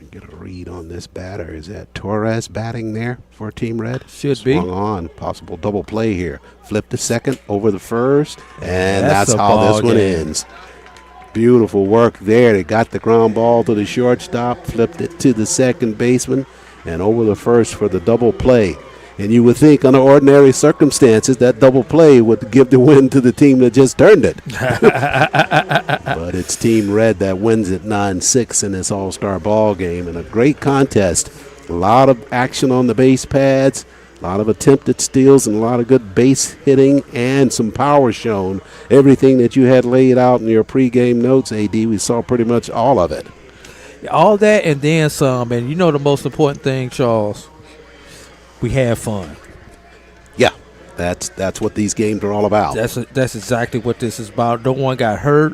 Get a read on this batter. Is that Torres batting there for Team Red? Should be. Swung on. Possible double play here. Flip to second, over the first, and that's how this one ends. Beautiful work there. They got the ground ball to the shortstop, flipped it to the second baseman, and over the first for the double play. And you would think under ordinary circumstances that double play would give the win to the team that just turned it. But it's Team Red that wins it 9-6 in this all-star ball game. And a great contest. A lot of action on the base pads. A lot of attempted steals and a lot of good base hitting and some power shown. Everything that you had laid out in your pregame notes, AD, we saw pretty much all of it. All that and then some. And you know the most important thing, Charles, we had fun. Yeah, that's what these games are all about. That's exactly what this is about. No one got hurt,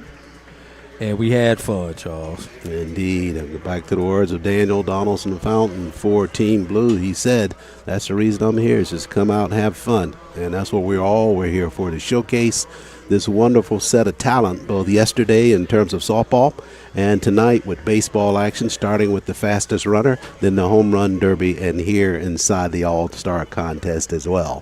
and we had fun, Charles. Indeed. And back to the words of Daniel Donaldson Fountain for Team Blue. He said, that's the reason I'm here, is just come out and have fun. And that's what we're here for, to showcase this wonderful set of talent, both yesterday in terms of softball and tonight with baseball action, starting with the fastest runner, then the home run derby, and here inside the All-Star contest as well.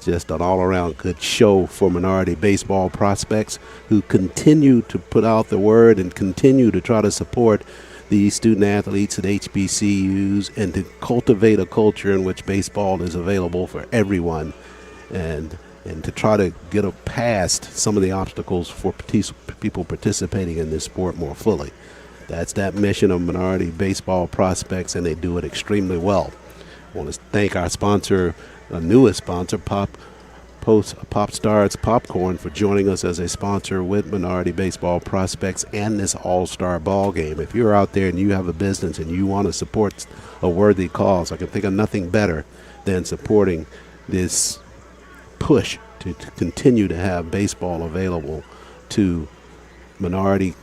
Just an all-around good show for minority baseball prospects who continue to put out the word and continue to try to support these student athletes at HBCUs and to cultivate a culture in which baseball is available for everyone and to try to get past some of the obstacles for people participating in this sport more fully. That's that mission of minority baseball prospects, and they do it extremely well. I want to thank our sponsor, our newest sponsor, Pop Stars Popcorn, for joining us as a sponsor with minority baseball prospects and this all-star ball game. If you're out there and you have a business and you want to support a worthy cause, I can think of nothing better than supporting this push to continue to have baseball available to minority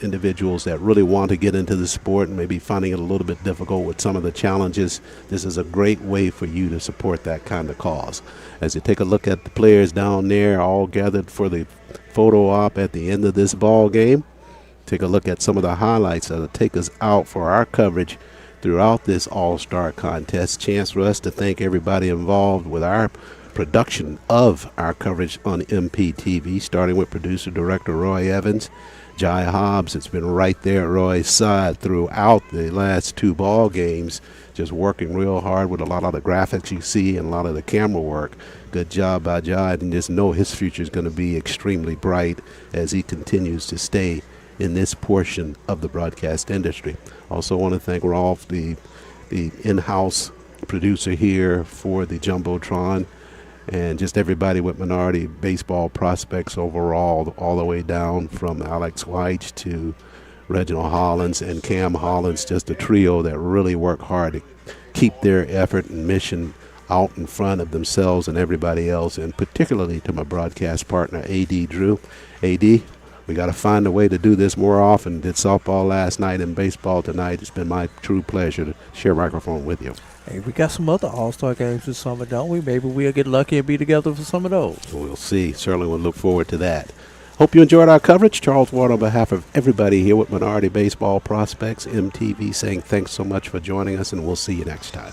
individuals that really want to get into the sport and maybe finding it a little bit difficult with some of the challenges. This is a great way for you to support that kind of cause. As you take a look at the players down there all gathered for the photo op at the end of this ball game, take a look at some of the highlights that'll take us out for our coverage throughout this all-star contest. Chance for us to thank everybody involved with our production of our coverage on MPTV, starting with producer-director Roy Evans. Jai Hobbs has been right there at Roy's side throughout the last two ball games, just working real hard with a lot of the graphics you see and a lot of the camera work. Good job by Jai, and just know his future is going to be extremely bright as he continues to stay in this portion of the broadcast industry. Also want to thank Rolf, the in-house producer here for the Jumbotron, and just everybody with minority baseball prospects overall, all the way down from Alex White to Reginald Hollins and Cam Hollins, just a trio that really work hard to keep their effort and mission out in front of themselves and everybody else, and particularly to my broadcast partner, A.D. Drew. A.D., we got to find a way to do this more often. Did softball last night and baseball tonight. It's been my true pleasure to share a microphone with you. Hey, we got some other all-star games this summer, don't we? Maybe we'll get lucky and be together for some of those. We'll see. Certainly we'll look forward to that. Hope you enjoyed our coverage. Charles Ward on behalf of everybody here with Minority Baseball Prospects, MTV, saying thanks so much for joining us, and we'll see you next time.